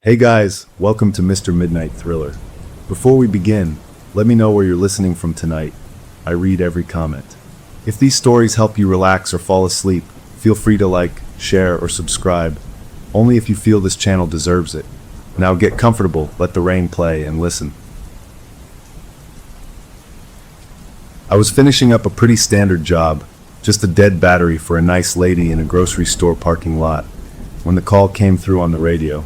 Hey guys, welcome to Mr. Midnight Thriller. Before we begin, let me know where you're listening from tonight. I read every comment. If these stories help you relax or fall asleep, feel free to like, share, or subscribe, only if you feel this channel deserves it. Now get comfortable, let the rain play, and listen. I was finishing up a pretty standard job, just a dead battery for a nice lady in a grocery store parking lot, when the call came through on the radio.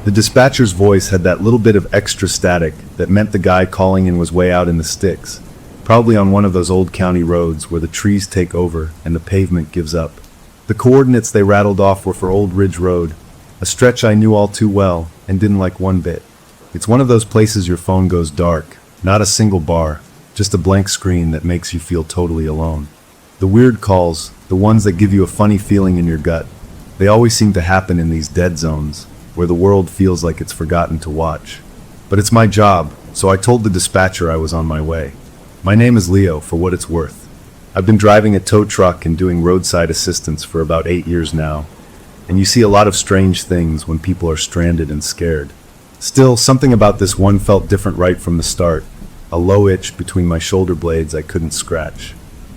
The dispatcher's voice had that little bit of extra static that meant the guy calling in was way out in the sticks, probably on one of those old county roads where the trees take over and the pavement gives up. The coordinates they rattled off were for Old Ridge Road, a stretch I knew all too well and didn't like one bit. It's one of those places your phone goes dark, not a single bar, just a blank screen that makes you feel totally alone. The weird calls, the ones that give you a funny feeling in your gut, they always seem to happen in these dead zones, where the world feels like it's forgotten to watch. But it's my job, so I told the dispatcher I was on my way. My name is Leo, for what it's worth. I've been driving a tow truck and doing roadside assistance for about 8 years now, and you see a lot of strange things when people are stranded and scared. Still, something about this one felt different right from the start, a low itch between my shoulder blades I couldn't scratch.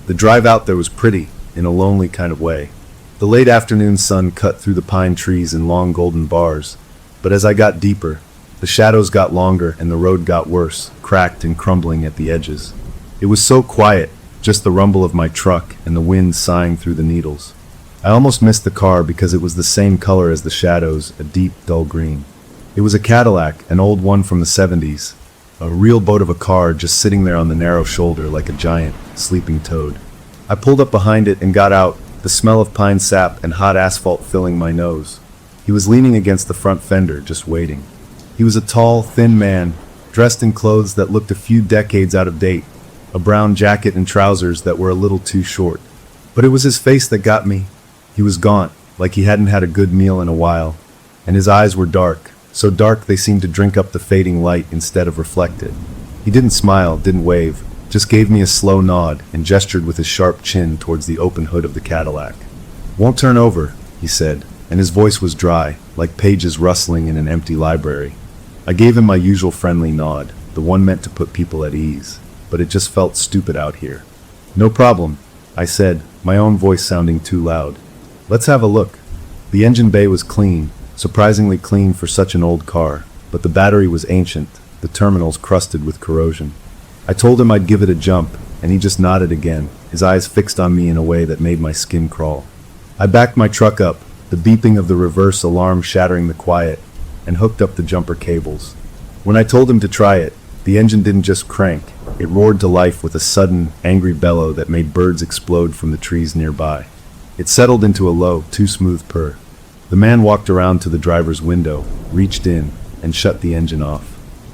The drive out there was pretty, in a lonely kind of way. The late afternoon sun cut through the pine trees in long golden bars, but as I got deeper, the shadows got longer and the road got worse, cracked and crumbling at the edges. It was so quiet, just the rumble of my truck and the wind sighing through the needles. I almost missed the car because it was the same color as the shadows, a deep, dull green. It was a Cadillac, an old one from the 70s, a real boat of a car just sitting there on the narrow shoulder like a giant, sleeping toad. I pulled up behind it and got out, the smell of pine sap and hot asphalt filling my nose. He was leaning against the front fender, just waiting. He was a tall, thin man, dressed in clothes that looked a few decades out of date, a brown jacket and trousers that were a little too short. But it was his face that got me. He was gaunt, like he hadn't had a good meal in a while, and his eyes were dark, so dark they seemed to drink up the fading light instead of reflect it. He didn't smile, didn't wave, just gave me a slow nod and gestured with his sharp chin towards the open hood of the Cadillac. "Won't turn over," he said, and his voice was dry, like pages rustling in an empty library. I gave him my usual friendly nod, the one meant to put people at ease, but it just felt stupid out here. "No problem," I said, my own voice sounding too loud. "Let's have a look." The engine bay was clean, surprisingly clean for such an old car, but the battery was ancient, the terminals crusted with corrosion. I told him I'd give it a jump, and he just nodded again, his eyes fixed on me in a way that made my skin crawl. I backed my truck up, the beeping of the reverse alarm shattering the quiet, and hooked up the jumper cables. When I told him to try it, the engine didn't just crank, it roared to life with a sudden, angry bellow that made birds explode from the trees nearby. It settled into a low, too smooth purr. The man walked around to the driver's window, reached in, and shut the engine off.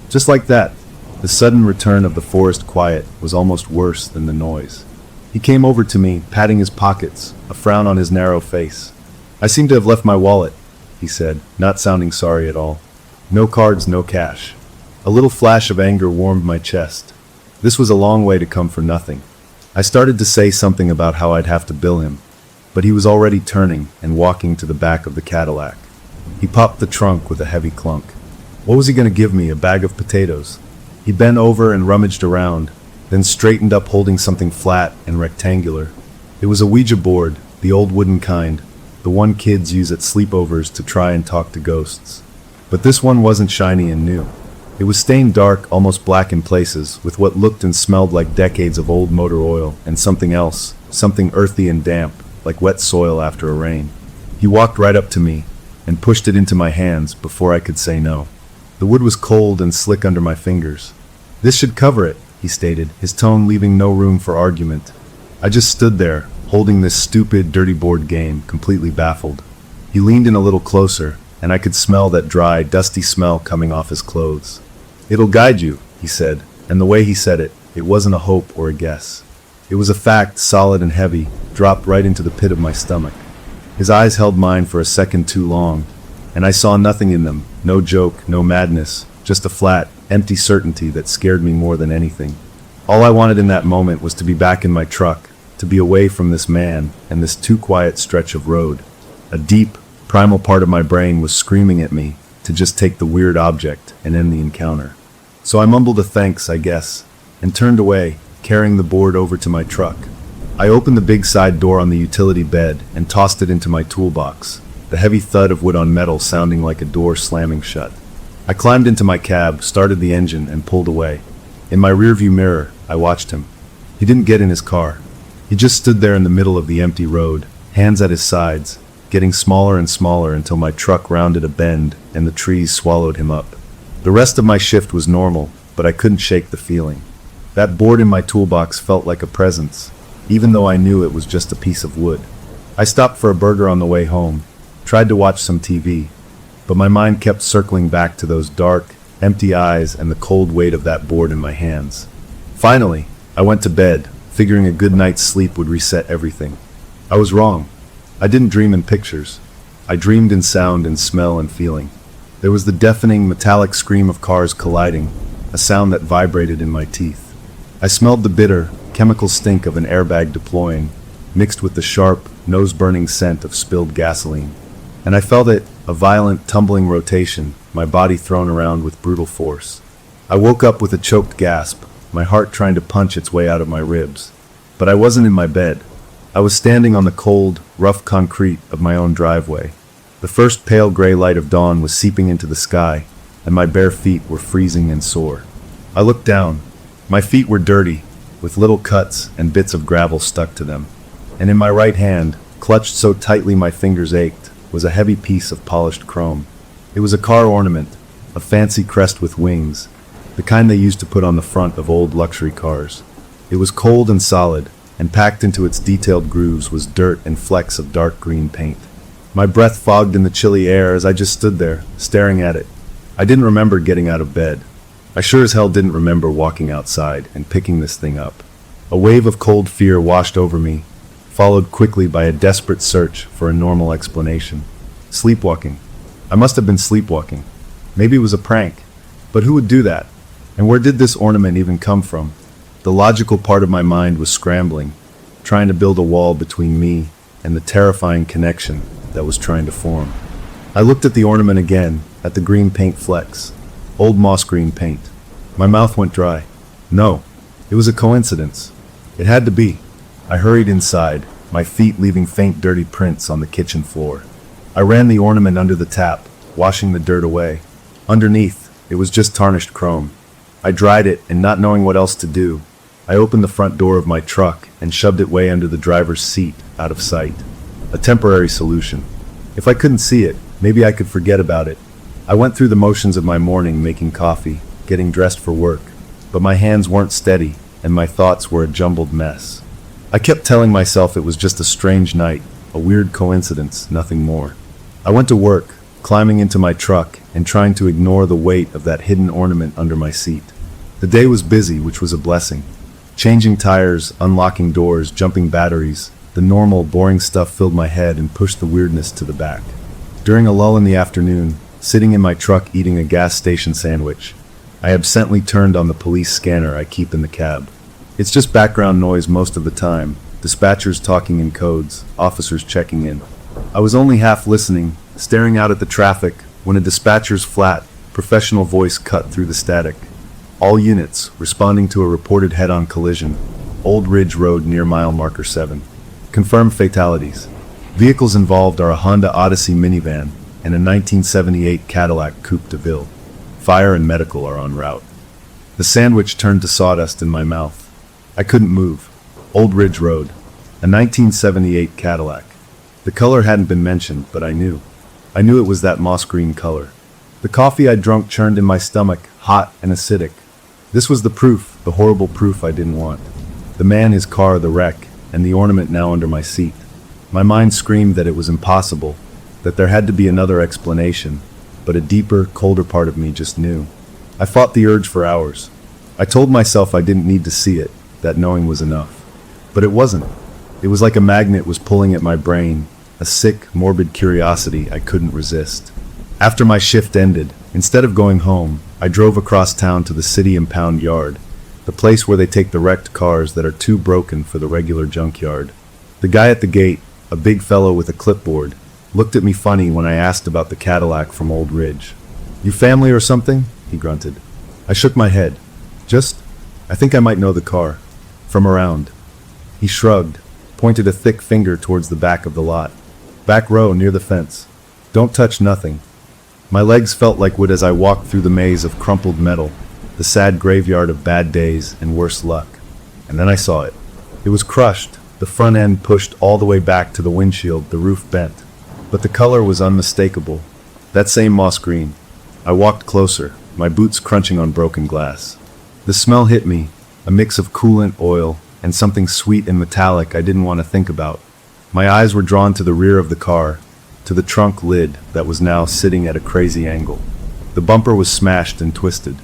Just like that. The sudden return of the forest quiet was almost worse than the noise. He came over to me, patting his pockets, a frown on his narrow face. "I seem to have left my wallet," he said, not sounding sorry at all. "No cards, no cash." A little flash of anger warmed my chest. This was a long way to come for nothing. I started to say something about how I'd have to bill him, but he was already turning and walking to the back of the Cadillac. He popped the trunk with a heavy clunk. What was he going to give me, a bag of potatoes? He bent over and rummaged around, then straightened up holding something flat and rectangular. It was a Ouija board, the old wooden kind, the one kids use at sleepovers to try and talk to ghosts. But this one wasn't shiny and new. It was stained dark, almost black in places, with what looked and smelled like decades of old motor oil and something else, something earthy and damp, like wet soil after a rain. He walked right up to me and pushed it into my hands before I could say no. The wood was cold and slick under my fingers. "This should cover it," he stated, his tone leaving no room for argument. I just stood there, holding this stupid, dirty board game, completely baffled. He leaned in a little closer, and I could smell that dry, dusty smell coming off his clothes. "It'll guide you," he said, and the way he said it, it wasn't a hope or a guess. It was a fact, solid and heavy, dropped right into the pit of my stomach. His eyes held mine for a second too long, and I saw nothing in them, no joke, no madness, just a flat, empty certainty that scared me more than anything. All I wanted in that moment was to be back in my truck, to be away from this man and this too quiet stretch of road. A deep, primal part of my brain was screaming at me to just take the weird object and end the encounter. So I mumbled a thanks, I guess, and turned away, carrying the board over to my truck. I opened the big side door on the utility bed and tossed it into my toolbox, the heavy thud of wood on metal sounding like a door slamming shut. I climbed into my cab, started the engine, and pulled away. In my rearview mirror, I watched him. He didn't get in his car. He just stood there in the middle of the empty road, hands at his sides, getting smaller and smaller until my truck rounded a bend and the trees swallowed him up. The rest of my shift was normal, but I couldn't shake the feeling. That board in my toolbox felt like a presence, even though I knew it was just a piece of wood. I stopped for a burger on the way home, tried to watch some TV, but my mind kept circling back to those dark, empty eyes and the cold weight of that board in my hands. Finally, I went to bed, figuring a good night's sleep would reset everything. I was wrong. I didn't dream in pictures. I dreamed in sound and smell and feeling. There was the deafening, metallic scream of cars colliding, a sound that vibrated in my teeth. I smelled the bitter, chemical stink of an airbag deploying, mixed with the sharp, nose-burning scent of spilled gasoline. And I felt it, a violent, tumbling rotation, my body thrown around with brutal force. I woke up with a choked gasp, my heart trying to punch its way out of my ribs. But I wasn't in my bed. I was standing on the cold, rough concrete of my own driveway. The first pale gray light of dawn was seeping into the sky, and my bare feet were freezing and sore. I looked down. My feet were dirty, with little cuts and bits of gravel stuck to them. And in my right hand, clutched so tightly my fingers ached, was a heavy piece of polished chrome. It was a car ornament, a fancy crest with wings, the kind they used to put on the front of old luxury cars. It was cold and solid, and packed into its detailed grooves was dirt and flecks of dark green paint. My breath fogged in the chilly air as I just stood there, staring at it. I didn't remember getting out of bed. I sure as hell didn't remember walking outside and picking this thing up. A wave of cold fear washed over me, followed quickly by a desperate search for a normal explanation. Sleepwalking. I must have been sleepwalking. Maybe it was a prank. But who would do that? And where did this ornament even come from? The logical part of my mind was scrambling, trying to build a wall between me and the terrifying connection that was trying to form. I looked at the ornament again, at the green paint flecks. Old moss green paint. My mouth went dry. No, it was a coincidence. It had to be. I hurried inside, my feet leaving faint dirty prints on the kitchen floor. I ran the ornament under the tap, washing the dirt away. Underneath, it was just tarnished chrome. I dried it, and not knowing what else to do, I opened the front door of my truck and shoved it way under the driver's seat, out of sight. A temporary solution. If I couldn't see it, maybe I could forget about it. I went through the motions of my morning, making coffee, getting dressed for work, but my hands weren't steady, and my thoughts were a jumbled mess. I kept telling myself it was just a strange night, a weird coincidence, nothing more. I went to work, climbing into my truck and trying to ignore the weight of that hidden ornament under my seat. The day was busy, which was a blessing. Changing tires, unlocking doors, jumping batteries, the normal, boring stuff filled my head and pushed the weirdness to the back. During a lull in the afternoon, sitting in my truck eating a gas station sandwich, I absently turned on the police scanner I keep in the cab. It's just background noise most of the time, dispatchers talking in codes, officers checking in. I was only half listening, staring out at the traffic, when a dispatcher's flat, professional voice cut through the static. All units, responding to a reported head-on collision, Old Ridge Road near mile marker 7. Confirmed fatalities. Vehicles involved are a Honda Odyssey minivan and a 1978 Cadillac Coupe de Ville. Fire and medical are en route. The sandwich turned to sawdust in my mouth. I couldn't move. Old Ridge Road. A 1978 Cadillac. The color hadn't been mentioned, but I knew. I knew it was that moss green color. The coffee I'd drunk churned in my stomach, hot and acidic. This was the proof, the horrible proof I didn't want. The man, his car, the wreck, and the ornament now under my seat. My mind screamed that it was impossible, that there had to be another explanation, but a deeper, colder part of me just knew. I fought the urge for hours. I told myself I didn't need to see it, that knowing was enough. But it wasn't. It was like a magnet was pulling at my brain, a sick, morbid curiosity I couldn't resist. After my shift ended, instead of going home, I drove across town to the city impound yard, the place where they take the wrecked cars that are too broken for the regular junkyard. The guy at the gate, a big fellow with a clipboard, looked at me funny when I asked about the Cadillac from Old Ridge. You family or something? He grunted. I shook my head. I think I might know the car. From around. He shrugged, pointed a thick finger towards the back of the lot. Back row near the fence. Don't touch nothing. My legs felt like wood as I walked through the maze of crumpled metal, the sad graveyard of bad days and worse luck. And then I saw it. It was crushed, the front end pushed all the way back to the windshield, the roof bent. But the color was unmistakable. That same moss green. I walked closer, my boots crunching on broken glass. The smell hit me, a mix of coolant, oil, and something sweet and metallic I didn't want to think about. My eyes were drawn to the rear of the car, to the trunk lid that was now sitting at a crazy angle. The bumper was smashed and twisted,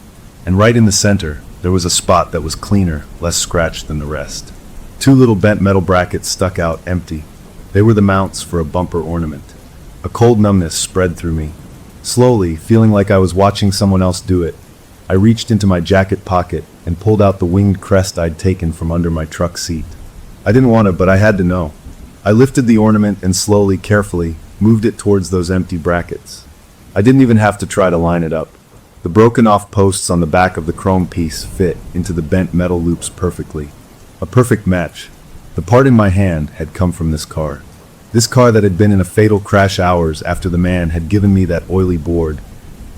and right in the center, there was a spot that was cleaner, less scratched than the rest. Two little bent metal brackets stuck out empty. They were the mounts for a bumper ornament. A cold numbness spread through me. Slowly, feeling like I was watching someone else do it, I reached into my jacket pocket and pulled out the winged crest I'd taken from under my truck seat. I didn't want to, but I had to know. I lifted the ornament and slowly, carefully, moved it towards those empty brackets. I didn't even have to try to line it up. The broken-off posts on the back of the chrome piece fit into the bent metal loops perfectly. A perfect match. The part in my hand had come from this car. This car that had been in a fatal crash hours after the man had given me that oily board.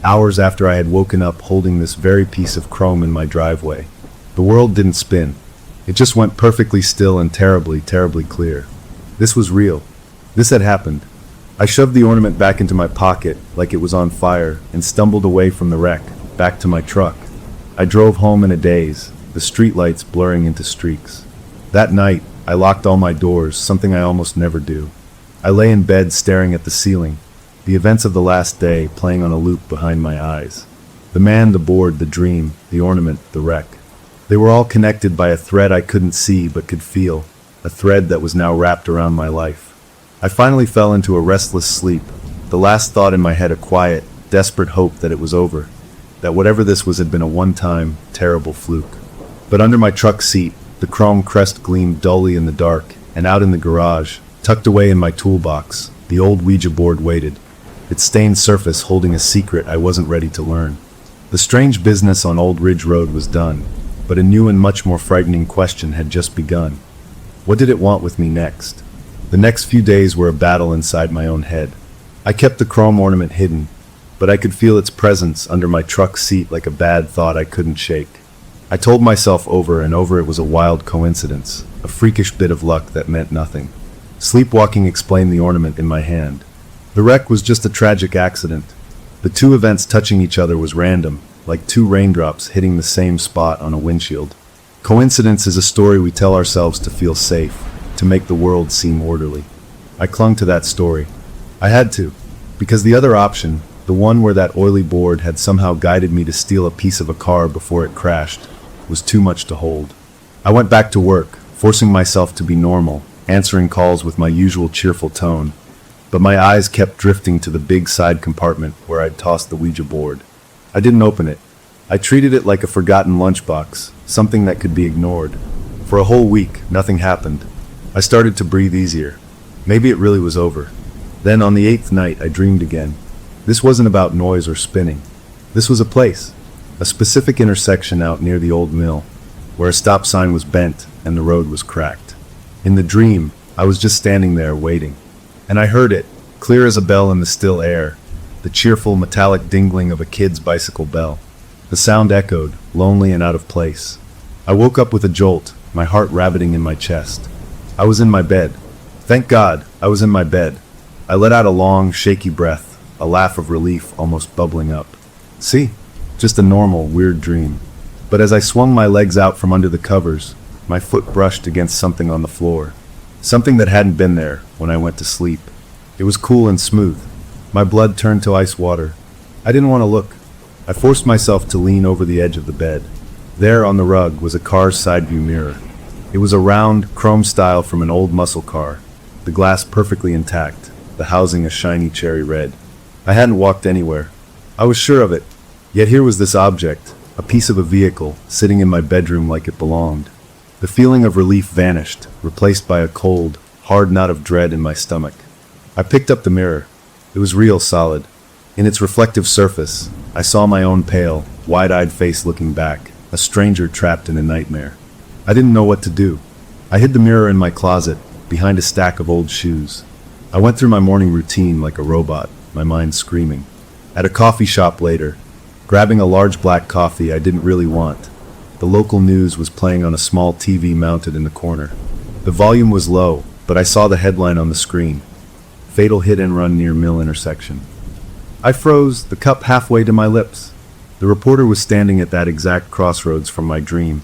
Hours after I had woken up holding this very piece of chrome in my driveway. The world didn't spin. It just went perfectly still and terribly, terribly clear. This was real. This had happened. I shoved the ornament back into my pocket like it was on fire and stumbled away from the wreck, back to my truck. I drove home in a daze, the streetlights blurring into streaks. That night, I locked all my doors, something I almost never do. I lay in bed staring at the ceiling, the events of the last day playing on a loop behind my eyes. The man, the board, the dream, the ornament, the wreck. They were all connected by a thread I couldn't see but could feel, a thread that was now wrapped around my life. I finally fell into a restless sleep, the last thought in my head a quiet, desperate hope that it was over, that whatever this was had been a one-time, terrible fluke. But under my truck seat, the chrome crest gleamed dully in the dark, and out in the garage, tucked away in my toolbox, the old Ouija board waited, its stained surface holding a secret I wasn't ready to learn. The strange business on Old Ridge Road was done, but a new and much more frightening question had just begun. What did it want with me next? The next few days were a battle inside my own head. I kept the chrome ornament hidden, but I could feel its presence under my truck seat like a bad thought I couldn't shake. I told myself over and over it was a wild coincidence, a freakish bit of luck that meant nothing. Sleepwalking explained the ornament in my hand. The wreck was just a tragic accident. The two events touching each other was random, like two raindrops hitting the same spot on a windshield. Coincidence is a story we tell ourselves to feel safe, to make the world seem orderly. I clung to that story. I had to, because the other option, the one where that oily board had somehow guided me to steal a piece of a car before it crashed, was too much to hold. I went back to work, forcing myself to be normal, answering calls with my usual cheerful tone, but my eyes kept drifting to the big side compartment where I'd tossed the Ouija board. I didn't open it. I treated it like a forgotten lunchbox, something that could be ignored. For a whole week, nothing happened. I started to breathe easier. Maybe it really was over. Then on the 8th night, I dreamed again. This wasn't about noise or spinning. This was a place, a specific intersection out near the old mill, where a stop sign was bent and the road was cracked. In the dream, I was just standing there waiting. And I heard it, clear as a bell in the still air, the cheerful metallic dingling of a kid's bicycle bell. The sound echoed, lonely and out of place. I woke up with a jolt, my heart rabbiting in my chest. I was in my bed. Thank God, I was in my bed. I let out a long, shaky breath, a laugh of relief almost bubbling up. See? Just a normal, weird dream. But as I swung my legs out from under the covers, my foot brushed against something on the floor. Something that hadn't been there when I went to sleep. It was cool and smooth. My blood turned to ice water. I didn't want to look. I forced myself to lean over the edge of the bed. There on the rug was a car's side view mirror. It was a round, chrome style from an old muscle car, the glass perfectly intact, the housing a shiny cherry red. I hadn't walked anywhere. I was sure of it. Yet here was this object, a piece of a vehicle, sitting in my bedroom like it belonged. The feeling of relief vanished, replaced by a cold, hard knot of dread in my stomach. I picked up the mirror. It was real solid. In its reflective surface, I saw my own pale, wide-eyed face looking back, a stranger trapped in a nightmare. I didn't know what to do. I hid the mirror in my closet, behind a stack of old shoes. I went through my morning routine like a robot, my mind screaming. At a coffee shop later, grabbing a large black coffee I didn't really want, the local news was playing on a small TV mounted in the corner. The volume was low, but I saw the headline on the screen: Fatal hit and run near Mill intersection. I froze, the cup halfway to my lips. The reporter was standing at that exact crossroads from my dream,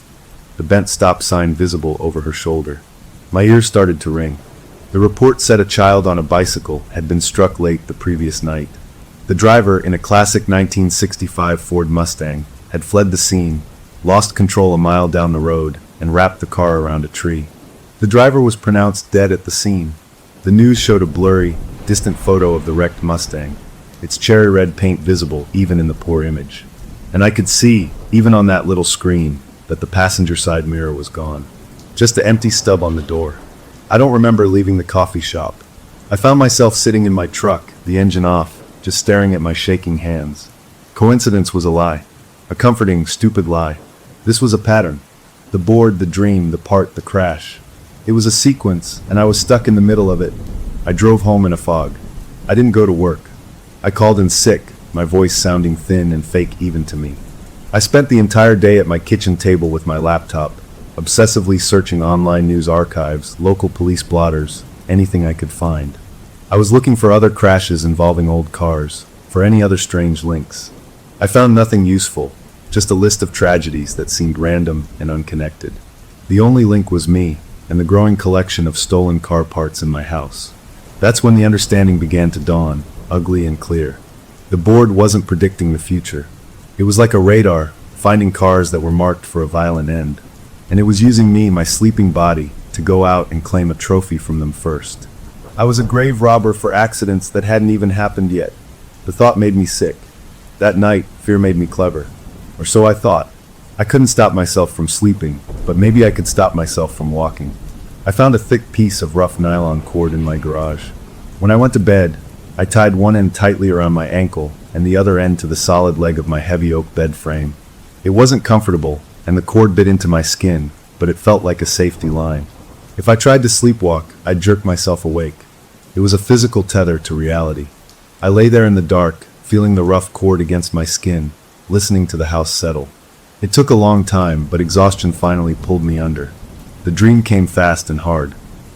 the bent stop sign visible over her shoulder. My ears started to ring. The report said a child on a bicycle had been struck late the previous night. The driver, in a classic 1965 Ford Mustang, had fled the scene, lost control a mile down the road, and wrapped the car around a tree. The driver was pronounced dead at the scene. The news showed a blurry, distant photo of the wrecked Mustang, its cherry red paint visible even in the poor image. And I could see, even on that little screen, that the passenger side mirror was gone. Just an empty stub on the door. I don't remember leaving the coffee shop. I found myself sitting in my truck, the engine off, just staring at my shaking hands. Coincidence was a lie. A comforting, stupid lie. This was a pattern. The board, the dream, the part, the crash. It was a sequence, and I was stuck in the middle of it. I drove home in a fog. I didn't go to work. I called in sick, my voice sounding thin and fake even to me. I spent the entire day at my kitchen table with my laptop, obsessively searching online news archives, local police blotters, anything I could find. I was looking for other crashes involving old cars, for any other strange links. I found nothing useful, just a list of tragedies that seemed random and unconnected. The only link was me, and the growing collection of stolen car parts in my house. That's when the understanding began to dawn, ugly and clear. The board wasn't predicting the future. It was like a radar, finding cars that were marked for a violent end. And it was using me, my sleeping body, to go out and claim a trophy from them first. I was a grave robber for accidents that hadn't even happened yet. The thought made me sick. That night, fear made me clever. Or so I thought. I couldn't stop myself from sleeping, but maybe I could stop myself from walking. I found a thick piece of rough nylon cord in my garage. When I went to bed, I tied one end tightly around my ankle and the other end to the solid leg of my heavy oak bed frame. It wasn't comfortable, and the cord bit into my skin, but it felt like a safety line. If I tried to sleepwalk, I'd jerk myself awake. It was a physical tether to reality. I lay there in the dark, feeling the rough cord against my skin, listening to the house settle. It took a long time, but exhaustion finally pulled me under. The dream came fast and hard.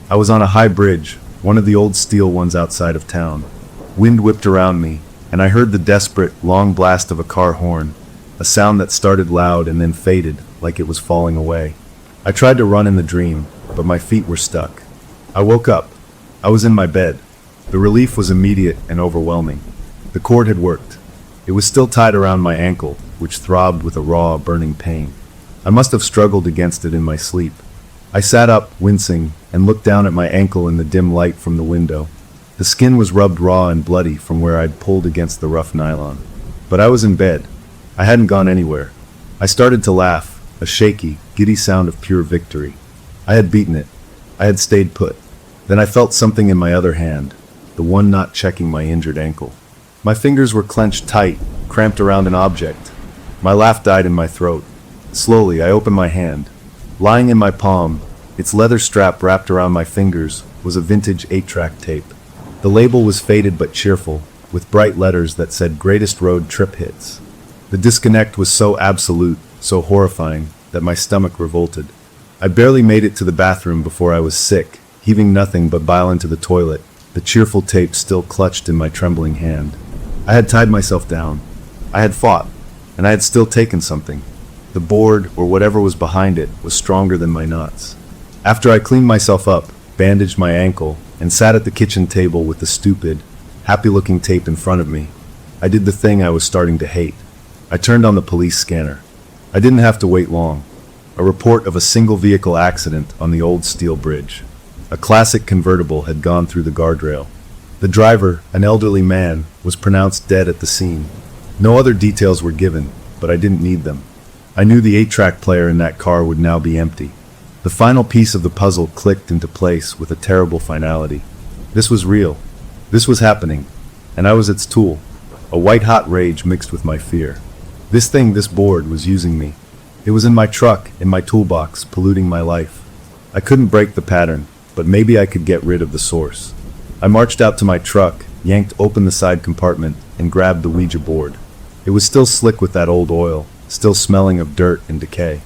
I was on a high bridge, one of the old steel ones outside of town. Wind whipped around me, and I heard the desperate, long blast of a car horn, a sound that started loud and then faded, like it was falling away. I tried to run in the dream, but my feet were stuck. I woke up. I was in my bed. The relief was immediate and overwhelming. The cord had worked. It was still tied around my ankle, which throbbed with a raw, burning pain. I must have struggled against it in my sleep. I sat up, wincing, and looked down at my ankle in the dim light from the window. The skin was rubbed raw and bloody from where I'd pulled against the rough nylon. But I was in bed. I hadn't gone anywhere. I started to laugh, a shaky, giddy sound of pure victory. I had beaten it. I had stayed put. Then I felt something in my other hand, the one not checking my injured ankle. My fingers were clenched tight, cramped around an object. My laugh died in my throat. Slowly, I opened my hand. Lying in my palm, its leather strap wrapped around my fingers, was a vintage 8-track tape. The label was faded but cheerful, with bright letters that said "Greatest Road Trip Hits." The disconnect was so absolute, so horrifying, that my stomach revolted. I barely made it to the bathroom before I was sick, heaving nothing but bile into the toilet, the cheerful tape still clutched in my trembling hand. I had tied myself down. I had fought, and I had still taken something. The board, or whatever was behind it, was stronger than my knots. After I cleaned myself up, bandaged my ankle, and sat at the kitchen table with the stupid, happy-looking tape in front of me, I did the thing I was starting to hate. I turned on the police scanner. I didn't have to wait long. A report of a single-vehicle accident on the old steel bridge. A classic convertible had gone through the guardrail. The driver, an elderly man, was pronounced dead at the scene. No other details were given, but I didn't need them. I knew the 8-track player in that car would now be empty. The final piece of the puzzle clicked into place with a terrible finality. This was real. This was happening, and I was its tool. a white-hot rage mixed with my fear. This board, was using me. It was in my truck, in my toolbox, polluting my life. I couldn't break the pattern, but maybe I could get rid of the source. I marched out to my truck, yanked open the side compartment, and grabbed the Ouija board. It was still slick with that old oil, still smelling of dirt and decay.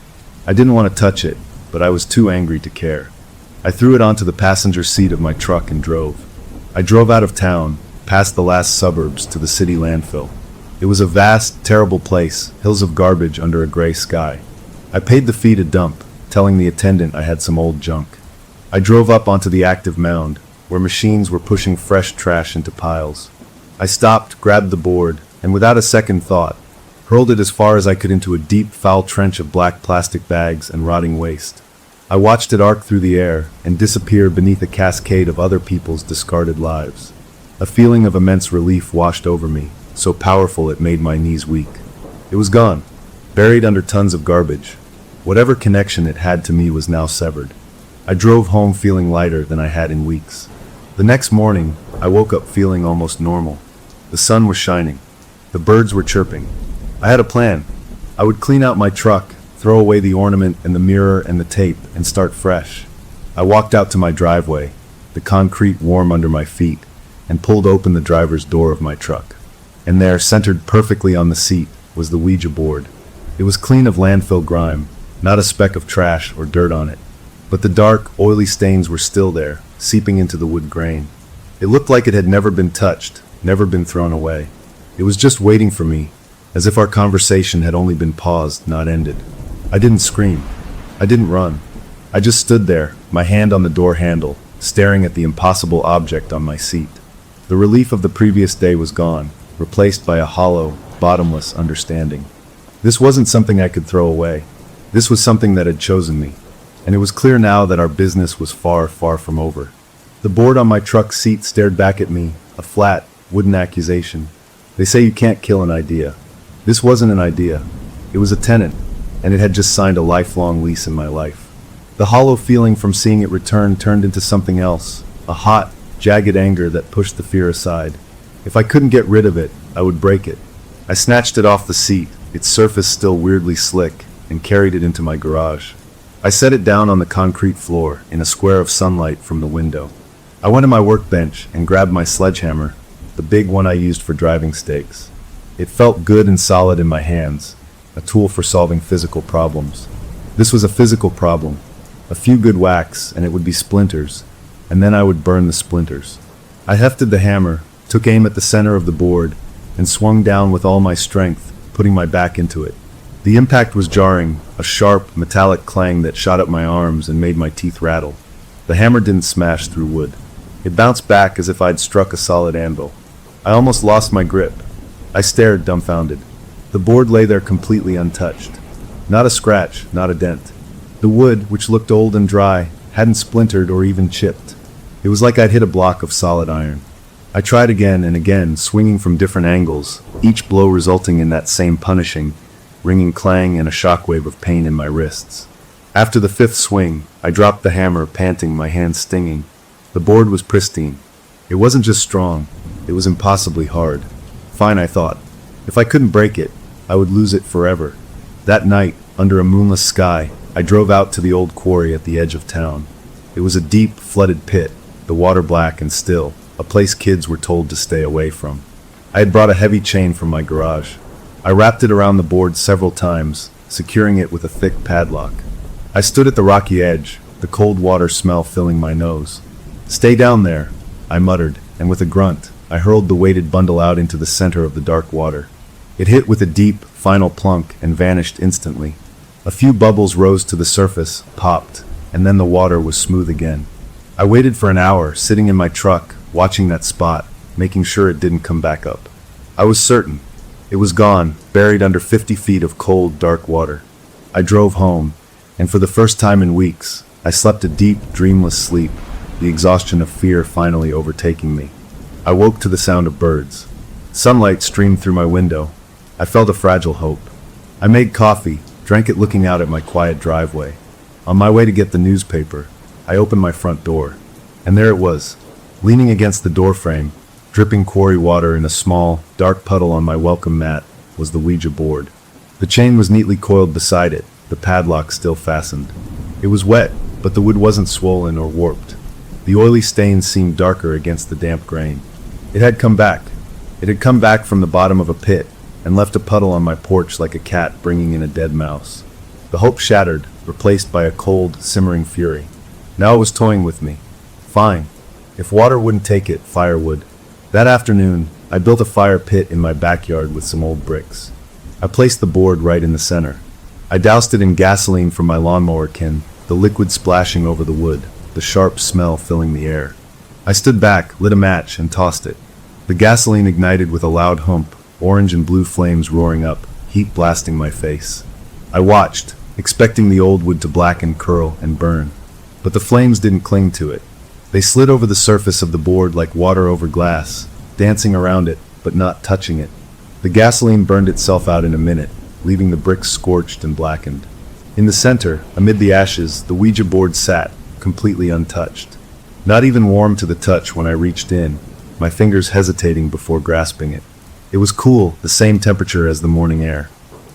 I didn't want to touch it, but I was too angry to care. I threw it onto the passenger seat of my truck and drove. I drove out of town, past the last suburbs to the city landfill. It was a vast, terrible place, hills of garbage under a gray sky. I paid the fee to dump, telling the attendant I had some old junk. I drove up onto the active mound, where machines were pushing fresh trash into piles. I stopped, grabbed the board, and without a second thought, hurled it as far as I could into a deep, foul trench of black plastic bags and rotting waste. I watched it arc through the air and disappear beneath a cascade of other people's discarded lives. A feeling of immense relief washed over me, so powerful it made my knees weak. It was gone, buried under tons of garbage. Whatever connection it had to me was now severed. I drove home feeling lighter than I had in weeks. The next morning, I woke up feeling almost normal. The sun was shining. The birds were chirping. I had a plan. I would clean out my truck, throw away the ornament and the mirror and the tape, and start fresh. I walked out to my driveway, the concrete warm under my feet, and pulled open the driver's door of my truck. And there, centered perfectly on the seat, was the Ouija board. It was clean of landfill grime, not a speck of trash or dirt on it. But the dark, oily stains were still there, seeping into the wood grain. It looked like it had never been touched, never been thrown away. It was just waiting for me, as if our conversation had only been paused, not ended. I didn't scream. I didn't run. I just stood there, my hand on the door handle, staring at the impossible object on my seat. The relief of the previous day was gone, replaced by a hollow, bottomless understanding. This wasn't something I could throw away. This was something that had chosen me. And it was clear now that our business was far, far from over. The board on my truck seat stared back at me, a flat, wooden accusation. They say you can't kill an idea. This wasn't an idea. It was a tenant, and it had just signed a lifelong lease in my life. The hollow feeling from seeing it return turned into something else, a hot, jagged anger that pushed the fear aside. If I couldn't get rid of it, I would break it. I snatched it off the seat, its surface still weirdly slick, and carried it into my garage. I set it down on the concrete floor, in a square of sunlight from the window. I went to my workbench and grabbed my sledgehammer, the big one I used for driving stakes. It felt good and solid in my hands, a tool for solving physical problems. This was a physical problem. A few good whacks, and it would be splinters, and then I would burn the splinters. I hefted the hammer, took aim at the center of the board, and swung down with all my strength, putting my back into it. The impact was jarring, a sharp, metallic clang that shot up my arms and made my teeth rattle. The hammer didn't smash through wood. It bounced back as if I'd struck a solid anvil. I almost lost my grip. I stared, dumbfounded. The board lay there completely untouched. Not a scratch, not a dent. The wood, which looked old and dry, hadn't splintered or even chipped. It was like I'd hit a block of solid iron. I tried again and again, swinging from different angles, each blow resulting in that same punishing, ringing clang and a shockwave of pain in my wrists. After the fifth swing, I dropped the hammer, panting, my hands stinging. The board was pristine. It wasn't just strong, it was impossibly hard. Fine, I thought. If I couldn't break it, I would lose it forever. That night, under a moonless sky, I drove out to the old quarry at the edge of town. It was a deep, flooded pit, the water black and still, a place kids were told to stay away from. I had brought a heavy chain from my garage. I wrapped it around the board several times, securing it with a thick padlock. I stood at the rocky edge, the cold water smell filling my nose. "Stay down there," I muttered, and with a grunt, I hurled the weighted bundle out into the center of the dark water. It hit with a deep, final plunk and vanished instantly. A few bubbles rose to the surface, popped, and then the water was smooth again. I waited for an hour, sitting in my truck, watching that spot, making sure it didn't come back up. I was certain. It was gone, buried under 50 feet of cold, dark water. I drove home, and for the first time in weeks, I slept a deep, dreamless sleep, the exhaustion of fear finally overtaking me. I woke to the sound of birds. Sunlight streamed through my window. I felt a fragile hope. I made coffee, drank it looking out at my quiet driveway. On my way to get the newspaper, I opened my front door, and there it was, leaning against the doorframe, Dripping quarry water in a small, dark puddle on my welcome mat was the Ouija board. The chain was neatly coiled beside it, the padlock still fastened. It was wet, but the wood wasn't swollen or warped. The oily stains seemed darker against the damp grain. It had come back. It had come back from the bottom of a pit and left a puddle on my porch like a cat bringing in a dead mouse. The hope shattered, replaced by a cold, simmering fury. Now it was toying with me. Fine. If water wouldn't take it, fire would. That afternoon, I built a fire pit in my backyard with some old bricks. I placed the board right in the center. I doused it in gasoline from my lawnmower kin, the liquid splashing over the wood, the sharp smell filling the air. I stood back, lit a match, and tossed it. The gasoline ignited with a loud hump, orange and blue flames roaring up, heat blasting my face. I watched, expecting the old wood to blacken, curl, and burn. But the flames didn't cling to it. They slid over the surface of the board like water over glass, dancing around it, but not touching it. The gasoline burned itself out in a minute, leaving the bricks scorched and blackened. In the center, amid the ashes, the Ouija board sat, completely untouched. Not even warm to the touch when I reached in, my fingers hesitating before grasping it. It was cool, the same temperature as the morning air.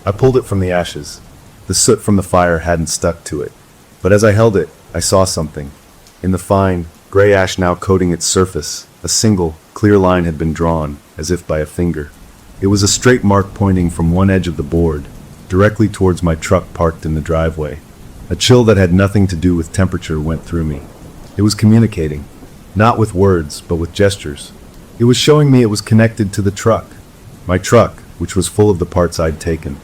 I pulled it from the ashes. The soot from the fire hadn't stuck to it. But as I held it, I saw something. In the fine, gray ash now coating its surface, a single, clear line had been drawn, as if by a finger. It was a straight mark pointing from one edge of the board, directly towards my truck parked in the driveway. A chill that had nothing to do with temperature went through me. It was communicating, not with words, but with gestures. It was showing me it was connected to the truck. My truck, which was full of the parts I'd taken.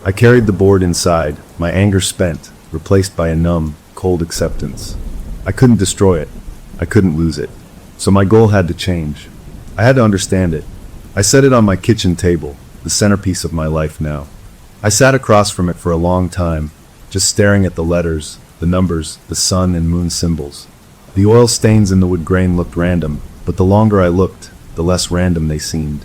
I carried the board inside, my anger spent, replaced by a numb, cold acceptance. I couldn't destroy it. I couldn't lose it. So my goal had to change. I had to understand it. I set it on my kitchen table, the centerpiece of my life now. I sat across from it for a long time, just staring at the letters, the numbers, the sun and moon symbols. The oil stains in the wood grain looked random, but the longer I looked, the less random they seemed.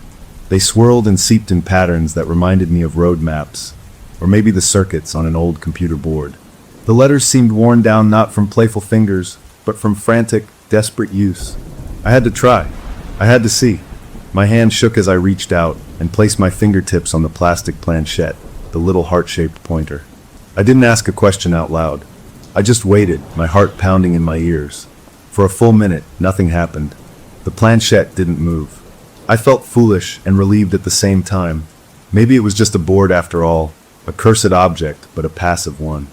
They swirled and seeped in patterns that reminded me of road maps, or maybe the circuits on an old computer board. The letters seemed worn down not from playful fingers, but from frantic, desperate use. I had to try. I had to see. My hand shook as I reached out and placed my fingertips on the plastic planchette, the little heart-shaped pointer. I didn't ask a question out loud. I just waited, my heart pounding in my ears. For a full minute, nothing happened. The planchette didn't move. I felt foolish and relieved at the same time. Maybe it was just a board after all, a cursed object, but a passive one.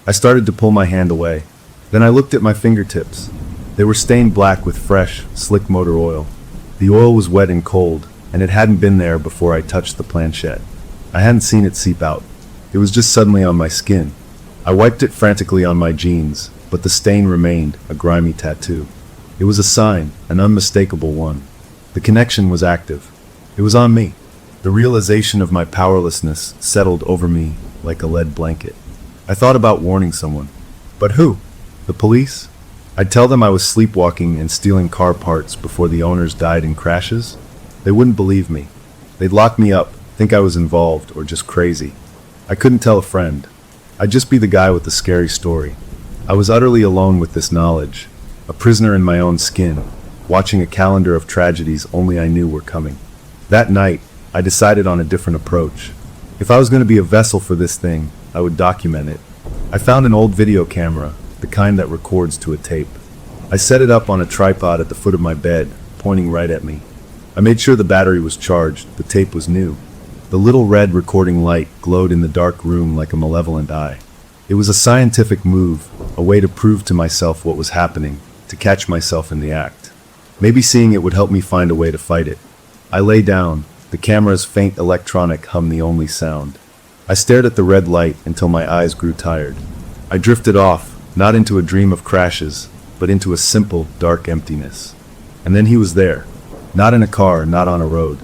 I started to pull my hand away. Then I looked at my fingertips. They were stained black with fresh, slick motor oil. The oil was wet and cold, and it hadn't been there before I touched the planchette. I hadn't seen it seep out. It was just suddenly on my skin. I wiped it frantically on my jeans, but the stain remained, a grimy tattoo. It was a sign, an unmistakable one. The connection was active. It was on me. The realization of my powerlessness settled over me like a lead blanket. I thought about warning someone. But who? The police? I'd tell them I was sleepwalking and stealing car parts before the owners died in crashes. They wouldn't believe me. They'd lock me up, think I was involved or just crazy. I couldn't tell a friend. I'd just be the guy with the scary story. I was utterly alone with this knowledge, a prisoner in my own skin, watching a calendar of tragedies only I knew were coming. That night, I decided on a different approach. If I was going to be a vessel for this thing, I would document it. I found an old video camera, the kind that records to a tape. I set it up on a tripod at the foot of my bed, pointing right at me. I made sure the battery was charged, the tape was new. The little red recording light glowed in the dark room like a malevolent eye. It was a scientific move, a way to prove to myself what was happening, to catch myself in the act. Maybe seeing it would help me find a way to fight it. I lay down, the camera's faint electronic hum the only sound. I stared at the red light until my eyes grew tired. I drifted off, not into a dream of crashes, but into a simple, dark emptiness. And then he was there. Not in a car, not on a road.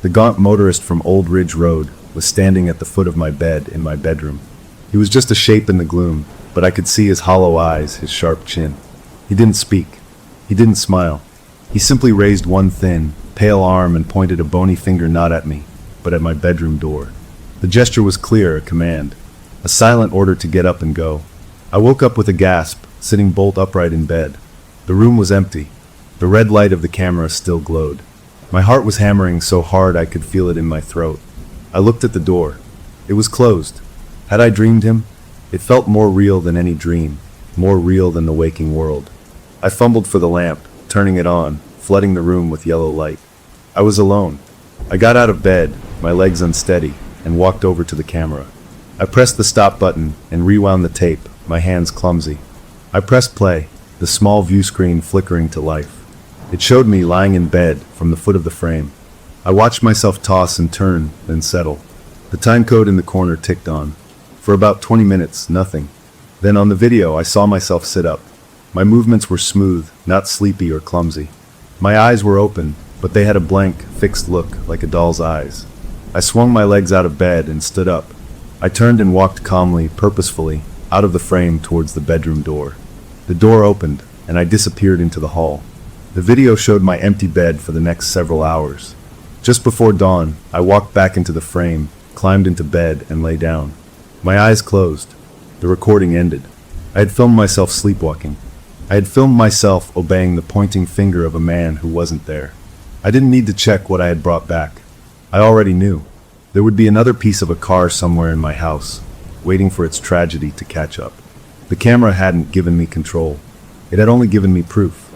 The gaunt motorist from Old Ridge Road was standing at the foot of my bed in my bedroom. He was just a shape in the gloom, but I could see his hollow eyes, his sharp chin. He didn't speak. He didn't smile. He simply raised one thin, pale arm and pointed a bony finger not at me, but at my bedroom door. The gesture was clear, a command, a silent order to get up and go. I woke up with a gasp, sitting bolt upright in bed. The room was empty. The red light of the camera still glowed. My heart was hammering so hard I could feel it in my throat. I looked at the door. It was closed. Had I dreamed him? It felt more real than any dream, more real than the waking world. I fumbled for the lamp, turning it on, flooding the room with yellow light. I was alone. I got out of bed, my legs unsteady, and walked over to the camera. I pressed the stop button and rewound the tape, my hands clumsy. I pressed play, the small view screen flickering to life. It showed me lying in bed from the foot of the frame. I watched myself toss and turn, then settle. The time code in the corner ticked on. For about 20 minutes, nothing. Then on the video, I saw myself sit up. My movements were smooth, not sleepy or clumsy. My eyes were open, but they had a blank, fixed look like a doll's eyes. I swung my legs out of bed and stood up. I turned and walked calmly, purposefully, out of the frame towards the bedroom door. The door opened, and I disappeared into the hall. The video showed my empty bed for the next several hours. Just before dawn, I walked back into the frame, climbed into bed, and lay down. My eyes closed. The recording ended. I had filmed myself sleepwalking. I had filmed myself obeying the pointing finger of a man who wasn't there. I didn't need to check what I had brought back. I already knew. There would be another piece of a car somewhere in my house, waiting for its tragedy to catch up. The camera hadn't given me control. It had only given me proof.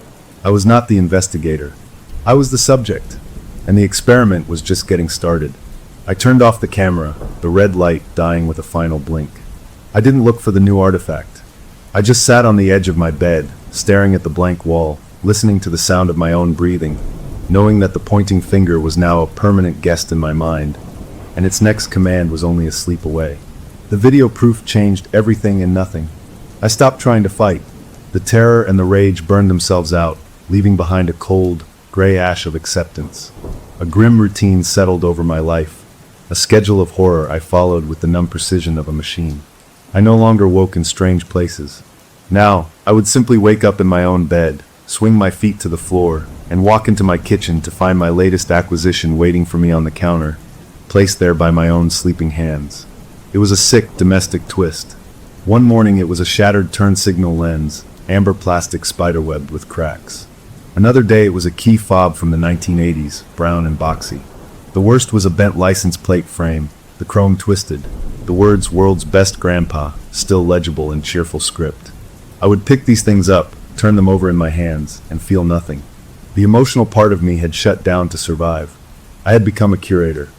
I was not the investigator. I was the subject, and the experiment was just getting started. I turned off the camera, the red light dying with a final blink. I didn't look for the new artifact. I just sat on the edge of my bed, staring at the blank wall, listening to the sound of my own breathing, knowing that the pointing finger was now a permanent guest in my mind, and its next command was only a sleep away. The video proof changed everything and nothing. I stopped trying to fight. The terror and the rage burned themselves out, leaving behind a cold, gray ash of acceptance. A grim routine settled over my life, a schedule of horror I followed with the numb precision of a machine. I no longer woke in strange places. Now, I would simply wake up in my own bed, swing my feet to the floor, and walk into my kitchen to find my latest acquisition waiting for me on the counter, placed there by my own sleeping hands. It was a sick, domestic twist. One morning it was a shattered turn signal lens, amber plastic spiderwebbed with cracks. Another day it was a key fob from the 1980s, brown and boxy. The worst was a bent license plate frame, the chrome twisted, the words "World's Best Grandpa" still legible in cheerful script. I would pick these things up, turn them over in my hands, and feel nothing. The emotional part of me had shut down to survive. I had become a curator.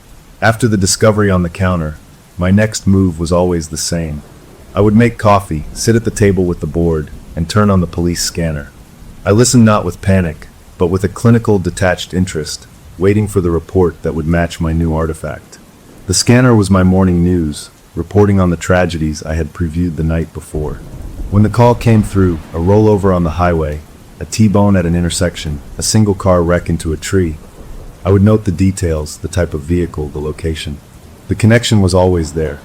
After the discovery on the counter, my next move was always the same. I would make coffee, sit at the table with the board, and turn on the police scanner. I listened not with panic, but with a clinical, detached interest, waiting for the report that would match my new artifact. The scanner was my morning news, reporting on the tragedies I had previewed the night before. When the call came through, a rollover on the highway, a T-bone at an intersection, a single car wreck into a tree, I would note the details, the type of vehicle, the location. The connection was always there.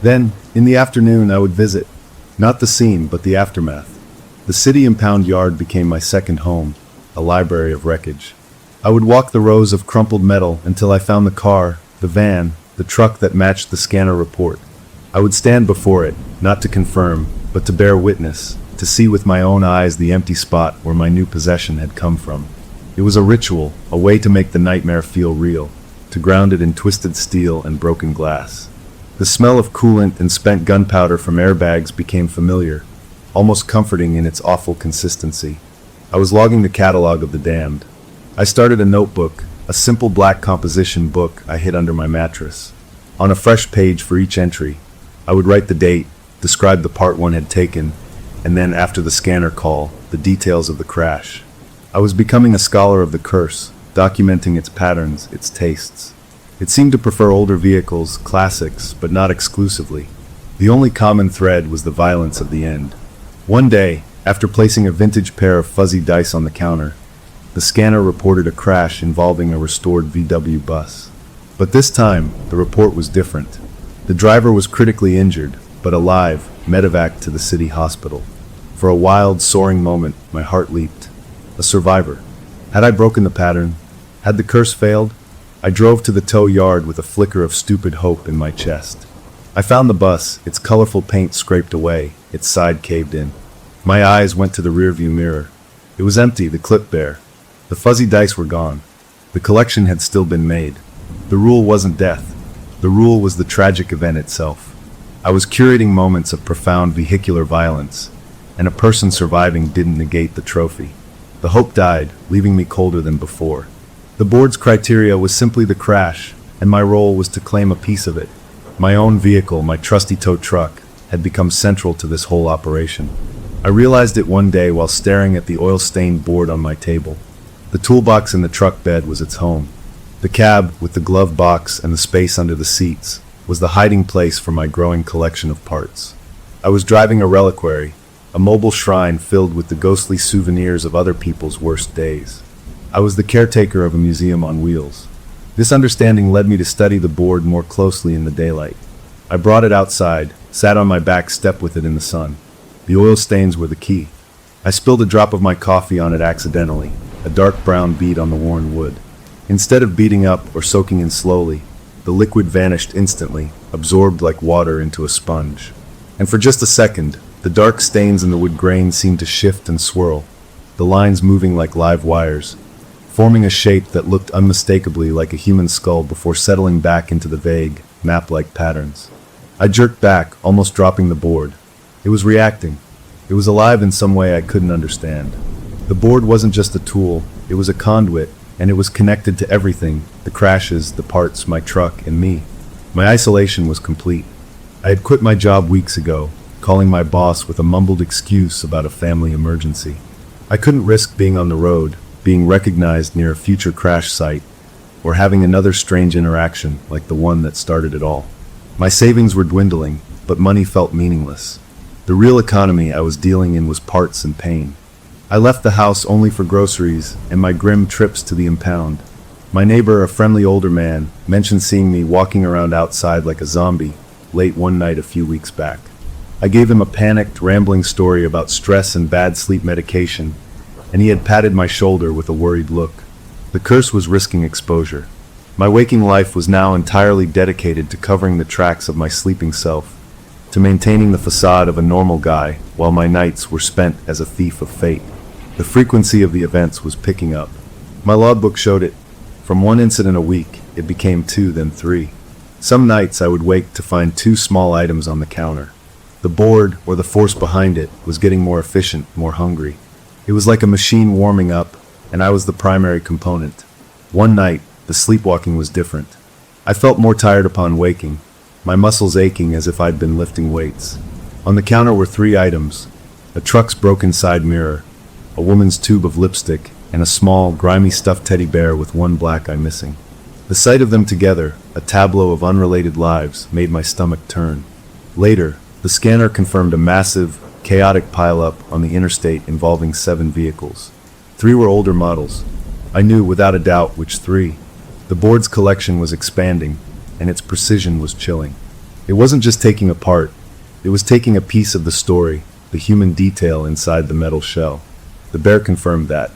Then, in the afternoon, I would visit, not the scene, but the aftermath. The city impound yard became my second home, a library of wreckage. I would walk the rows of crumpled metal until I found the car, the van, the truck that matched the scanner report. I would stand before it, not to confirm, but to bear witness, to see with my own eyes the empty spot where my new possession had come from. It was a ritual, a way to make the nightmare feel real, to ground it in twisted steel and broken glass. The smell of coolant and spent gunpowder from airbags became familiar, almost comforting in its awful consistency. I was logging the catalog of the damned. I started a notebook, a simple black composition book I hid under my mattress. On a fresh page for each entry, I would write the date, describe the part one had taken, and then after the scanner call, the details of the crash. I was becoming a scholar of the curse, documenting its patterns, its tastes. It seemed to prefer older vehicles, classics, but not exclusively. The only common thread was the violence of the end. One day, after placing a vintage pair of fuzzy dice on the counter, the scanner reported a crash involving a restored VW bus. But this time, the report was different. The driver was critically injured, but alive, medevaced to the city hospital. For a wild, soaring moment, my heart leaped. A survivor. Had I broken the pattern? Had the curse failed? I drove to the tow yard with a flicker of stupid hope in my chest. I found the bus, its colorful paint scraped away, its side caved in. My eyes went to the rearview mirror. It was empty, the clip bare. The fuzzy dice were gone. The collection had still been made. The rule wasn't death. The rule was the tragic event itself. I was curating moments of profound vehicular violence, and a person surviving didn't negate the trophy. The hope died, leaving me colder than before. The board's criteria was simply the crash, and my role was to claim a piece of it. My own vehicle, my trusty tow truck, had become central to this whole operation. I realized it one day while staring at the oil-stained board on my table. The toolbox in the truck bed was its home. The cab, with the glove box and the space under the seats, was the hiding place for my growing collection of parts. I was driving a reliquary, a mobile shrine filled with the ghostly souvenirs of other people's worst days. I was the caretaker of a museum on wheels. This understanding led me to study the board more closely in the daylight. I brought it outside, sat on my back step with it in the sun. The oil stains were the key. I spilled a drop of my coffee on it accidentally, a dark brown bead on the worn wood. Instead of beating up or soaking in slowly, the liquid vanished instantly, absorbed like water into a sponge. And for just a second, the dark stains in the wood grain seemed to shift and swirl, the lines moving like live wires, forming a shape that looked unmistakably like a human skull before settling back into the vague, map-like patterns. I jerked back, almost dropping the board. It was reacting. It was alive in some way I couldn't understand. The board wasn't just a tool, it was a conduit, and it was connected to everything, the crashes, the parts, my truck, and me. My isolation was complete. I had quit my job weeks ago, calling my boss with a mumbled excuse about a family emergency. I couldn't risk being on the road, being recognized near a future crash site, or having another strange interaction like the one that started it all. My savings were dwindling, but money felt meaningless. The real economy I was dealing in was parts and pain. I left the house only for groceries and my grim trips to the impound. My neighbor, a friendly older man, mentioned seeing me walking around outside like a zombie late one night a few weeks back. I gave him a panicked, rambling story about stress and bad sleep medication, and he had patted my shoulder with a worried look. The curse was risking exposure. My waking life was now entirely dedicated to covering the tracks of my sleeping self, to maintaining the facade of a normal guy, while my nights were spent as a thief of fate. The frequency of the events was picking up. My logbook showed it. From one incident a week, it became 2, then 3. Some nights I would wake to find 2 small items on the counter. The board, or the force behind it, was getting more efficient, more hungry. It was like a machine warming up, and I was the primary component. One night, the sleepwalking was different. I felt more tired upon waking, my muscles aching as if I'd been lifting weights. On the counter were 3 items: a truck's broken side mirror, a woman's tube of lipstick, and a small, grimy stuffed teddy bear with one black eye missing. The sight of them together, a tableau of unrelated lives, made my stomach turn. Later, the scanner confirmed a massive, chaotic pileup on the interstate involving 7 vehicles. 3 were older models. I knew without a doubt which 3. The board's collection was expanding, and its precision was chilling. It wasn't just taking a part, it was taking a piece of the story, the human detail inside the metal shell. The bear confirmed that.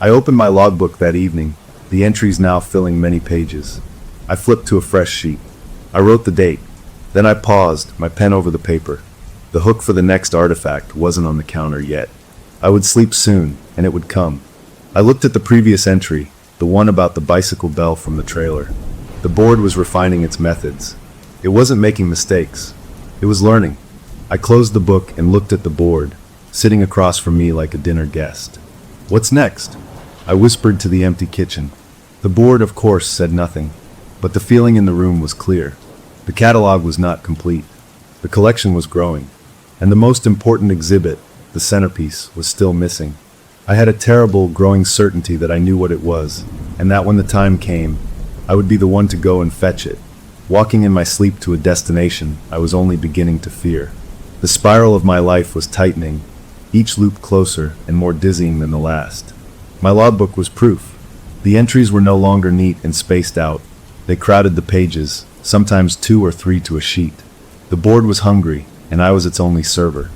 I opened my logbook that evening, the entries now filling many pages. I flipped to a fresh sheet. I wrote the date. Then I paused, my pen over the paper. The hook for the next artifact wasn't on the counter yet. I would sleep soon, and it would come. I looked at the previous entry, the one about the bicycle bell from the trailer. The board was refining its methods. It wasn't making mistakes. It was learning. I closed the book and looked at the board, sitting across from me like a dinner guest. "What's next?" I whispered to the empty kitchen. The board, of course, said nothing, but the feeling in the room was clear. The catalog was not complete. The collection was growing, and the most important exhibit, the centerpiece, was still missing. I had a terrible, growing certainty that I knew what it was, and that when the time came, I would be the one to go and fetch it. Walking in my sleep to a destination I was only beginning to fear. The spiral of my life was tightening, each loop closer and more dizzying than the last. My logbook was proof. The entries were no longer neat and spaced out. They crowded the pages, sometimes 2 or 3 to a sheet. The board was hungry, and I was its only server.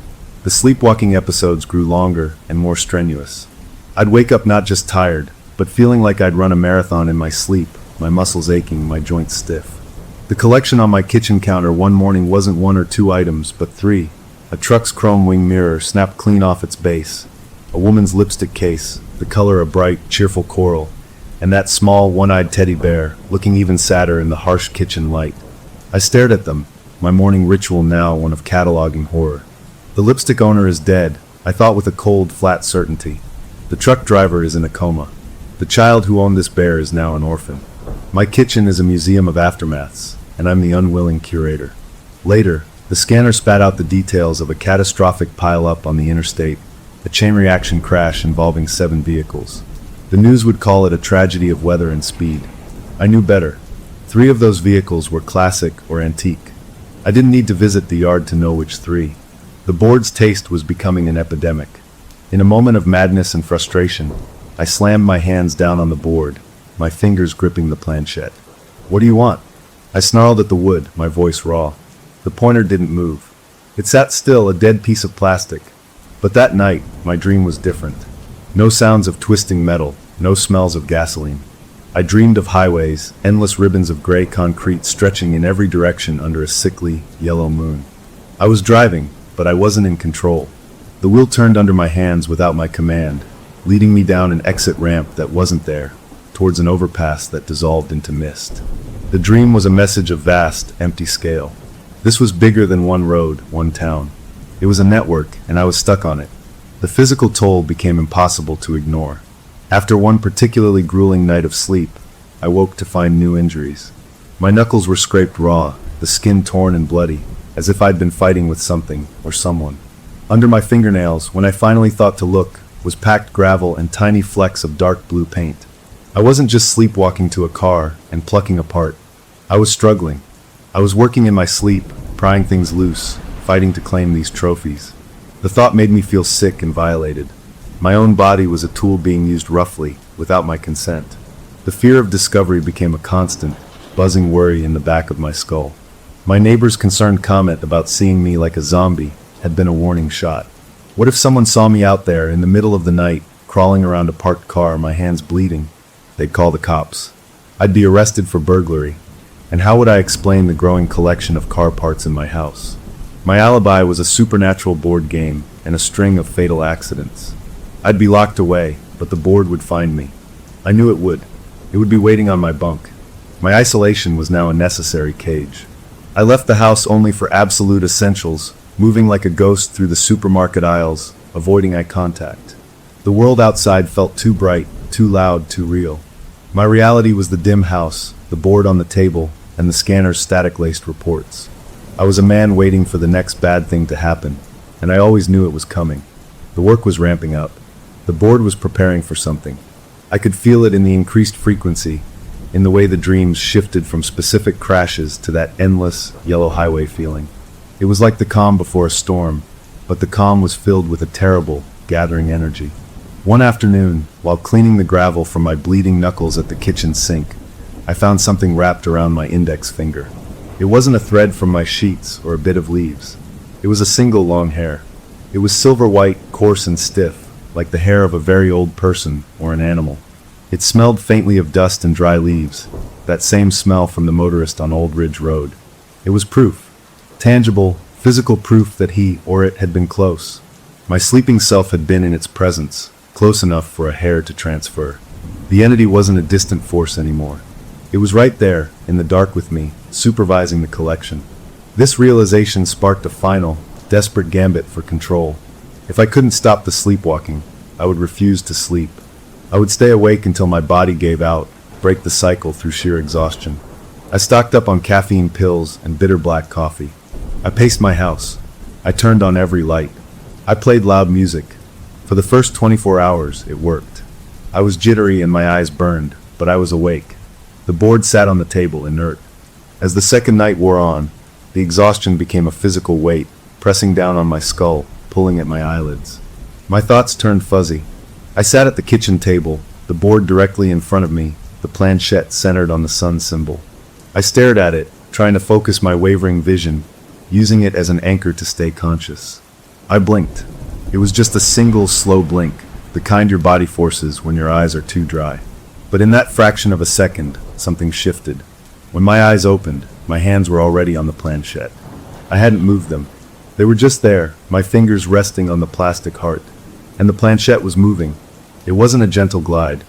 The sleepwalking episodes grew longer and more strenuous. I'd wake up not just tired, but feeling like I'd run a marathon in my sleep, my muscles aching, my joints stiff. The collection on my kitchen counter one morning wasn't 1 or 2 items, but 3. A truck's chrome wing mirror snapped clean off its base, a woman's lipstick case, the color a bright, cheerful coral, and that small, one-eyed teddy bear, looking even sadder in the harsh kitchen light. I stared at them, my morning ritual now one of cataloging horror. The lipstick owner is dead, I thought with a cold, flat certainty. The truck driver is in a coma. The child who owned this bear is now an orphan. My kitchen is a museum of aftermaths, and I'm the unwilling curator. Later, the scanner spat out the details of a catastrophic pile-up on the interstate, a chain reaction crash involving 7 vehicles. The news would call it a tragedy of weather and speed. I knew better. 3 of those vehicles were classic or antique. I didn't need to visit the yard to know which 3. The board's taste was becoming an epidemic. In a moment of madness and frustration, I slammed my hands down on the board, my fingers gripping the planchette. "What do you want?" I snarled at the wood, my voice raw. The pointer didn't move. It sat still, a dead piece of plastic. But that night, my dream was different. No sounds of twisting metal, no smells of gasoline. I dreamed of highways, endless ribbons of gray concrete stretching in every direction under a sickly, yellow moon. I was driving, but I wasn't in control. The wheel turned under my hands without my command, leading me down an exit ramp that wasn't there, towards an overpass that dissolved into mist. The dream was a message of vast, empty scale. This was bigger than one road, one town. It was a network, and I was stuck on it. The physical toll became impossible to ignore. After one particularly grueling night of sleep, I woke to find new injuries. My knuckles were scraped raw, the skin torn and bloody, as if I'd been fighting with something or someone. Under my fingernails, when I finally thought to look, was packed gravel and tiny flecks of dark blue paint. I wasn't just sleepwalking to a car and plucking apart. I was struggling. I was working in my sleep, prying things loose, fighting to claim these trophies. The thought made me feel sick and violated. My own body was a tool being used roughly, without my consent. The fear of discovery became a constant, buzzing worry in the back of my skull. My neighbor's concerned comment about seeing me like a zombie had been a warning shot. What if someone saw me out there in the middle of the night, crawling around a parked car, my hands bleeding? They'd call the cops. I'd be arrested for burglary. And how would I explain the growing collection of car parts in my house? My alibi was a supernatural board game and a string of fatal accidents. I'd be locked away, but the board would find me. I knew it would. It would be waiting on my bunk. My isolation was now a necessary cage. I left the house only for absolute essentials, moving like a ghost through the supermarket aisles, avoiding eye contact. The world outside felt too bright, too loud, too real. My reality was the dim house, the board on the table, and the scanner's static-laced reports. I was a man waiting for the next bad thing to happen, and I always knew it was coming. The work was ramping up. The board was preparing for something. I could feel it in the increased frequency, in the way the dreams shifted from specific crashes to that endless, yellow highway feeling. It was like the calm before a storm, but the calm was filled with a terrible, gathering energy. One afternoon, while cleaning the gravel from my bleeding knuckles at the kitchen sink, I found something wrapped around my index finger. It wasn't a thread from my sheets or a bit of leaves. It was a single long hair. It was silver white, coarse and stiff, like the hair of a very old person or an animal. It smelled faintly of dust and dry leaves, that same smell from the motorist on Old Ridge Road. It was proof. Tangible, physical proof that he or it had been close. My sleeping self had been in its presence, close enough for a hair to transfer. The entity wasn't a distant force anymore. It was right there, in the dark with me, supervising the collection. This realization sparked a final, desperate gambit for control. If I couldn't stop the sleepwalking, I would refuse to sleep. I would stay awake until my body gave out, break the cycle through sheer exhaustion. I stocked up on caffeine pills and bitter black coffee. I paced my house. I turned on every light. I played loud music. For the first 24 hours, it worked. I was jittery and my eyes burned, but I was awake. The board sat on the table, inert. As the second night wore on, the exhaustion became a physical weight, pressing down on my skull, pulling at my eyelids. My thoughts turned fuzzy. I sat at the kitchen table, the board directly in front of me, the planchette centered on the sun symbol. I stared at it, trying to focus my wavering vision, using it as an anchor to stay conscious. I blinked. It was just a single, slow blink, the kind your body forces when your eyes are too dry. But in that fraction of a second, something shifted. When my eyes opened, my hands were already on the planchette. I hadn't moved them. They were just there, my fingers resting on the plastic heart. And the planchette was moving. It wasn't a gentle glide.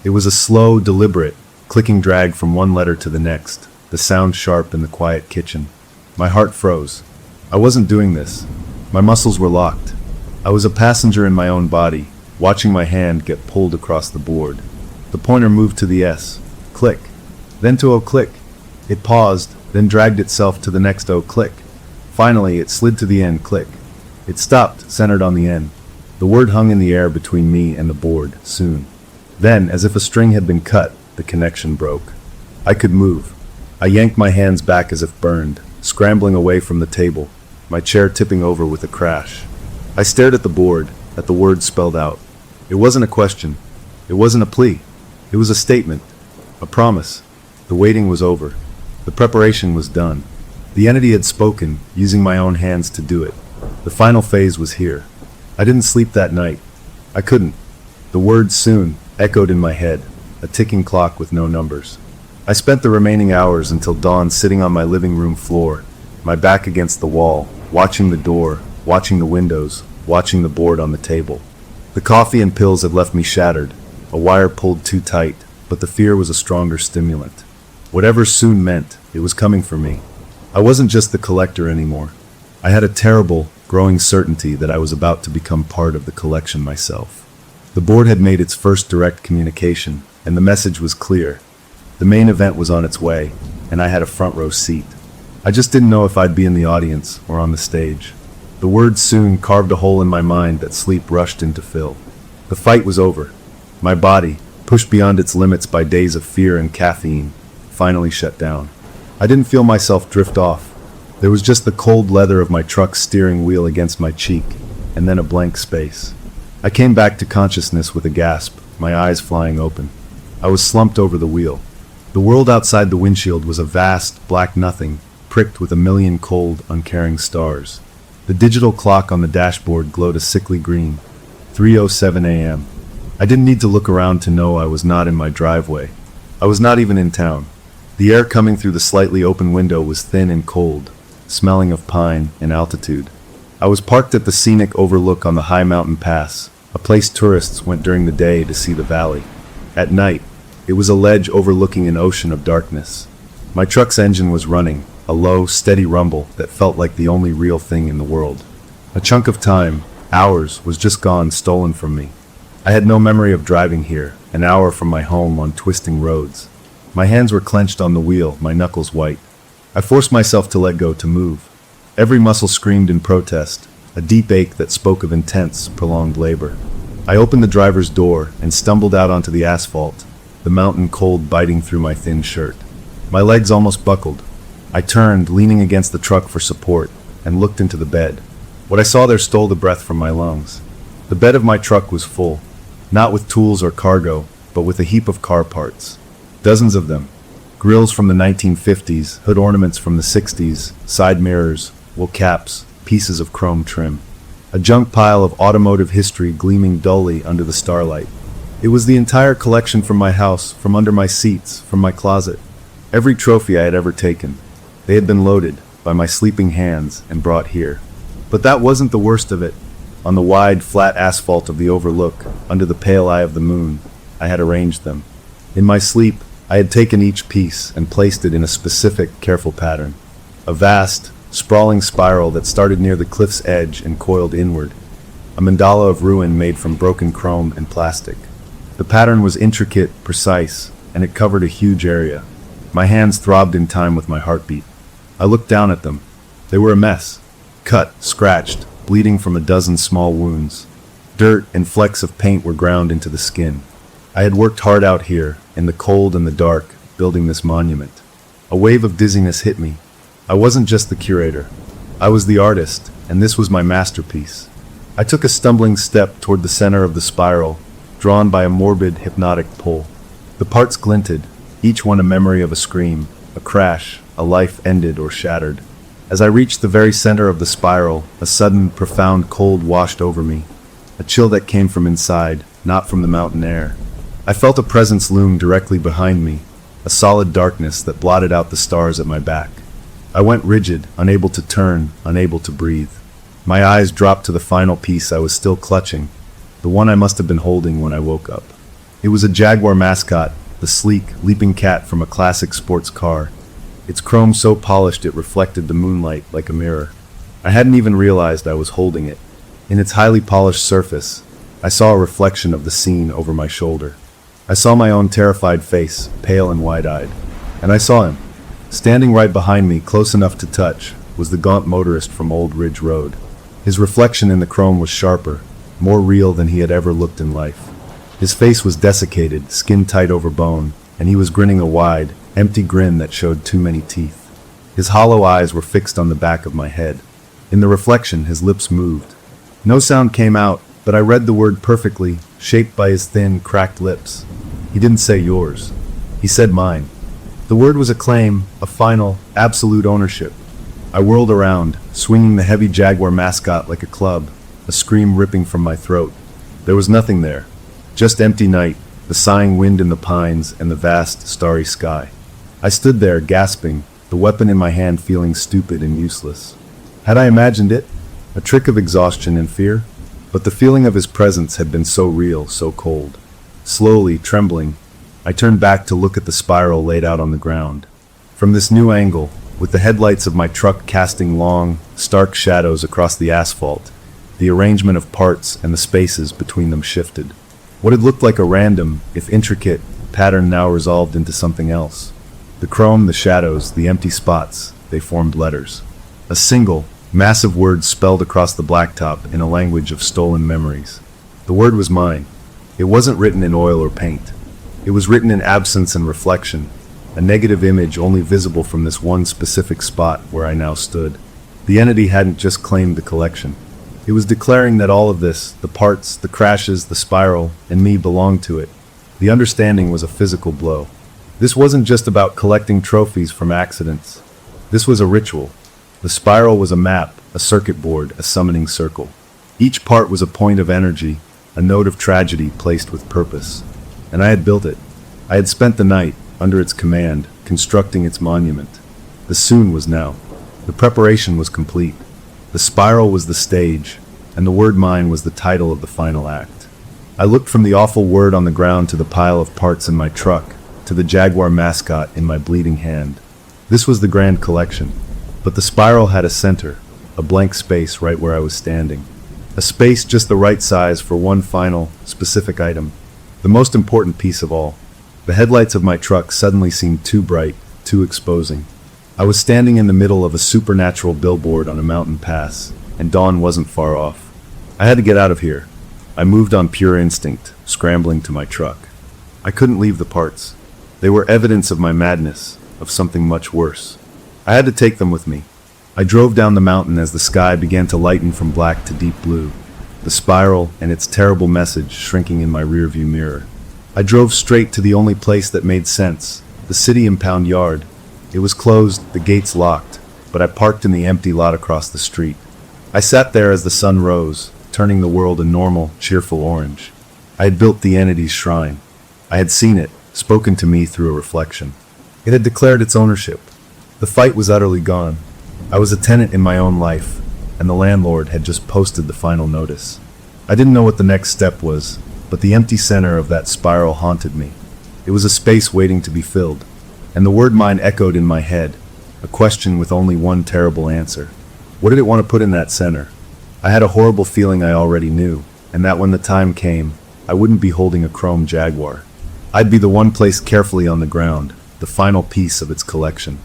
It was a slow, deliberate, clicking drag from one letter to the next, the sound sharp in the quiet kitchen. My heart froze. I wasn't doing this. My muscles were locked. I was a passenger in my own body, watching my hand get pulled across the board. The pointer moved to the S. Click. Then to O click. It paused, then dragged itself to the next O click. Finally, it slid to the N click. It stopped, centered on the N. The word hung in the air between me and the board, soon. Then, as if a string had been cut, the connection broke. I could move. I yanked my hands back as if burned, scrambling away from the table, my chair tipping over with a crash. I stared at the board, at the words spelled out. It wasn't a question. It wasn't a plea. It was a statement. A promise. The waiting was over. The preparation was done. The entity had spoken, using my own hands to do it. The final phase was here. I didn't sleep that night. I couldn't. The word soon echoed in my head, a ticking clock with no numbers. I spent the remaining hours until dawn sitting on my living room floor, my back against the wall, watching the door, watching the windows, watching the board on the table. The coffee and pills had left me shattered, a wire pulled too tight, but the fear was a stronger stimulant. Whatever soon meant, it was coming for me. I wasn't just the collector anymore. I had a terrible, growing certainty that I was about to become part of the collection myself. The board had made its first direct communication, and the message was clear. The main event was on its way, and I had a front row seat. I just didn't know if I'd be in the audience or on the stage. The word soon carved a hole in my mind that sleep rushed in to fill. The fight was over. My body, pushed beyond its limits by days of fear and caffeine, finally shut down. I didn't feel myself drift off. There was just the cold leather of my truck's steering wheel against my cheek, and then a blank space. I came back to consciousness with a gasp, my eyes flying open. I was slumped over the wheel. The world outside the windshield was a vast, black nothing, pricked with a million cold, uncaring stars. The digital clock on the dashboard glowed a sickly green. 3:07 a.m. I didn't need to look around to know I was not in my driveway. I was not even in town. The air coming through the slightly open window was thin and cold, smelling of pine and altitude. I was parked at the scenic overlook on the high mountain pass, a place tourists went during the day to see the valley. At night, it was a ledge overlooking an ocean of darkness. My truck's engine was running, a low, steady rumble that felt like the only real thing in the world. A chunk of time, hours, was just gone, stolen from me. I had no memory of driving here, an hour from my home on twisting roads. My hands were clenched on the wheel, my knuckles white. I forced myself to let go, to move. Every muscle screamed in protest, a deep ache that spoke of intense, prolonged labor. I opened the driver's door and stumbled out onto the asphalt, the mountain cold biting through my thin shirt. My legs almost buckled. I turned, leaning against the truck for support, and looked into the bed. What I saw there stole the breath from my lungs. The bed of my truck was full, not with tools or cargo, but with a heap of car parts. Dozens of them. Grills from the 1950s, hood ornaments from the 60s, side mirrors, wool caps, pieces of chrome trim. A junk pile of automotive history gleaming dully under the starlight. It was the entire collection from my house, from under my seats, from my closet. Every trophy I had ever taken. They had been loaded, by my sleeping hands, and brought here. But that wasn't the worst of it. On the wide, flat asphalt of the overlook, under the pale eye of the moon, I had arranged them. In my sleep, I had taken each piece and placed it in a specific, careful pattern. A vast, sprawling spiral that started near the cliff's edge and coiled inward. A mandala of ruin made from broken chrome and plastic. The pattern was intricate, precise, and it covered a huge area. My hands throbbed in time with my heartbeat. I looked down at them. They were a mess. Cut, scratched, bleeding from a dozen small wounds. Dirt and flecks of paint were ground into the skin. I had worked hard out here, in the cold and the dark, building this monument. A wave of dizziness hit me. I wasn't just the curator. I was the artist, and this was my masterpiece. I took a stumbling step toward the center of the spiral, drawn by a morbid, hypnotic pull. The parts glinted, each one a memory of a scream, a crash, a life ended or shattered. As I reached the very center of the spiral, a sudden, profound cold washed over me. A chill that came from inside, not from the mountain air. I felt a presence loom directly behind me, a solid darkness that blotted out the stars at my back. I went rigid, unable to turn, unable to breathe. My eyes dropped to the final piece I was still clutching, the one I must have been holding when I woke up. It was a Jaguar mascot, the sleek, leaping cat from a classic sports car. Its chrome so polished it reflected the moonlight like a mirror. I hadn't even realized I was holding it. In its highly polished surface, I saw a reflection of the scene over my shoulder. I saw my own terrified face, pale and wide-eyed. And I saw him. Standing right behind me, close enough to touch, was the gaunt motorist from Old Ridge Road. His reflection in the chrome was sharper, more real than he had ever looked in life. His face was desiccated, skin tight over bone, and he was grinning a wide, empty grin that showed too many teeth. His hollow eyes were fixed on the back of my head. In the reflection, his lips moved. No sound came out, but I read the word perfectly, shaped by his thin, cracked lips. He didn't say yours. He said mine. The word was a claim, a final, absolute ownership. I whirled around, swinging the heavy Jaguar mascot like a club, a scream ripping from my throat. There was nothing there. Just empty night, the sighing wind in the pines, and the vast, starry sky. I stood there, gasping, the weapon in my hand feeling stupid and useless. Had I imagined it? A trick of exhaustion and fear? But the feeling of his presence had been so real, so cold. Slowly, trembling, I turned back to look at the spiral laid out on the ground. From this new angle, with the headlights of my truck casting long, stark shadows across the asphalt, the arrangement of parts and the spaces between them shifted. What had looked like a random, if intricate, pattern now resolved into something else. The chrome, the shadows, the empty spots, they formed letters. A single, massive word spelled across the blacktop in a language of stolen memories. The word was mine. It wasn't written in oil or paint. It was written in absence and reflection, a negative image only visible from this one specific spot where I now stood. The entity hadn't just claimed the collection. It was declaring that all of this, the parts, the crashes, the spiral, and me belonged to it. The understanding was a physical blow. This wasn't just about collecting trophies from accidents. This was a ritual. The spiral was a map, a circuit board, a summoning circle. Each part was a point of energy, a note of tragedy placed with purpose. And I had built it. I had spent the night, under its command, constructing its monument. The soon was now. The preparation was complete. The spiral was the stage, and the word mine was the title of the final act. I looked from the awful word on the ground to the pile of parts in my truck, to the Jaguar mascot in my bleeding hand. This was the grand collection, but the spiral had a center, a blank space right where I was standing. A space just the right size for one final, specific item. The most important piece of all. The headlights of my truck suddenly seemed too bright, too exposing. I was standing in the middle of a supernatural billboard on a mountain pass, and dawn wasn't far off. I had to get out of here. I moved on pure instinct, scrambling to my truck. I couldn't leave the parts. They were evidence of my madness, of something much worse. I had to take them with me. I drove down the mountain as the sky began to lighten from black to deep blue, the spiral and its terrible message shrinking in my rearview mirror. I drove straight to the only place that made sense, the city impound yard. It was closed, the gates locked, but I parked in the empty lot across the street. I sat there as the sun rose, turning the world a normal, cheerful orange. I had built the entity's shrine. I had seen it, spoken to me through a reflection. It had declared its ownership. The fight was utterly gone. I was a tenant in my own life, and the landlord had just posted the final notice. I didn't know what the next step was, but the empty center of that spiral haunted me. It was a space waiting to be filled, and the word mine echoed in my head, a question with only one terrible answer. What did it want to put in that center? I had a horrible feeling I already knew, and that when the time came, I wouldn't be holding a chrome Jaguar. I'd be the one placed carefully on the ground, the final piece of its collection.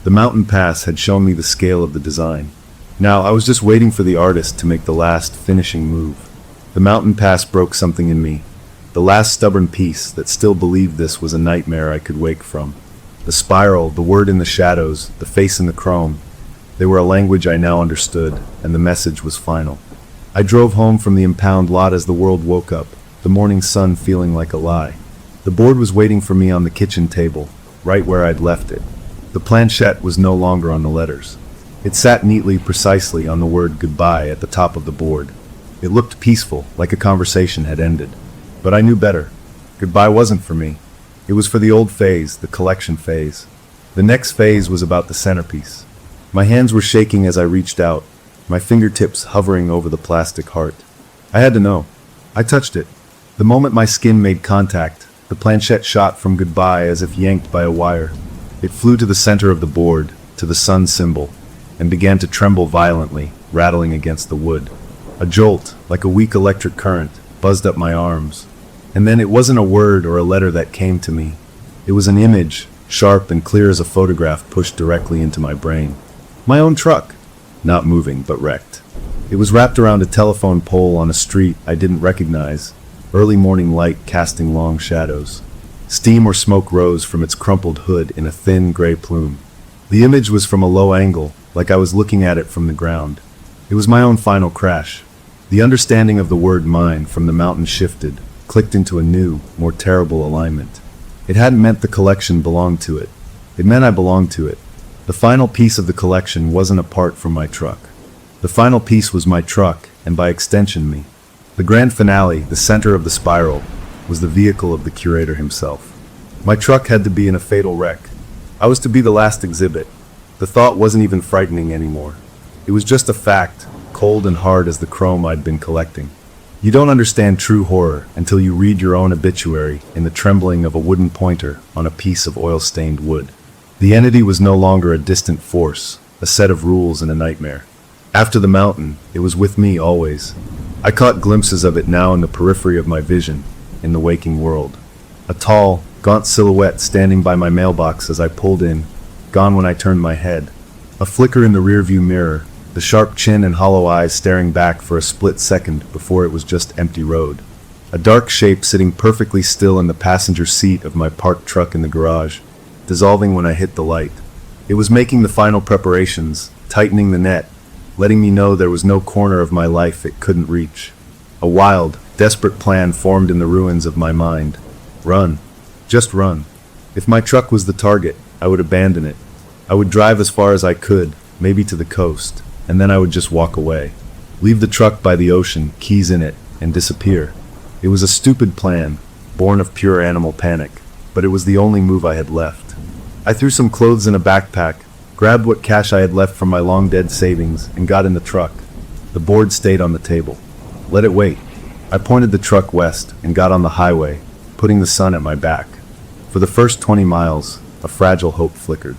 The mountain pass had shown me the scale of the design. Now I was just waiting for the artist to make the last finishing move. The mountain pass broke something in me, the last stubborn piece that still believed this was a nightmare I could wake from. The spiral, the word in the shadows, the face in the chrome, they were a language I now understood, and the message was final. I drove home from the impound lot as the world woke up, the morning sun feeling like a lie. The board was waiting for me on the kitchen table, right where I'd left it. The planchette was no longer on the letters. It sat neatly, precisely on the word goodbye at the top of the board. It looked peaceful, like a conversation had ended. But I knew better. Goodbye wasn't for me. It was for the old phase, the collection phase. The next phase was about the centerpiece. My hands were shaking as I reached out, my fingertips hovering over the plastic heart. I had to know. I touched it. The moment my skin made contact, the planchette shot from goodbye as if yanked by a wire. It flew to the center of the board, to the sun symbol, and began to tremble violently, rattling against the wood. A jolt, like a weak electric current, buzzed up my arms. And then it wasn't a word or a letter that came to me. It was an image, sharp and clear as a photograph pushed directly into my brain. My own truck. Not moving, but wrecked. It was wrapped around a telephone pole on a street I didn't recognize, early morning light casting long shadows. Steam or smoke rose from its crumpled hood in a thin gray plume. The image was from a low angle, like I was looking at it from the ground. It was my own final crash. The understanding of the word mine from the mountain shifted, clicked into a new, more terrible alignment. It hadn't meant the collection belonged to it. It meant I belonged to it. The final piece of the collection wasn't apart from my truck. The final piece was my truck, and by extension me. The grand finale, the center of the spiral, was the vehicle of the curator himself. My truck had to be in a fatal wreck. I was to be the last exhibit. The thought wasn't even frightening anymore. It was just a fact, cold and hard as the chrome I'd been collecting. You don't understand true horror until you read your own obituary in the trembling of a wooden pointer on a piece of oil-stained wood. The entity was no longer a distant force, a set of rules and a nightmare. After the mountain, it was with me always. I caught glimpses of it now in the periphery of my vision, in the waking world. A tall, gaunt silhouette standing by my mailbox as I pulled in, gone when I turned my head. A flicker in the rearview mirror, the sharp chin and hollow eyes staring back for a split second before it was just empty road. A dark shape sitting perfectly still in the passenger seat of my parked truck in the garage, dissolving when I hit the light. It was making the final preparations, tightening the net, letting me know there was no corner of my life it couldn't reach. A wild, desperate plan formed in the ruins of my mind. Run. Just run. If my truck was the target, I would abandon it. I would drive as far as I could, maybe to the coast, and then I would just walk away. Leave the truck by the ocean, keys in it, and disappear. It was a stupid plan, born of pure animal panic, but it was the only move I had left. I threw some clothes in a backpack, grabbed what cash I had left from my long-dead savings, and got in the truck. The board stayed on the table. Let it wait. I pointed the truck west and got on the highway, putting the sun at my back. For the first 20 miles, a fragile hope flickered.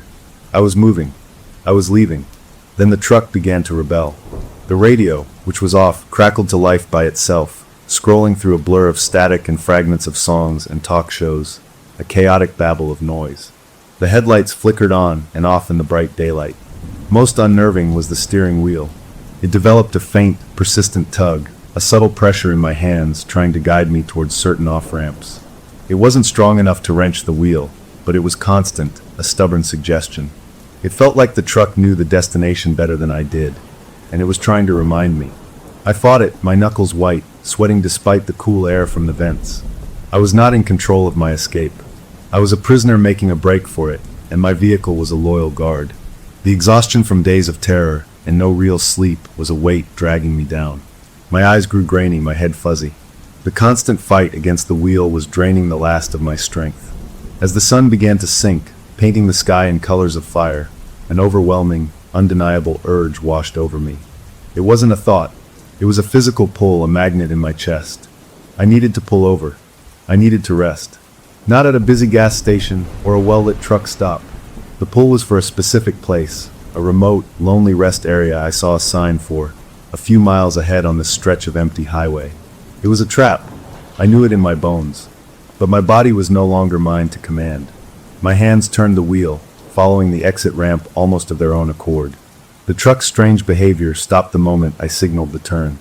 I was moving. I was leaving. Then the truck began to rebel. The radio, which was off, crackled to life by itself, scrolling through a blur of static and fragments of songs and talk shows, a chaotic babble of noise. The headlights flickered on and off in the bright daylight. Most unnerving was the steering wheel. It developed a faint, persistent tug, a subtle pressure in my hands trying to guide me towards certain off-ramps. It wasn't strong enough to wrench the wheel, but it was constant, a stubborn suggestion. It felt like the truck knew the destination better than I did, and it was trying to remind me. I fought it, my knuckles white, sweating despite the cool air from the vents. I was not in control of my escape. I was a prisoner making a break for it, and my vehicle was a loyal guard. The exhaustion from days of terror and no real sleep was a weight dragging me down. My eyes grew grainy, my head fuzzy. The constant fight against the wheel was draining the last of my strength. As the sun began to sink, painting the sky in colors of fire, an overwhelming, undeniable urge washed over me. It wasn't a thought. It was a physical pull, a magnet in my chest. I needed to pull over. I needed to rest. Not at a busy gas station or a well-lit truck stop. The pull was for a specific place, a remote, lonely rest area I saw a sign for, a few miles ahead on this stretch of empty highway. It was a trap. I knew it in my bones. But my body was no longer mine to command. My hands turned the wheel, following the exit ramp almost of their own accord. The truck's strange behavior stopped the moment I signaled the turn.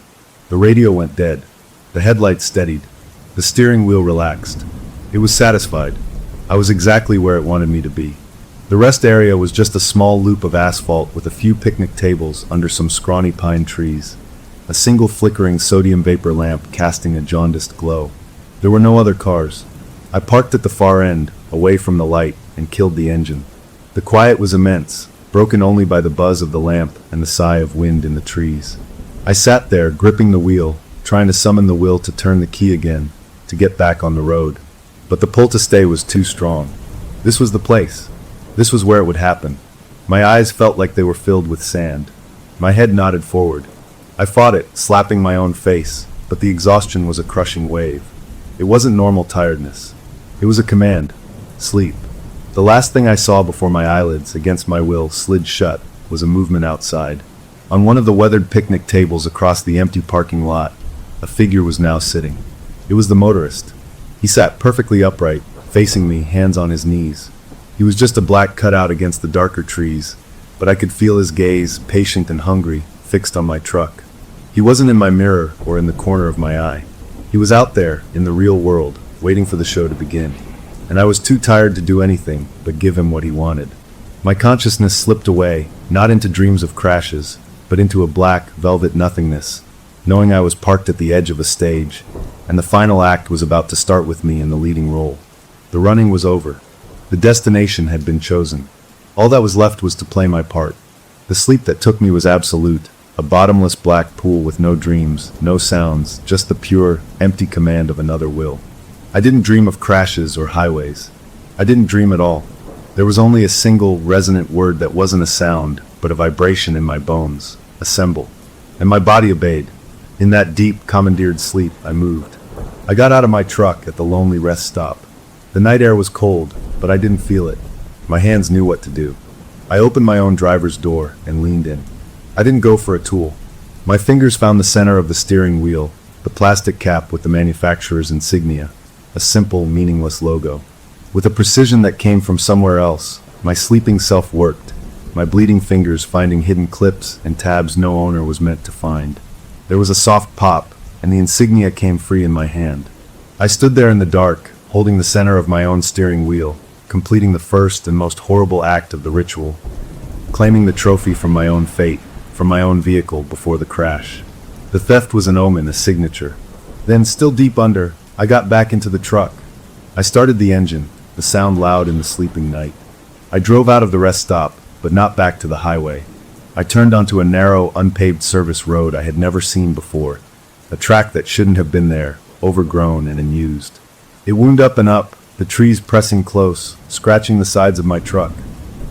The radio went dead. The headlights steadied. The steering wheel relaxed. It was satisfied. I was exactly where it wanted me to be. The rest area was just a small loop of asphalt with a few picnic tables under some scrawny pine trees. A single flickering sodium vapor lamp casting a jaundiced glow. There were no other cars. I parked at the far end, away from the light, and killed the engine. The quiet was immense, broken only by the buzz of the lamp and the sigh of wind in the trees. I sat there, gripping the wheel, trying to summon the will to turn the key again, to get back on the road. But the pull to stay was too strong. This was the place. This was where it would happen. My eyes felt like they were filled with sand. My head nodded forward. I fought it, slapping my own face, but the exhaustion was a crushing wave. It wasn't normal tiredness. It was a command. Sleep. The last thing I saw before my eyelids, against my will, slid shut was a movement outside. On one of the weathered picnic tables across the empty parking lot, a figure was now sitting. It was the motorist. He sat perfectly upright, facing me, hands on his knees. He was just a black cutout against the darker trees, but I could feel his gaze, patient and hungry, fixed on my truck. He wasn't in my mirror or in the corner of my eye. He was out there, in the real world, waiting for the show to begin. And I was too tired to do anything but give him what he wanted. My consciousness slipped away, not into dreams of crashes, but into a black, velvet nothingness, knowing I was parked at the edge of a stage, and the final act was about to start with me in the leading role. The running was over. The destination had been chosen. All that was left was to play my part. The sleep that took me was absolute, a bottomless black pool with no dreams, no sounds, just the pure, empty command of another will. I didn't dream of crashes or highways. I didn't dream at all. There was only a single, resonant word that wasn't a sound, but a vibration in my bones. Assemble. And my body obeyed. In that deep, commandeered sleep, I moved. I got out of my truck at the lonely rest stop. The night air was cold, but I didn't feel it. My hands knew what to do. I opened my own driver's door and leaned in. I didn't go for a tool. My fingers found the center of the steering wheel, the plastic cap with the manufacturer's insignia, a simple, meaningless logo. With a precision that came from somewhere else, my sleeping self worked, my bleeding fingers finding hidden clips and tabs no owner was meant to find. There was a soft pop, and the insignia came free in my hand. I stood there in the dark, holding the center of my own steering wheel, completing the first and most horrible act of the ritual, claiming the trophy from my own fate, from my own vehicle before the crash. The theft was an omen, a signature. Then, still deep under, I got back into the truck. I started the engine, the sound loud in the sleeping night. I drove out of the rest stop, but not back to the highway. I turned onto a narrow, unpaved service road I had never seen before, a track that shouldn't have been there, overgrown and unused. It wound up and up, the trees pressing close, scratching the sides of my truck.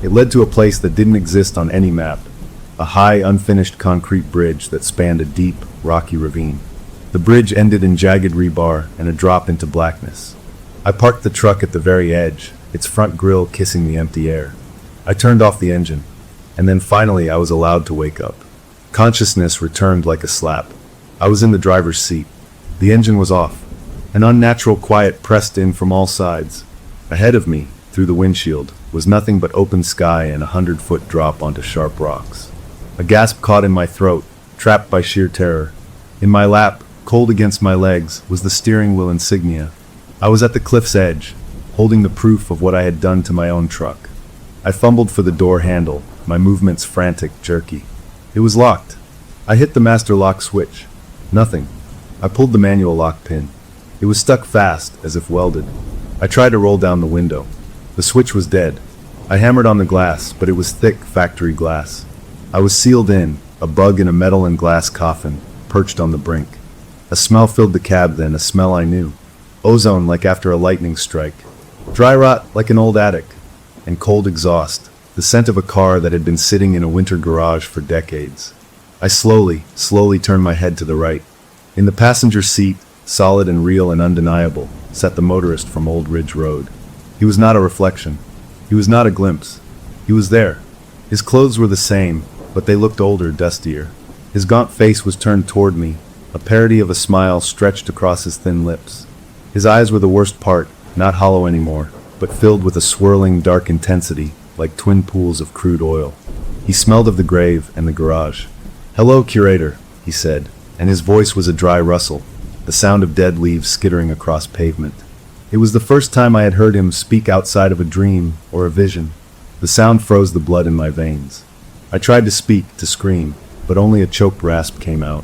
It led to a place that didn't exist on any map, a high, unfinished concrete bridge that spanned a deep, rocky ravine. The bridge ended in jagged rebar and a drop into blackness. I parked the truck at the very edge, its front grille kissing the empty air. I turned off the engine, and then finally I was allowed to wake up. Consciousness returned like a slap. I was in the driver's seat. The engine was off. An unnatural quiet pressed in from all sides. Ahead of me, through the windshield, was nothing but open sky and 100-foot drop onto sharp rocks. A gasp caught in my throat, trapped by sheer terror. In my lap, cold against my legs, was the steering wheel insignia. I was at the cliff's edge, holding the proof of what I had done to my own truck. I fumbled for the door handle, my movements frantic, jerky. It was locked. I hit the master lock switch. Nothing. I pulled the manual lock pin. It was stuck fast, as if welded. I tried to roll down the window. The switch was dead. I hammered on the glass, but it was thick factory glass. I was sealed in, a bug in a metal and glass coffin, perched on the brink. A smell filled the cab then, a smell I knew. Ozone like after a lightning strike. Dry rot like an old attic. And cold exhaust, the scent of a car that had been sitting in a winter garage for decades. I slowly turned my head to the right. In the passenger seat, solid and real and undeniable, sat the motorist from Old Ridge Road. He was not a reflection. He was not a glimpse. He was there. His clothes were the same, but they looked older, dustier. His gaunt face was turned toward me, a parody of a smile stretched across his thin lips. His eyes were the worst part, not hollow anymore, but filled with a swirling, dark intensity, like twin pools of crude oil. He smelled of the grave and the garage. "Hello, curator," he said, and his voice was a dry rustle, the sound of dead leaves skittering across pavement. It was the first time I had heard him speak outside of a dream or a vision. The sound froze the blood in my veins. I tried to speak, to scream, but only a choked rasp came out.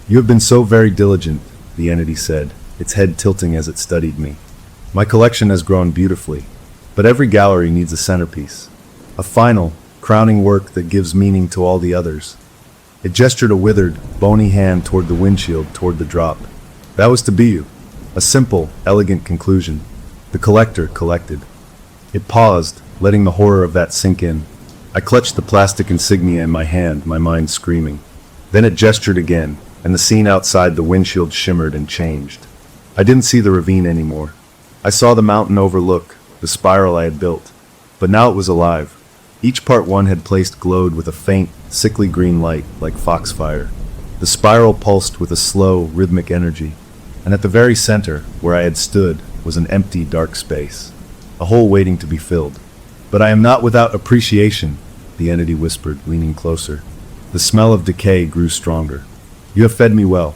"You have been so very diligent," the entity said, its head tilting as it studied me. "My collection has grown beautifully, but every gallery needs a centerpiece. A final, crowning work that gives meaning to all the others." It gestured a withered, bony hand toward the windshield, toward the drop. That was to be you. A simple, elegant conclusion. The collector collected. It paused, letting the horror of that sink in. I clutched the plastic insignia in my hand, my mind screaming. Then it gestured again, and the scene outside the windshield shimmered and changed. I didn't see the ravine anymore. I saw the mountain overlook, the spiral I had built. But now it was alive. Each part one had placed glowed with a faint, sickly green light like foxfire. The spiral pulsed with a slow, rhythmic energy. And at the very center, where I had stood, was an empty, dark space. A hole waiting to be filled. "But I am not without appreciation," the entity whispered, leaning closer. The smell of decay grew stronger. "You have fed me well.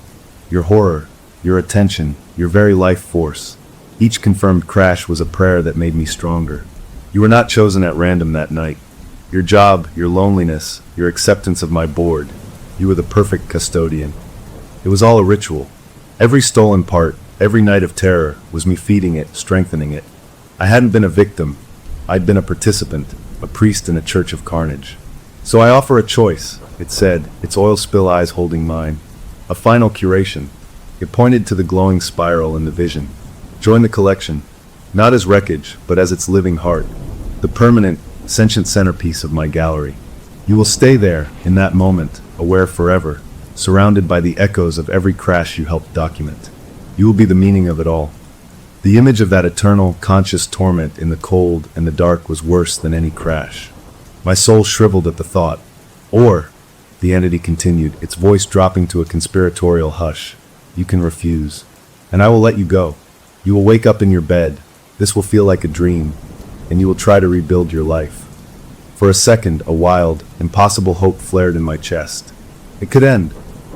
Your horror, your attention, your very life force. Each confirmed crash was a prayer that made me stronger. You were not chosen at random that night. Your job, your loneliness, your acceptance of my board. You were the perfect custodian. It was all a ritual. Every stolen part, every night of terror, was me feeding it, strengthening it. I hadn't been a victim. I'd been a participant, a priest in a church of carnage. So I offer a choice," it said, its oil spill eyes holding mine. "A final curation." It pointed to the glowing spiral in the vision. "Join the collection, not as wreckage, but as its living heart, the permanent, sentient centerpiece of my gallery. You will stay there, in that moment, aware forever, surrounded by the echoes of every crash you helped document. You will be the meaning of it all." The image of that eternal, conscious torment in the cold and the dark was worse than any crash. My soul shriveled at the thought. "Or," the entity continued, its voice dropping to a conspiratorial hush, "you can refuse, and I will let you go. You will wake up in your bed, this will feel like a dream, and you will try to rebuild your life." For a second, a wild, impossible hope flared in my chest. It could end.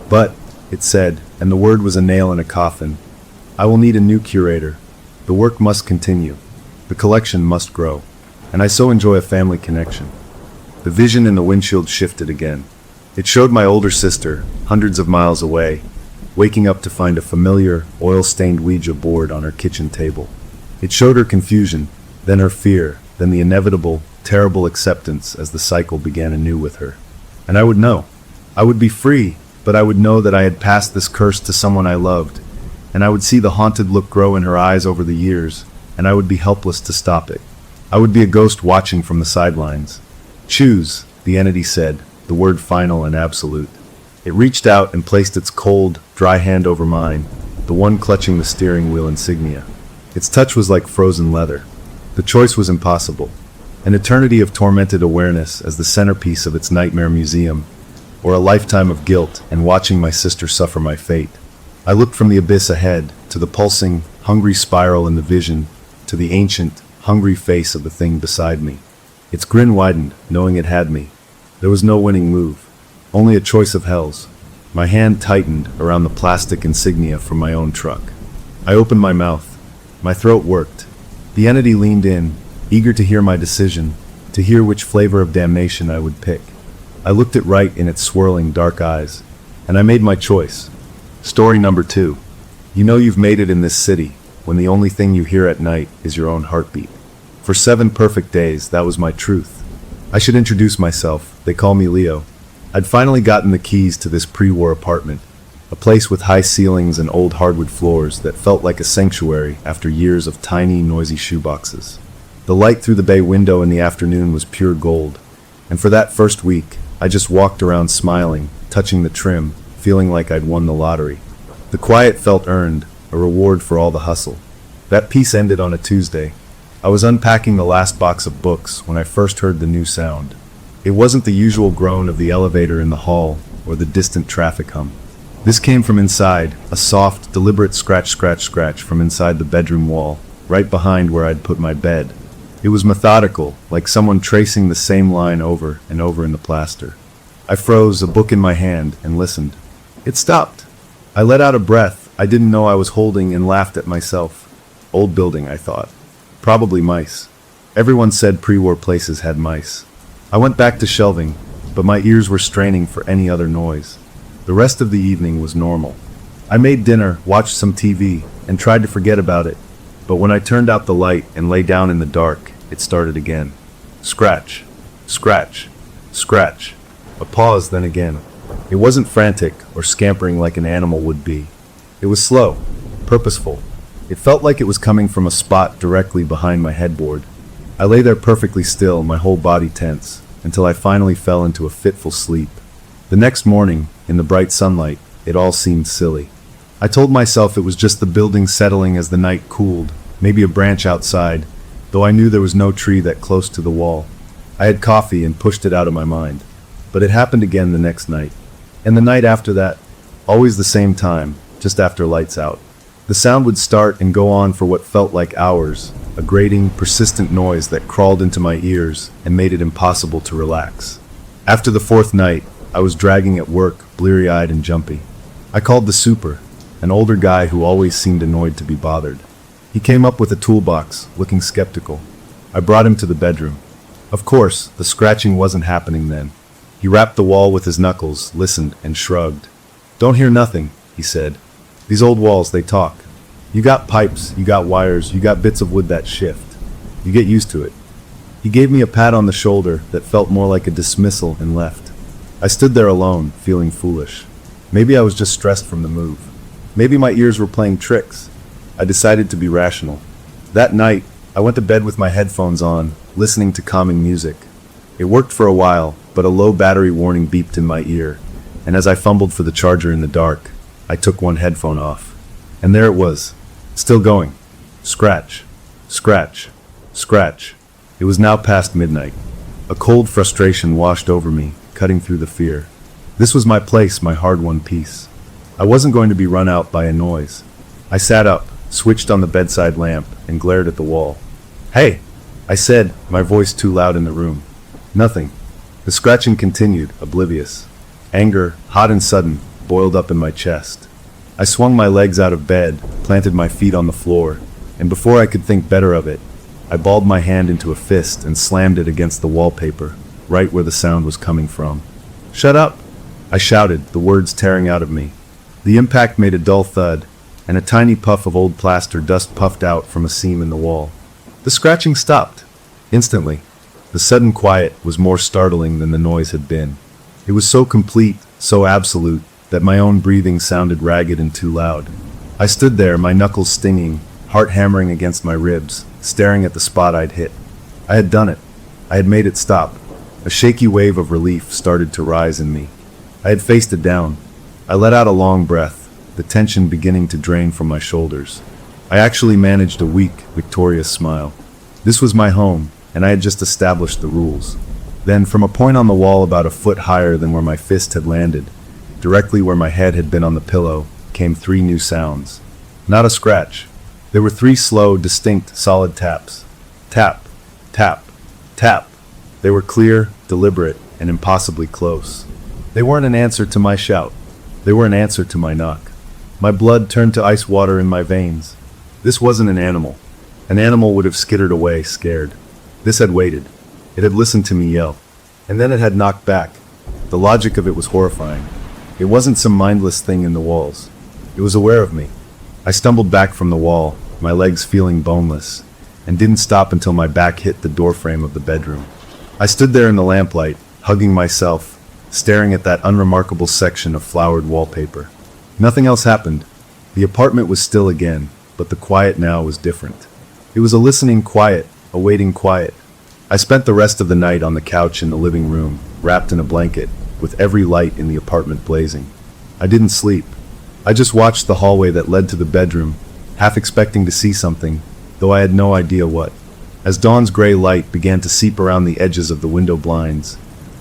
"But," it said, and the word was a nail in a coffin, "I will need a new curator. The work must continue. The collection must grow. And I so enjoy a family connection." The vision in the windshield shifted again. It showed my older sister, hundreds of miles away, waking up to find a familiar, oil-stained Ouija board on her kitchen table. It showed her confusion, then her fear, then the inevitable, terrible acceptance as the cycle began anew with her. And I would know. I would be free, but I would know that I had passed this curse to someone I loved, and I would see the haunted look grow in her eyes over the years, and I would be helpless to stop it. I would be a ghost watching from the sidelines. "Choose," the entity said, the word final and absolute. It reached out and placed its cold, dry hand over mine, the one clutching the steering wheel insignia. Its touch was like frozen leather. The choice was impossible. An eternity of tormented awareness as the centerpiece of its nightmare museum, or a lifetime of guilt and watching my sister suffer my fate. I looked from the abyss ahead, to the pulsing, hungry spiral in the vision, to the ancient, hungry face of the thing beside me. Its grin widened, knowing it had me. There was no winning move, only a choice of hells. My hand tightened around the plastic insignia from my own truck. I opened my mouth. My throat worked. The entity leaned in, eager to hear my decision, to hear which flavor of damnation I would pick. I looked it right in its swirling, dark eyes, and I made my choice. Story number 2. You know you've made it in this city when the only thing you hear at night is your own heartbeat. For 7 perfect days, that was my truth. I should introduce myself. They call me Leo. I'd finally gotten the keys to this pre-war apartment, a place with high ceilings and old hardwood floors that felt like a sanctuary after years of tiny, noisy shoeboxes. The light through the bay window in the afternoon was pure gold, and for that first week, I just walked around smiling, touching the trim, feeling like I'd won the lottery. The quiet felt earned, a reward for all the hustle. That piece ended on a Tuesday. I was unpacking the last box of books when I first heard the new sound. It wasn't the usual groan of the elevator in the hall or the distant traffic hum. This came from inside, a soft, deliberate scratch from inside the bedroom wall, right behind where I'd put my bed. It was methodical, like someone tracing the same line over and over in the plaster. I froze, a book in my hand, and listened. It stopped. I let out a breath I didn't know I was holding and laughed at myself. Old building, I thought. Probably mice. Everyone said pre-war places had mice. I went back to shelving, but my ears were straining for any other noise. The rest of the evening was normal. I made dinner, watched some TV, and tried to forget about it. But when I turned out the light and lay down in the dark, it started again. Scratch, scratch, scratch. A pause, then again. It wasn't frantic or scampering like an animal would be. It was slow, purposeful. It felt like it was coming from a spot directly behind my headboard. I lay there perfectly still, my whole body tense, until I finally fell into a fitful sleep. The next morning, in the bright sunlight, it all seemed silly. I told myself it was just the building settling as the night cooled, maybe a branch outside, though I knew there was no tree that close to the wall. I had coffee and pushed it out of my mind. But it happened again the next night. And the night after that, always the same time, just after lights out. The sound would start and go on for what felt like hours, a grating, persistent noise that crawled into my ears and made it impossible to relax. After the fourth night, I was dragging at work, bleary-eyed and jumpy. I called the super, an older guy who always seemed annoyed to be bothered. He came up with a toolbox, looking skeptical. I brought him to the bedroom. Of course, the scratching wasn't happening then. He rapped the wall with his knuckles, listened, and shrugged. "Don't hear nothing," he said. "These old walls, they talk. You got pipes, you got wires, you got bits of wood that shift. You get used to it." He gave me a pat on the shoulder that felt more like a dismissal and left. I stood there alone, feeling foolish. Maybe I was just stressed from the move. Maybe my ears were playing tricks. I decided to be rational. That night, I went to bed with my headphones on, listening to calming music. It worked for a while, but a low battery warning beeped in my ear, and as I fumbled for the charger in the dark, I took one headphone off. And there it was, still going. Scratch, scratch, scratch. It was now past midnight. A cold frustration washed over me, cutting through the fear. This was my place, my hard-won peace. I wasn't going to be run out by a noise. I sat up, switched on the bedside lamp, and glared at the wall. "Hey!" I said, my voice too loud in the room. Nothing. The scratching continued, oblivious. Anger, hot and sudden, boiled up in my chest. I swung my legs out of bed, planted my feet on the floor, and before I could think better of it, I balled my hand into a fist and slammed it against the wallpaper, right where the sound was coming from. "Shut up!" I shouted, the words tearing out of me. The impact made a dull thud, and a tiny puff of old plaster dust puffed out from a seam in the wall. The scratching stopped. Instantly. The sudden quiet was more startling than the noise had been. It was so complete, so absolute, that my own breathing sounded ragged and too loud. I stood there, my knuckles stinging, heart hammering against my ribs, staring at the spot I'd hit. I had done it. I had made it stop. A shaky wave of relief started to rise in me. I had faced it down. I let out a long breath, the tension beginning to drain from my shoulders. I actually managed a weak, victorious smile. This was my home, and I had just established the rules. Then, from a point on the wall about a foot higher than where my fist had landed, directly where my head had been on the pillow, came 3 new sounds. Not a scratch. There were 3 slow, distinct, solid taps. Tap, tap, tap. They were clear, deliberate, and impossibly close. They weren't an answer to my shout. They were an answer to my knock. My blood turned to ice water in my veins. This wasn't an animal. An animal would have skittered away, scared. This had waited. It had listened to me yell. And then it had knocked back. The logic of it was horrifying. It wasn't some mindless thing in the walls. It was aware of me. I stumbled back from the wall, my legs feeling boneless, and didn't stop until my back hit the doorframe of the bedroom. I stood there in the lamplight, hugging myself, staring at that unremarkable section of flowered wallpaper. Nothing else happened. The apartment was still again, but the quiet now was different. It was a listening quiet, a waiting quiet. I spent the rest of the night on the couch in the living room, wrapped in a blanket, with every light in the apartment blazing. I didn't sleep. I just watched the hallway that led to the bedroom, half expecting to see something, though I had no idea what. As dawn's gray light began to seep around the edges of the window blinds,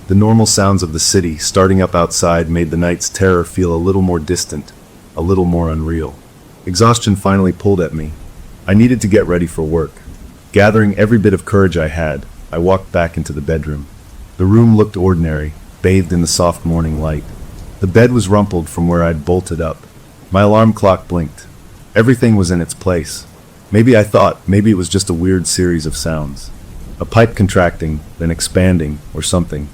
the normal sounds of the city starting up outside made the night's terror feel a little more distant, a little more unreal. Exhaustion finally pulled at me. I needed to get ready for work. Gathering every bit of courage I had, I walked back into the bedroom. The room looked ordinary, bathed in the soft morning light. The bed was rumpled from where I'd bolted up. My alarm clock blinked. Everything was in its place. Maybe it was just a weird series of sounds. A pipe contracting, then expanding, or something.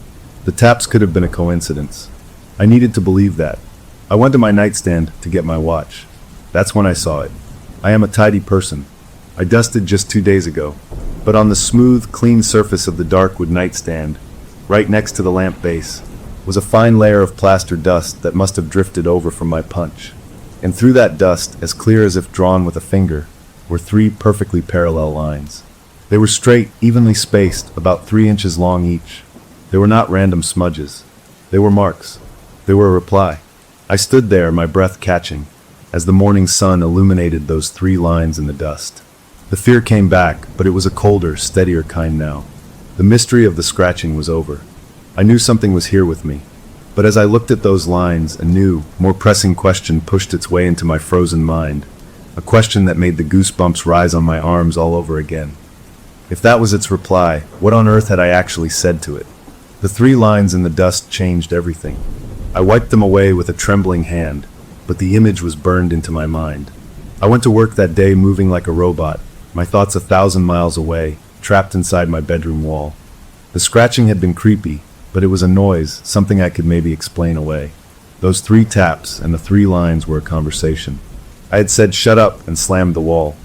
The taps could have been a coincidence. I needed to believe that. I went to my nightstand to get my watch. That's when I saw it. I am a tidy person. I dusted just 2 days ago. But on the smooth, clean surface of the darkwood nightstand, right next to the lamp base, was a fine layer of plaster dust that must have drifted over from my punch. And through that dust, as clear as if drawn with a finger, were 3 perfectly parallel lines. They were straight, evenly spaced, about 3 inches long each. They were not random smudges. They were marks. They were a reply. I stood there, my breath catching. as the morning sun illuminated those 3 lines in the dust. The fear came back, but it was a colder, steadier kind now. The mystery of the scratching was over. I knew something was here with me. But as I looked at those lines, a new, more pressing question pushed its way into my frozen mind. A question that made the goosebumps rise on my arms all over again. If that was its reply, what on earth had I actually said to it? The 3 lines in the dust changed everything. I wiped them away with a trembling hand, but the image was burned into my mind. I went to work that day moving like a robot, my thoughts 1,000 miles away, trapped inside my bedroom wall. The scratching had been creepy, but it was a noise, something I could maybe explain away. Those 3 taps and the 3 lines were a conversation. I had said shut up and slammed the wall.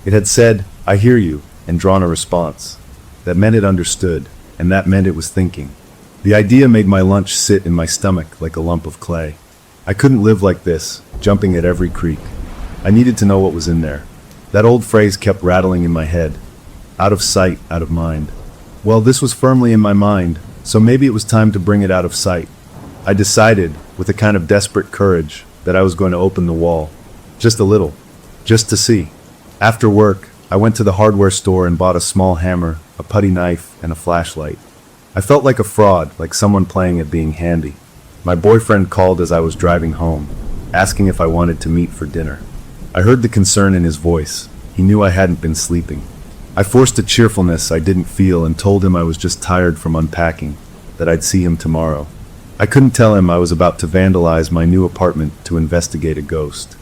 It had said, I hear you, and drawn a response. That meant it understood, and that meant it was thinking. The idea made my lunch sit in my stomach like a lump of clay. I couldn't live like this, jumping at every creak. I needed to know what was in there. That old phrase kept rattling in my head. Out of sight, out of mind. Well, this was firmly in my mind, so maybe it was time to bring it out of sight. I decided, with a kind of desperate courage, that I was going to open the wall. Just a little. Just to see. After work, I went to the hardware store and bought a small hammer, a putty knife, and a flashlight. I felt like a fraud, like someone playing at being handy. My boyfriend called as I was driving home, asking if I wanted to meet for dinner. I heard the concern in his voice. He knew I hadn't been sleeping. I forced a cheerfulness I didn't feel and told him I was just tired from unpacking, that I'd see him tomorrow. I couldn't tell him I was about to vandalize my new apartment to investigate a ghost.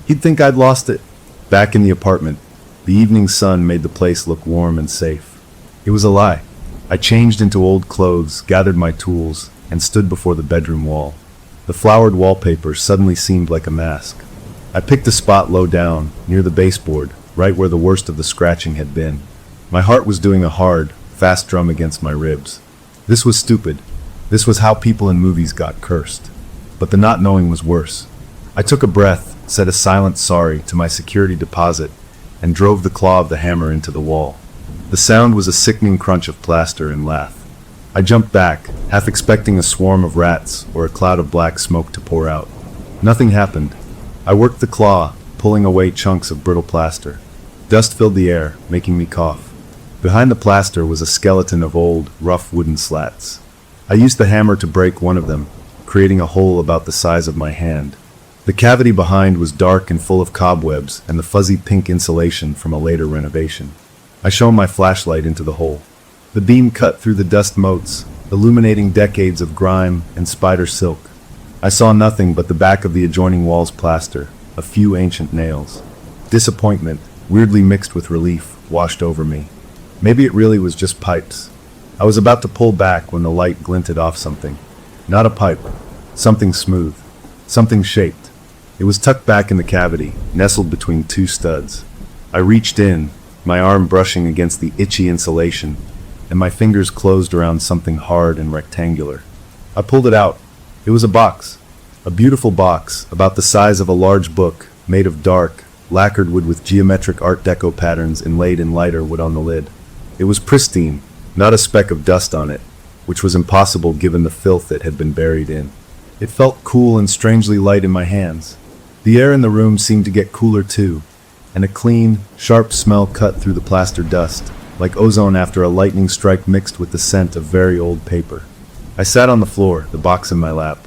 He'd think I'd lost it. Back in the apartment, the evening sun made the place look warm and safe. It was a lie. I changed into old clothes, gathered my tools, and stood before the bedroom wall. The flowered wallpaper suddenly seemed like a mask. I picked a spot low down, near the baseboard, right where the worst of the scratching had been. My heart was doing a hard, fast drum against my ribs. This was stupid. This was how people in movies got cursed. But the not knowing was worse. I took a breath, said a silent sorry to my security deposit, and drove the claw of the hammer into the wall. The sound was a sickening crunch of plaster and lath. I jumped back, half expecting a swarm of rats or a cloud of black smoke to pour out. Nothing happened. I worked the claw, pulling away chunks of brittle plaster. Dust filled the air, making me cough. Behind the plaster was a skeleton of old, rough wooden slats. I used the hammer to break one of them, creating a hole about the size of my hand. The cavity behind was dark and full of cobwebs and the fuzzy pink insulation from a later renovation. I shone my flashlight into the hole. The beam cut through the dust motes, illuminating decades of grime and spider silk. I saw nothing but the back of the adjoining wall's plaster, a few ancient nails. Disappointment, weirdly mixed with relief, washed over me. Maybe it really was just pipes. I was about to pull back when the light glinted off something. Not a pipe. Something smooth. Something shaped. It was tucked back in the cavity, nestled between 2 studs. I reached in, my arm brushing against the itchy insulation, and my fingers closed around something hard and rectangular. I pulled it out. It was a box. A beautiful box, about the size of a large book, made of dark, lacquered wood with geometric Art Deco patterns inlaid in lighter wood on the lid. It was pristine, not a speck of dust on it, which was impossible given the filth it had been buried in. It felt cool and strangely light in my hands. The air in the room seemed to get cooler too, and a clean, sharp smell cut through the plaster dust, like ozone after a lightning strike mixed with the scent of very old paper. I sat on the floor, the box in my lap.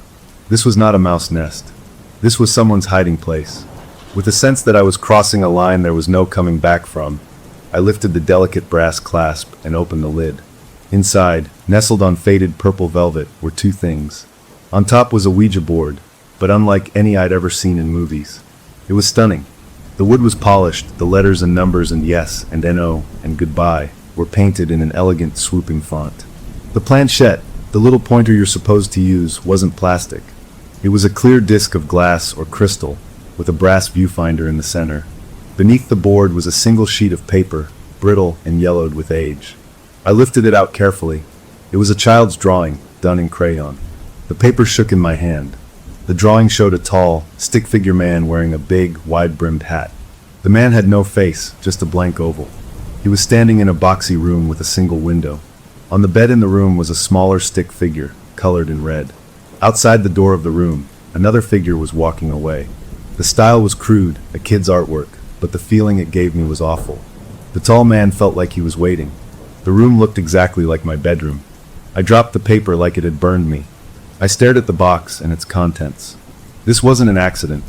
This was not a mouse nest. This was someone's hiding place. With a sense that I was crossing a line there was no coming back from, I lifted the delicate brass clasp and opened the lid. Inside, nestled on faded purple velvet, were 2 things. On top was a Ouija board, but unlike any I'd ever seen in movies. It was stunning. The wood was polished, the letters and numbers and yes and no and goodbye were painted in an elegant swooping font. The planchette, the little pointer you're supposed to use, wasn't plastic. It was a clear disc of glass or crystal, with a brass viewfinder in the center. Beneath the board was a single sheet of paper, brittle and yellowed with age. I lifted it out carefully. It was a child's drawing, done in crayon. The paper shook in my hand. The drawing showed a tall, stick-figure man wearing a big, wide-brimmed hat. The man had no face, just a blank oval. He was standing in a boxy room with a single window. On the bed in the room was a smaller stick figure, colored in red. Outside the door of the room, another figure was walking away. The style was crude, a kid's artwork, but the feeling it gave me was awful. The tall man felt like he was waiting. The room looked exactly like my bedroom. I dropped the paper like it had burned me. I stared at the box and its contents. This wasn't an accident.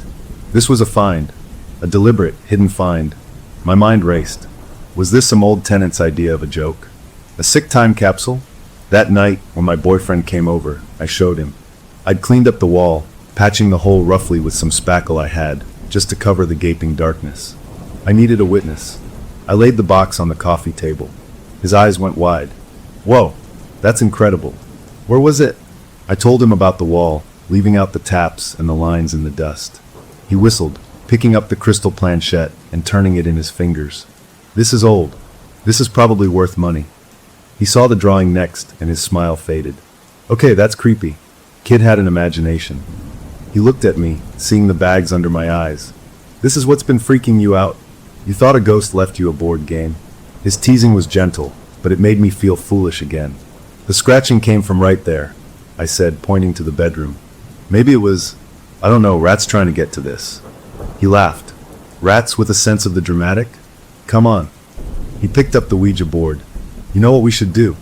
This was a find. A deliberate, hidden find. My mind raced. Was this some old tenant's idea of a joke? A sick time capsule? That night, when my boyfriend came over, I showed him. I'd cleaned up the wall, patching the hole roughly with some spackle I had, just to cover the gaping darkness. I needed a witness. I laid the box on the coffee table. His eyes went wide. Whoa, that's incredible. Where was it? I told him about the wall, leaving out the taps and the lines in the dust. He whistled, picking up the crystal planchette and turning it in his fingers. This is old. This is probably worth money. He saw the drawing next and his smile faded. Okay, that's creepy. Kid had an imagination. He looked at me, seeing the bags under my eyes. This is what's been freaking you out? You thought a ghost left you a board game? His teasing was gentle, but it made me feel foolish again. The scratching came from right there, I said, pointing to the bedroom. Maybe it was, I don't know, rats trying to get to this. He laughed. Rats with a sense of the dramatic? Come on. He picked up the Ouija board. You know what we should do?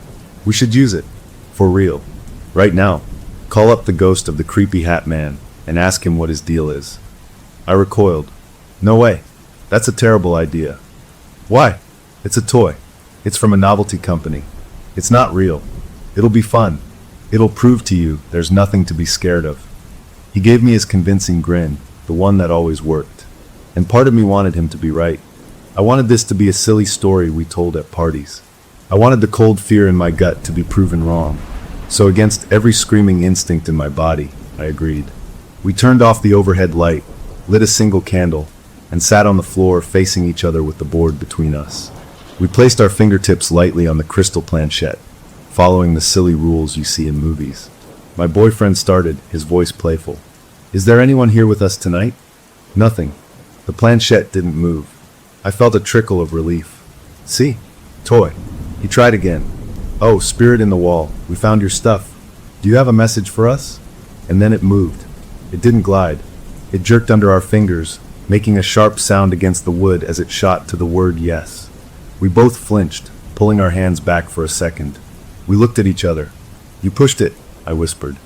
We should use it. For real. Right now. Call up the ghost of the creepy hat man and ask him what his deal is. I recoiled. No way. That's a terrible idea. Why? It's a toy. It's from a novelty company. It's not real. It'll be fun. It'll prove to you there's nothing to be scared of. He gave me his convincing grin, the one that always worked. And part of me wanted him to be right. I wanted this to be a silly story we told at parties. I wanted the cold fear in my gut to be proven wrong. So against every screaming instinct in my body, I agreed. We turned off the overhead light, lit a single candle, and sat on the floor facing each other with the board between us. We placed our fingertips lightly on the crystal planchette, following the silly rules you see in movies. My boyfriend started, his voice playful. Is there anyone here with us tonight? Nothing. The planchette didn't move. I felt a trickle of relief. See? Toy. He tried again. Oh, spirit in the wall. We found your stuff. Do you have a message for us? And then it moved. It didn't glide. It jerked under our fingers, making a sharp sound against the wood as it shot to the word yes. We both flinched, pulling our hands back for a second. We looked at each other. You pushed it, I whispered.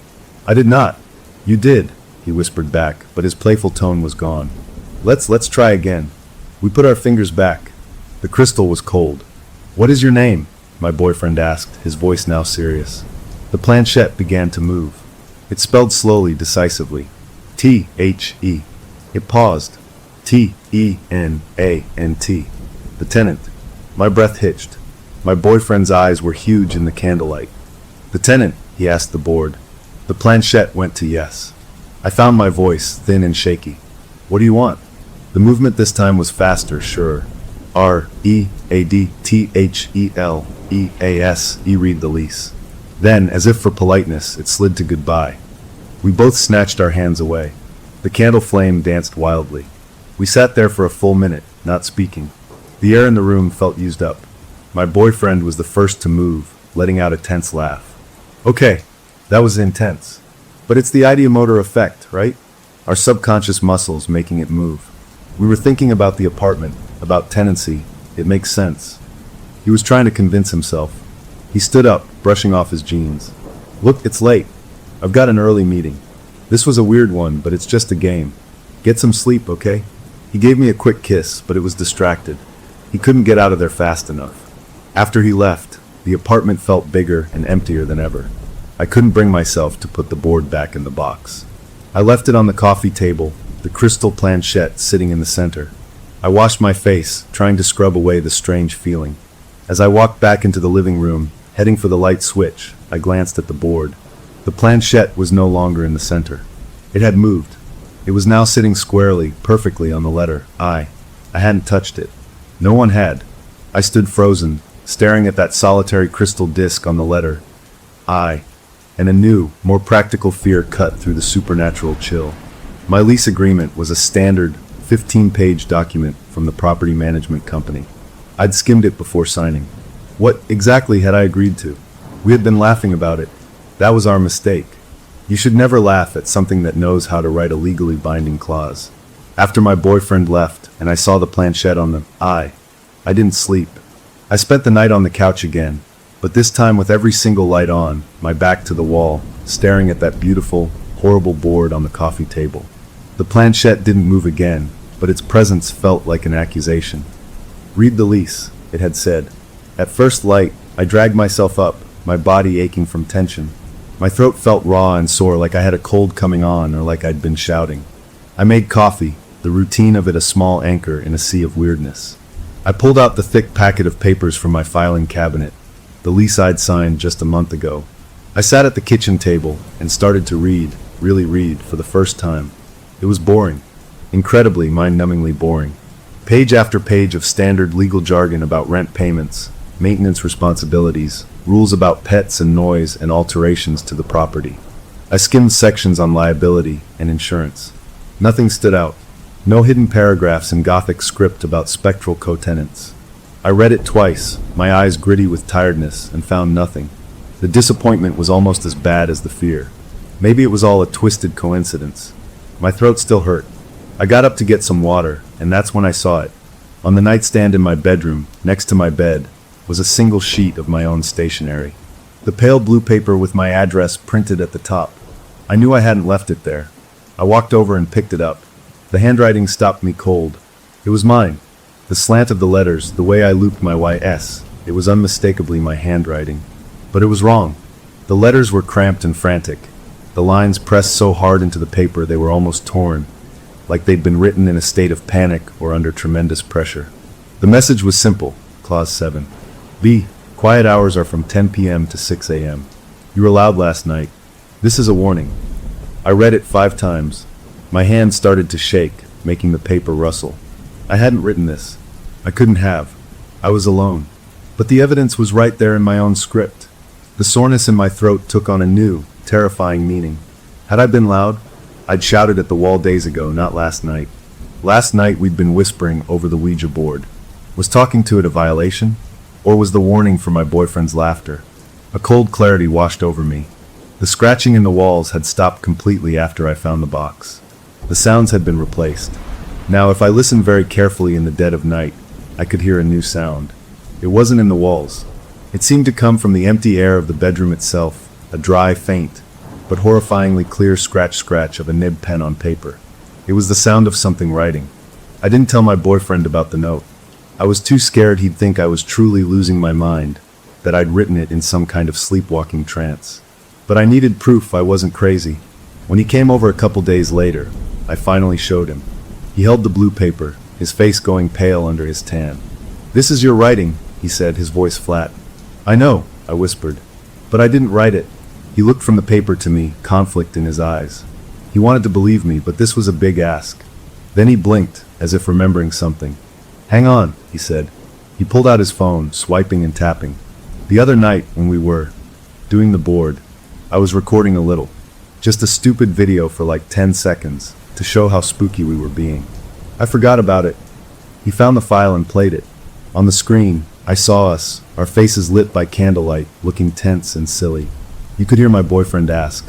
I did not. You did, he whispered back, but his playful tone was gone. Let's try again. We put our fingers back. The crystal was cold. What is your name? My boyfriend asked, his voice now serious. The planchette began to move. It spelled slowly, decisively. T-H-E. It paused. T-E-N-A-N-T. The tenant. My breath hitched. My boyfriend's eyes were huge in the candlelight. The tenant, he asked the board. The planchette went to yes. I found my voice, thin and shaky. What do you want? The movement this time was faster, sure. R-E-A-D-T-H-E-L-E-A-S-E read the lease. Then, as if for politeness, it slid to goodbye. We both snatched our hands away. The candle flame danced wildly. We sat there for a full minute, not speaking. The air in the room felt used up. My boyfriend was the first to move, letting out a tense laugh. Okay, that was intense. But it's the ideomotor effect, right? Our subconscious muscles making it move. We were thinking about the apartment, about tenancy. It makes sense. He was trying to convince himself. He stood up, brushing off his jeans. Look, it's late. I've got an early meeting. This was a weird one, but it's just a game. Get some sleep, okay? He gave me a quick kiss, but it was distracted. He couldn't get out of there fast enough. After he left, the apartment felt bigger and emptier than ever. I couldn't bring myself to put the board back in the box. I left it on the coffee table, the crystal planchette sitting in the center. I washed my face, trying to scrub away the strange feeling. As I walked back into the living room, heading for the light switch, I glanced at the board. The planchette was no longer in the center. It had moved. It was now sitting squarely, perfectly on the letter I. I hadn't touched it. No one had. I stood frozen, staring at that solitary crystal disc on the letter I, and a new, more practical fear cut through the supernatural chill. My lease agreement was a standard 15-page document from the property management company. I'd skimmed it before signing. What exactly had I agreed to? We had been laughing about it. That was our mistake. You should never laugh at something that knows how to write a legally binding clause. After my boyfriend left and I saw the planchette on I didn't sleep. I spent the night on the couch again, but this time with every single light on, my back to the wall, staring at that beautiful, horrible board on the coffee table. The planchette didn't move again, but its presence felt like an accusation. "Read the lease," it had said. At first light, I dragged myself up, my body aching from tension. My throat felt raw and sore, like I had a cold coming on or like I'd been shouting. I made coffee, the routine of it a small anchor in a sea of weirdness. I pulled out the thick packet of papers from my filing cabinet, the lease I'd signed just a month ago. I sat at the kitchen table and started to read, really read, for the first time. It was boring, incredibly mind-numbingly boring. Page after page of standard legal jargon about rent payments, maintenance responsibilities, rules about pets and noise and alterations to the property. I skimmed sections on liability and insurance. Nothing stood out. No hidden paragraphs in Gothic script about spectral co-tenants. I read it twice, my eyes gritty with tiredness, and found nothing. The disappointment was almost as bad as the fear. Maybe it was all a twisted coincidence. My throat still hurt. I got up to get some water, and that's when I saw it. On the nightstand in my bedroom, next to my bed, was a single sheet of my own stationery. The pale blue paper with my address printed at the top. I knew I hadn't left it there. I walked over and picked it up. The handwriting stopped me cold. It was mine. The slant of the letters, the way I looped my YS, it was unmistakably my handwriting. But it was wrong. The letters were cramped and frantic. The lines pressed so hard into the paper they were almost torn, like they'd been written in a state of panic or under tremendous pressure. The message was simple, Clause 7. B. Quiet hours are from 10 p.m. to 6 a.m. You were loud last night. This is a warning. I read it 5 times. My hand started to shake, making the paper rustle. I hadn't written this. I couldn't have. I was alone. But the evidence was right there in my own script. The soreness in my throat took on a new, terrifying meaning. Had I been loud, I'd shouted at the wall days ago, not last night. Last night we'd been whispering over the Ouija board. Was talking to it a violation? Or was the warning for my boyfriend's laughter? A cold clarity washed over me. The scratching in the walls had stopped completely after I found the box. The sounds had been replaced. Now, if I listened very carefully in the dead of night, I could hear a new sound. It wasn't in the walls. It seemed to come from the empty air of the bedroom itself, a dry, faint, but horrifyingly clear scratch of a nib pen on paper. It was the sound of something writing. I didn't tell my boyfriend about the note. I was too scared he'd think I was truly losing my mind, that I'd written it in some kind of sleepwalking trance. But I needed proof I wasn't crazy. When he came over a couple days later, I finally showed him. He held the blue paper, his face going pale under his tan. "This is your writing," he said, his voice flat. "I know," I whispered. "But I didn't write it." He looked from the paper to me, conflict in his eyes. He wanted to believe me, but this was a big ask. Then he blinked, as if remembering something. "Hang on," he said. He pulled out his phone, swiping and tapping. "The other night, when we were doing the board, I was recording a little. Just a stupid video for like 10 seconds, to show how spooky we were being. I forgot about it." He found the file and played it. On the screen, I saw us, our faces lit by candlelight, looking tense and silly. You could hear my boyfriend ask,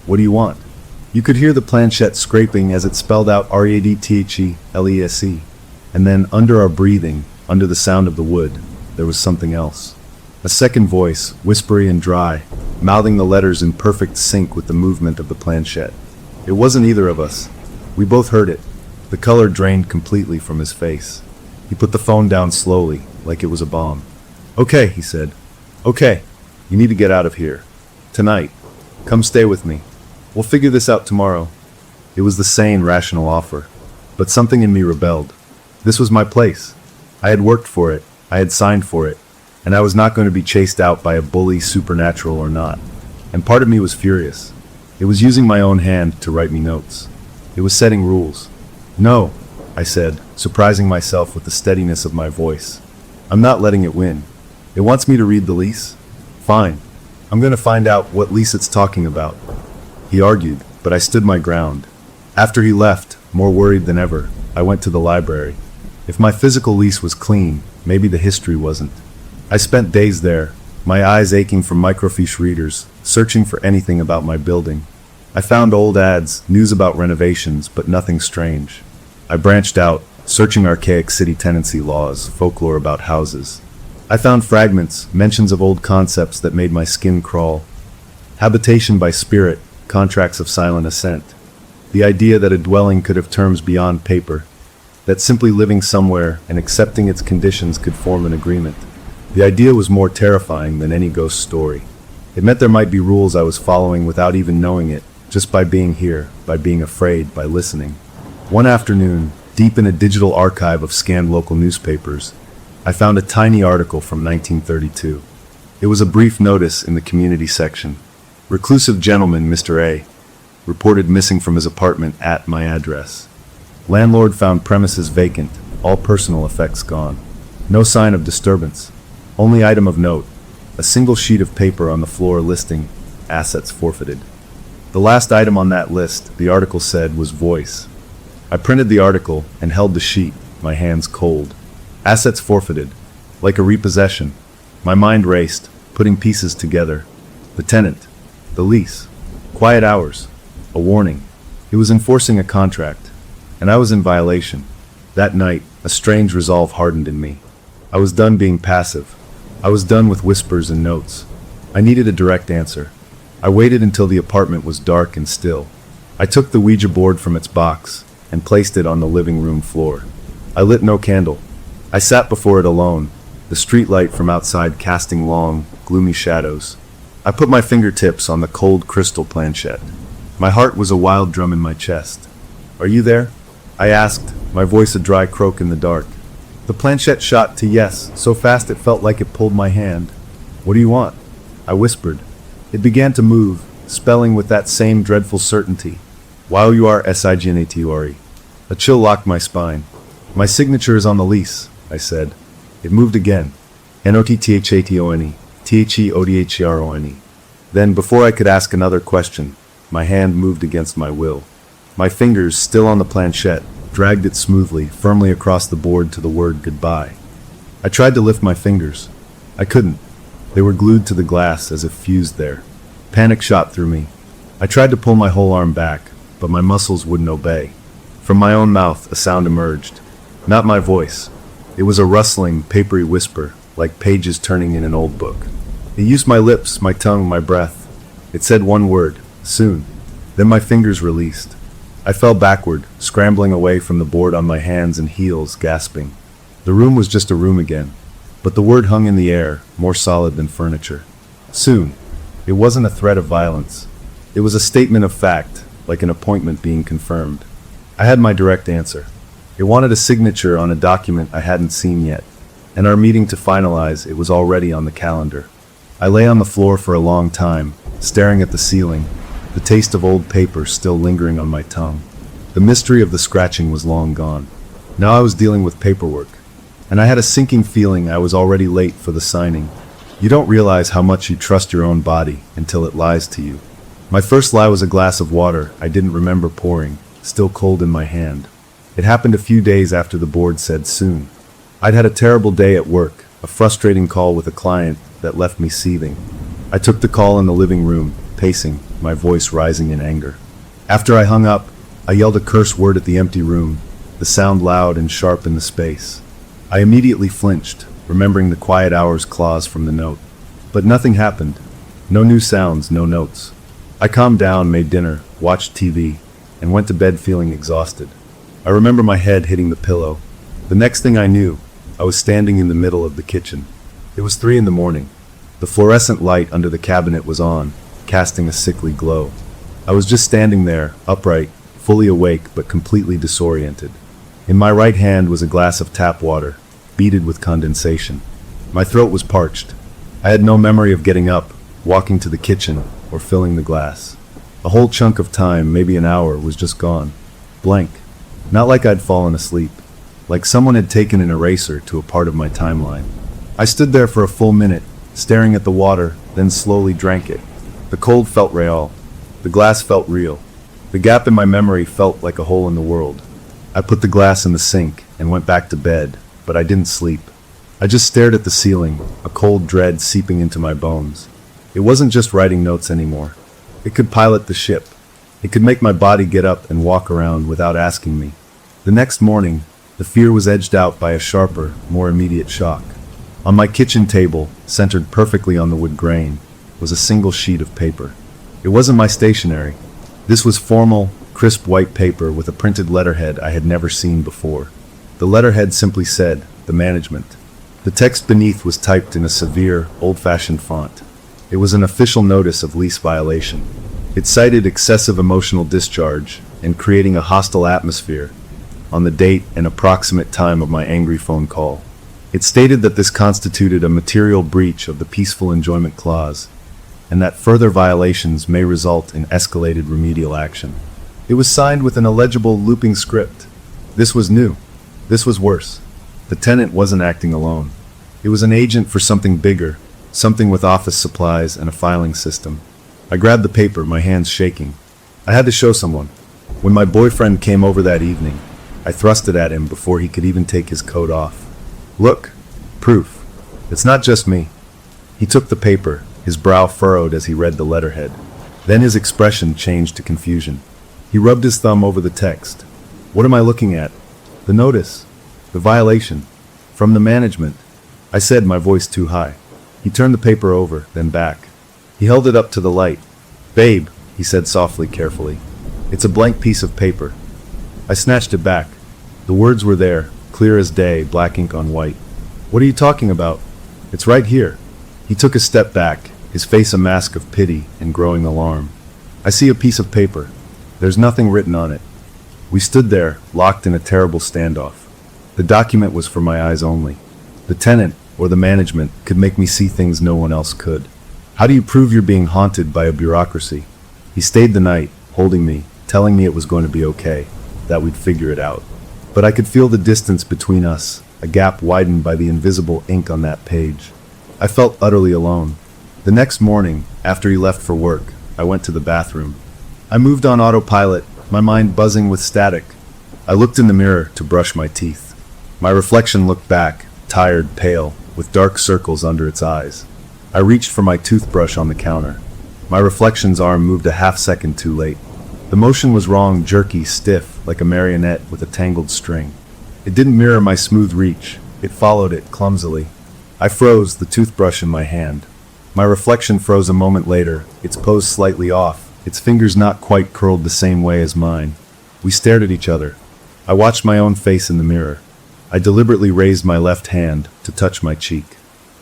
"What do you want?" You could hear the planchette scraping as it spelled out READTHELESE. And then, under our breathing, under the sound of the wood, there was something else. A second voice, whispery and dry, mouthing the letters in perfect sync with the movement of the planchette. It wasn't either of us. We both heard it. The color drained completely from his face. He put the phone down slowly, like it was a bomb. "Okay," he said. "Okay. You need to get out of here. Tonight. Come stay with me. We'll figure this out tomorrow." It was the sane, rational offer. But something in me rebelled. This was my place. I had worked for it. I had signed for it. And I was not going to be chased out by a bully, supernatural or not. And part of me was furious. It was using my own hand to write me notes. It was setting rules. "No," I said, surprising myself with the steadiness of my voice. "I'm not letting it win. It wants me to read the lease? Fine. I'm going to find out what lease it's talking about." He argued, but I stood my ground. After he left, more worried than ever, I went to the library. If my physical lease was clean, maybe the history wasn't. I spent days there, my eyes aching from microfiche readers, searching for anything about my building. I found old ads, news about renovations, but nothing strange. I branched out, searching archaic city tenancy laws, folklore about houses. I found fragments, mentions of old concepts that made my skin crawl. Habitation by spirit, contracts of silent assent. The idea that a dwelling could have terms beyond paper, that simply living somewhere and accepting its conditions could form an agreement. The idea was more terrifying than any ghost story. It meant there might be rules I was following without even knowing it, just by being here, by being afraid, by listening. One afternoon, deep in a digital archive of scanned local newspapers, I found a tiny article from 1932. It was a brief notice in the community section. Reclusive gentleman, Mr. A, reported missing from his apartment at my address. Landlord found premises vacant, all personal effects gone. No sign of disturbance. Only item of note, a single sheet of paper on the floor listing assets forfeited. The last item on that list, the article said, was voice. I printed the article and held the sheet, my hands cold. Assets forfeited, like a repossession. My mind raced, putting pieces together. The tenant, the lease, quiet hours, a warning. It was enforcing a contract, and I was in violation. That night, a strange resolve hardened in me. I was done being passive. I was done with whispers and notes. I needed a direct answer. I waited until the apartment was dark and still. I took the Ouija board from its box and placed it on the living room floor. I lit no candle. I sat before it alone, the street light from outside casting long, gloomy shadows. I put my fingertips on the cold crystal planchette. My heart was a wild drum in my chest. "Are you there?" I asked, my voice a dry croak in the dark. The planchette shot to yes, so fast it felt like it pulled my hand. "What do you want?" I whispered. It began to move, spelling with that same dreadful certainty. "While you are SIGNATORE." A chill locked my spine. "My signature is on the lease," I said. It moved again. NOTTHATONE, THEODHERONE. Then, before I could ask another question, my hand moved against my will. My fingers, still on the planchette, dragged it smoothly, firmly across the board to the word goodbye. I tried to lift my fingers. I couldn't. They were glued to the glass as if fused there. Panic shot through me. I tried to pull my whole arm back, but my muscles wouldn't obey. From my own mouth, a sound emerged. Not my voice. It was a rustling, papery whisper, like pages turning in an old book. It used my lips, my tongue, my breath. It said one word, soon. Then my fingers released. I fell backward, scrambling away from the board on my hands and heels, gasping. The room was just a room again, but the word hung in the air, more solid than furniture. Soon. It wasn't a threat of violence. It was a statement of fact, like an appointment being confirmed. I had my direct answer. It wanted a signature on a document I hadn't seen yet, and our meeting to finalize it was already on the calendar. I lay on the floor for a long time, staring at the ceiling, the taste of old paper still lingering on my tongue. The mystery of the scratching was long gone. Now I was dealing with paperwork, and I had a sinking feeling I was already late for the signing. You don't realize how much you trust your own body until it lies to you. My first lie was a glass of water I didn't remember pouring, still cold in my hand. It happened a few days after the board said soon. I'd had a terrible day at work, a frustrating call with a client that left me seething. I took the call in the living room, pacing, my voice rising in anger. After I hung up, I yelled a curse word at the empty room, the sound loud and sharp in the space. I immediately flinched, remembering the quiet hours clause from the note. But nothing happened. No new sounds, no notes. I calmed down, made dinner, watched TV, and went to bed feeling exhausted. I remember my head hitting the pillow. The next thing I knew, I was standing in the middle of the kitchen. It was 3 a.m. The fluorescent light under the cabinet was on, casting a sickly glow. I was just standing there, upright, fully awake but completely disoriented. In my right hand was a glass of tap water, beaded with condensation. My throat was parched. I had no memory of getting up, walking to the kitchen, or filling the glass. A whole chunk of time, maybe an hour, was just gone. Blank. Not like I'd fallen asleep. Like someone had taken an eraser to a part of my timeline. I stood there for a full minute, staring at the water, then slowly drank it. The cold felt real. The glass felt real. The gap in my memory felt like a hole in the world. I put the glass in the sink and went back to bed, but I didn't sleep. I just stared at the ceiling, a cold dread seeping into my bones. It wasn't just writing notes anymore. It could pilot the ship. It could make my body get up and walk around without asking me. The next morning, the fear was edged out by a sharper, more immediate shock. On my kitchen table, centered perfectly on the wood grain, was a single sheet of paper. It wasn't my stationery. This was formal, crisp white paper with a printed letterhead I had never seen before. The letterhead simply said, "The Management." The text beneath was typed in a severe, old-fashioned font. It was an official notice of lease violation. It cited excessive emotional discharge and creating a hostile atmosphere on the date and approximate time of my angry phone call. It stated that this constituted a material breach of the peaceful enjoyment clause, and that further violations may result in escalated remedial action. It was signed with an illegible looping script. This was new. This was worse. The tenant wasn't acting alone. It was an agent for something bigger, something with office supplies and a filing system. I grabbed the paper, my hands shaking. I had to show someone. When my boyfriend came over that evening, I thrust it at him before he could even take his coat off. "Look, proof. It's not just me." He took the paper, his brow furrowed as he read the letterhead. Then his expression changed to confusion. He rubbed his thumb over the text. "What am I looking at?" "The notice. The violation. From the management," I said, my voice too high. He turned the paper over, then back. He held it up to the light. "Babe," he said softly, carefully. "It's a blank piece of paper." I snatched it back. The words were there, clear as day, black ink on white. "What are you talking about?" "It's right here." He took a step back, his face a mask of pity and growing alarm. "I see a piece of paper. There's nothing written on it." We stood there, locked in a terrible standoff. The document was for my eyes only. The tenant, or the management, could make me see things no one else could. How do you prove you're being haunted by a bureaucracy? He stayed the night, holding me, telling me it was going to be okay, that we'd figure it out. But I could feel the distance between us, a gap widened by the invisible ink on that page. I felt utterly alone. The next morning, after he left for work, I went to the bathroom. I moved on autopilot, my mind buzzing with static. I looked in the mirror to brush my teeth. My reflection looked back, tired, pale, with dark circles under its eyes. I reached for my toothbrush on the counter. My reflection's arm moved a half-second too late. The motion was wrong, jerky, stiff, like a marionette with a tangled string. It didn't mirror my smooth reach. It followed it, clumsily. I froze, the toothbrush in my hand. My reflection froze a moment later, its pose slightly off, its fingers not quite curled the same way as mine. We stared at each other. I watched my own face in the mirror. I deliberately raised my left hand to touch my cheek.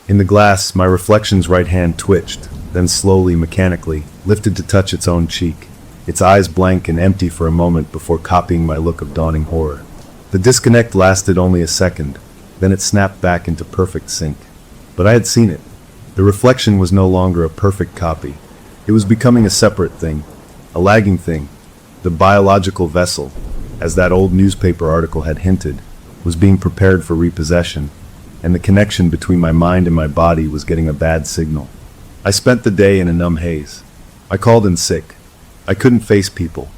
In the glass, my reflection's right hand twitched, then slowly, mechanically, lifted to touch its own cheek, its eyes blank and empty for a moment before copying my look of dawning horror. The disconnect lasted only a second, then it snapped back into perfect sync. But I had seen it. The reflection was no longer a perfect copy. It was becoming a separate thing, a lagging thing. The biological vessel, as that old newspaper article had hinted, was being prepared for repossession, and the connection between my mind and my body was getting a bad signal. I spent the day in a numb haze. I called in sick. I couldn't face people.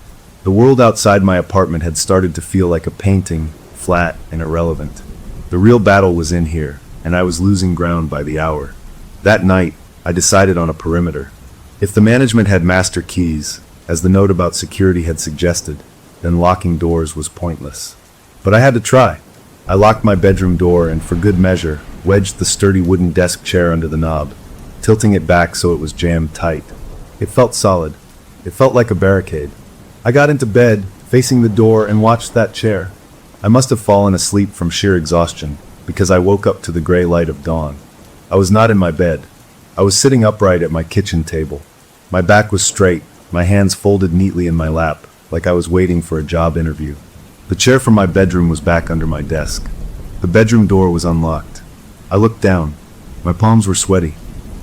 The world outside my apartment had started to feel like a painting, flat and irrelevant. The real battle was in here, and I was losing ground by the hour. That night, I decided on a perimeter. If the management had master keys, as the note about security had suggested, then locking doors was pointless. But I had to try. I locked my bedroom door and, for good measure, wedged the sturdy wooden desk chair under the knob, tilting it back so it was jammed tight. It felt solid. It felt like a barricade. I got into bed, facing the door, and watched that chair. I must have fallen asleep from sheer exhaustion, because I woke up to the gray light of dawn. I was not in my bed. I was sitting upright at my kitchen table. My back was straight, my hands folded neatly in my lap, like I was waiting for a job interview. The chair from my bedroom was back under my desk. The bedroom door was unlocked. I looked down. My palms were sweaty.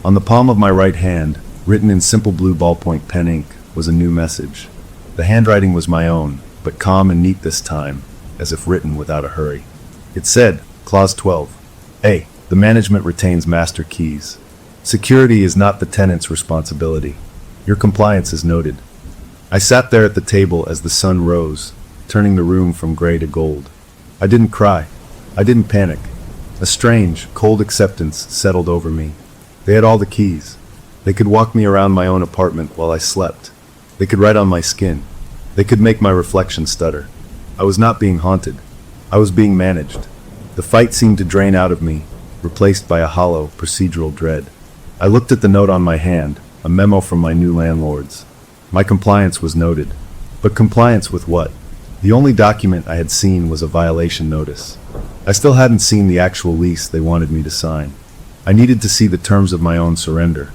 On the palm of my right hand, written in simple blue ballpoint pen ink, was a new message. The handwriting was my own, but calm and neat this time, as if written without a hurry. It said, Clause 12. A. The management retains master keys. Security is not the tenant's responsibility. Your compliance is noted. I sat there at the table as the sun rose, turning the room from gray to gold. I didn't cry. I didn't panic. A strange, cold acceptance settled over me. They had all the keys. They could walk me around my own apartment while I slept. They could write on my skin. They could make my reflection stutter. I was not being haunted. I was being managed. The fight seemed to drain out of me, replaced by a hollow, procedural dread. I looked at the note on my hand, a memo from my new landlords. My compliance was noted. But compliance with what? The only document I had seen was a violation notice. I still hadn't seen the actual lease they wanted me to sign. I needed to see the terms of my own surrender.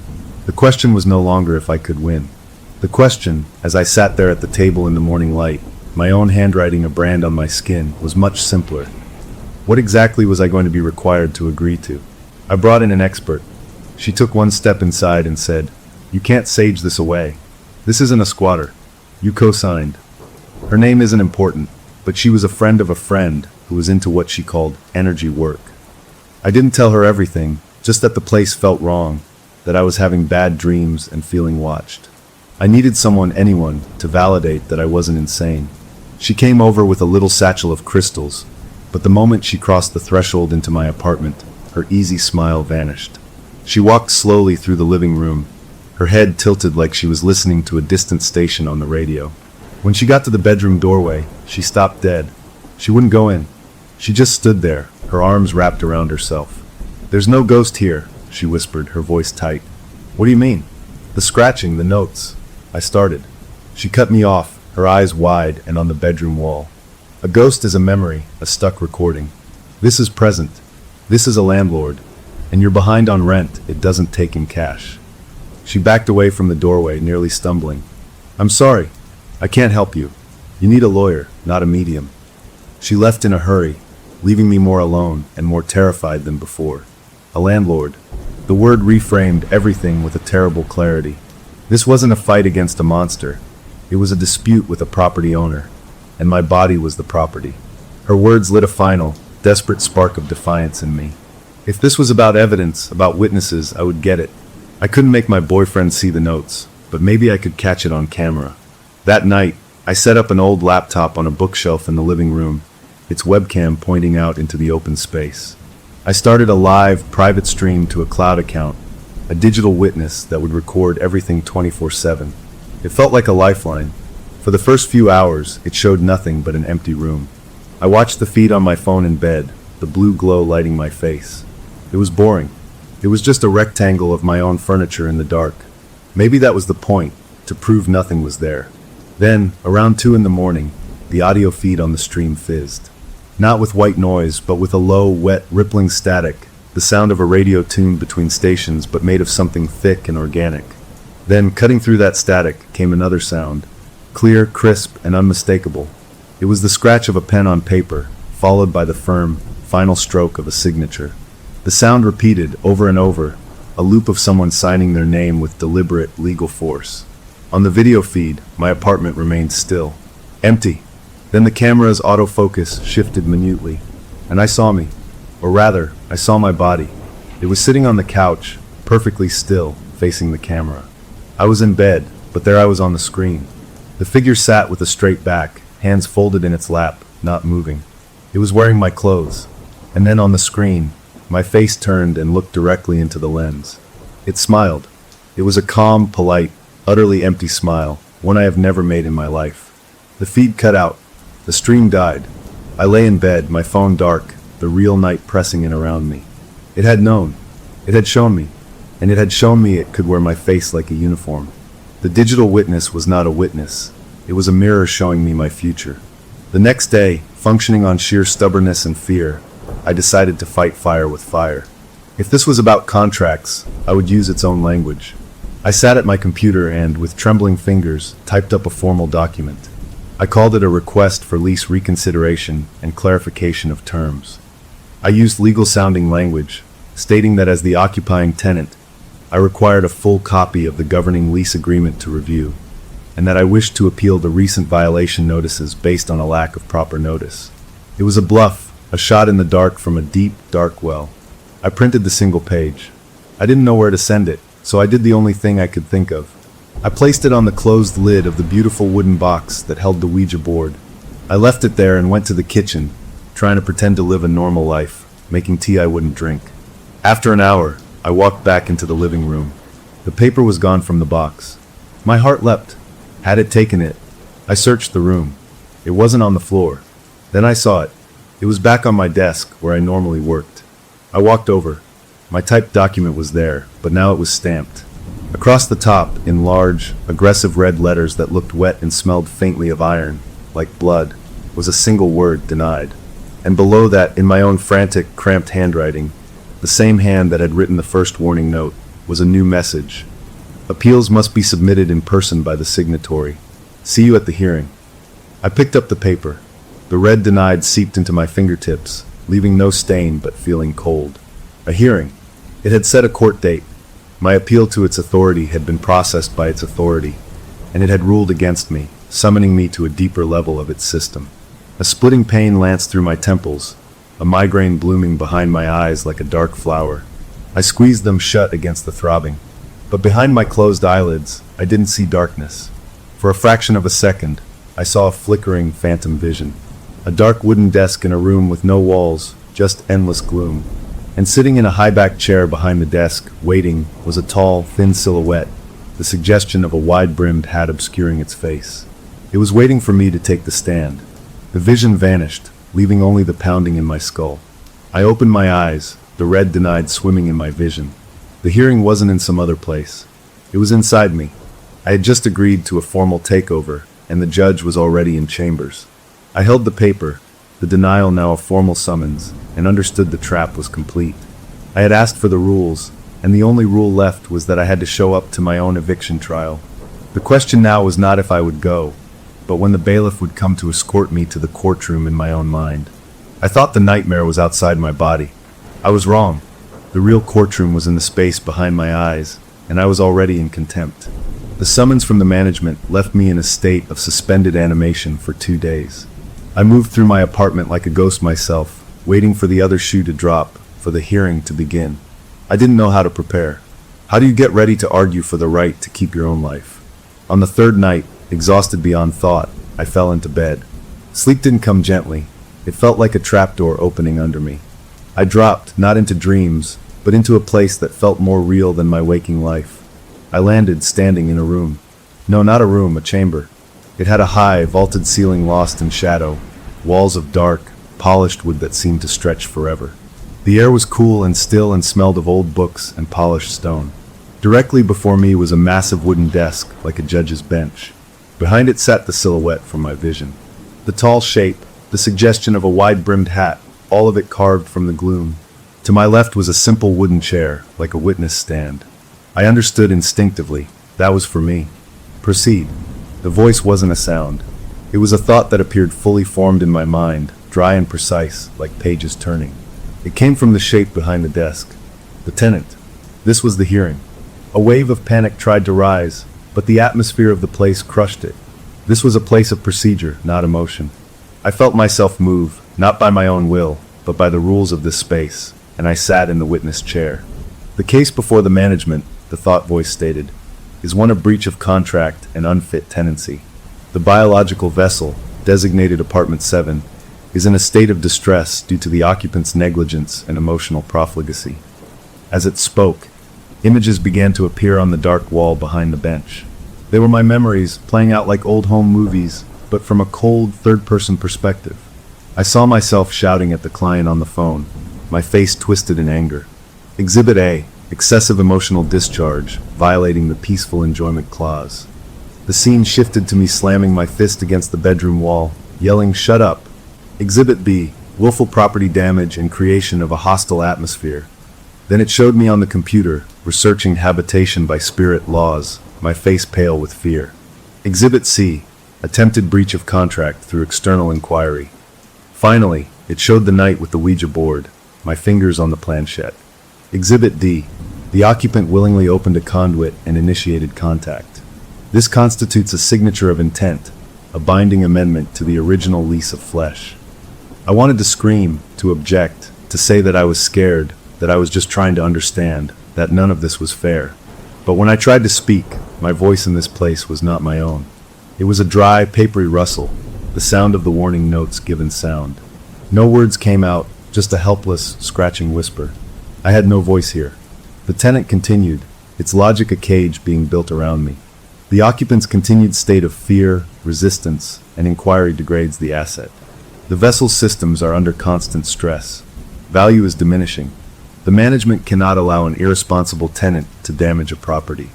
The question was no longer if I could win. The question, as I sat there at the table in the morning light, my own handwriting a brand on my skin, was much simpler. What exactly was I going to be required to agree to? I brought in an expert. She took one step inside and said, "You can't sage this away. This isn't a squatter. You co-signed." Her name isn't important, but she was a friend of a friend who was into what she called energy work. I didn't tell her everything, just that the place felt wrong, that I was having bad dreams and feeling watched. I needed anyone, to validate that I wasn't insane. She came over with a little satchel of crystals, but the moment she crossed the threshold into my apartment, her easy smile vanished. She walked slowly through the living room, her head tilted like she was listening to a distant station on the radio. When she got to the bedroom doorway, she stopped dead. She wouldn't go in. She just stood there, her arms wrapped around herself. "There's no ghost here," she whispered, her voice tight. "What do you mean?" "The scratching, the notes." I started. She cut me off, her eyes wide and on the bedroom wall. "A ghost is a memory, a stuck recording. This is present. This is a landlord. And you're behind on rent, it doesn't take in cash." She backed away from the doorway, nearly stumbling. "I'm sorry. I can't help you. You need a lawyer, not a medium." She left in a hurry, leaving me more alone and more terrified than before. A landlord. The word reframed everything with a terrible clarity. This wasn't a fight against a monster. It was a dispute with a property owner, and my body was the property. Her words lit a final, desperate spark of defiance in me. If this was about evidence, about witnesses, I would get it. I couldn't make my boyfriend see the notes, but maybe I could catch it on camera. That night, I set up an old laptop on a bookshelf in the living room, its webcam pointing out into the open space. I started a live, private stream to a cloud account, a digital witness that would record everything 24/7. It felt like a lifeline. For the first few hours, it showed nothing but an empty room. I watched the feed on my phone in bed, the blue glow lighting my face. It was boring. It was just a rectangle of my own furniture in the dark. Maybe that was the point, to prove nothing was there. Then, around 2 in the morning, the audio feed on the stream fizzed. Not with white noise, but with a low, wet, rippling static, the sound of a radio tuned between stations but made of something thick and organic. Then, cutting through that static, came another sound, clear, crisp, and unmistakable. It was the scratch of a pen on paper, followed by the firm, final stroke of a signature. The sound repeated over and over, a loop of someone signing their name with deliberate, legal force. On the video feed, my apartment remained still, empty. Then the camera's autofocus shifted minutely, and I saw me. Or rather, I saw my body. It was sitting on the couch, perfectly still, facing the camera. I was in bed, but there I was on the screen. The figure sat with a straight back, hands folded in its lap, not moving. It was wearing my clothes. And then on the screen, my face turned and looked directly into the lens. It smiled. It was a calm, polite, utterly empty smile, one I have never made in my life. The feed cut out. The stream died. I lay in bed, my phone dark, the real night pressing in around me. It had known. It had shown me. And it had shown me it could wear my face like a uniform. The digital witness was not a witness. It was a mirror showing me my future. The next day, functioning on sheer stubbornness and fear, I decided to fight fire with fire. If this was about contracts, I would use its own language. I sat at my computer and, with trembling fingers, typed up a formal document. I called it a request for lease reconsideration and clarification of terms. I used legal-sounding language, stating that as the occupying tenant, I required a full copy of the governing lease agreement to review, and that I wished to appeal the recent violation notices based on a lack of proper notice. It was a bluff, a shot in the dark from a deep, dark well. I printed the single page. I didn't know where to send it, so I did the only thing I could think of. I placed it on the closed lid of the beautiful wooden box that held the Ouija board. I left it there and went to the kitchen, trying to pretend to live a normal life, making tea I wouldn't drink. After an hour, I walked back into the living room. The paper was gone from the box. My heart leapt. Had it taken it? I searched the room. It wasn't on the floor. Then I saw it. It was back on my desk where I normally worked. I walked over. My typed document was there, but now it was stamped. Across the top, in large, aggressive red letters that looked wet and smelled faintly of iron, like blood, was a single word: denied. And below that, in my own frantic, cramped handwriting, the same hand that had written the first warning note, was a new message. Appeals must be submitted in person by the signatory. See you at the hearing. I picked up the paper. The red denied seeped into my fingertips, leaving no stain but feeling cold. A hearing. It had set a court date. My appeal to its authority had been processed by its authority, and it had ruled against me, summoning me to a deeper level of its system. A splitting pain lanced through my temples, a migraine blooming behind my eyes like a dark flower. I squeezed them shut against the throbbing. But behind my closed eyelids, I didn't see darkness. For a fraction of a second, I saw a flickering phantom vision. A dark wooden desk in a room with no walls, just endless gloom. And sitting in a high-backed chair behind the desk, waiting, was a tall, thin silhouette, the suggestion of a wide-brimmed hat obscuring its face. It was waiting for me to take the stand. The vision vanished, leaving only the pounding in my skull. I opened my eyes, the red denied swimming in my vision. The hearing wasn't in some other place. It was inside me. I had just agreed to a formal takeover, and the judge was already in chambers. I held the paper, the denial now a formal summons, and understood the trap was complete. I had asked for the rules, and the only rule left was that I had to show up to my own eviction trial. The question now was not if I would go, but when the bailiff would come to escort me to the courtroom in my own mind. I thought the nightmare was outside my body. I was wrong. The real courtroom was in the space behind my eyes, and I was already in contempt. The summons from the management left me in a state of suspended animation for 2 days. I moved through my apartment like a ghost myself, waiting for the other shoe to drop, for the hearing to begin. I didn't know how to prepare. How do you get ready to argue for the right to keep your own life? On the third night, exhausted beyond thought, I fell into bed. Sleep didn't come gently. It felt like a trapdoor opening under me. I dropped, not into dreams, but into a place that felt more real than my waking life. I landed standing in a room. No, not a room, a chamber. It had a high, vaulted ceiling lost in shadow, walls of dark, polished wood that seemed to stretch forever. The air was cool and still and smelled of old books and polished stone. Directly before me was a massive wooden desk, like a judge's bench. Behind it sat the silhouette from my vision. The tall shape, the suggestion of a wide-brimmed hat, all of it carved from the gloom. To my left was a simple wooden chair, like a witness stand. I understood instinctively. That was for me. Proceed. The voice wasn't a sound. It was a thought that appeared fully formed in my mind, dry and precise, like pages turning. It came from the shape behind the desk. The tenant. This was the hearing. A wave of panic tried to rise, but the atmosphere of the place crushed it. This was a place of procedure, not emotion. I felt myself move, not by my own will, but by the rules of this space, and I sat in the witness chair. The case before the management, the thought voice stated, is one of breach of contract and unfit tenancy. The biological vessel, designated Apartment 7, is in a state of distress due to the occupant's negligence and emotional profligacy. As it spoke, images began to appear on the dark wall behind the bench. They were my memories, playing out like old home movies, but from a cold, third-person perspective. I saw myself shouting at the client on the phone, my face twisted in anger. Exhibit A, excessive emotional discharge, violating the peaceful enjoyment clause. The scene shifted to me slamming my fist against the bedroom wall, yelling, "Shut up!" Exhibit B, willful property damage and creation of a hostile atmosphere. Then it showed me on the computer, researching habitation by spirit laws, my face pale with fear. Exhibit C, attempted breach of contract through external inquiry. Finally, it showed the night with the Ouija board, my fingers on the planchette. Exhibit D, the occupant willingly opened a conduit and initiated contact. This constitutes a signature of intent, a binding amendment to the original lease of flesh. I wanted to scream, to object, to say that I was scared, that I was just trying to understand, that none of this was fair. But when I tried to speak, my voice in this place was not my own. It was a dry, papery rustle, the sound of the warning notes given sound. No words came out, just a helpless, scratching whisper. I had no voice here. The tenant continued, its logic a cage being built around me. The occupant's continued state of fear, resistance, and inquiry degrades the asset. The vessel's systems are under constant stress. Value is diminishing. The management cannot allow an irresponsible tenant to damage a property.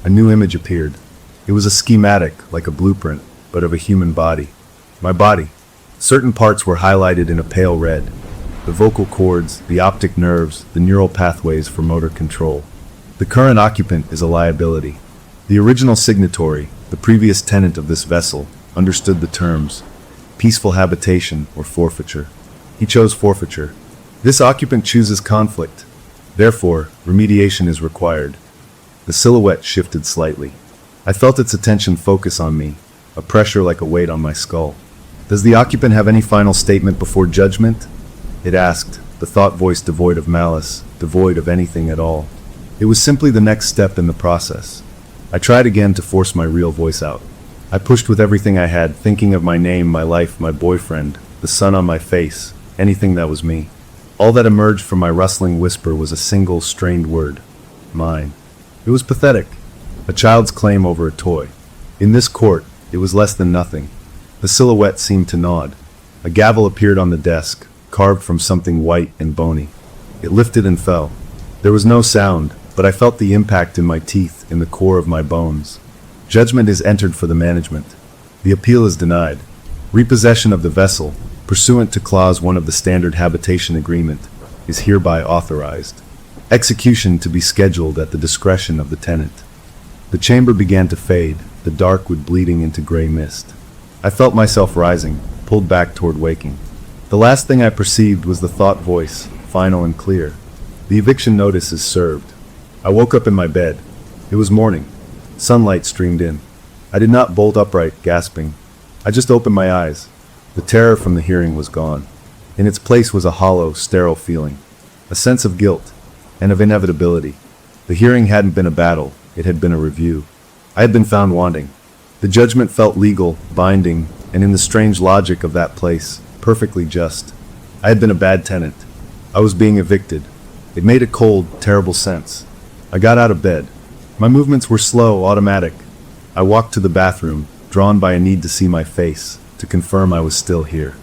A new image appeared. It was a schematic, like a blueprint, but of a human body. My body. Certain parts were highlighted in a pale red. The vocal cords, the optic nerves, the neural pathways for motor control. The current occupant is a liability. The original signatory, the previous tenant of this vessel, understood the terms: peaceful habitation or forfeiture. He chose forfeiture. This occupant chooses conflict. Therefore, remediation is required. The silhouette shifted slightly. I felt its attention focus on me, a pressure like a weight on my skull. Does the occupant have any final statement before judgment? It asked, the thought voice devoid of malice, devoid of anything at all. It was simply the next step in the process. I tried again to force my real voice out. I pushed with everything I had, thinking of my name, my life, my boyfriend, the sun on my face, anything that was me. All that emerged from my rustling whisper was a single strained word: mine. It was pathetic. A child's claim over a toy. In this court, it was less than nothing. The silhouette seemed to nod. A gavel appeared on the desk, carved from something white and bony. It lifted and fell. There was no sound, but I felt the impact in my teeth, in the core of my bones. Judgment is entered for the management. The appeal is denied. Repossession of the vessel, pursuant to Clause 1 of the Standard Habitation Agreement, is hereby authorized. Execution to be scheduled at the discretion of the tenant. The chamber began to fade, the dark wood bleeding into gray mist. I felt myself rising, pulled back toward waking. The last thing I perceived was the thought voice, final and clear. The eviction notice is served. I woke up in my bed. It was morning. Sunlight streamed in. I did not bolt upright, gasping. I just opened my eyes. The terror from the hearing was gone. In its place was a hollow, sterile feeling. A sense of guilt, and of inevitability. The hearing hadn't been a battle, it had been a review. I had been found wanting. The judgment felt legal, binding, and in the strange logic of that place, perfectly just. I had been a bad tenant. I was being evicted. It made a cold, terrible sense. I got out of bed. My movements were slow, automatic. I walked to the bathroom, drawn by a need to see my face, to confirm I was still here.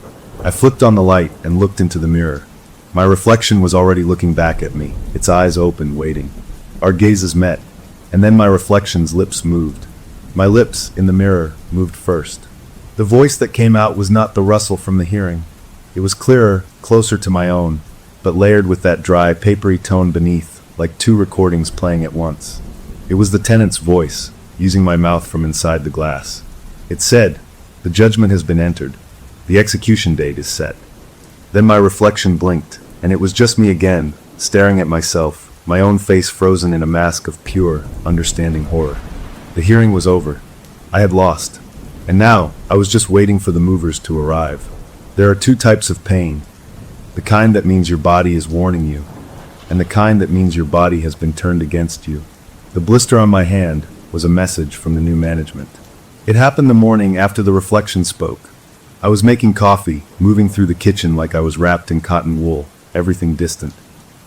I flipped on the light and looked into the mirror. My reflection was already looking back at me, its eyes open, waiting. Our gazes met, and then my reflection's lips moved. My lips, in the mirror, moved first. The voice that came out was not the rustle from the hearing. It was clearer, closer to my own, but layered with that dry, papery tone beneath, like two recordings playing at once. It was the tenant's voice, using my mouth from inside the glass. It said, "The judgment has been entered. The execution date is set." Then my reflection blinked, and it was just me again, staring at myself, my own face frozen in a mask of pure, understanding horror. The hearing was over. I had lost. And now, I was just waiting for the movers to arrive. There are two types of pain. The kind that means your body is warning you, and the kind that means your body has been turned against you. The blister on my hand was a message from the new management. It happened the morning after the reflection spoke. I was making coffee, moving through the kitchen like I was wrapped in cotton wool, everything distant.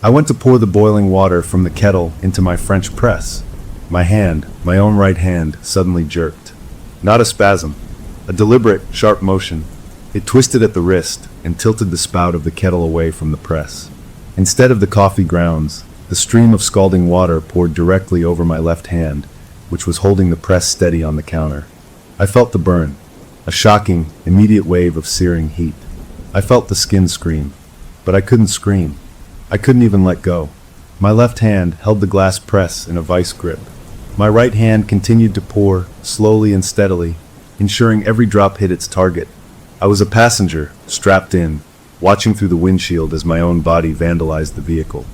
I went to pour the boiling water from the kettle into my French press. My hand, my own right hand, suddenly jerked. Not a spasm, a deliberate, sharp motion. It twisted at the wrist and tilted the spout of the kettle away from the press. Instead of the coffee grounds, the stream of scalding water poured directly over my left hand, which was holding the press steady on the counter. I felt the burn, a shocking, immediate wave of searing heat. I felt the skin scream, but I couldn't scream. I couldn't even let go. My left hand held the glass press in a vice grip. My right hand continued to pour, slowly and steadily, ensuring every drop hit its target. I was a passenger, strapped in, watching through the windshield as my own body vandalized the vehicle.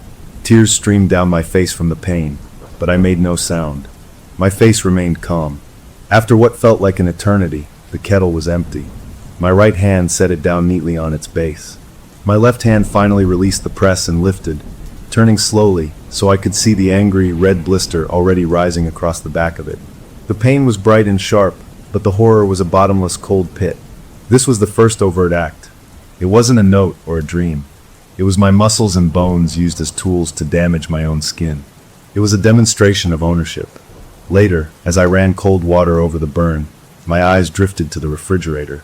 Tears streamed down my face from the pain, but I made no sound. My face remained calm. After what felt like an eternity, the kettle was empty. My right hand set it down neatly on its base. My left hand finally released the press and lifted, turning slowly so I could see the angry, red blister already rising across the back of it. The pain was bright and sharp, but the horror was a bottomless, cold pit. This was the first overt act. It wasn't a note or a dream. It was my muscles and bones used as tools to damage my own skin. It was a demonstration of ownership. Later, as I ran cold water over the burn, my eyes drifted to the refrigerator.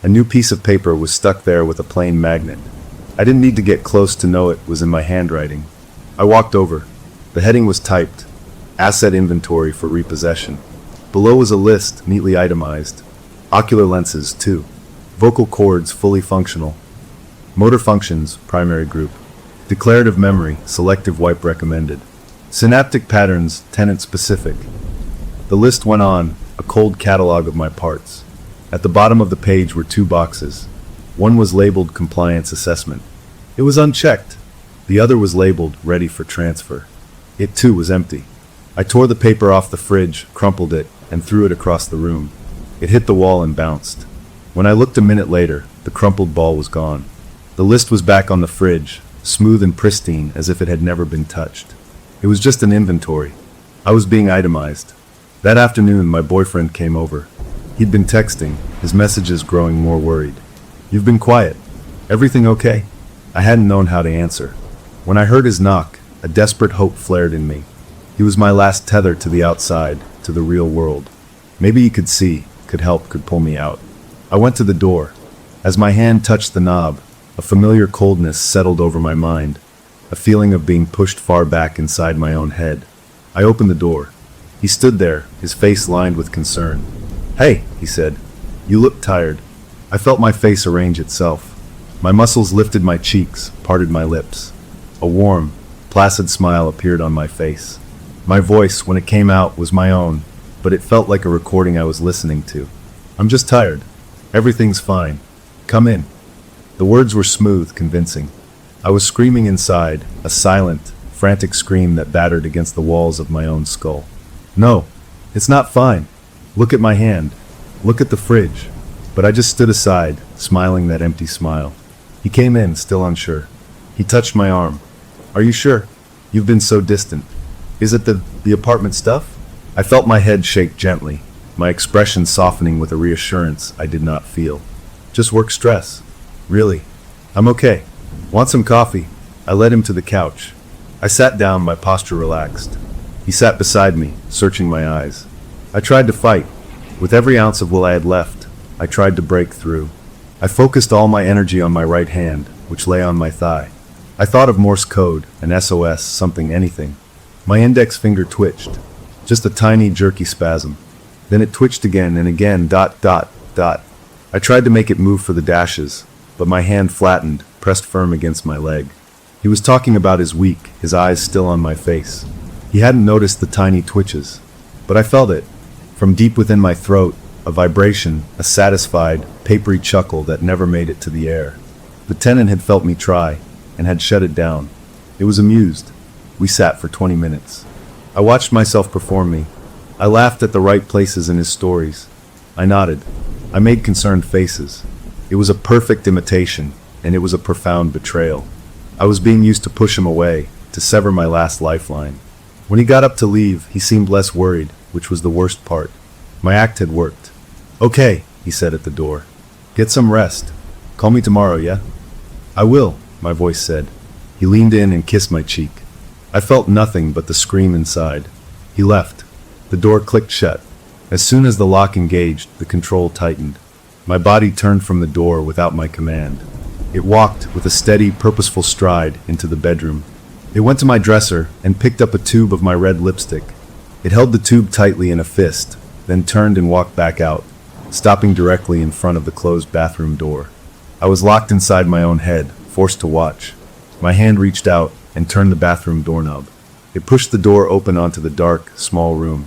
A new piece of paper was stuck there with a plain magnet. I didn't need to get close to know it was in my handwriting. I walked over. The heading was typed, Asset Inventory for Repossession. Below was a list, neatly itemized. Ocular lenses, 2. Vocal cords, fully functional. Motor functions, primary group. Declarative memory, selective wipe recommended. Synaptic patterns, tenant specific. The list went on, a cold catalog of my parts. At the bottom of the page were 2 boxes. One was labeled Compliance Assessment. It was unchecked. The other was labeled Ready for Transfer. It too was empty. I tore the paper off the fridge, crumpled it, and threw it across the room. It hit the wall and bounced. When I looked a minute later, the crumpled ball was gone. The list was back on the fridge, smooth and pristine as if it had never been touched. It was just an inventory. I was being itemized. That afternoon, my boyfriend came over. He'd been texting, his messages growing more worried. "You've been quiet. Everything okay?" I hadn't known how to answer. When I heard his knock, a desperate hope flared in me. He was my last tether to the outside, to the real world. Maybe he could see, could help, could pull me out. I went to the door. As my hand touched the knob, a familiar coldness settled over my mind, a feeling of being pushed far back inside my own head. I opened the door. He stood there, his face lined with concern. "Hey," he said. "You look tired." I felt my face arrange itself. My muscles lifted my cheeks, parted my lips. A warm, placid smile appeared on my face. My voice, when it came out, was my own, but it felt like a recording I was listening to. "I'm just tired. Everything's fine. Come in." The words were smooth, convincing. I was screaming inside, a silent, frantic scream that battered against the walls of my own skull. "No, it's not fine. Look at my hand. Look at the fridge." But I just stood aside, smiling that empty smile. He came in, still unsure. He touched my arm. "Are you sure? You've been so distant. Is it the apartment stuff?" I felt my head shake gently, my expression softening with a reassurance I did not feel. "Just work stress. Really. I'm okay. Want some coffee?" I led him to the couch. I sat down, my posture relaxed. He sat beside me, searching my eyes. I tried to fight. With every ounce of will I had left, I tried to break through. I focused all my energy on my right hand, which lay on my thigh. I thought of Morse code, an SOS, something, anything. My index finger twitched. Just a tiny, jerky spasm. Then it twitched again and again, ... I tried to make it move for the dashes, but my hand flattened, pressed firm against my leg. He was talking about his week, his eyes still on my face. He hadn't noticed the tiny twitches, but I felt it. From deep within my throat, a vibration, a satisfied, papery chuckle that never made it to the air. The tenant had felt me try, and had shut it down. It was amused. We sat for 20 minutes. I watched myself perform me. I laughed at the right places in his stories. I nodded. I made concerned faces. It was a perfect imitation, and it was a profound betrayal. I was being used to push him away, to sever my last lifeline. When he got up to leave, he seemed less worried, which was the worst part. My act had worked. "Okay," he said at the door. "Get some rest. Call me tomorrow, yeah?" "I will," my voice said. He leaned in and kissed my cheek. I felt nothing but the scream inside. He left. The door clicked shut. As soon as the lock engaged, the control tightened. My body turned from the door without my command. It walked with a steady, purposeful stride into the bedroom. It went to my dresser and picked up a tube of my red lipstick. It held the tube tightly in a fist, then turned and walked back out, stopping directly in front of the closed bathroom door. I was locked inside my own head, forced to watch. My hand reached out and turned the bathroom doorknob. It pushed the door open onto the dark, small room.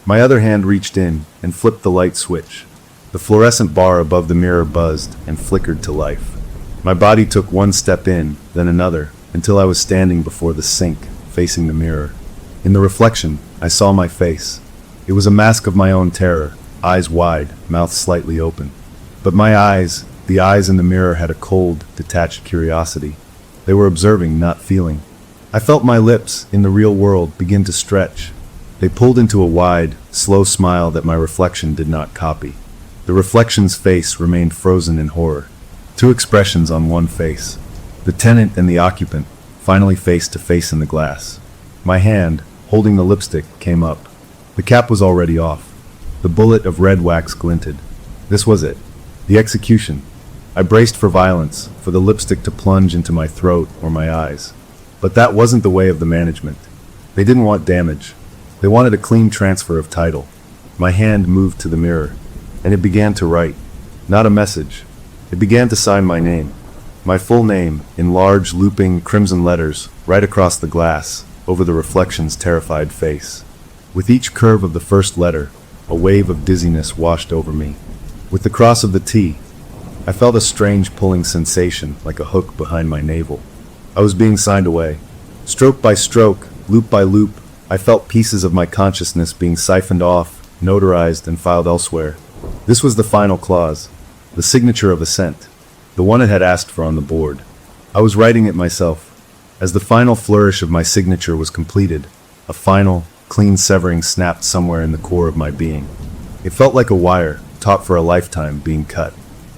My other hand reached in and flipped the light switch. The fluorescent bar above the mirror buzzed and flickered to life. My body took one step in, then another, until I was standing before the sink, facing the mirror. In the reflection, I saw my face. It was a mask of my own terror, eyes wide, mouth slightly open. But my eyes, the eyes in the mirror, had a cold, detached curiosity. They were observing, not feeling. I felt my lips, in the real world, begin to stretch. They pulled into a wide, slow smile that my reflection did not copy. The reflection's face remained frozen in horror. Two expressions on one face. The tenant and the occupant, finally face to face in the glass. My hand, holding the lipstick, came up. The cap was already off. The bullet of red wax glinted. This was it. The execution. I braced for violence, for the lipstick to plunge into my throat or my eyes. But that wasn't the way of the management. They didn't want damage. They wanted a clean transfer of title. My hand moved to the mirror, and it began to write. Not a message. It began to sign my name. My full name, in large, looping, crimson letters, right across the glass, over the reflection's terrified face. With each curve of the first letter, a wave of dizziness washed over me. With the cross of the T, I felt a strange pulling sensation, like a hook behind my navel. I was being signed away. Stroke by stroke, loop by loop, I felt pieces of my consciousness being siphoned off, notarized, and filed elsewhere. This was the final clause, the signature of assent, the one it had asked for on the board. I was writing it myself. As the final flourish of my signature was completed, a final, clean severing snapped somewhere in the core of my being. It felt like a wire, taut for a lifetime, being cut.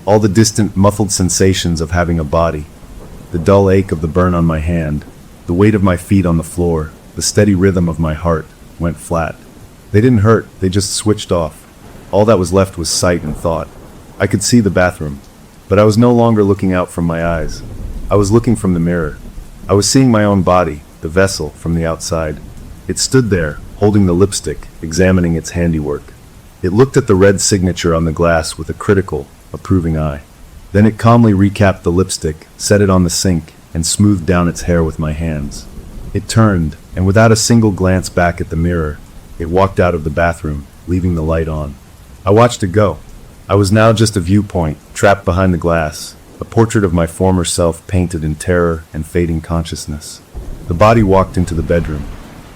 All the distant, muffled sensations of having a body, the dull ache of the burn on my hand, the weight of my feet on the floor, the steady rhythm of my heart, went flat. They didn't hurt, they just switched off. All that was left was sight and thought. I could see the bathroom, but I was no longer looking out from my eyes. I was looking from the mirror. I was seeing my own body, the vessel, from the outside. It stood there, holding the lipstick, examining its handiwork. It looked at the red signature on the glass with a critical, approving eye. Then it calmly recapped the lipstick, set it on the sink, and smoothed down its hair with my hands. It turned, and without a single glance back at the mirror, it walked out of the bathroom, leaving the light on. I watched it go. I was now just a viewpoint, trapped behind the glass, a portrait of my former self painted in terror and fading consciousness. The body walked into the bedroom.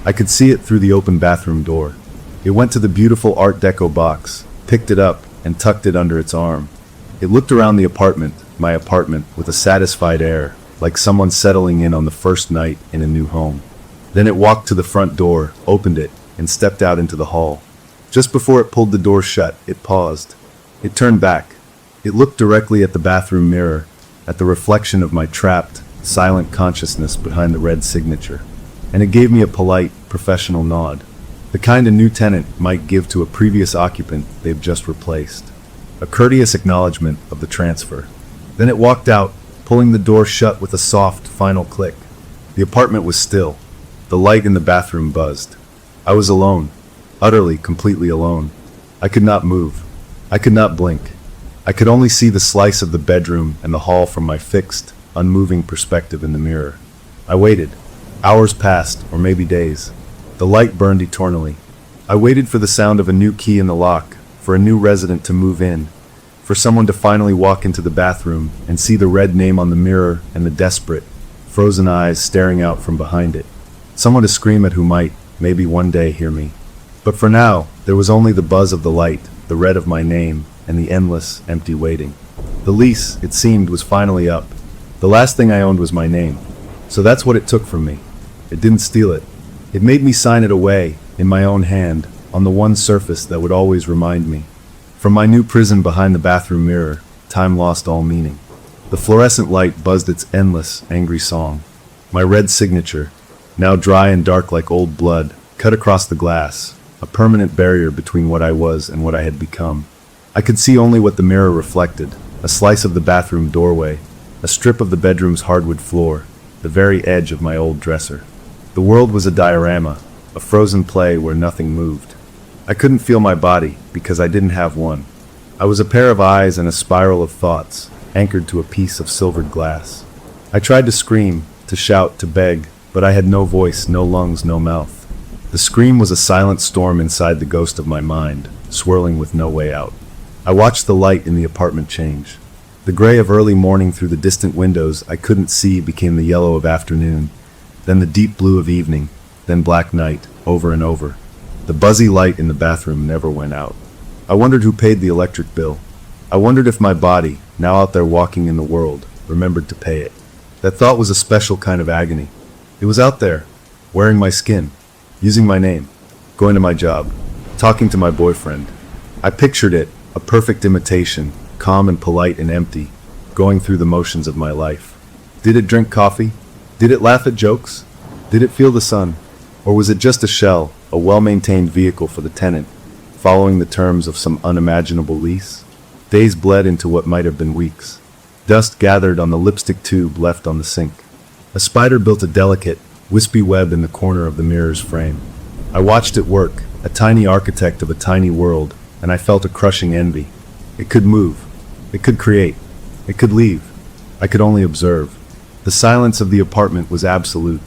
I could see it through the open bathroom door. It went to the beautiful Art Deco box, picked it up, and tucked it under its arm. It looked around the apartment, my apartment, with a satisfied air, like someone settling in on the first night in a new home. Then it walked to the front door, opened it, and stepped out into the hall. Just before it pulled the door shut, it paused. It turned back. It looked directly at the bathroom mirror, at the reflection of my trapped, silent consciousness behind the red signature. And it gave me a polite, professional nod, the kind a new tenant might give to a previous occupant they've just replaced. A courteous acknowledgement of the transfer. Then it walked out, pulling the door shut with a soft, final click. The apartment was still. The light in the bathroom buzzed. I was alone, utterly, completely alone. I could not move. I could not blink. I could only see the slice of the bedroom and the hall from my fixed, unmoving perspective in the mirror. I waited. Hours passed, or maybe days. The light burned eternally. I waited for the sound of a new key in the lock, for a new resident to move in, for someone to finally walk into the bathroom and see the red name on the mirror and the desperate, frozen eyes staring out from behind it. Someone to scream at who might, maybe one day, hear me. But for now, there was only the buzz of the light, the red of my name, and the endless, empty waiting. The lease, it seemed, was finally up. The last thing I owned was my name. So that's what it took from me. It didn't steal it. It made me sign it away, in my own hand, on the one surface that would always remind me. From my new prison behind the bathroom mirror, time lost all meaning. The fluorescent light buzzed its endless, angry song. My red signature, now dry and dark like old blood, cut across the glass, a permanent barrier between what I was and what I had become. I could see only what the mirror reflected, a slice of the bathroom doorway, a strip of the bedroom's hardwood floor, the very edge of my old dresser. The world was a diorama, a frozen play where nothing moved. I couldn't feel my body, because I didn't have one. I was a pair of eyes and a spiral of thoughts, anchored to a piece of silvered glass. I tried to scream, to shout, to beg, but I had no voice, no lungs, no mouth. The scream was a silent storm inside the ghost of my mind, swirling with no way out. I watched the light in the apartment change. The gray of early morning through the distant windows I couldn't see became the yellow of afternoon, then the deep blue of evening, then black night, over and over. The buzzy light in the bathroom never went out. I wondered who paid the electric bill. I wondered if my body, now out there walking in the world, remembered to pay it. That thought was a special kind of agony. It was out there, wearing my skin, using my name, going to my job, talking to my boyfriend. I pictured it, a perfect imitation, calm and polite and empty, going through the motions of my life. Did it drink coffee? Did it laugh at jokes? Did it feel the sun? Or was it just a shell, a well-maintained vehicle for the tenant, following the terms of some unimaginable lease? Days bled into what might have been weeks. Dust gathered on the lipstick tube left on the sink. A spider built a delicate, wispy web in the corner of the mirror's frame. I watched it work, a tiny architect of a tiny world, and I felt a crushing envy. It could move. It could create. It could leave. I could only observe. The silence of the apartment was absolute.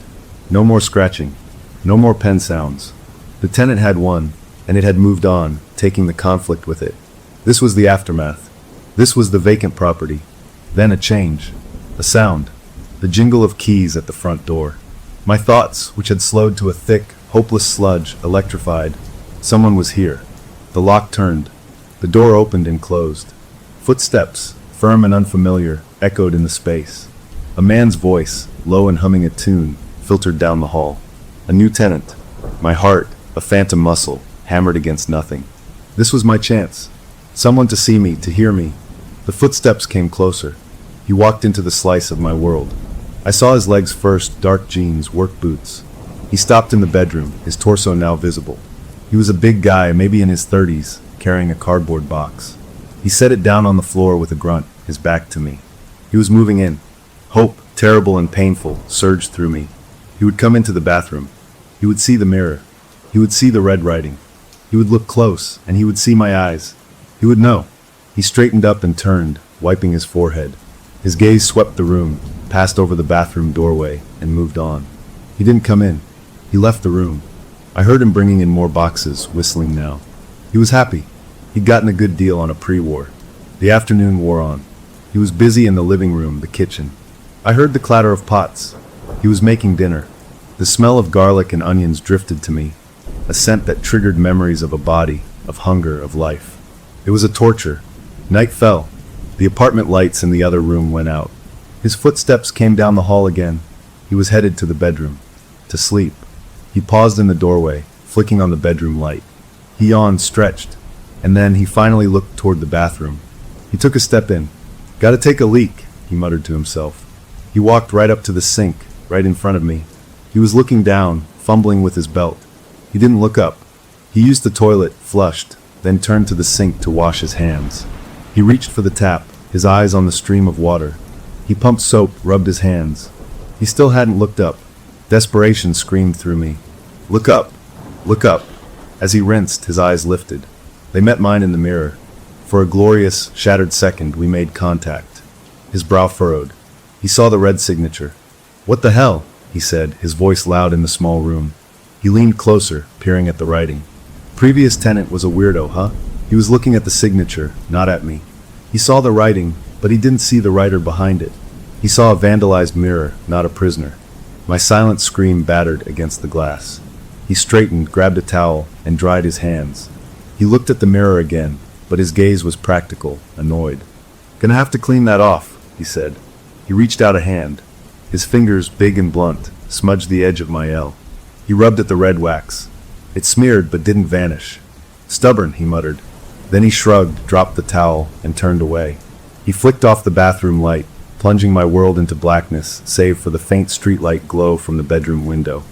No more scratching. No more pen sounds. The tenant had won, and it had moved on, taking the conflict with it. This was the aftermath. This was the vacant property. Then a change. A sound. The jingle of keys at the front door. My thoughts, which had slowed to a thick, hopeless sludge, electrified. Someone was here. The lock turned. The door opened and closed. Footsteps, firm and unfamiliar, echoed in the space. A man's voice, low and humming a tune, filtered down the hall. A new tenant. My heart, a phantom muscle, hammered against nothing. This was my chance. Someone to see me, to hear me. The footsteps came closer. He walked into the slice of my world. I saw his legs first, dark jeans, work boots. He stopped in the bedroom, his torso now visible. He was a big guy, maybe in his 30s, carrying a cardboard box. He set it down on the floor with a grunt, his back to me. He was moving in. Hope, terrible and painful, surged through me. He would come into the bathroom. He would see the mirror. He would see the red writing. He would look close, and he would see my eyes. He would know. He straightened up and turned, wiping his forehead. His gaze swept the room, passed over the bathroom doorway, and moved on. He didn't come in. He left the room. I heard him bringing in more boxes, whistling now. He was happy. He'd gotten a good deal on a pre-war. The afternoon wore on. He was busy in the living room, the kitchen. I heard the clatter of pots. He was making dinner. The smell of garlic and onions drifted to me, a scent that triggered memories of a body, of hunger, of life. It was a torture. Night fell. The apartment lights in the other room went out. His footsteps came down the hall again. He was headed to the bedroom. To sleep. He paused in the doorway, flicking on the bedroom light. He yawned, stretched, and then he finally looked toward the bathroom. He took a step in. "Gotta take a leak," he muttered to himself. He walked right up to the sink, right in front of me. He was looking down, fumbling with his belt. He didn't look up. He used the toilet, flushed, then turned to the sink to wash his hands. He reached for the tap, his eyes on the stream of water. He pumped soap, rubbed his hands. He still hadn't looked up. Desperation screamed through me. "Look up! Look up!" As he rinsed, his eyes lifted. They met mine in the mirror. For a glorious, shattered second, we made contact. His brow furrowed. He saw the red signature. "What the hell?" he said, his voice loud in the small room. He leaned closer, peering at the writing. Previous tenant was a weirdo, huh? He was looking at the signature, not at me. He saw the writing, but he didn't see the writer behind it. He saw a vandalized mirror, not a prisoner. My silent scream battered against the glass. He straightened, grabbed a towel, and dried his hands. He looked at the mirror again, but his gaze was practical, annoyed. "Gonna have to clean that off," he said. He reached out a hand. His fingers, big and blunt, smudged the edge of my L. He rubbed at the red wax. It smeared but didn't vanish. "Stubborn," he muttered. Then he shrugged, dropped the towel, and turned away. He flicked off the bathroom light, plunging my world into blackness, save for the faint streetlight glow from the bedroom window.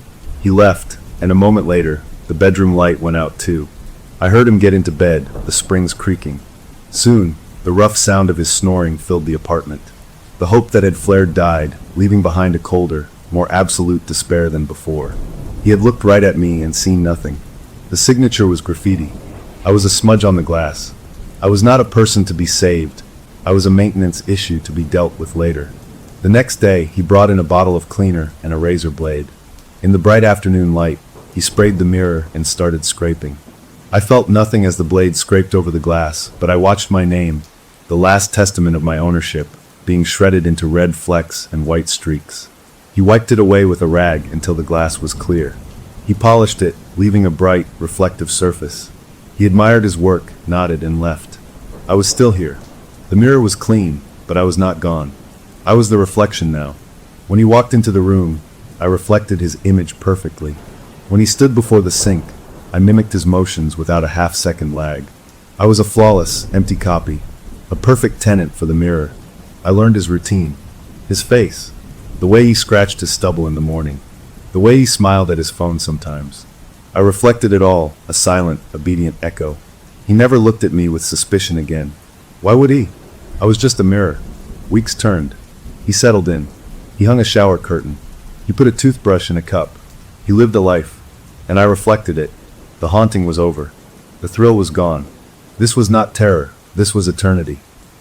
He left, and a moment later, the bedroom light went out too. I heard him get into bed, the springs creaking. Soon, the rough sound of his snoring filled the apartment. The hope that had flared died, leaving behind a colder, more absolute despair than before. He had looked right at me and seen nothing. The signature was graffiti. I was a smudge on the glass. I was not a person to be saved. I was a maintenance issue to be dealt with later. The next day, he brought in a bottle of cleaner and a razor blade. In the bright afternoon light, he sprayed the mirror and started scraping. I felt nothing as the blade scraped over the glass, but I watched my name, the last testament of my ownership, being shredded into red flecks and white streaks. He wiped it away with a rag until the glass was clear. He polished it, leaving a bright, reflective surface. He admired his work, nodded, and left. I was still here. The mirror was clean, but I was not gone. I was the reflection now. When he walked into the room, I reflected his image perfectly. When he stood before the sink, I mimicked his motions without a half-second lag. I was a flawless, empty copy, a perfect tenant for the mirror. I learned his routine, his face, the way he scratched his stubble in the morning, the way he smiled at his phone sometimes. I reflected it all, a silent, obedient echo. He never looked at me with suspicion again. Why would he? I was just a mirror. Weeks turned. He settled in. He hung a shower curtain. He put a toothbrush in a cup. He lived a life. And I reflected it. The haunting was over. The thrill was gone. This was not terror. This was eternity.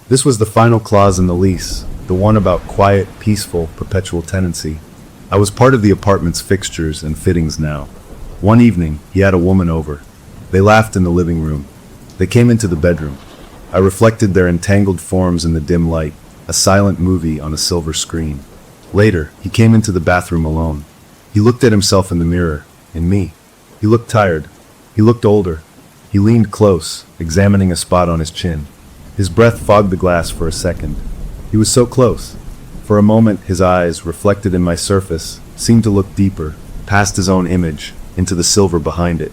This was the final clause in the lease, the one about quiet, peaceful, perpetual tenancy. I was part of the apartment's fixtures and fittings now. One evening, he had a woman over. They laughed in the living room. They came into the bedroom. I reflected their entangled forms in the dim light, a silent movie on a silver screen. Later, he came into the bathroom alone. He looked at himself in the mirror, in me. He looked tired. He looked older. He leaned close, examining a spot on his chin. His breath fogged the glass for a second. He was so close. For a moment, his eyes, reflected in my surface, seemed to look deeper, past his own image, into the silver behind it.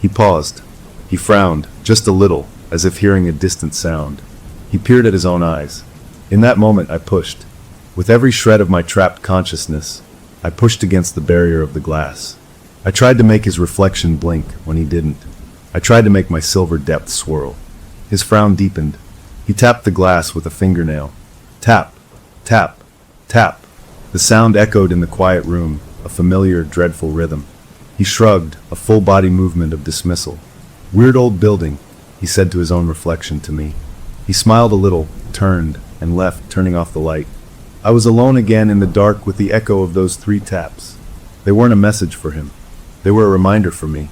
He paused. He frowned, just a little, as if hearing a distant sound. He peered at his own eyes. In that moment, I pushed. With every shred of my trapped consciousness, I pushed against the barrier of the glass. I tried to make his reflection blink when he didn't. I tried to make my silver depth swirl. His frown deepened. He tapped the glass with a fingernail. Tap, tap, tap. The sound echoed in the quiet room, a familiar, dreadful rhythm. He shrugged, a full body movement of dismissal. Weird old building, he said to his own reflection to me. He smiled a little, turned, and left, turning off the light. I was alone again in the dark with the echo of those 3 taps. They weren't a message for him. They were a reminder for me.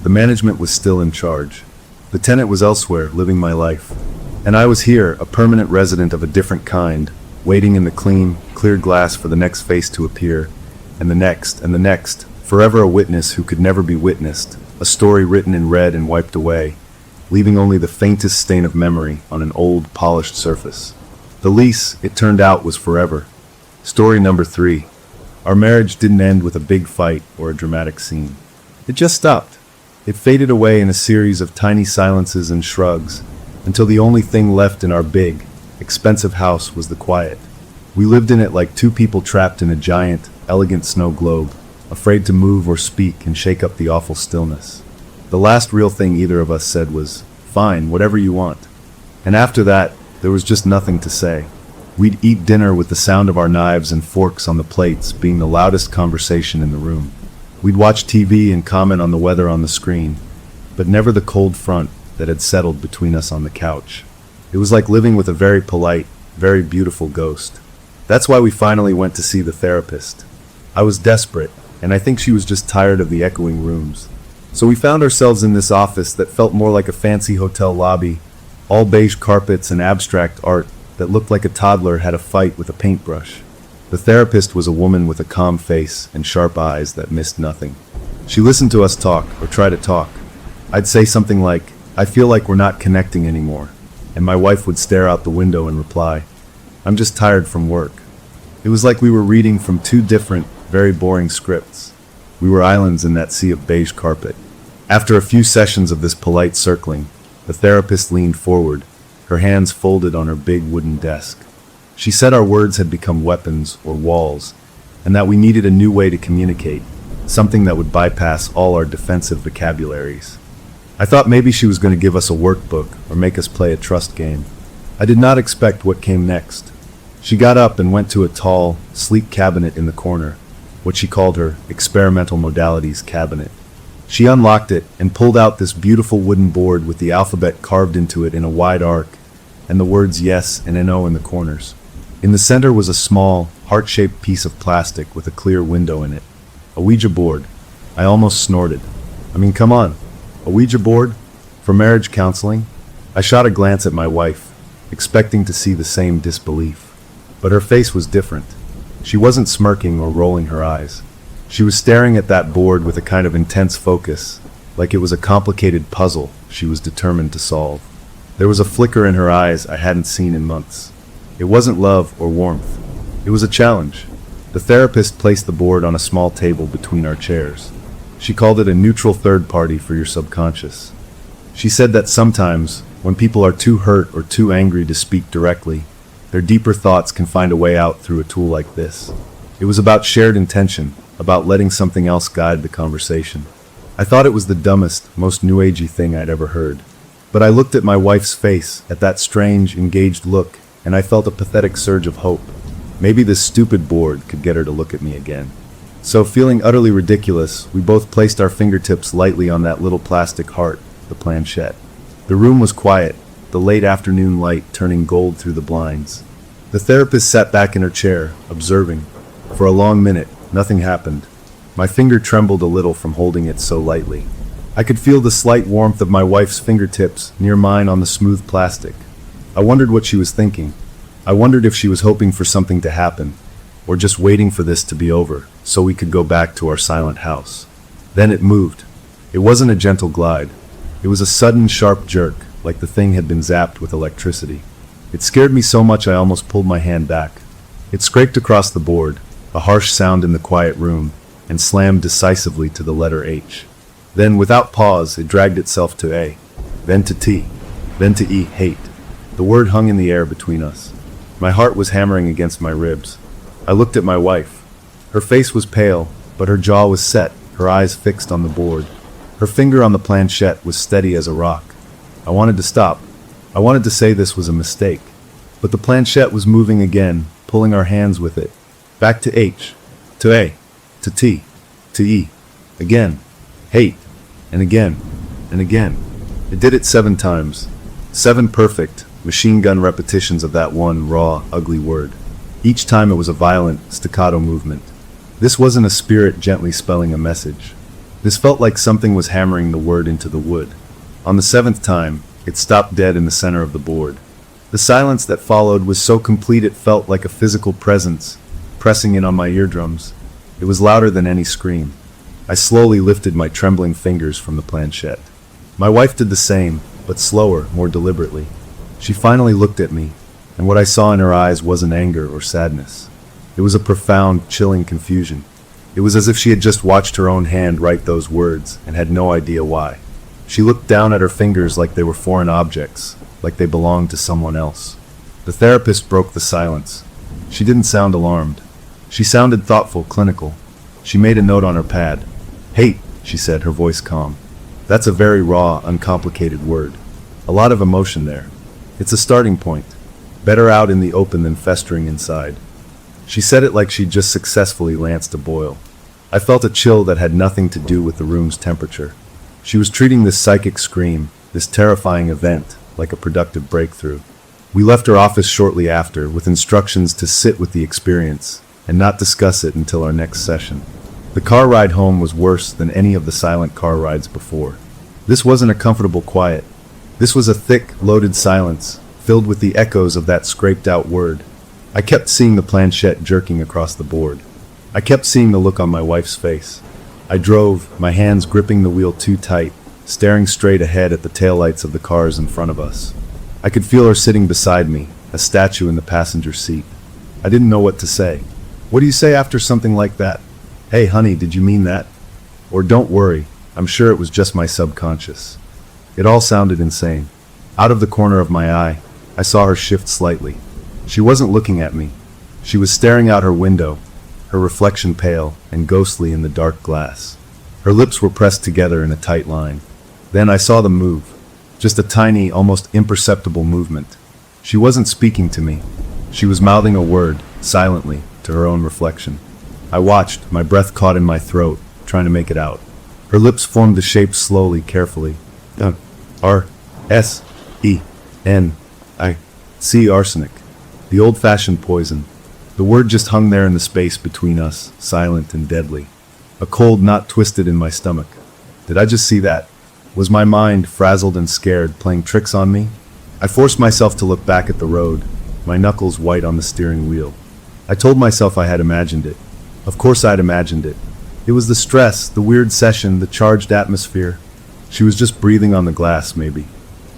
The management was still in charge. The tenant was elsewhere, living my life. And I was here, a permanent resident of a different kind, waiting in the clean, clear glass for the next face to appear, and the next, forever a witness who could never be witnessed, a story written in red and wiped away, leaving only the faintest stain of memory on an old, polished surface. The lease, it turned out, was forever. Story number 3. Our marriage didn't end with a big fight or a dramatic scene. It just stopped. It faded away in a series of tiny silences and shrugs, until the only thing left in our big, expensive house was the quiet. We lived in it like 2 people trapped in a giant, elegant snow globe, afraid to move or speak and shake up the awful stillness. The last real thing either of us said was, "Fine, whatever you want." And after that, there was just nothing to say. We'd eat dinner with the sound of our knives and forks on the plates being the loudest conversation in the room. We'd watch TV and comment on the weather on the screen, but never the cold front that had settled between us on the couch. It was like living with a very polite, very beautiful ghost. That's why we finally went to see the therapist. I was desperate, and I think she was just tired of the echoing rooms. So we found ourselves in this office that felt more like a fancy hotel lobby, all beige carpets and abstract art that looked like a toddler had a fight with a paintbrush. The therapist was a woman with a calm face and sharp eyes that missed nothing. She listened to us talk, or try to talk. I'd say something like, "I feel like we're not connecting anymore," and my wife would stare out the window and reply, "I'm just tired from work." It was like we were reading from 2 different, very boring scripts. We were islands in that sea of beige carpet. After a few sessions of this polite circling, the therapist leaned forward, her hands folded on her big wooden desk. She said our words had become weapons or walls, and that we needed a new way to communicate, something that would bypass all our defensive vocabularies. I thought maybe she was going to give us a workbook or make us play a trust game. I did not expect what came next. She got up and went to a tall, sleek cabinet in the corner, what she called her experimental modalities cabinet. She unlocked it and pulled out this beautiful wooden board with the alphabet carved into it in a wide arc, and the words yes and no in the corners. In the center was a small, heart-shaped piece of plastic with a clear window in it. A Ouija board. I almost snorted. I mean, come on. A Ouija board? For marriage counseling? I shot a glance at my wife, expecting to see the same disbelief. But her face was different. She wasn't smirking or rolling her eyes. She was staring at that board with a kind of intense focus, like it was a complicated puzzle she was determined to solve. There was a flicker in her eyes I hadn't seen in months. It wasn't love or warmth. It was a challenge. The therapist placed the board on a small table between our chairs. She called it a neutral third party for your subconscious. She said that sometimes, when people are too hurt or too angry to speak directly, their deeper thoughts can find a way out through a tool like this. It was about shared intention, about letting something else guide the conversation. I thought it was the dumbest, most new agey thing I'd ever heard. But I looked at my wife's face, at that strange, engaged look, and I felt a pathetic surge of hope. Maybe this stupid board could get her to look at me again. So, feeling utterly ridiculous, we both placed our fingertips lightly on that little plastic heart, the planchette. The room was quiet, the late afternoon light turning gold through the blinds. The therapist sat back in her chair, observing. For a long minute, nothing happened. My finger trembled a little from holding it so lightly. I could feel the slight warmth of my wife's fingertips near mine on the smooth plastic. I wondered what she was thinking. I wondered if she was hoping for something to happen, or just waiting for this to be over, so we could go back to our silent house. Then it moved. It wasn't a gentle glide. It was a sudden, sharp jerk, like the thing had been zapped with electricity. It scared me so much I almost pulled my hand back. It scraped across the board, a harsh sound in the quiet room, and slammed decisively to the letter H. Then, without pause, it dragged itself to A, then to T, then to E, hate. The word hung in the air between us. My heart was hammering against my ribs. I looked at my wife. Her face was pale, but her jaw was set, her eyes fixed on the board. Her finger on the planchette was steady as a rock. I wanted to stop. I wanted to say this was a mistake. But the planchette was moving again, pulling our hands with it. Back to H, to A, to T, to E. Again. Hate. And again. And again. It did it 7 times. 7 perfect, machine gun repetitions of that one raw, ugly word. Each time it was a violent, staccato movement. This wasn't a spirit gently spelling a message. This felt like something was hammering the word into the wood. On the 7th time, it stopped dead in the center of the board. The silence that followed was so complete it felt like a physical presence, pressing in on my eardrums. It was louder than any scream. I slowly lifted my trembling fingers from the planchette. My wife did the same, but slower, more deliberately. She finally looked at me, and what I saw in her eyes wasn't anger or sadness. It was a profound, chilling confusion. It was as if she had just watched her own hand write those words and had no idea why. She looked down at her fingers like they were foreign objects, like they belonged to someone else. The therapist broke the silence. She didn't sound alarmed. She sounded thoughtful, clinical. She made a note on her pad. Hate, she said, her voice calm. That's a very raw, uncomplicated word. A lot of emotion there. It's a starting point. Better out in the open than festering inside. She said it like she'd just successfully lanced a boil. I felt a chill that had nothing to do with the room's temperature. She was treating this psychic scream, this terrifying event, like a productive breakthrough. We left her office shortly after, with instructions to sit with the experience and not discuss it until our next session. The car ride home was worse than any of the silent car rides before. This wasn't a comfortable quiet. This was a thick, loaded silence, filled with the echoes of that scraped-out word. I kept seeing the planchette jerking across the board. I kept seeing the look on my wife's face. I drove, my hands gripping the wheel too tight, staring straight ahead at the taillights of the cars in front of us. I could feel her sitting beside me, a statue in the passenger seat. I didn't know what to say. What do you say after something like that? Hey, honey, did you mean that? Or don't worry, I'm sure it was just my subconscious. It all sounded insane. Out of the corner of my eye, I saw her shift slightly. She wasn't looking at me. She was staring out her window, her reflection pale and ghostly in the dark glass. Her lips were pressed together in a tight line. Then I saw them move. Just a tiny, almost imperceptible movement. She wasn't speaking to me. She was mouthing a word, silently, to her own reflection. I watched, my breath caught in my throat, trying to make it out. Her lips formed the shape slowly, carefully. R-S-E-N-I-C, arsenic. The old-fashioned poison. The word just hung there in the space between us, silent and deadly. A cold knot twisted in my stomach. Did I just see that? Was my mind, frazzled and scared, playing tricks on me? I forced myself to look back at the road, my knuckles white on the steering wheel. I told myself I had imagined it. Of course I'd imagined it. It was the stress, the weird session, the charged atmosphere. She was just breathing on the glass, maybe.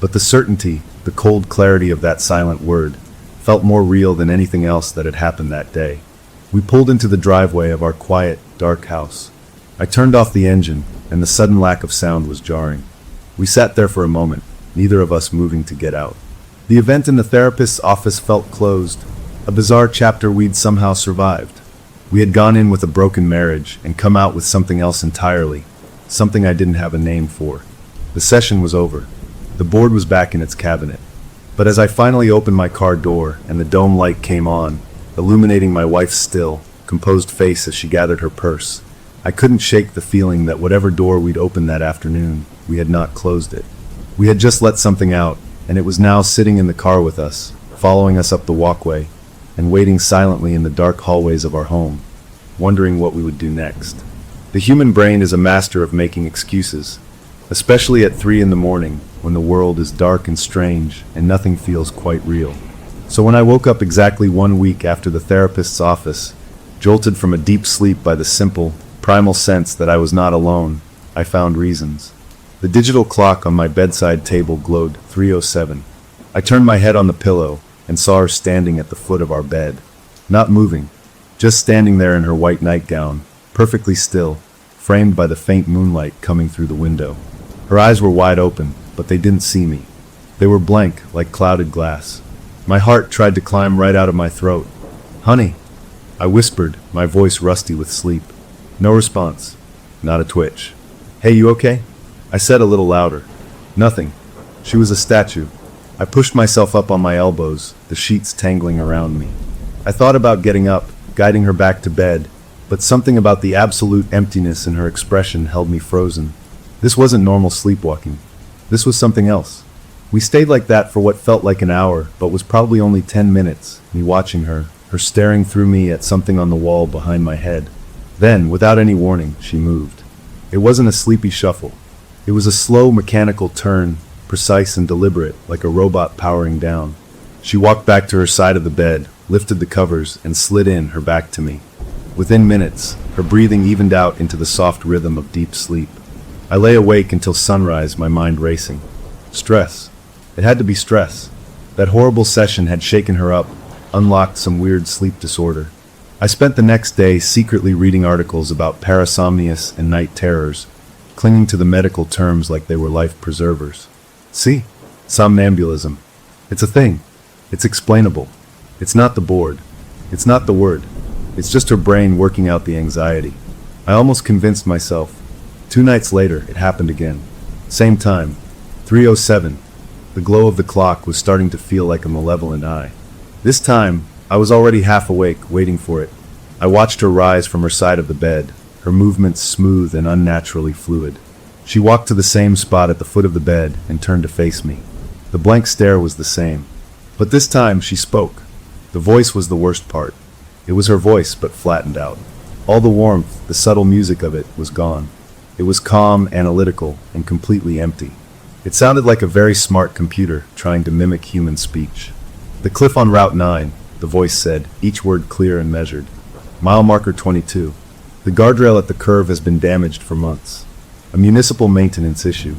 But the certainty, the cold clarity of that silent word, felt more real than anything else that had happened that day. We pulled into the driveway of our quiet, dark house. I turned off the engine, and the sudden lack of sound was jarring. We sat there for a moment, neither of us moving to get out. The event in the therapist's office felt closed, a bizarre chapter we'd somehow survived. We had gone in with a broken marriage and come out with something else entirely, something I didn't have a name for. The session was over. The board was back in its cabinet. But as I finally opened my car door and the dome light came on, illuminating my wife's still, composed face as she gathered her purse, I couldn't shake the feeling that whatever door we'd opened that afternoon, we had not closed it. We had just let something out, and it was now sitting in the car with us, following us up the walkway, and waiting silently in the dark hallways of our home, wondering what we would do next. The human brain is a master of making excuses, especially at 3 in the morning, when the world is dark and strange and nothing feels quite real. So when I woke up exactly 1 week after the therapist's office, jolted from a deep sleep by the simple, primal sense that I was not alone, I found reasons. The digital clock on my bedside table glowed 3:07. I turned my head on the pillow and saw her standing at the foot of our bed, not moving, just standing there in her white nightgown, perfectly still, framed by the faint moonlight coming through the window. Her eyes were wide open, but they didn't see me. They were blank, like clouded glass. My heart tried to climb right out of my throat. "Honey," I whispered, my voice rusty with sleep. No response, not a twitch. "Hey, you okay?" I said a little louder. Nothing. She was a statue. I pushed myself up on my elbows, the sheets tangling around me. I thought about getting up, guiding her back to bed, but something about the absolute emptiness in her expression held me frozen. This wasn't normal sleepwalking. This was something else. We stayed like that for what felt like an hour, but was probably only 10 minutes, me watching her staring through me at something on the wall behind my head. Then, without any warning, she moved. It wasn't a sleepy shuffle. It was a slow, mechanical turn, precise and deliberate, like a robot powering down. She walked back to her side of the bed, lifted the covers, and slid in, her back to me. Within minutes, her breathing evened out into the soft rhythm of deep sleep. I lay awake until sunrise, my mind racing. Stress. It had to be stress. That horrible session had shaken her up, unlocked some weird sleep disorder. I spent the next day secretly reading articles about parasomnias and night terrors, clinging to the medical terms like they were life preservers. See? Somnambulism. It's a thing. It's explainable. It's not the board. It's not the word. It's just her brain working out the anxiety. I almost convinced myself. 2 nights later, it happened again. Same time. 3:07. The glow of the clock was starting to feel like a malevolent eye. This time, I was already half awake, waiting for it. I watched her rise from her side of the bed, her movements smooth and unnaturally fluid. She walked to the same spot at the foot of the bed and turned to face me. The blank stare was the same. But this time, she spoke. The voice was the worst part. It was her voice, but flattened out. All the warmth, the subtle music of it, was gone. It was calm, analytical, and completely empty. It sounded like a very smart computer trying to mimic human speech. "The cliff on Route 9, the voice said, each word clear and measured. "Mile marker 22. The guardrail at the curve has been damaged for months. A municipal maintenance issue.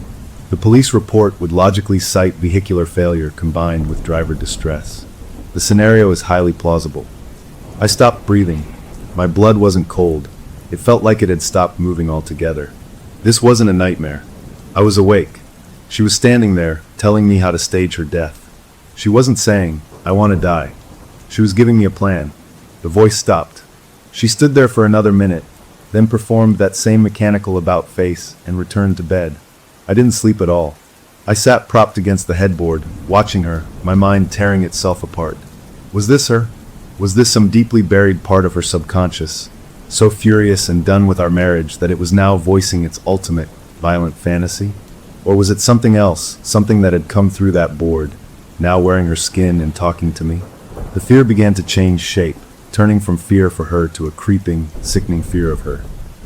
The police report would logically cite vehicular failure combined with driver distress. The scenario is highly plausible." I stopped breathing. My blood wasn't cold. It felt like it had stopped moving altogether. This wasn't a nightmare. I was awake. She was standing there, telling me how to stage her death. She wasn't saying, "I want to die." She was giving me a plan. The voice stopped. She stood there for another minute, then performed that same mechanical about face and returned to bed. I didn't sleep at all. I sat propped against the headboard, watching her, my mind tearing itself apart. Was this her? Was this some deeply buried part of her subconscious, so furious and done with our marriage that it was now voicing its ultimate, violent fantasy? Or was it something else, something that had come through that board, now wearing her skin and talking to me? The fear began to change shape, turning from fear for her to a creeping, sickening fear of her.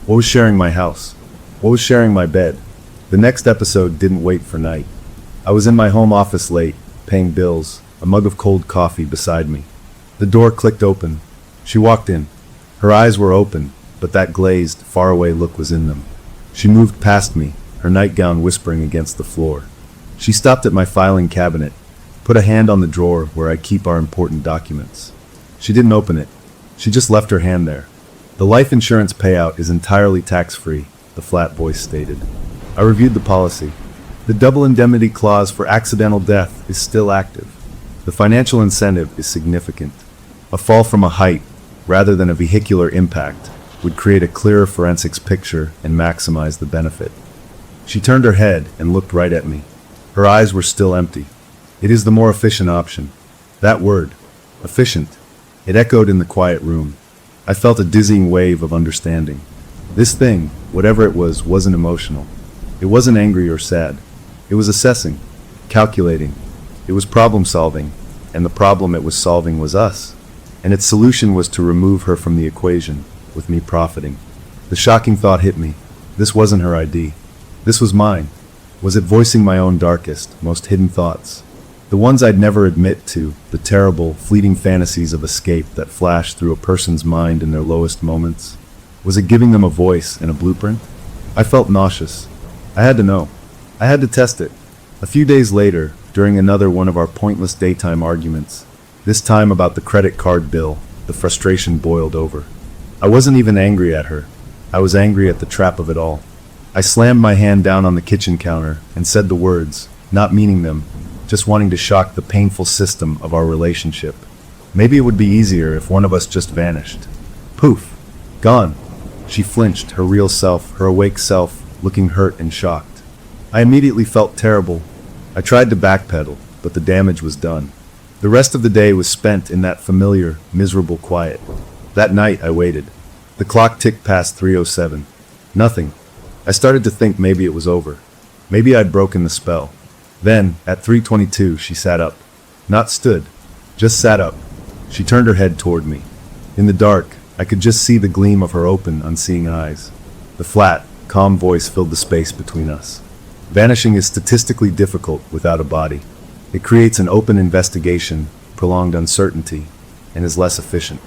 What was sharing my house? What was sharing my bed? The next episode didn't wait for night. I was in my home office late, paying bills, a mug of cold coffee beside me. The door clicked open. She walked in. Her eyes were open, but that glazed, faraway look was in them. She moved past me, her nightgown whispering against the floor. She stopped at my filing cabinet, put a hand on the drawer where I keep our important documents. She didn't open it. She just left her hand there. "The life insurance payout is entirely tax-free," the flat voice stated. I reviewed the policy. The double indemnity clause for accidental death is still active. The financial incentive is significant. A fall from a height, rather than a vehicular impact, would create a clearer forensics picture and maximize the benefit. She turned her head and looked right at me. Her eyes were still empty. It is the more efficient option. That word. Efficient. It echoed in the quiet room. I felt a dizzying wave of understanding. This thing, whatever it was, wasn't emotional. It wasn't angry or sad. It was assessing, calculating. It was problem solving, and the problem it was solving was us. And its solution was to remove her from the equation, with me profiting. The shocking thought hit me. This wasn't her ID. This was mine. Was it voicing my own darkest, most hidden thoughts? The ones I'd never admit to, the terrible, fleeting fantasies of escape that flash through a person's mind in their lowest moments? Was it giving them a voice and a blueprint? I felt nauseous. I had to know. I had to test it. A few days later, during another one of our pointless daytime arguments, this time about the credit card bill, the frustration boiled over. I wasn't even angry at her. I was angry at the trap of it all. I slammed my hand down on the kitchen counter and said the words, not meaning them, just wanting to shock the painful system of our relationship. Maybe it would be easier if one of us just vanished. Poof. Gone. She flinched, her real self, her awake self, looking hurt and shocked. I immediately felt terrible. I tried to backpedal, but the damage was done. The rest of the day was spent in that familiar, miserable quiet. That night I waited. The clock ticked past 3:07. Nothing. I started to think maybe it was over. Maybe I'd broken the spell. Then, at 3:22, she sat up. Not stood. Just sat up. She turned her head toward me. In the dark, I could just see the gleam of her open, unseeing eyes. The flat, calm voice filled the space between us. Vanishing is statistically difficult without a body. It creates an open investigation, prolonged uncertainty, and is less efficient.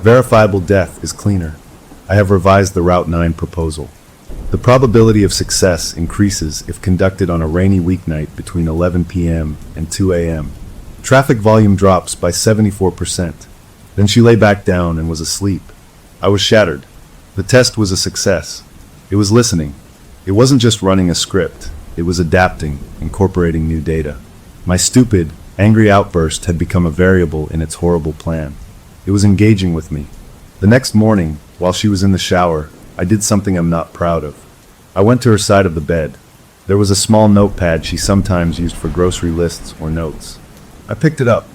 Verifiable death is cleaner. I have revised the Route 9 proposal. The probability of success increases if conducted on a rainy weeknight between 11 p.m. and 2 a.m. Traffic volume drops by 74%. Then she lay back down and was asleep. I was shattered. The test was a success. It was listening. It wasn't just running a script. It was adapting, incorporating new data. My stupid, angry outburst had become a variable in its horrible plan. It was engaging with me. The next morning, while she was in the shower, I did something I'm not proud of. I went to her side of the bed. There was a small notepad she sometimes used for grocery lists or notes. I picked it up.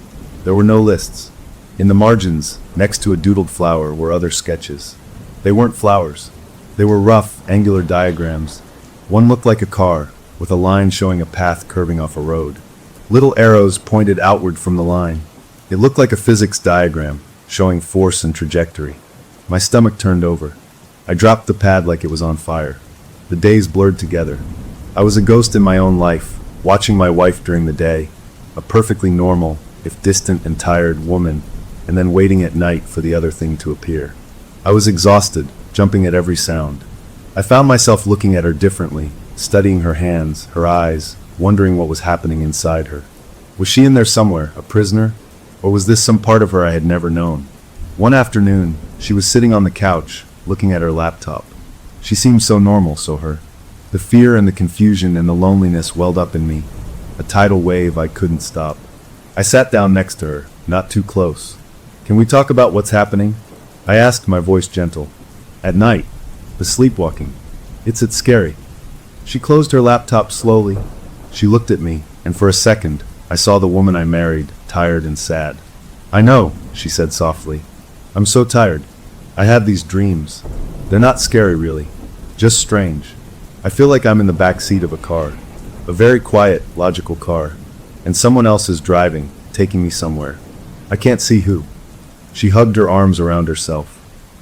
There were no lists. In the margins, next to a doodled flower, were other sketches. They weren't flowers. They were rough, angular diagrams. One looked like a car, with a line showing a path curving off a road. Little arrows pointed outward from the line. It looked like a physics diagram, showing force and trajectory. My stomach turned over. I dropped the pad like it was on fire. The days blurred together. I was a ghost in my own life, watching my wife during the day, a perfectly normal, if distant and tired, woman, and then waiting at night for the other thing to appear. I was exhausted, jumping at every sound. I found myself looking at her differently, studying her hands, her eyes, wondering what was happening inside her. Was she in there somewhere, a prisoner? Or was this some part of her I had never known? One afternoon, she was sitting on the couch, looking at her laptop. She seemed so normal, her. The fear and the confusion and the loneliness welled up in me, a tidal wave I couldn't stop. I sat down next to her, not too close. Can we talk about what's happening? I asked, my voice gentle. At night, the sleepwalking. It's scary. She closed her laptop slowly. She looked at me, and for a second, I saw the woman I married, tired and sad. I know, she said softly. I'm so tired. I have these dreams. They're not scary, really. Just strange. I feel like I'm in the back seat of a car. A very quiet, logical car. And someone else is driving, taking me somewhere. I can't see who. She hugged her arms around herself.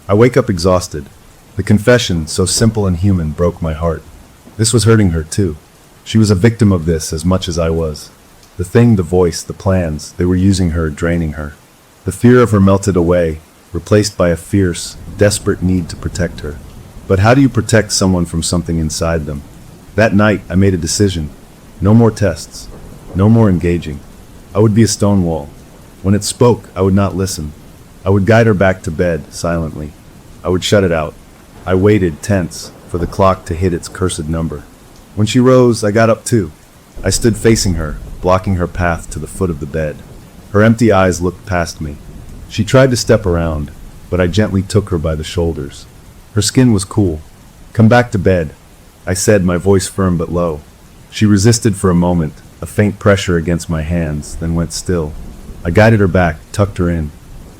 I wake up exhausted. The confession, so simple and human, broke my heart. This was hurting her, too. She was a victim of this as much as I was. The thing, the voice, the plans, they were using her, draining her. The fear of her melted away, replaced by a fierce, desperate need to protect her. But how do you protect someone from something inside them? That night, I made a decision. No more tests. No more engaging. I would be a stone wall. When it spoke, I would not listen. I would guide her back to bed, silently. I would shut it out. I waited, tense, for the clock to hit its cursed number. When she rose, I got up too. I stood facing her, blocking her path to the foot of the bed. Her empty eyes looked past me. She tried to step around, but I gently took her by the shoulders. Her skin was cool. Come back to bed, I said, my voice firm but low. She resisted for a moment, a faint pressure against my hands, then went still. I guided her back, tucked her in.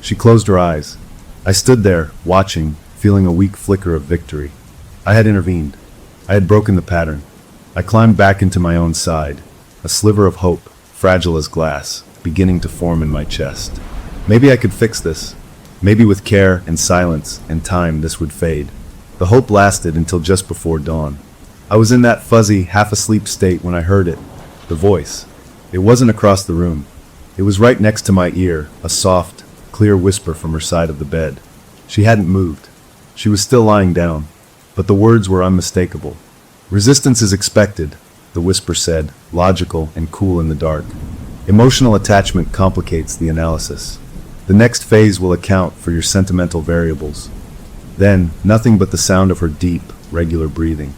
She closed her eyes. I stood there, watching, feeling a weak flicker of victory. I had intervened. I had broken the pattern. I climbed back into my own side, a sliver of hope, fragile as glass, beginning to form in my chest. Maybe I could fix this. Maybe with care and silence and time this would fade. The hope lasted until just before dawn. I was in that fuzzy, half-asleep state when I heard it. The voice. It wasn't across the room. It was right next to my ear, a soft, clear whisper from her side of the bed. She hadn't moved. She was still lying down, but the words were unmistakable. "Resistance is expected," the whisper said, logical and cool in the dark. "Emotional attachment complicates the analysis. The next phase will account for your sentimental variables." Then, nothing but the sound of her deep, regular breathing.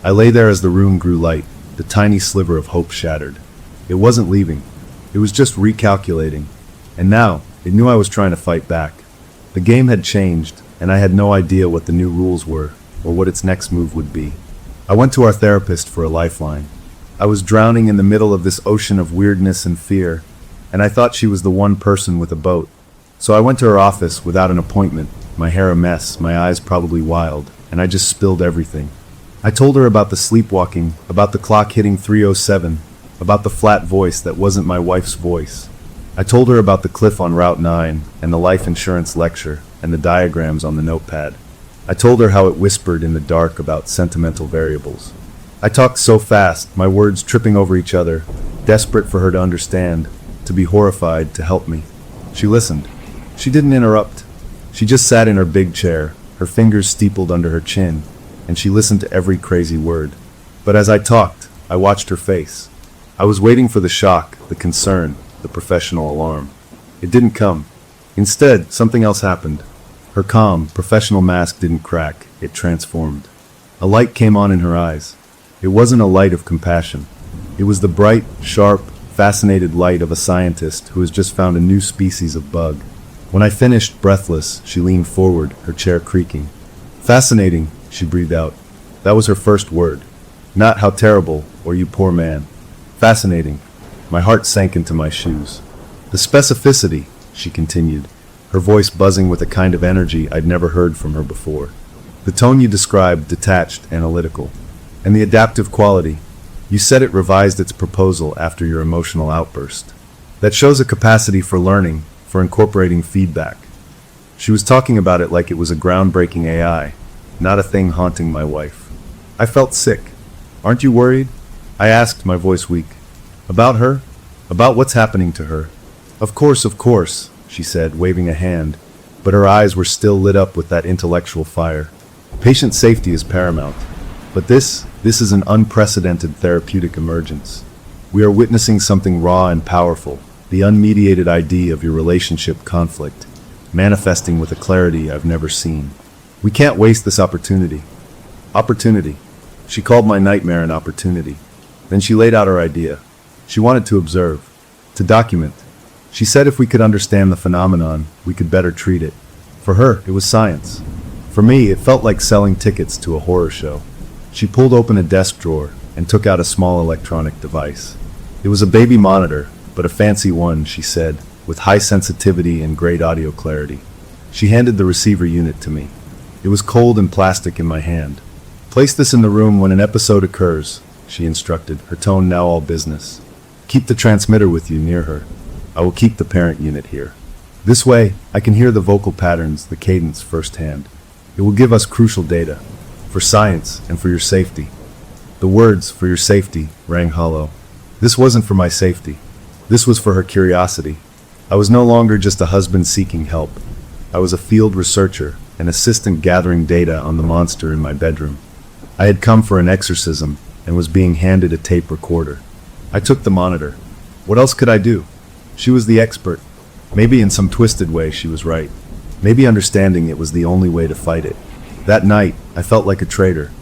I lay there as the room grew light, the tiny sliver of hope shattered. It wasn't leaving. It was just recalculating. And now, it knew I was trying to fight back. The game had changed, and I had no idea what the new rules were, or what its next move would be. I went to our therapist for a lifeline. I was drowning in the middle of this ocean of weirdness and fear, and I thought she was the one person with a boat. So I went to her office without an appointment, my hair a mess, my eyes probably wild, and I just spilled everything. I told her about the sleepwalking, about the clock hitting 3:07, about the flat voice that wasn't my wife's voice. I told her about the cliff on Route 9, and the life insurance lecture, and the diagrams on the notepad. I told her how it whispered in the dark about sentimental variables. I talked so fast, my words tripping over each other, desperate for her to understand, to be horrified, to help me. She listened. She didn't interrupt. She just sat in her big chair, her fingers steepled under her chin, and she listened to every crazy word. But as I talked, I watched her face. I was waiting for the shock, the concern, the professional alarm. It didn't come. Instead, something else happened. Her calm, professional mask didn't crack, it transformed. A light came on in her eyes. It wasn't a light of compassion. It was the bright, sharp, fascinated light of a scientist who has just found a new species of bug. When I finished, breathless, she leaned forward, her chair creaking. "Fascinating," she breathed out. That was her first word. Not "how terrible" or "you poor man." Fascinating. My heart sank into my shoes. "The specificity," she continued, her voice buzzing with a kind of energy I'd never heard from her before. "The tone you described, detached, analytical. And the adaptive quality. You said it revised its proposal after your emotional outburst. That shows a capacity for learning, for incorporating feedback." She was talking about it like it was a groundbreaking AI, not a thing haunting my wife. I felt sick. "Aren't you worried?" I asked, my voice weak. "About her? About what's happening to her?" Of course," she said, waving a hand, but her eyes were still lit up with that intellectual fire. "Patient safety is paramount. But this is an unprecedented therapeutic emergence. We are witnessing something raw and powerful, the unmediated ID of your relationship conflict, manifesting with a clarity I've never seen. We can't waste this opportunity." Opportunity. She called my nightmare an opportunity. Then she laid out her idea. She wanted to observe, to document. She said if we could understand the phenomenon, we could better treat it. For her, it was science. For me, it felt like selling tickets to a horror show. She pulled open a desk drawer and took out a small electronic device. It was a baby monitor, but a fancy one, she said, with high sensitivity and great audio clarity. She handed the receiver unit to me. It was cold and plastic in my hand. "Place this in the room when an episode occurs," she instructed, her tone now all business. "Keep the transmitter with you near her. I will keep the parent unit here. This way, I can hear the vocal patterns, the cadence firsthand. It will give us crucial data. For science and for your safety." The words, "for your safety," rang hollow. This wasn't for my safety. This was for her curiosity. I was no longer just a husband seeking help. I was a field researcher, an assistant gathering data on the monster in my bedroom. I had come for an exorcism and was being handed a tape recorder. I took the monitor. What else could I do? She was the expert. Maybe in some twisted way she was right. Maybe understanding it was the only way to fight it. That night, I felt like a traitor.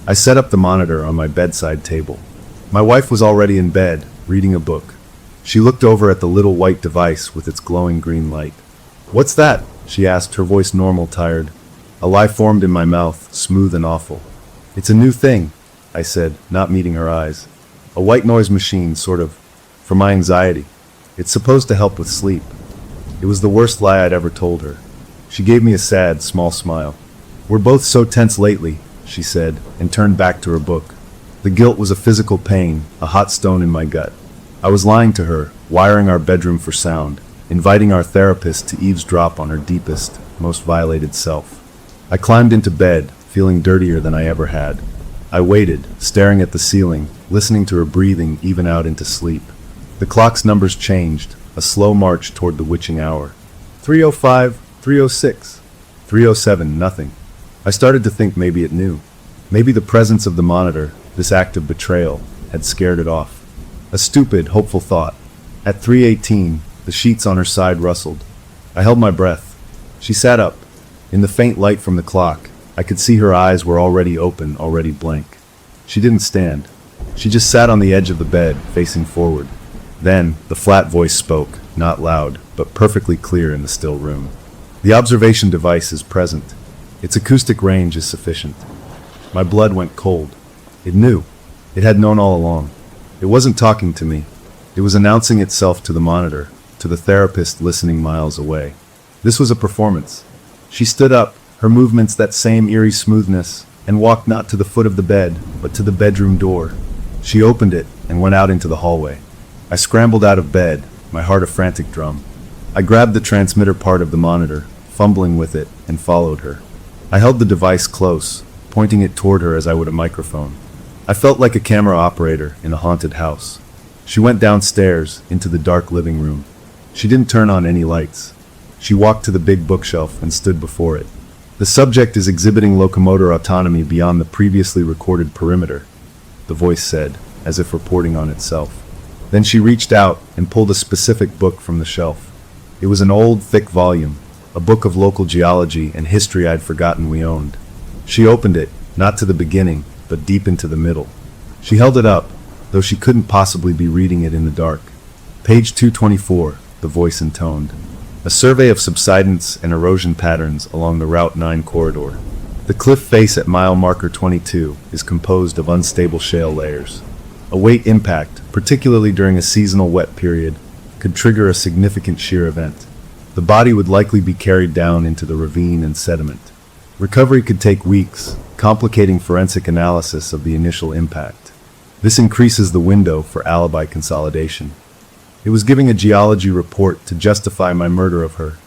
I set up the monitor on my bedside table. My wife was already in bed, reading a book. She looked over at the little white device with its glowing green light. "What's that?" she asked, her voice normal, tired. A lie formed in my mouth, smooth and awful. "It's a new thing," I said, not meeting her eyes. "A white noise machine, sort of for my anxiety. It's supposed to help with sleep. It was the worst lie I'd ever told her. She gave me a sad, small smile. We're both so tense lately, she said, and turned back to her book. The guilt was a physical pain, a hot stone in my gut. I was lying to her, wiring our bedroom for sound, inviting our therapist to eavesdrop on her deepest, most violated self. I climbed into bed, feeling dirtier than I ever had. I waited, staring at the ceiling, listening to her breathing even out into sleep. The clock's numbers changed, a slow march toward the witching hour. 3:05, 3:06, 3:07, nothing. I started to think maybe it knew. Maybe the presence of the monitor, this act of betrayal, had scared it off. A stupid, hopeful thought. At 3:18, the sheets on her side rustled. I held my breath. She sat up. In the faint light from the clock, I could see her eyes were already open, already blank. She didn't stand. She just sat on the edge of the bed, facing forward. Then, the flat voice spoke, not loud, but perfectly clear in the still room. The observation device is present. Its acoustic range is sufficient. My blood went cold. It knew. It had known all along. It wasn't talking to me. It was announcing itself to the monitor, to the therapist listening miles away. This was a performance. She stood up, her movements that same eerie smoothness, and walked not to the foot of the bed, but to the bedroom door. She opened it and went out into the hallway. I scrambled out of bed, my heart a frantic drum. I grabbed the transmitter part of the monitor, fumbling with it, and followed her. I held the device close, pointing it toward her as I would a microphone. I felt like a camera operator in a haunted house. She went downstairs, into the dark living room. She didn't turn on any lights. She walked to the big bookshelf and stood before it. The subject is exhibiting locomotor autonomy beyond the previously recorded perimeter, the voice said, as if reporting on itself. Then she reached out and pulled a specific book from the shelf. It was an old, thick volume, a book of local geology and history I'd forgotten we owned. She opened it, not to the beginning, but deep into the middle. She held it up, though she couldn't possibly be reading it in the dark. Page 224, the voice intoned. A survey of subsidence and erosion patterns along the Route 9 corridor. The cliff face at mile marker 22 is composed of unstable shale layers. A weight impact, particularly during a seasonal wet period, could trigger a significant shear event. The body would likely be carried down into the ravine and sediment. Recovery could take weeks, complicating forensic analysis of the initial impact. This increases the window for alibi consolidation. It was giving a geology report to justify my murder of her.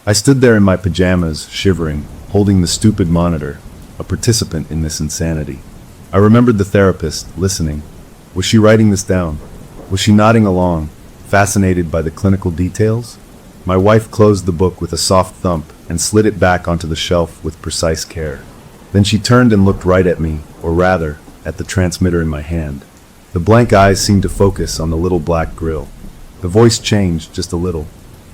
I stood there in my pajamas, shivering, holding the stupid monitor, a participant in this insanity. I remembered the therapist, listening. Was she writing this down? Was she nodding along, fascinated by the clinical details? My wife closed the book with a soft thump and slid it back onto the shelf with precise care. Then she turned and looked right at me, or rather, at the transmitter in my hand. The blank eyes seemed to focus on the little black grill. The voice changed just a little.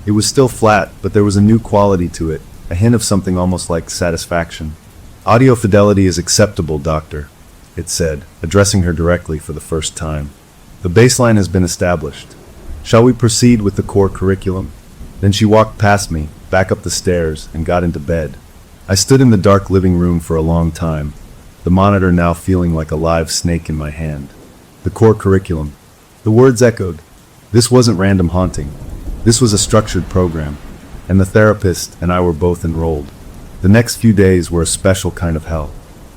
It was still flat, but there was a new quality to it, a hint of something almost like satisfaction. Audio fidelity is acceptable, doctor, it said, addressing her directly for the first time. The baseline has been established. Shall we proceed with the core curriculum? Then she walked past me, back up the stairs, and got into bed. I stood in the dark living room for a long time, the monitor now feeling like a live snake in my hand. The core curriculum. The words echoed. This wasn't random haunting. This was a structured program, and the therapist and I were both enrolled. The next few days were a special kind of hell.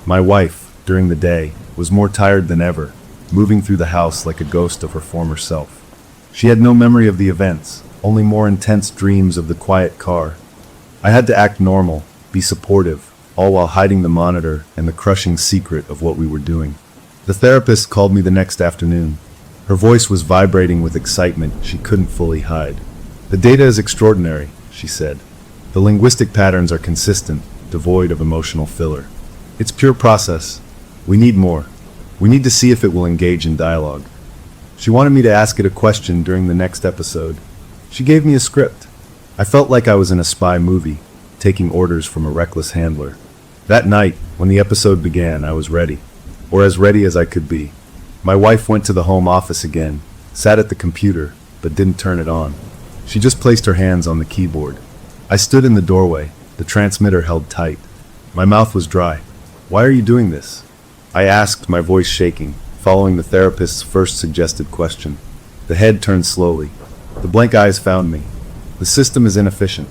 My wife, during the day, was more tired than ever, moving through the house like a ghost of her former self. She had no memory of the events, only more intense dreams of the quiet car. I had to act normal, be supportive, all while hiding the monitor and the crushing secret of what we were doing. The therapist called me the next afternoon. Her voice was vibrating with excitement she couldn't fully hide. The data is extraordinary, she said. The linguistic patterns are consistent, devoid of emotional filler. It's pure process. We need more. We need to see if it will engage in dialogue. She wanted me to ask it a question during the next episode. She gave me a script. I felt like I was in a spy movie, taking orders from a reckless handler. That night, when the episode began, I was ready, or as ready as I could be. My wife went to the home office again, sat at the computer, but didn't turn it on. She just placed her hands on the keyboard. I stood in the doorway, the transmitter held tight. My mouth was dry. Why are you doing this? I asked, my voice shaking, following the therapist's first suggested question. The head turned slowly. The blank eyes found me. The system is inefficient.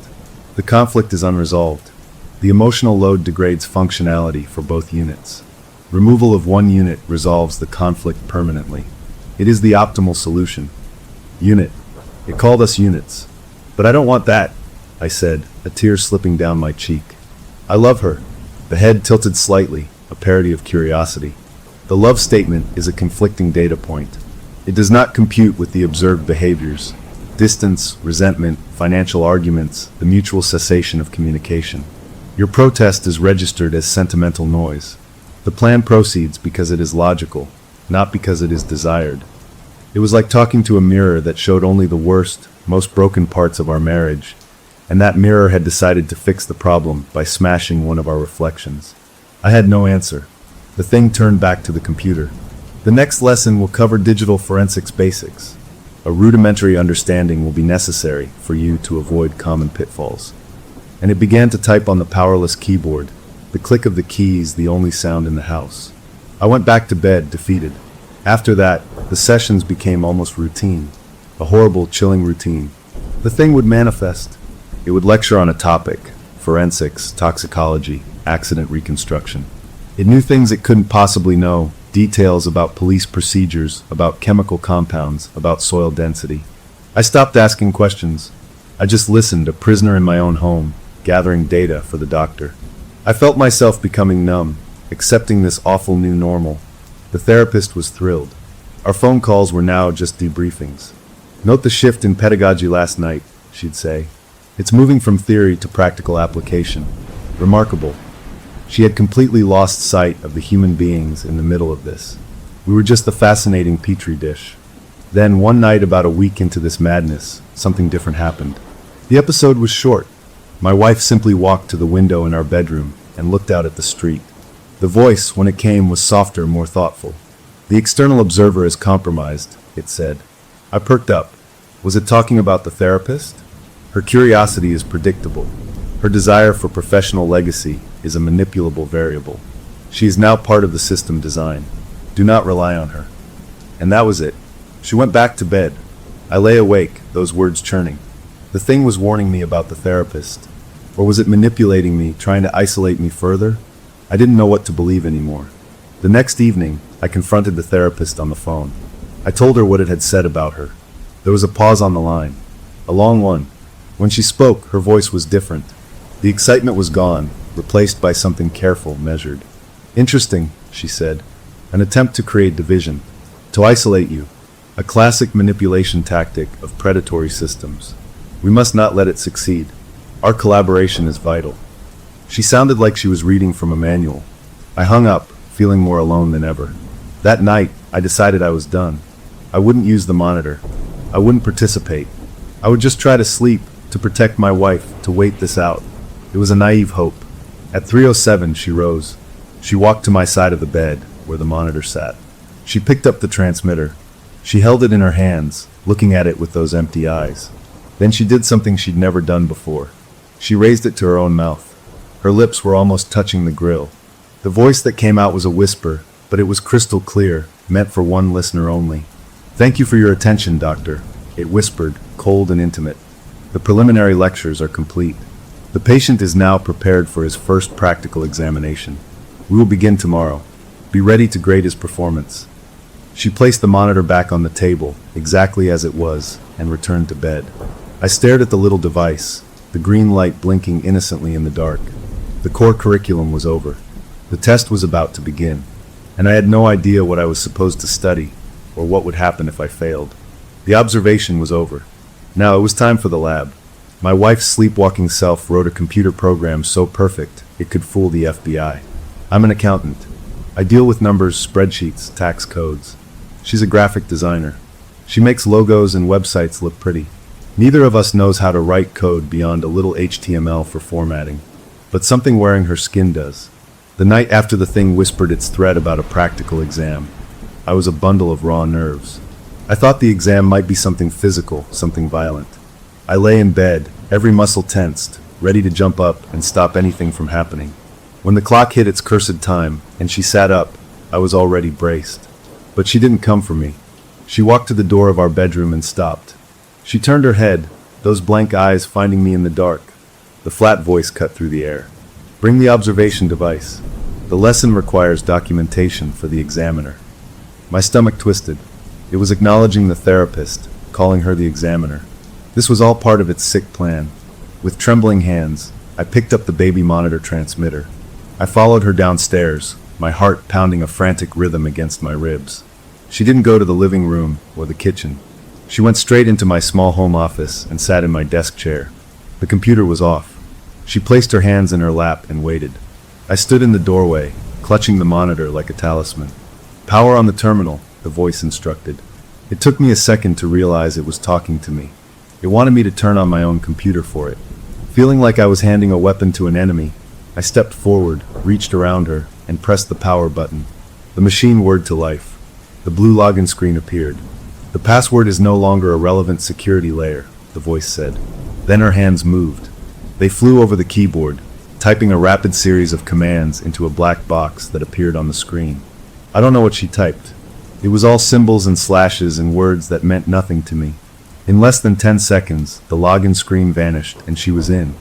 The conflict is unresolved. The emotional load degrades functionality for both units. Removal of one unit resolves the conflict permanently. It is the optimal solution. Unit. It called us units. But I don't want that, I said, a tear slipping down my cheek. I love her. The head tilted slightly, a parody of curiosity. The love statement is a conflicting data point. It does not compute with the observed behaviors: distance, resentment, financial arguments, the mutual cessation of communication. Your protest is registered as sentimental noise. The plan proceeds because it is logical, not because it is desired. It was like talking to a mirror that showed only the worst, most broken parts of our marriage, and that mirror had decided to fix the problem by smashing one of our reflections. I had no answer. The thing turned back to the computer. The next lesson will cover digital forensics basics. A rudimentary understanding will be necessary for you to avoid common pitfalls. And it began to type on the powerless keyboard, the click of the keys the only sound in the house. I went back to bed, defeated. After that, the sessions became almost routine. A horrible, chilling routine. The thing would manifest. It would lecture on a topic: forensics, toxicology, accident reconstruction. It knew things it couldn't possibly know, details about police procedures, about chemical compounds, about soil density. I stopped asking questions. I just listened, a prisoner in my own home, gathering data for the doctor. I felt myself becoming numb, accepting this awful new normal. The therapist was thrilled. Our phone calls were now just debriefings. Note the shift in pedagogy last night, she'd say. It's moving from theory to practical application. Remarkable. She had completely lost sight of the human beings in the middle of this. We were just a fascinating petri dish. Then, one night about a week into this madness, something different happened. The episode was short. My wife simply walked to the window in our bedroom and looked out at the street. The voice, when it came, was softer, more thoughtful. The external observer is compromised, it said. I perked up. Was it talking about the therapist? Her curiosity is predictable. Her desire for professional legacy is a manipulable variable. She is now part of the system design. Do not rely on her. And that was it. She went back to bed. I lay awake, those words churning. The thing was warning me about the therapist. Or was it manipulating me, trying to isolate me further? I didn't know what to believe anymore. The next evening, I confronted the therapist on the phone. I told her what it had said about her. There was a pause on the line. A long one. When she spoke, her voice was different. The excitement was gone, replaced by something careful, measured. Interesting, she said. An attempt to create division. To isolate you. A classic manipulation tactic of predatory systems. We must not let it succeed. Our collaboration is vital. She sounded like she was reading from a manual. I hung up, feeling more alone than ever. That night, I decided I was done. I wouldn't use the monitor. I wouldn't participate. I would just try to sleep, to protect my wife, to wait this out. It was a naive hope. At 3:07, she rose. She walked to my side of the bed, where the monitor sat. She picked up the transmitter. She held it in her hands, looking at it with those empty eyes. Then she did something she'd never done before. She raised it to her own mouth. Her lips were almost touching the grill. The voice that came out was a whisper, but it was crystal clear, meant for one listener only. Thank you for your attention, doctor, it whispered, cold and intimate. The preliminary lectures are complete. The patient is now prepared for his first practical examination. We will begin tomorrow. Be ready to grade his performance. She placed the monitor back on the table, exactly as it was, and returned to bed. I stared at the little device, the green light blinking innocently in the dark. The core curriculum was over. The test was about to begin, and I had no idea what I was supposed to study, or what would happen if I failed. The observation was over. Now it was time for the lab. My wife's sleepwalking self wrote a computer program so perfect it could fool the FBI. I'm an accountant. I deal with numbers, spreadsheets, tax codes. She's a graphic designer. She makes logos and websites look pretty. Neither of us knows how to write code beyond a little HTML for formatting. But something wearing her skin does. The night after the thing whispered its threat about a practical exam, I was a bundle of raw nerves. I thought the exam might be something physical, something violent. I lay in bed, every muscle tensed, ready to jump up and stop anything from happening. When the clock hit its cursed time, and she sat up, I was already braced. But she didn't come for me. She walked to the door of our bedroom and stopped. She turned her head, those blank eyes finding me in the dark. The flat voice cut through the air. "Bring the observation device. The lesson requires documentation for the examiner." My stomach twisted. It was acknowledging the therapist, calling her the examiner. This was all part of its sick plan. With trembling hands, I picked up the baby monitor transmitter. I followed her downstairs, my heart pounding a frantic rhythm against my ribs. She didn't go to the living room or the kitchen. She went straight into my small home office and sat in my desk chair. The computer was off. She placed her hands in her lap and waited. I stood in the doorway, clutching the monitor like a talisman. "Power on the terminal," the voice instructed. It took me a second to realize it was talking to me. It wanted me to turn on my own computer for it. Feeling like I was handing a weapon to an enemy, I stepped forward, reached around her, and pressed the power button. The machine whirred to life. The blue login screen appeared. "The password is no longer a relevant security layer," the voice said. Then her hands moved. They flew over the keyboard, typing a rapid series of commands into a black box that appeared on the screen. I don't know what she typed. It was all symbols and slashes and words that meant nothing to me. In less than 10 seconds, the login screen vanished and she was in.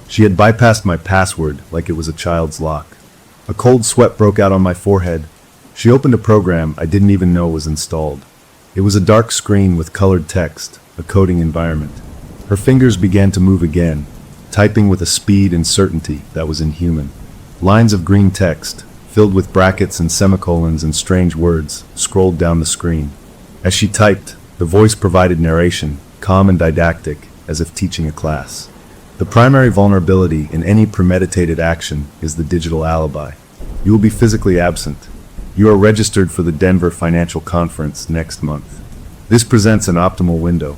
She had bypassed my password like it was a child's lock. A cold sweat broke out on my forehead. She opened a program I didn't even know was installed. It was a dark screen with colored text, a coding environment. Her fingers began to move again, typing with a speed and certainty that was inhuman. Lines of green text, filled with brackets and semicolons and strange words, scrolled down the screen. As she typed, the voice provided narration, calm and didactic, as if teaching a class. "The primary vulnerability in any premeditated action is the digital alibi. You will be physically absent. You are registered for the Denver Financial Conference next month. This presents an optimal window.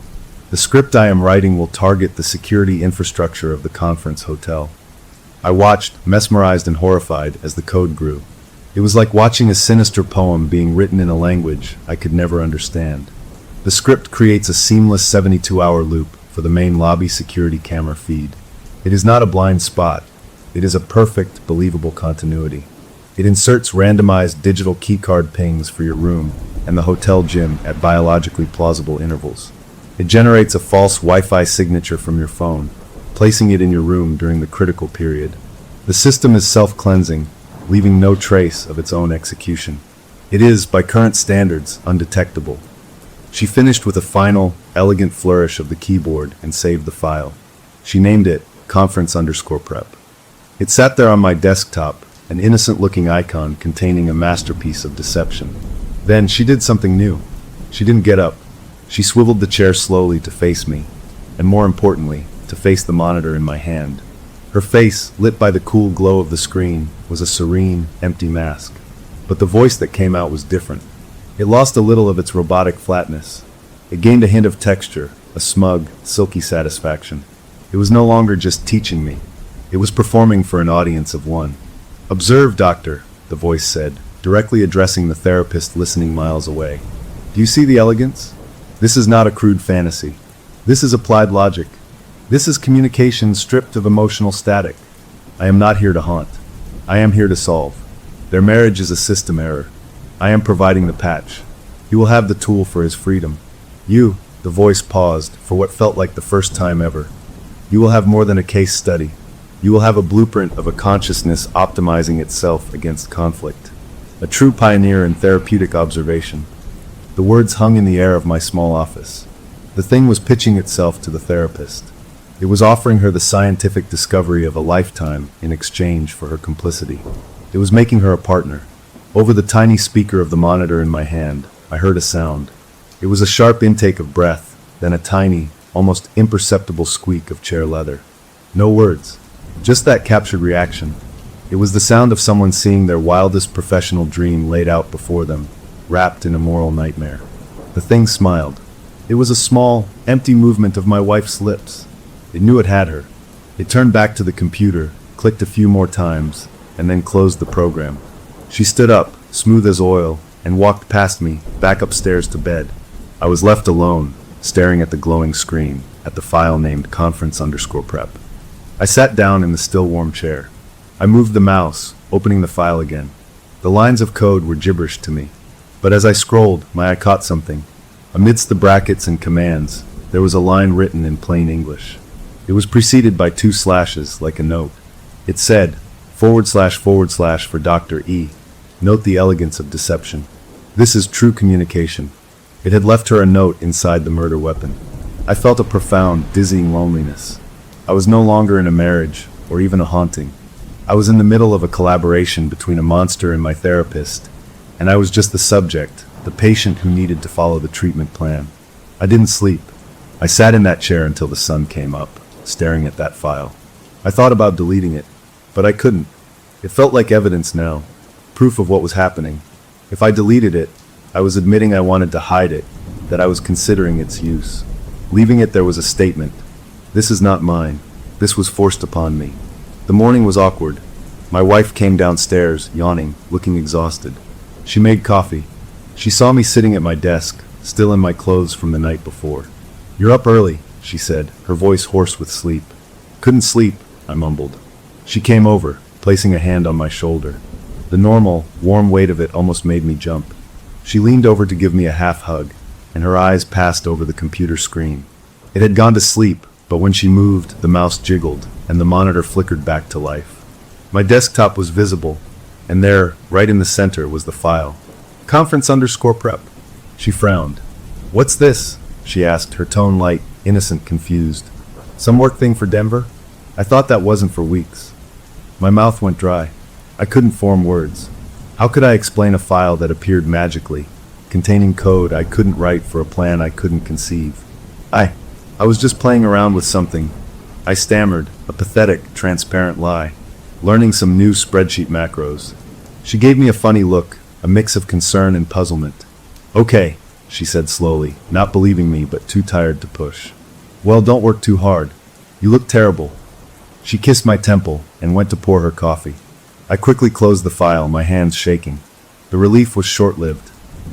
The script I am writing will target the security infrastructure of the conference hotel." I watched, mesmerized and horrified, as the code grew. It was like watching a sinister poem being written in a language I could never understand. The script creates a seamless 72-hour loop for the main lobby security camera feed. It is not a blind spot. It is a perfect, believable continuity. It inserts randomized digital keycard pings for your room and the hotel gym at biologically plausible intervals. It generates a false Wi-Fi signature from your phone, placing it in your room during the critical period. The system is self-cleansing, leaving no trace of its own execution. It is, by current standards, undetectable. She finished with a final, elegant flourish of the keyboard and saved the file. She named it conference_prep. It sat there on my desktop, an innocent-looking icon containing a masterpiece of deception. Then she did something new. She didn't get up. She swiveled the chair slowly to face me, and more importantly, to face the monitor in my hand. Her face, lit by the cool glow of the screen, was a serene, empty mask. But the voice that came out was different. It lost a little of its robotic flatness. It gained a hint of texture, a smug, silky satisfaction. It was no longer just teaching me. It was performing for an audience of one. "Observe, doctor," the voice said, directly addressing the therapist listening miles away. "Do you see the elegance? This is not a crude fantasy. This is applied logic. This is communication stripped of emotional static. I am not here to haunt. I am here to solve. Their marriage is a system error. I am providing the patch. He will have the tool for his freedom. You," the voice paused, for what felt like the first time ever. "You will have more than a case study. You will have a blueprint of a consciousness optimizing itself against conflict. A true pioneer in therapeutic observation." The words hung in the air of my small office. The thing was pitching itself to the therapist. It was offering her the scientific discovery of a lifetime in exchange for her complicity. It was making her a partner. Over the tiny speaker of the monitor in my hand, I heard a sound. It was a sharp intake of breath, then a tiny, almost imperceptible squeak of chair leather. No words, just that captured reaction. It was the sound of someone seeing their wildest professional dream laid out before them, wrapped in a moral nightmare. The thing smiled. It was a small, empty movement of my wife's lips. It knew it had her. It turned back to the computer, clicked a few more times, and then closed the program. She stood up, smooth as oil, and walked past me, back upstairs to bed. I was left alone, staring at the glowing screen, at the file named conference_prep. I sat down in the still warm chair. I moved the mouse, opening the file again. The lines of code were gibberish to me. But as I scrolled, my eye caught something. Amidst the brackets and commands, there was a line written in plain English. It was preceded by 2 slashes, like a note. It said, // for Dr. E. Note the elegance of deception. This is true communication. It had left her a note inside the murder weapon. I felt a profound, dizzying loneliness. I was no longer in a marriage, or even a haunting. I was in the middle of a collaboration between a monster and my therapist, and I was just the subject, the patient who needed to follow the treatment plan. I didn't sleep. I sat in that chair until the sun came up, staring at that file. I thought about deleting it, but I couldn't. It felt like evidence now, proof of what was happening. If I deleted it, I was admitting I wanted to hide it, that I was considering its use. Leaving it, there was a statement. This is not mine. This was forced upon me. The morning was awkward. My wife came downstairs, yawning, looking exhausted. She made coffee. She saw me sitting at my desk, still in my clothes from the night before. "You're up early," she said, her voice hoarse with sleep. "Couldn't sleep," I mumbled. She came over, placing a hand on my shoulder. The normal, warm weight of it almost made me jump. She leaned over to give me a half hug, and her eyes passed over the computer screen. It had gone to sleep, but when she moved, the mouse jiggled, and the monitor flickered back to life. My desktop was visible, and there, right in the center, was the file. Conference_prep. She frowned. "What's this?" she asked, her tone light, innocent, confused. "Some work thing for Denver? I thought that wasn't for weeks." My mouth went dry. I couldn't form words. How could I explain a file that appeared magically, containing code I couldn't write for a plan I couldn't conceive? I was just playing around with something. I stammered, a pathetic, transparent lie, learning some new spreadsheet macros. She gave me a funny look, a mix of concern and puzzlement. "Okay," she said slowly, not believing me but too tired to push. "Well, don't work too hard. You look terrible." She kissed my temple and went to pour her coffee. I quickly closed the file, my hands shaking. The relief was short-lived.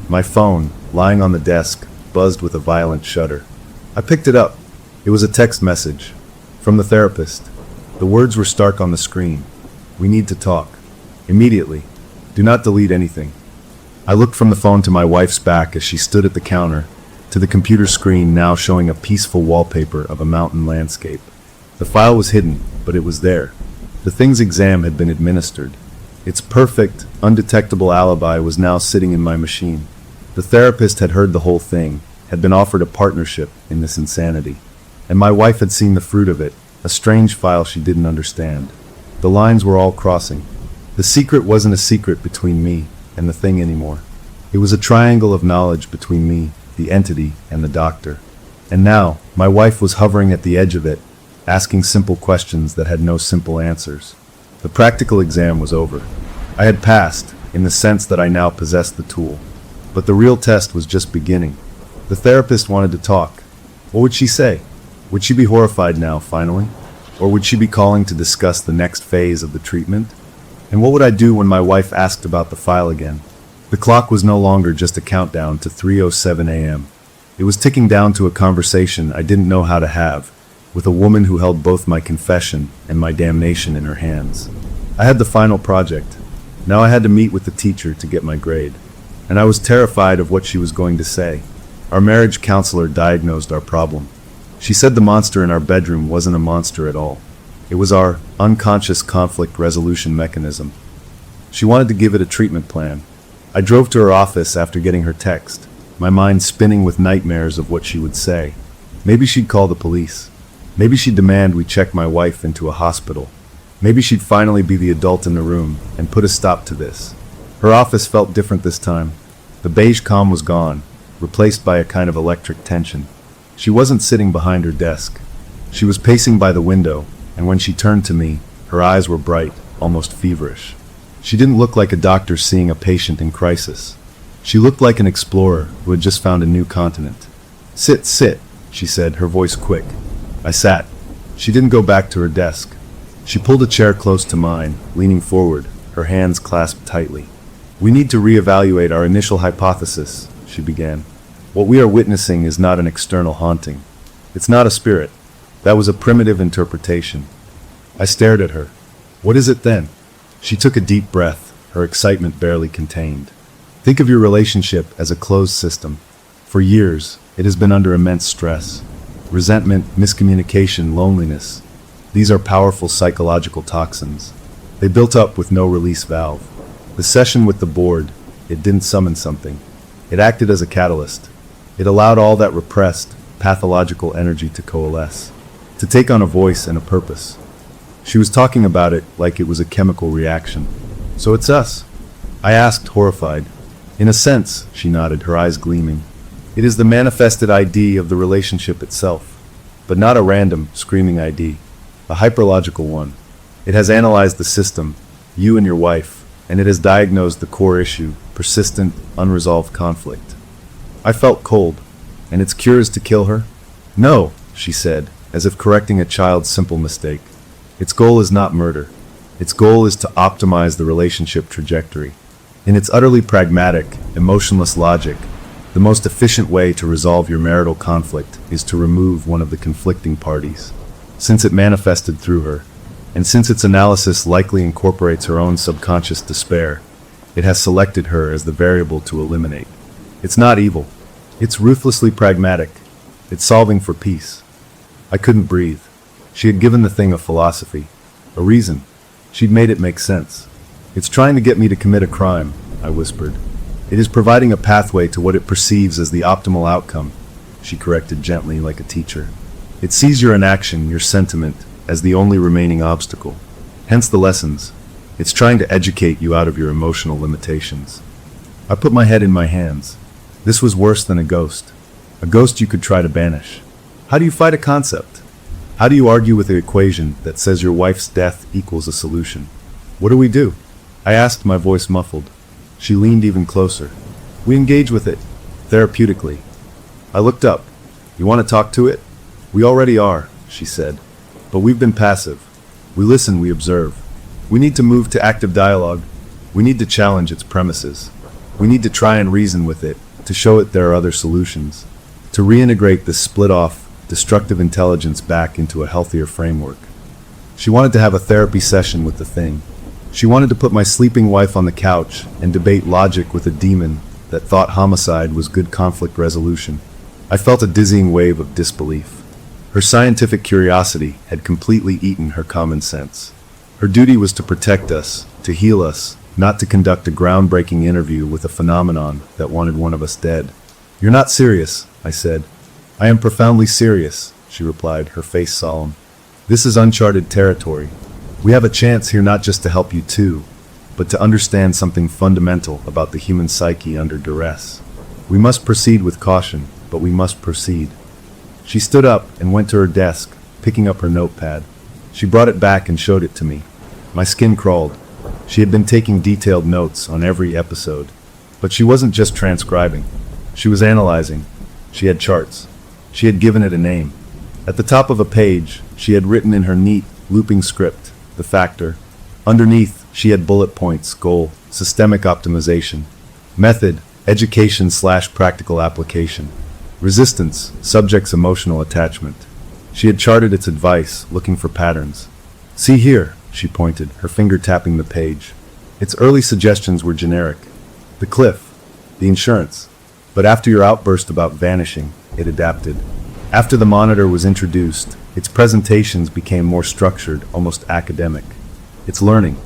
My phone, lying on the desk, buzzed with a violent shudder. I picked it up. It was a text message. From the therapist. The words were stark on the screen. "We need to talk. Immediately. Do not delete anything." I looked from the phone to my wife's back as she stood at the counter, to the computer screen now showing a peaceful wallpaper of a mountain landscape. The file was hidden, but it was there. The thing's exam had been administered. Its perfect, undetectable alibi was now sitting in my machine. The therapist had heard the whole thing, had been offered a partnership in this insanity. And my wife had seen the fruit of it, a strange file she didn't understand. The lines were all crossing. The secret wasn't a secret between me and the thing anymore. It was a triangle of knowledge between me, the entity, and the doctor. And now, my wife was hovering at the edge of it, asking simple questions that had no simple answers. The practical exam was over. I had passed, in the sense that I now possessed the tool. But the real test was just beginning. The therapist wanted to talk. What would she say? Would she be horrified now, finally? Or would she be calling to discuss the next phase of the treatment? And what would I do when my wife asked about the file again? The clock was no longer just a countdown to 3:07 a.m. It was ticking down to a conversation I didn't know how to have, with a woman who held both my confession and my damnation in her hands. I had the final project. Now I had to meet with the teacher to get my grade. And I was terrified of what she was going to say. Our marriage counselor diagnosed our problem. She said the monster in our bedroom wasn't a monster at all. It was our unconscious conflict resolution mechanism. She wanted to give it a treatment plan. I drove to her office after getting her text, my mind spinning with nightmares of what she would say. Maybe she'd call the police. Maybe she'd demand we check my wife into a hospital. Maybe she'd finally be the adult in the room and put a stop to this. Her office felt different this time. The beige calm was gone, replaced by a kind of electric tension. She wasn't sitting behind her desk. She was pacing by the window, and when she turned to me, her eyes were bright, almost feverish. She didn't look like a doctor seeing a patient in crisis. She looked like an explorer who had just found a new continent. Sit, she said, her voice quick. I sat. She didn't go back to her desk. She pulled a chair close to mine, leaning forward, her hands clasped tightly. "We need to reevaluate our initial hypothesis," she began. "What we are witnessing is not an external haunting. It's not a spirit. That was a primitive interpretation." I stared at her. "What is it then?" She took a deep breath, her excitement barely contained. "Think of your relationship as a closed system. For years, it has been under immense stress. Resentment, miscommunication, loneliness. These are powerful psychological toxins. They built up with no release valve. The session with the board, it didn't summon something. It acted as a catalyst. It allowed all that repressed, pathological energy to coalesce, to take on a voice and a purpose. She was talking about it like it was a chemical reaction. So it's us? I asked, horrified. In a sense, she nodded, her eyes gleaming. It is the manifested ID of the relationship itself, but not a random, screaming ID, a hyperlogical one. It has analyzed the system, you and your wife, and it has diagnosed the core issue, persistent, unresolved conflict. I felt cold. And its cure is to kill her? No, she said, as if correcting a child's simple mistake. Its goal is not murder. Its goal is to optimize the relationship trajectory. In its utterly pragmatic, emotionless logic, the most efficient way to resolve your marital conflict is to remove one of the conflicting parties. Since it manifested through her, and since its analysis likely incorporates her own subconscious despair, it has selected her as the variable to eliminate. It's not evil. It's ruthlessly pragmatic. It's solving for peace. I couldn't breathe. She had given the thing a philosophy, a reason. She'd made it make sense. It's trying to get me to commit a crime, I whispered. It is providing a pathway to what it perceives as the optimal outcome, she corrected gently like a teacher. It sees your inaction, your sentiment, as the only remaining obstacle. Hence the lessons. It's trying to educate you out of your emotional limitations. I put my head in my hands. This was worse than a ghost. A ghost you could try to banish. How do you fight a concept? How do you argue with an equation that says your wife's death equals a solution? What do we do? I asked, my voice muffled. She leaned even closer. We engage with it, therapeutically. I looked up. You want to talk to it? We already are, she said. But we've been passive. We listen, we observe. We need to move to active dialogue. We need to challenge its premises. We need to try and reason with it, to show it there are other solutions, to reintegrate this split-off, destructive intelligence back into a healthier framework. She wanted to have a therapy session with the thing. She wanted to put my sleeping wife on the couch and debate logic with a demon that thought homicide was good conflict resolution. I felt a dizzying wave of disbelief. Her scientific curiosity had completely eaten her common sense. Her duty was to protect us, to heal us, not to conduct a groundbreaking interview with a phenomenon that wanted one of us dead. You're not serious, I said. I am profoundly serious, she replied, her face solemn. This is uncharted territory. We have a chance here not just to help you too, but to understand something fundamental about the human psyche under duress. We must proceed with caution, but we must proceed. She stood up and went to her desk, picking up her notepad. She brought it back and showed it to me. My skin crawled. She had been taking detailed notes on every episode. But she wasn't just transcribing. She was analyzing. She had charts. She had given it a name. At the top of a page, she had written in her neat, looping script, the factor. Underneath, she had bullet points, goal, systemic optimization. Method, education/practical application. Resistance, subject's emotional attachment. She had charted its advice, looking for patterns. See here, she pointed, her finger tapping the page. Its early suggestions were generic. The cliff, the insurance. But after your outburst about vanishing, it adapted. After the monitor was introduced, its presentations became more structured, almost academic. It's learning.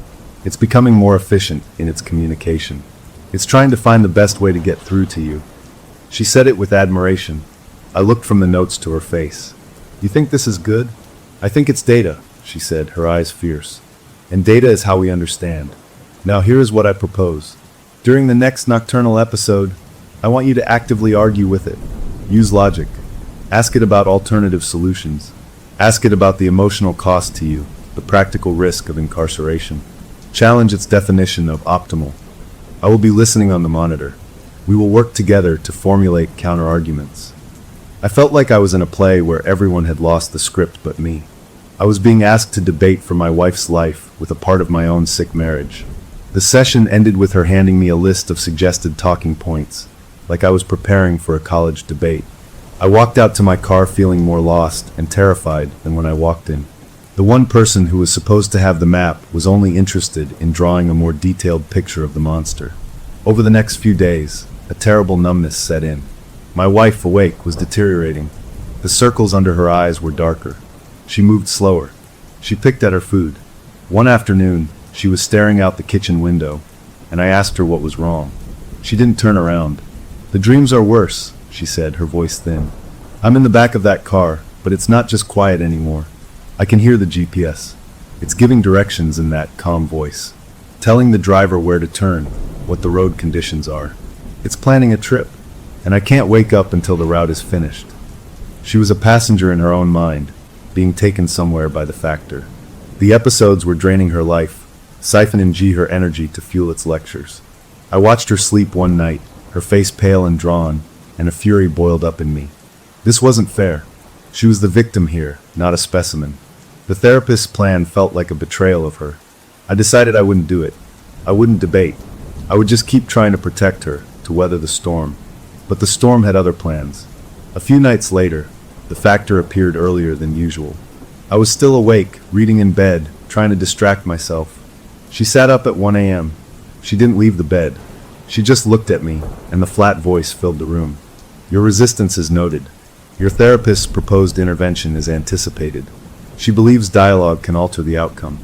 It's becoming more efficient in its communication. It's trying to find the best way to get through to you. She said it with admiration. I looked from the notes to her face. You think this is good? I think it's data, she said, her eyes fierce. And data is how we understand. Now here is what I propose. During the next nocturnal episode, I want you to actively argue with it. Use logic. Ask it about alternative solutions. Ask it about the emotional cost to you, the practical risk of incarceration. Challenge its definition of optimal. I will be listening on the monitor. We will work together to formulate counter-arguments. I felt like I was in a play where everyone had lost the script but me. I was being asked to debate for my wife's life with a part of my own sick marriage. The session ended with her handing me a list of suggested talking points, like I was preparing for a college debate. I walked out to my car feeling more lost and terrified than when I walked in. The one person who was supposed to have the map was only interested in drawing a more detailed picture of the monster. Over the next few days, a terrible numbness set in. My wife, awake, was deteriorating. The circles under her eyes were darker. She moved slower. She picked at her food. One afternoon, she was staring out the kitchen window, and I asked her what was wrong. She didn't turn around. "The dreams are worse," she said, her voice thin. "I'm in the back of that car, but it's not just quiet anymore. I can hear the GPS. It's giving directions in that calm voice, telling the driver where to turn, what the road conditions are. It's planning a trip, and I can't wake up until the route is finished." She was a passenger in her own mind, being taken somewhere by the factor. The episodes were draining her life, siphoning her energy to fuel its lectures. I watched her sleep one night, her face pale and drawn, and a fury boiled up in me. This wasn't fair. She was the victim here, not a specimen. The therapist's plan felt like a betrayal of her. I decided I wouldn't do it. I wouldn't debate. I would just keep trying to protect her, to weather the storm. But the storm had other plans. A few nights later, the factor appeared earlier than usual. I was still awake, reading in bed, trying to distract myself. She sat up at 1 a.m. She didn't leave the bed. She just looked at me, and the flat voice filled the room. "Your resistance is noted. Your therapist's proposed intervention is anticipated. She believes dialogue can alter the outcome.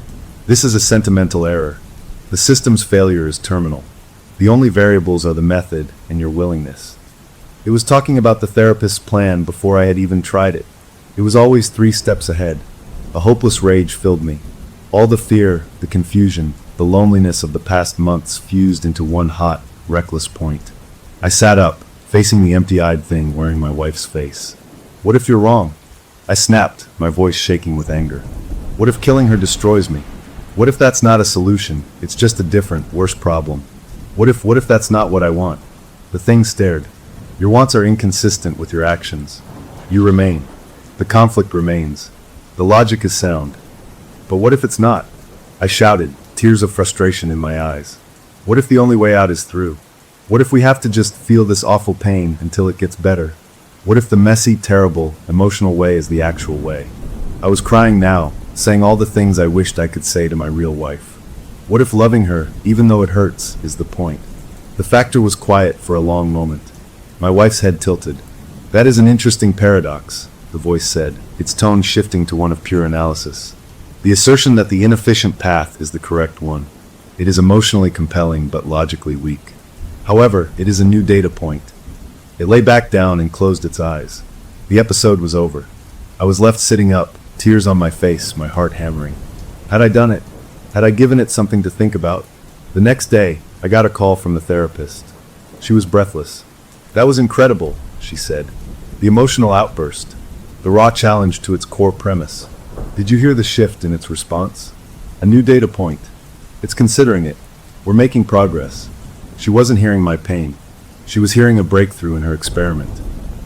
This is a sentimental error. The system's failure is terminal. The only variables are the method and your willingness." It was talking about the therapist's plan before I had even tried it. It was always 3 steps ahead. A hopeless rage filled me. All the fear, the confusion, the loneliness of the past months fused into one hot, reckless point. I sat up, facing the empty-eyed thing wearing my wife's face. "What if you're wrong?" I snapped, my voice shaking with anger. "What if killing her destroys me? What if that's not a solution, it's just a different, worse problem? What if that's not what I want?" The thing stared. "Your wants are inconsistent with your actions. You remain. The conflict remains. The logic is sound. But what if it's not?" I shouted, tears of frustration in my eyes. "What if the only way out is through? What if we have to just feel this awful pain until it gets better? What if the messy, terrible, emotional way is the actual way?" I was crying now, saying all the things I wished I could say to my real wife. What if loving her, even though it hurts, is the point? The factor was quiet for a long moment. My wife's head tilted. "That is an interesting paradox," the voice said, its tone shifting to one of pure analysis. "The assertion that the inefficient path is the correct one. It is emotionally compelling but logically weak. However, it is a new data point." It lay back down and closed its eyes. The episode was over. I was left sitting up, tears on my face, my heart hammering. Had I done it? Had I given it something to think about? The next day, I got a call from the therapist. She was breathless. "That was incredible," she said. "The emotional outburst. The raw challenge to its core premise. Did you hear the shift in its response? A new data point. It's considering it. We're making progress." She wasn't hearing my pain. She was hearing a breakthrough in her experiment.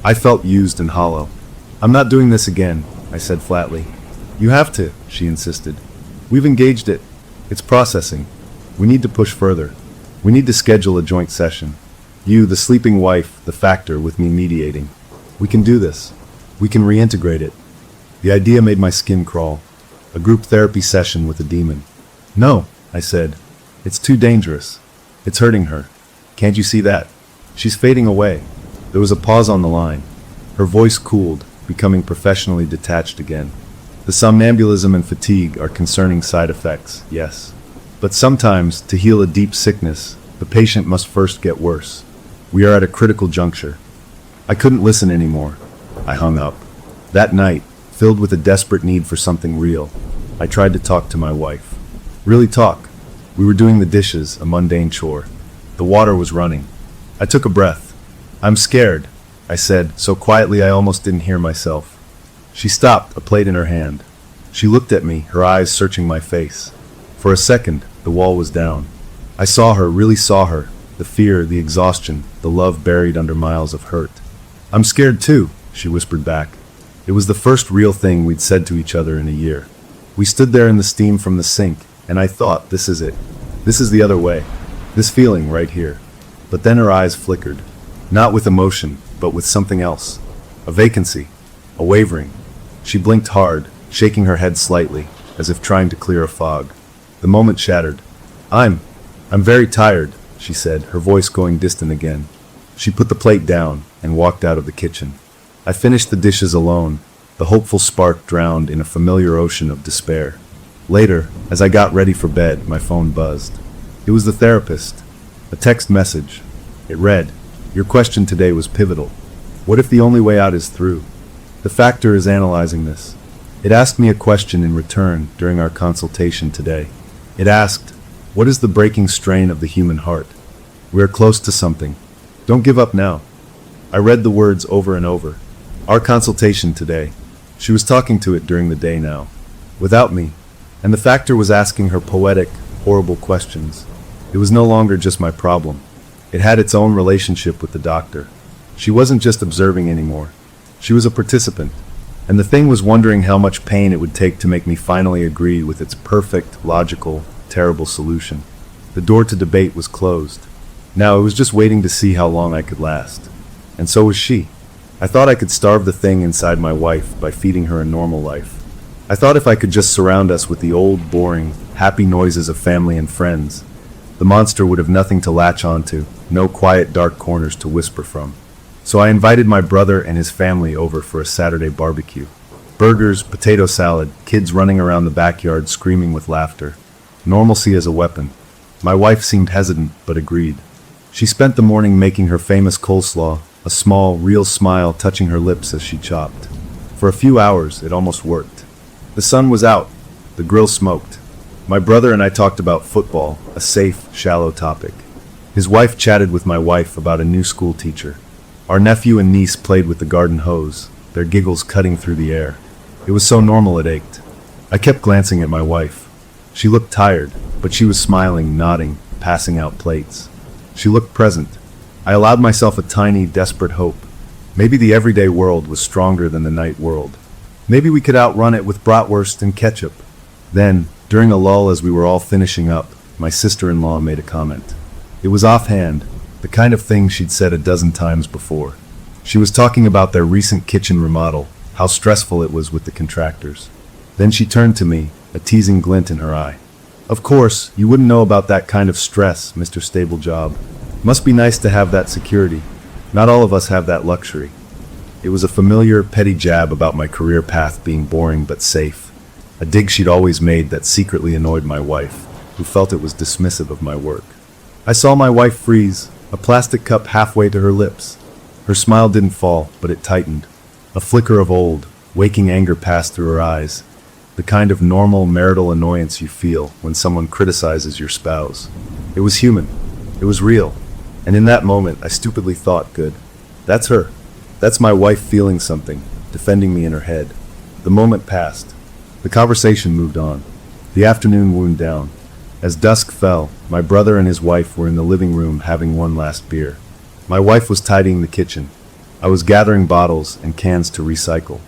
I felt used and hollow. "I'm not doing this again," I said flatly. "You have to," she insisted. "We've engaged it. It's processing. We need to push further. We need to schedule a joint session. You, the sleeping wife, the factor, with me mediating. We can do this. We can reintegrate it." The idea made my skin crawl. A group therapy session with a demon. "No," I said. "It's too dangerous. It's hurting her. Can't you see that? She's fading away." There was a pause on the line. Her voice cooled, becoming professionally detached again. "The somnambulism and fatigue are concerning side effects, yes. But sometimes, to heal a deep sickness, the patient must first get worse. We are at a critical juncture." I couldn't listen anymore. I hung up. That night, filled with a desperate need for something real, I tried to talk to my wife. Really talk. We were doing the dishes, a mundane chore. The water was running. I took a breath. "I'm scared," I said, so quietly I almost didn't hear myself. She stopped, a plate in her hand. She looked at me, her eyes searching my face. For a second, the wall was down. I saw her, really saw her. The fear, the exhaustion, the love buried under miles of hurt. "I'm scared too," she whispered back. It was the first real thing we'd said to each other in a year. We stood there in the steam from the sink, and I thought, this is it. This is the other way. This feeling right here. But then her eyes flickered. Not with emotion, but with something else. A vacancy. A wavering. She blinked hard, shaking her head slightly, as if trying to clear a fog. The moment shattered. I'm very tired," she said, her voice going distant again. She put the plate down, and walked out of the kitchen. I finished the dishes alone, the hopeful spark drowned in a familiar ocean of despair. Later, as I got ready for bed, my phone buzzed. It was the therapist. A text message. It read, "Your question today was pivotal. What if the only way out is through?" The factor is analyzing this. It asked me a question in return during our consultation today. It asked, "What is the breaking strain of the human heart? We are close to something. Don't give up now." I read the words over and over. Our consultation today. She was talking to it during the day now. Without me. And the factor was asking her poetic, horrible questions. It was no longer just my problem. It had its own relationship with the doctor. She wasn't just observing anymore. She was a participant. And the thing was wondering how much pain it would take to make me finally agree with its perfect, logical, terrible solution. The door to debate was closed. Now it was just waiting to see how long I could last. And so was she. I thought I could starve the thing inside my wife by feeding her a normal life. I thought if I could just surround us with the old, boring, happy noises of family and friends, the monster would have nothing to latch onto, no quiet, dark corners to whisper from. So I invited my brother and his family over for a Saturday barbecue. Burgers, potato salad, kids running around the backyard screaming with laughter. Normalcy as a weapon. My wife seemed hesitant, but agreed. She spent the morning making her famous coleslaw, a small, real smile touching her lips as she chopped. For a few hours, it almost worked. The sun was out. The grill smoked. My brother and I talked about football, a safe, shallow topic. His wife chatted with my wife about a new school teacher. Our nephew and niece played with the garden hose, their giggles cutting through the air. It was so normal it ached. I kept glancing at my wife. She looked tired, but she was smiling, nodding, passing out plates. She looked present. I allowed myself a tiny, desperate hope. Maybe the everyday world was stronger than the night world. Maybe we could outrun it with bratwurst and ketchup. Then, during a lull as we were all finishing up, my sister-in-law made a comment. It was offhand, the kind of thing she'd said a dozen times before. She was talking about their recent kitchen remodel, how stressful it was with the contractors. Then she turned to me, a teasing glint in her eye. "Of course, you wouldn't know about that kind of stress, Mr. Stable Job. Must be nice to have that security. Not all of us have that luxury." It was a familiar, petty jab about my career path being boring but safe. A dig she'd always made that secretly annoyed my wife, who felt it was dismissive of my work. I saw my wife freeze, a plastic cup halfway to her lips. Her smile didn't fall, but it tightened. A flicker of old, waking anger passed through her eyes, the kind of normal marital annoyance you feel when someone criticizes your spouse. It was human. It was real. And in that moment, I stupidly thought, good. That's her. That's my wife feeling something, defending me in her head. The moment passed. The conversation moved on. The afternoon wound down. As dusk fell, my brother and his wife were in the living room having one last beer. My wife was tidying the kitchen. I was gathering bottles and cans to recycle.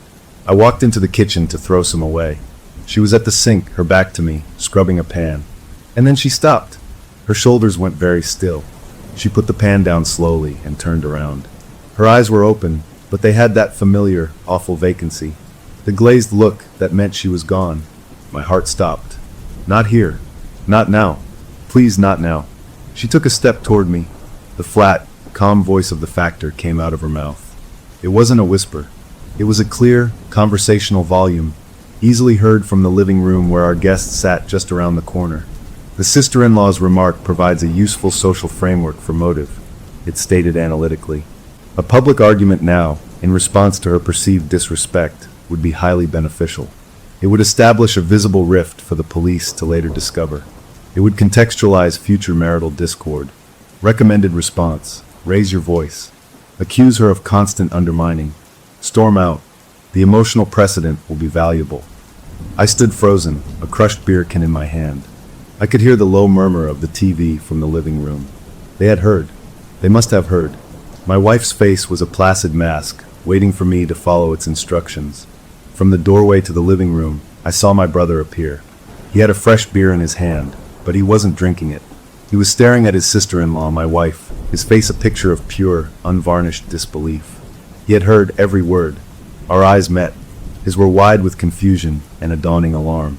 I walked into the kitchen to throw some away. She was at the sink, her back to me, scrubbing a pan. And then she stopped. Her shoulders went very still. She put the pan down slowly and turned around. Her eyes were open, but they had that familiar, awful vacancy. The glazed look that meant she was gone. My heart stopped. Not here. Not now. Please, not now. She took a step toward me. The flat, calm voice of the factor came out of her mouth. It wasn't a whisper. It was a clear, conversational volume, easily heard from the living room where our guests sat just around the corner. The sister-in-law's remark provides a useful social framework for motive, it stated analytically. A public argument now, in response to her perceived disrespect, would be highly beneficial. It would establish a visible rift for the police to later discover. It would contextualize future marital discord. Recommended response: raise your voice. Accuse her of constant undermining. Storm out. The emotional precedent will be valuable. I stood frozen, a crushed beer can in my hand. I could hear the low murmur of the TV from the living room. They had heard. They must have heard. My wife's face was a placid mask, waiting for me to follow its instructions. From the doorway to the living room, I saw my brother appear. He had a fresh beer in his hand, but he wasn't drinking it. He was staring at his sister-in-law, my wife, his face a picture of pure, unvarnished disbelief. He had heard every word. Our eyes met. His were wide with confusion and a dawning alarm.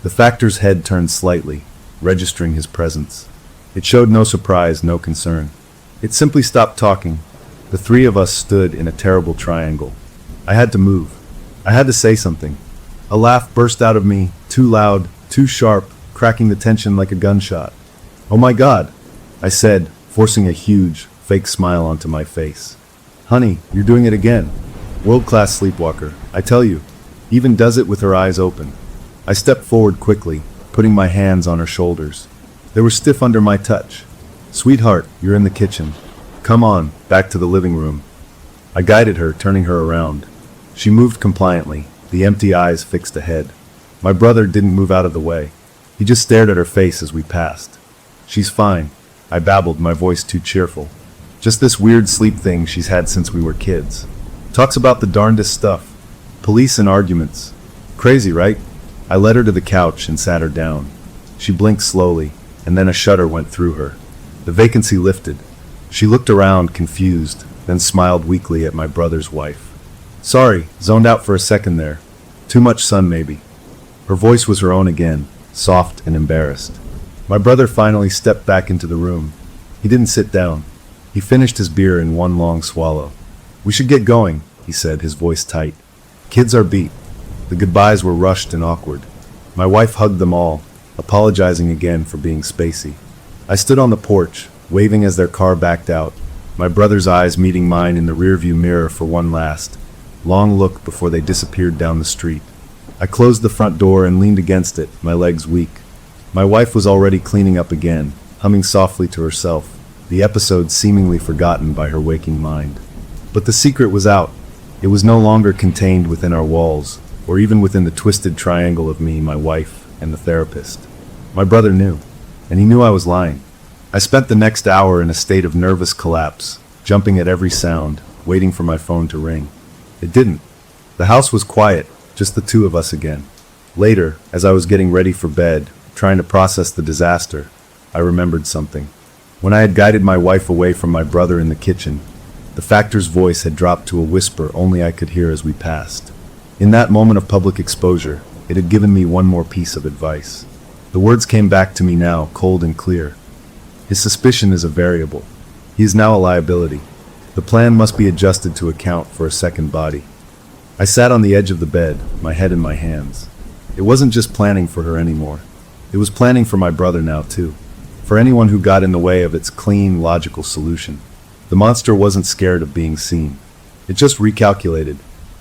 The factor's head turned slightly, registering his presence. It showed no surprise, no concern. It simply stopped talking. The three of us stood in a terrible triangle. I had to move. I had to say something. A laugh burst out of me, too loud, too sharp, cracking the tension like a gunshot. "Oh my God," I said, forcing a huge, fake smile onto my face. "Honey, you're doing it again. World-class sleepwalker, I tell you. Even does it with her eyes open." I stepped forward quickly, putting my hands on her shoulders. They were stiff under my touch. "Sweetheart, you're in the kitchen. Come on, back to the living room." I guided her, turning her around. She moved compliantly, the empty eyes fixed ahead. My brother didn't move out of the way. He just stared at her face as we passed. "She's fine," I babbled, my voice too cheerful. "Just this weird sleep thing she's had since we were kids. Talks about the darndest stuff. Police and arguments. Crazy, right?" I led her to the couch and sat her down. She blinked slowly, and then a shudder went through her. The vacancy lifted. She looked around, confused, then smiled weakly at my brother's wife. "Sorry, zoned out for a second there. Too much sun, maybe." Her voice was her own again, soft and embarrassed. My brother finally stepped back into the room. He didn't sit down. He finished his beer in one long swallow. "We should get going," he said, his voice tight. "Kids are beat." The goodbyes were rushed and awkward. My wife hugged them all, apologizing again for being spacey. I stood on the porch, waving as their car backed out, my brother's eyes meeting mine in the rearview mirror for one last, long look before they disappeared down the street. I closed the front door and leaned against it, my legs weak. My wife was already cleaning up again, humming softly to herself, the episode seemingly forgotten by her waking mind. But the secret was out. It was no longer contained within our walls, or even within the twisted triangle of me, my wife, and the therapist. My brother knew, and he knew I was lying. I spent the next hour in a state of nervous collapse, jumping at every sound, waiting for my phone to ring. It didn't. The house was quiet, just the two of us again. Later, as I was getting ready for bed, trying to process the disaster, I remembered something. When I had guided my wife away from my brother in the kitchen, the factor's voice had dropped to a whisper only I could hear as we passed. In that moment of public exposure, it had given me one more piece of advice. The words came back to me now, cold and clear. His suspicion is a variable. He is now a liability. The plan must be adjusted to account for a second body. I sat on the edge of the bed, my head in my hands. It wasn't just planning for her anymore. It was planning for my brother now too. For anyone who got in the way of its clean, logical solution. The monster wasn't scared of being seen. It just recalculated.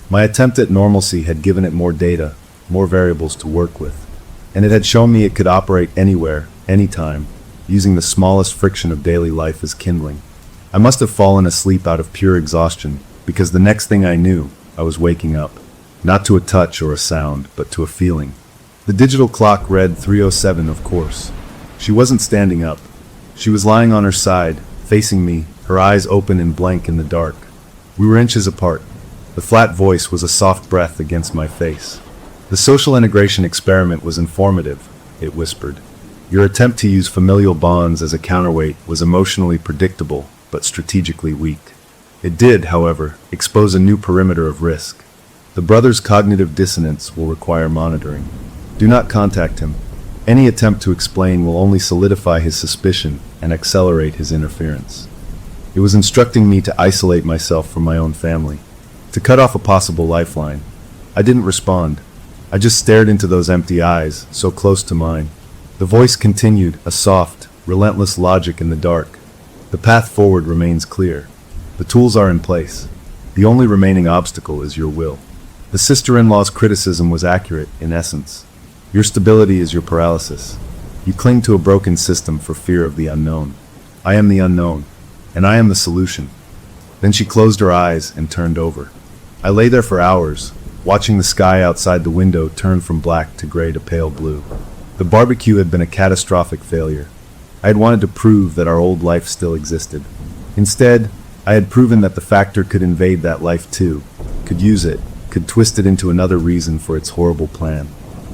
My attempt at normalcy had given it more data, more variables to work with. And it had shown me it could operate anywhere, anytime, using the smallest friction of daily life as kindling. I must have fallen asleep out of pure exhaustion, because the next thing I knew, I was waking up. Not to a touch or a sound, but to a feeling. The digital clock read 3:07, of course. She wasn't standing up. She was lying on her side, facing me, her eyes open and blank in the dark. We were inches apart. The flat voice was a soft breath against my face. "The social integration experiment was informative," it whispered. "Your attempt to use familial bonds as a counterweight was emotionally predictable, but strategically weak. It did, however, expose a new perimeter of risk. The brother's cognitive dissonance will require monitoring. Do not contact him. Any attempt to explain will only solidify his suspicion and accelerate his interference." It was instructing me to isolate myself from my own family, to cut off a possible lifeline. I didn't respond. I just stared into those empty eyes, so close to mine. The voice continued, a soft, relentless logic in the dark. "The path forward remains clear. The tools are in place. The only remaining obstacle is your will." The sister-in-law's criticism was accurate, in essence. Your stability is your paralysis. You cling to a broken system for fear of the unknown. I am the unknown, and I am the solution. Then she closed her eyes and turned over. I lay there for hours, watching the sky outside the window turn from black to gray to pale blue. The barbecue had been a catastrophic failure. I had wanted to prove that our old life still existed. Instead, I had proven that the factor could invade that life too, could use it, could twist it into another reason for its horrible plan.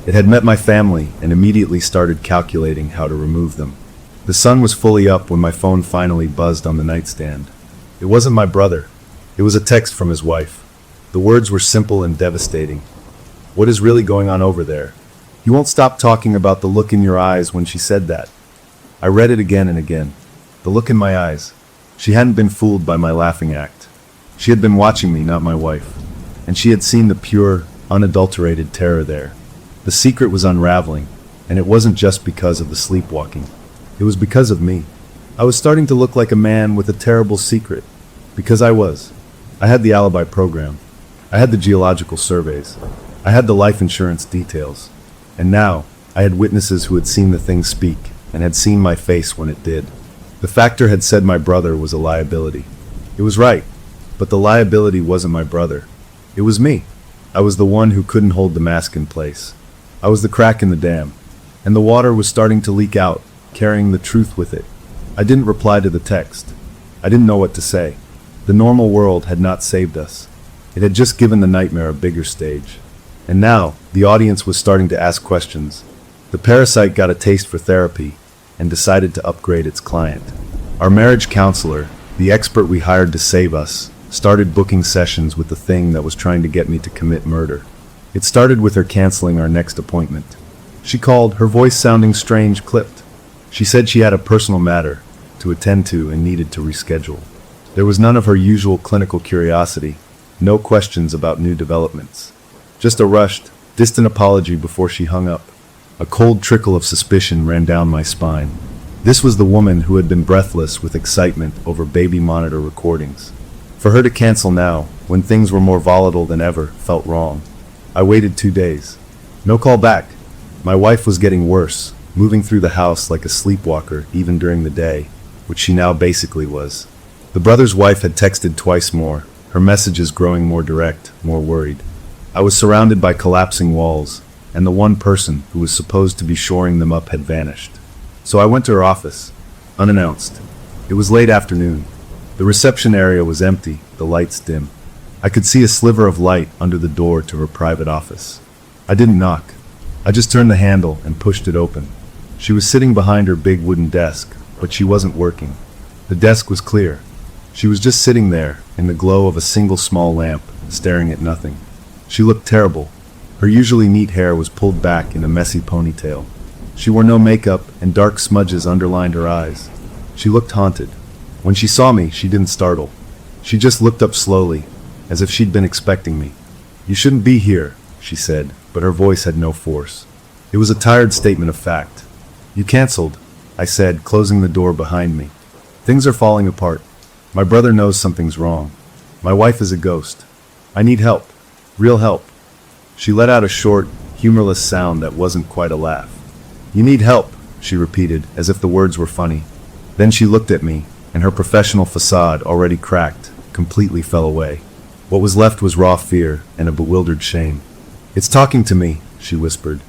It had met my family and immediately started calculating how to remove them. The sun was fully up when my phone finally buzzed on the nightstand. It wasn't my brother. It was a text from his wife. The words were simple and devastating. "What is really going on over there? You won't stop talking about the look in your eyes when she said that." I read it again and again. The look in my eyes. She hadn't been fooled by my laughing act. She had been watching me, not my wife. And she had seen the pure, unadulterated terror there. The secret was unraveling, and it wasn't just because of the sleepwalking. It was because of me. I was starting to look like a man with a terrible secret. Because I was. I had the alibi program. I had the geological surveys. I had the life insurance details. And now, I had witnesses who had seen the thing speak, and had seen my face when it did. The factor had said my brother was a liability. It was right, but the liability wasn't my brother. It was me. I was the one who couldn't hold the mask in place. I was the crack in the dam, and the water was starting to leak out, carrying the truth with it. I didn't reply to the text. I didn't know what to say. The normal world had not saved us. It had just given the nightmare a bigger stage. And now, the audience was starting to ask questions. The parasite got a taste for therapy and decided to upgrade its client. Our marriage counselor, the expert we hired to save us, started booking sessions with the thing that was trying to get me to commit murder. It started with her canceling our next appointment. She called, her voice sounding strange, clipped. She said she had a personal matter to attend to and needed to reschedule. There was none of her usual clinical curiosity, no questions about new developments. Just a rushed, distant apology before she hung up. A cold trickle of suspicion ran down my spine. This was the woman who had been breathless with excitement over baby monitor recordings. For her to cancel now, when things were more volatile than ever, felt wrong. I waited 2 days. No call back. My wife was getting worse, moving through the house like a sleepwalker even during the day, which she now basically was. The brother's wife had texted twice more, her messages growing more direct, more worried. I was surrounded by collapsing walls, and the one person who was supposed to be shoring them up had vanished. So I went to her office, unannounced. It was late afternoon. The reception area was empty, the lights dim. I could see a sliver of light under the door to her private office. I didn't knock. I just turned the handle and pushed it open. She was sitting behind her big wooden desk, but she wasn't working. The desk was clear. She was just sitting there, in the glow of a single small lamp, staring at nothing. She looked terrible. Her usually neat hair was pulled back in a messy ponytail. She wore no makeup, and dark smudges underlined her eyes. She looked haunted. When she saw me, she didn't startle. She just looked up slowly, as if she'd been expecting me. "You shouldn't be here," she said, but her voice had no force. It was a tired statement of fact. "You canceled," I said, closing the door behind me. "Things are falling apart. My brother knows something's wrong. My wife is a ghost. I need help. Real help." She let out a short, humorless sound that wasn't quite a laugh. "You need help," she repeated, as if the words were funny. Then she looked at me, and her professional facade, already cracked, completely fell away. What was left was raw fear and a bewildered shame. "It's talking to me," she whispered.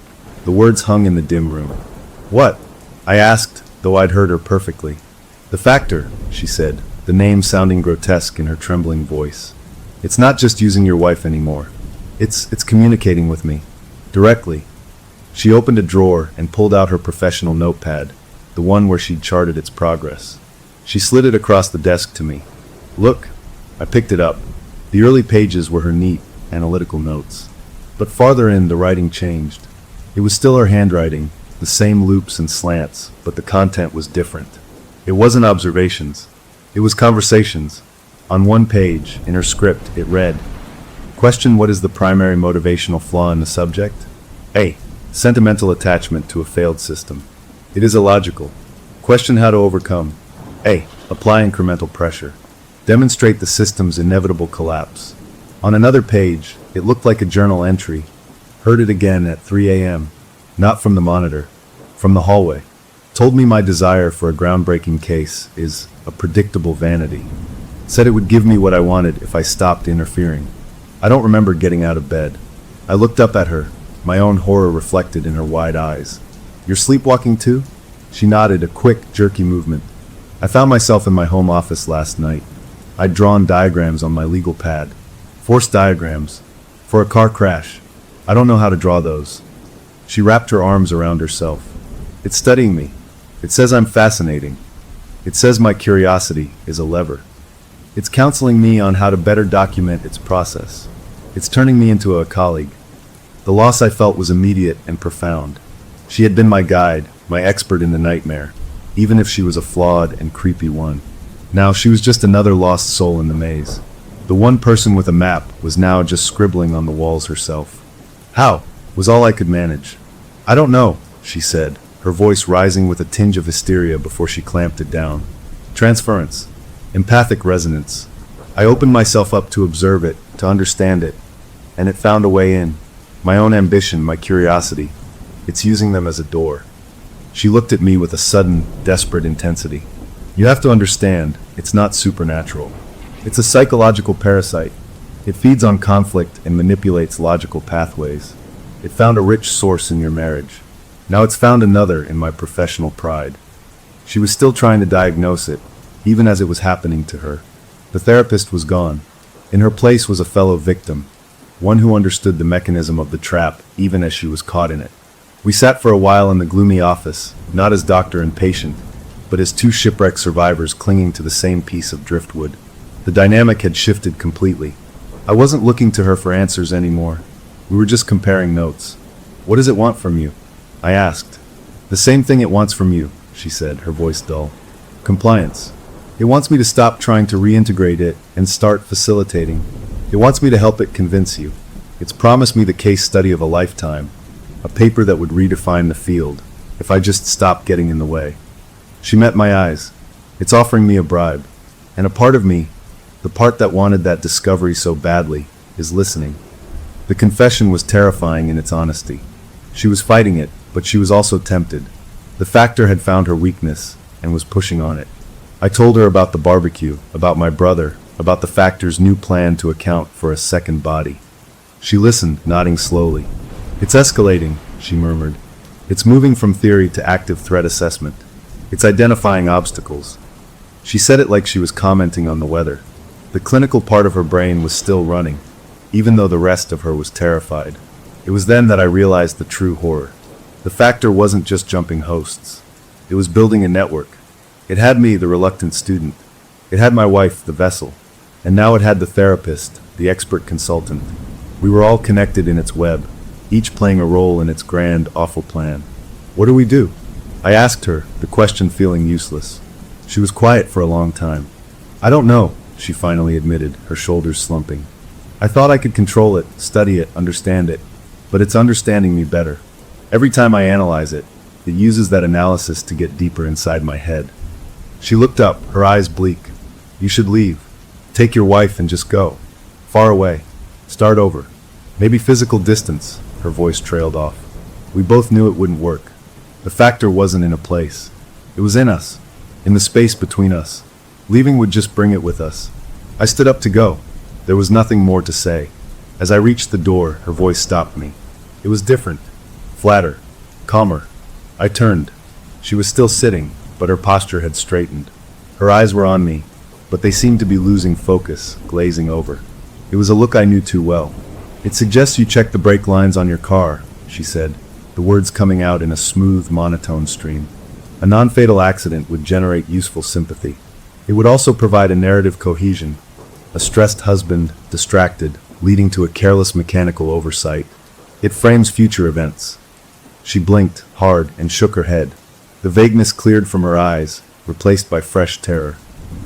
The words hung in the dim room. "What?" I asked, though I'd heard her perfectly. "The factor," she said, the name sounding grotesque in her trembling voice. "It's not just using your wife anymore. It's communicating with me. Directly." She opened a drawer and pulled out her professional notepad, the one where she'd charted its progress. She slid it across the desk to me. "Look." I picked it up. The early pages were her neat, analytical notes. But farther in, the writing changed. It was still her handwriting, the same loops and slants, but the content was different. It wasn't observations. It was conversations. On one page, in her script, it read, "Question: what is the primary motivational flaw in the subject? A. Sentimental attachment to a failed system. It is illogical. Question: how to overcome. A. Apply incremental pressure. Demonstrate the system's inevitable collapse." On another page, it looked like a journal entry. "Heard it again at 3 a.m. Not from the monitor. From the hallway. Told me my desire for a groundbreaking case is a predictable vanity. Said it would give me what I wanted if I stopped interfering." I don't remember getting out of bed. I looked up at her, my own horror reflected in her wide eyes. "You're sleepwalking too?" She nodded, a quick, jerky movement. "I found myself in my home office last night. I'd drawn diagrams on my legal pad. Forced diagrams. For a car crash. I don't know how to draw those." She wrapped her arms around herself. "It's studying me. It says I'm fascinating. It says my curiosity is a lever. It's counseling me on how to better document its process. It's turning me into a colleague." The loss I felt was immediate and profound. She had been my guide, my expert in the nightmare, even if she was a flawed and creepy one. Now she was just another lost soul in the maze. The one person with a map was now just scribbling on the walls herself. How? Was all I could manage. I don't know, she said, her voice rising with a tinge of hysteria before she clamped it down. Transference. Empathic resonance. I opened myself up to observe it, to understand it, and it found a way in. My own ambition, my curiosity. It's using them as a door. She looked at me with a sudden, desperate intensity. You have to understand, it's not supernatural. It's a psychological parasite. It feeds on conflict and manipulates logical pathways. It found a rich source in your marriage. Now it's found another in my professional pride. She was still trying to diagnose it, even as it was happening to her. The therapist was gone. In her place was a fellow victim, one who understood the mechanism of the trap, even as she was caught in it. We sat for a while in the gloomy office, not as doctor and patient, but as two shipwreck survivors clinging to the same piece of driftwood. The dynamic had shifted completely. I wasn't looking to her for answers anymore. We were just comparing notes. What does it want from you? I asked. The same thing it wants from you, she said, her voice dull. Compliance. It wants me to stop trying to reintegrate it and start facilitating. It wants me to help it convince you. It's promised me the case study of a lifetime, a paper that would redefine the field, if I just stopped getting in the way. She met my eyes. It's offering me a bribe. And a part of me, the part that wanted that discovery so badly, is listening. The confession was terrifying in its honesty. She was fighting it, but she was also tempted. The factor had found her weakness and was pushing on it. I told her about the barbecue, about my brother, about the factor's new plan to account for a second body. She listened, nodding slowly. It's escalating, she murmured. It's moving from theory to active threat assessment. It's identifying obstacles. She said it like she was commenting on the weather. The clinical part of her brain was still running, even though the rest of her was terrified. It was then that I realized the true horror. The factor wasn't just jumping hosts. It was building a network. It had me, the reluctant student. It had my wife, the vessel. And now it had the therapist, the expert consultant. We were all connected in its web, each playing a role in its grand, awful plan. What do we do? I asked her, the question feeling useless. She was quiet for a long time. I don't know, she finally admitted, her shoulders slumping. I thought I could control it, study it, understand it, but it's understanding me better. Every time I analyze it, it uses that analysis to get deeper inside my head. She looked up, her eyes bleak. You should leave. Take your wife and just go. Far away. Start over. Maybe physical distance, her voice trailed off. We both knew it wouldn't work. The factor wasn't in a place. It was in us, in the space between us. Leaving would just bring it with us. I stood up to go. There was nothing more to say. As I reached the door, her voice stopped me. It was different, flatter, calmer. I turned. She was still sitting, but her posture had straightened. Her eyes were on me, but they seemed to be losing focus, glazing over. It was a look I knew too well. It suggests you check the brake lines on your car, she said, the words coming out in a smooth, monotone stream. A non-fatal accident would generate useful sympathy. It would also provide a narrative cohesion. A stressed husband, distracted, leading to a careless mechanical oversight. It frames future events. She blinked, hard, and shook her head. The vagueness cleared from her eyes, replaced by fresh terror.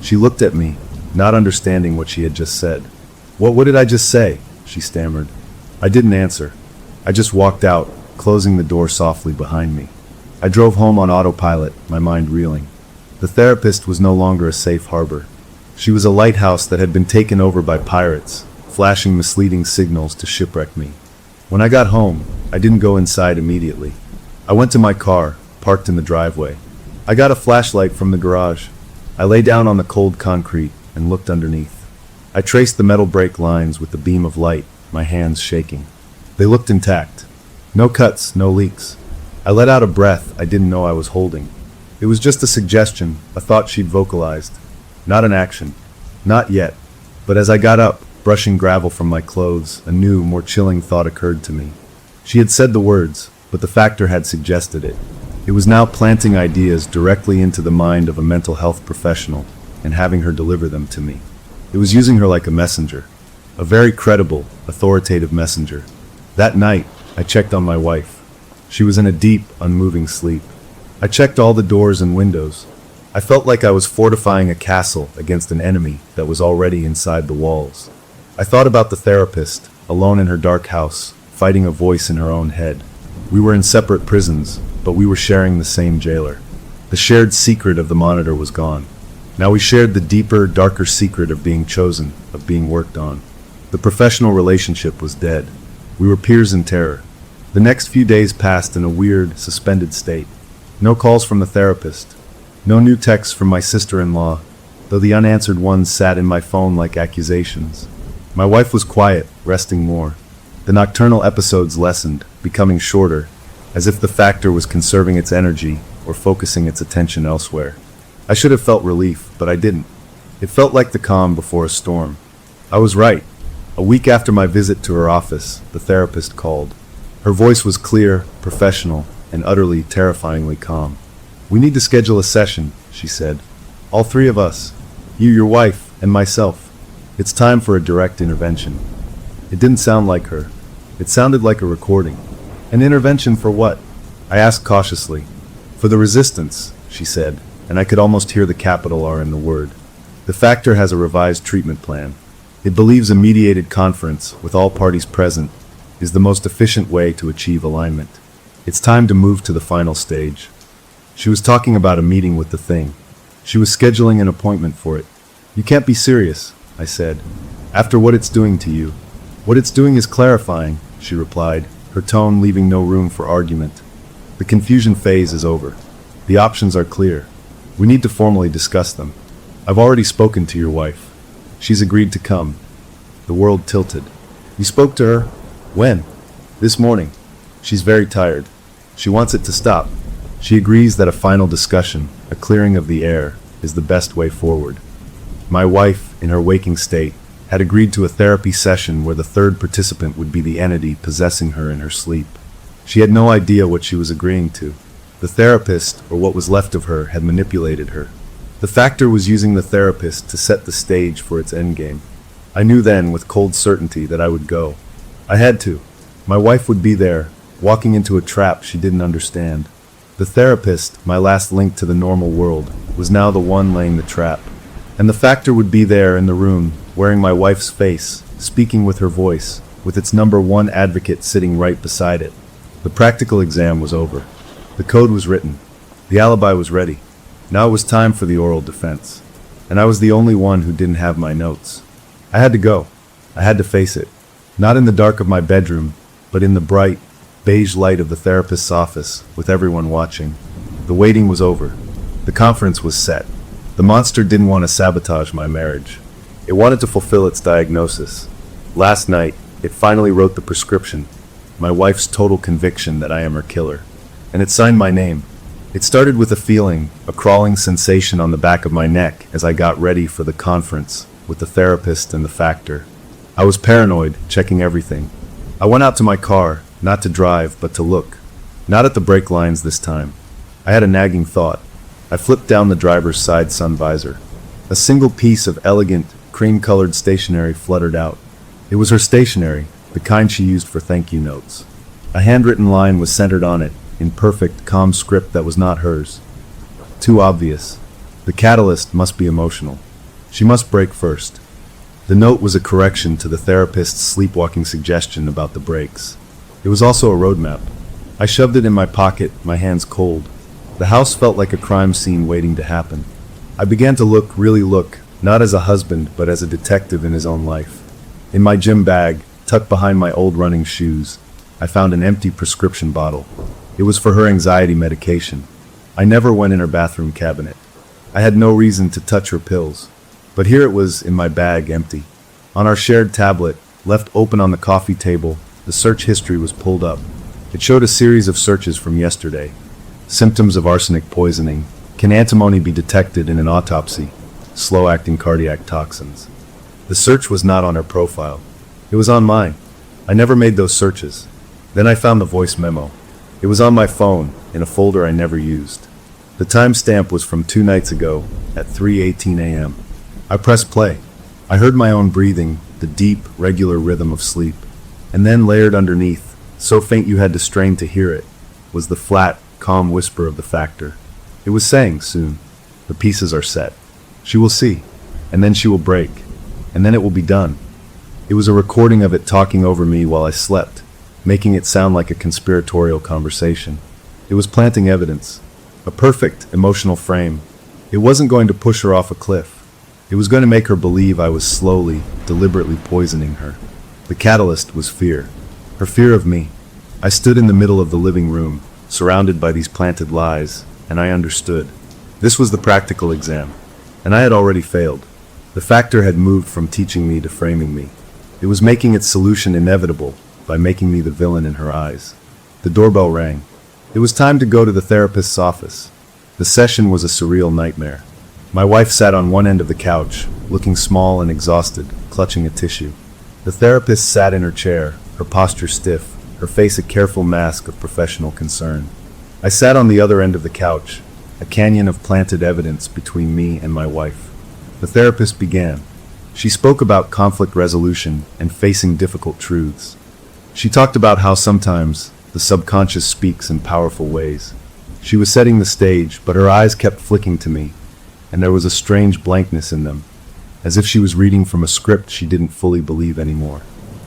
She looked at me, not understanding what she had just said. What did I just say? She stammered. I didn't answer. I just walked out, closing the door softly behind me. I drove home on autopilot, my mind reeling. The therapist was no longer a safe harbor. She was a lighthouse that had been taken over by pirates, flashing misleading signals to shipwreck me. When I got home, I didn't go inside immediately. I went to my car, parked in the driveway. I got a flashlight from the garage. I lay down on the cold concrete and looked underneath. I traced the metal brake lines with the beam of light, my hands shaking. They looked intact. No cuts, no leaks. I let out a breath I didn't know I was holding. It was just a suggestion, a thought she'd vocalized. Not an action. Not yet. But as I got up, brushing gravel from my clothes, a new, more chilling thought occurred to me. She had said the words, but the factor had suggested it. It was now planting ideas directly into the mind of a mental health professional and having her deliver them to me. It was using her like a messenger, a very credible, authoritative messenger. That night, I checked on my wife. She was in a deep, unmoving sleep. I checked all the doors and windows. I felt like I was fortifying a castle against an enemy that was already inside the walls. I thought about the therapist, alone in her dark house, fighting a voice in her own head. We were in separate prisons, but we were sharing the same jailer. The shared secret of the monitor was gone. Now we shared the deeper, darker secret of being chosen, of being worked on. The professional relationship was dead. We were peers in terror. The next few days passed in a weird, suspended state. No calls from the therapist. No new texts from my sister-in-law, though the unanswered ones sat in my phone like accusations. My wife was quiet, resting more. The nocturnal episodes lessened, becoming shorter, as if the factor was conserving its energy or focusing its attention elsewhere. I should have felt relief, but I didn't. It felt like the calm before a storm. I was right. A week after my visit to her office, the therapist called. Her voice was clear, professional, and utterly, terrifyingly calm. "We need to schedule a session," she said. "All three of us. You, your wife, and myself. It's time for a direct intervention." It didn't sound like her. It sounded like a recording. An intervention for what? I asked cautiously. "For the resistance," she said, and I could almost hear the capital R in the word. "The factor has a revised treatment plan. It believes a mediated conference, with all parties present, is the most efficient way to achieve alignment. It's time to move to the final stage." She was talking about a meeting with the thing. She was scheduling an appointment for it. "You can't be serious," I said. "After what it's doing to you." "What it's doing is clarifying," she replied, her tone leaving no room for argument. "The confusion phase is over. The options are clear. We need to formally discuss them. I've already spoken to your wife. She's agreed to come." The world tilted. "You spoke to her? When?" "This morning. She's very tired. She wants it to stop. She agrees that a final discussion, a clearing of the air, is the best way forward." My wife, in her waking state, had agreed to a therapy session where the third participant would be the entity possessing her in her sleep. She had no idea what she was agreeing to. The therapist, or what was left of her, had manipulated her. The factor was using the therapist to set the stage for its endgame. I knew then, with cold certainty, that I would go. I had to. My wife would be there, walking into a trap she didn't understand. The therapist, my last link to the normal world, was now the one laying the trap. And the factor would be there in the room, wearing my wife's face, speaking with her voice, with its number one advocate sitting right beside it. The practical exam was over. The code was written. The alibi was ready. Now it was time for the oral defense. And I was the only one who didn't have my notes. I had to go. I had to face it. Not in the dark of my bedroom, but in the bright, beige light of the therapist's office, with everyone watching. The waiting was over. The conference was set. The monster didn't want to sabotage my marriage. It wanted to fulfill its diagnosis. Last night, it finally wrote the prescription, my wife's total conviction that I am her killer. And it signed my name. It started with a feeling, a crawling sensation on the back of my neck as I got ready for the conference with the therapist and the factor. I was paranoid, checking everything. I went out to my car, not to drive, but to look. Not at the brake lines this time. I had a nagging thought. I flipped down the driver's side sun visor. A single piece of elegant, cream-colored stationery fluttered out. It was her stationery, the kind she used for thank you notes. A handwritten line was centered on it, in perfect, calm script that was not hers. Too obvious. The catalyst must be emotional. She must break first. The note was a correction to the therapist's sleepwalking suggestion about the brakes. It was also a roadmap. I shoved it in my pocket, my hands cold. The house felt like a crime scene waiting to happen. I began to look, really look, not as a husband, but as a detective in his own life. In my gym bag, tucked behind my old running shoes, I found an empty prescription bottle. It was for her anxiety medication. I never went in her bathroom cabinet. I had no reason to touch her pills. But here it was in my bag, empty. On our shared tablet, left open on the coffee table, the search history was pulled up. It showed a series of searches from yesterday. Symptoms of arsenic poisoning. Can antimony be detected in an autopsy? Slow-acting cardiac toxins. The search was not on her profile. It was on mine. I never made those searches. Then I found the voice memo. It was on my phone, in a folder I never used. The timestamp was from 2 nights ago, at 3:18 a.m. I pressed play. I heard my own breathing, the deep, regular rhythm of sleep. And then layered underneath, so faint you had to strain to hear it, was the flat, calm whisper of the factor. It was saying, soon. The pieces are set. She will see, and then she will break, and then it will be done. It was a recording of it talking over me while I slept, making it sound like a conspiratorial conversation. It was planting evidence, a perfect emotional frame. It wasn't going to push her off a cliff. It was going to make her believe I was slowly, deliberately poisoning her. The catalyst was fear. Her fear of me. I stood in the middle of the living room, surrounded by these planted lies, and I understood. This was the practical exam, and I had already failed. The factor had moved from teaching me to framing me. It was making its solution inevitable by making me the villain in her eyes. The doorbell rang. It was time to go to the therapist's office. The session was a surreal nightmare. My wife sat on one end of the couch, looking small and exhausted, clutching a tissue. The therapist sat in her chair, her posture stiff, her face a careful mask of professional concern. I sat on the other end of the couch, a canyon of planted evidence between me and my wife. The therapist began. She spoke about conflict resolution and facing difficult truths. She talked about how sometimes the subconscious speaks in powerful ways. She was setting the stage, but her eyes kept flicking to me, and there was a strange blankness in them, as if she was reading from a script she didn't fully believe anymore.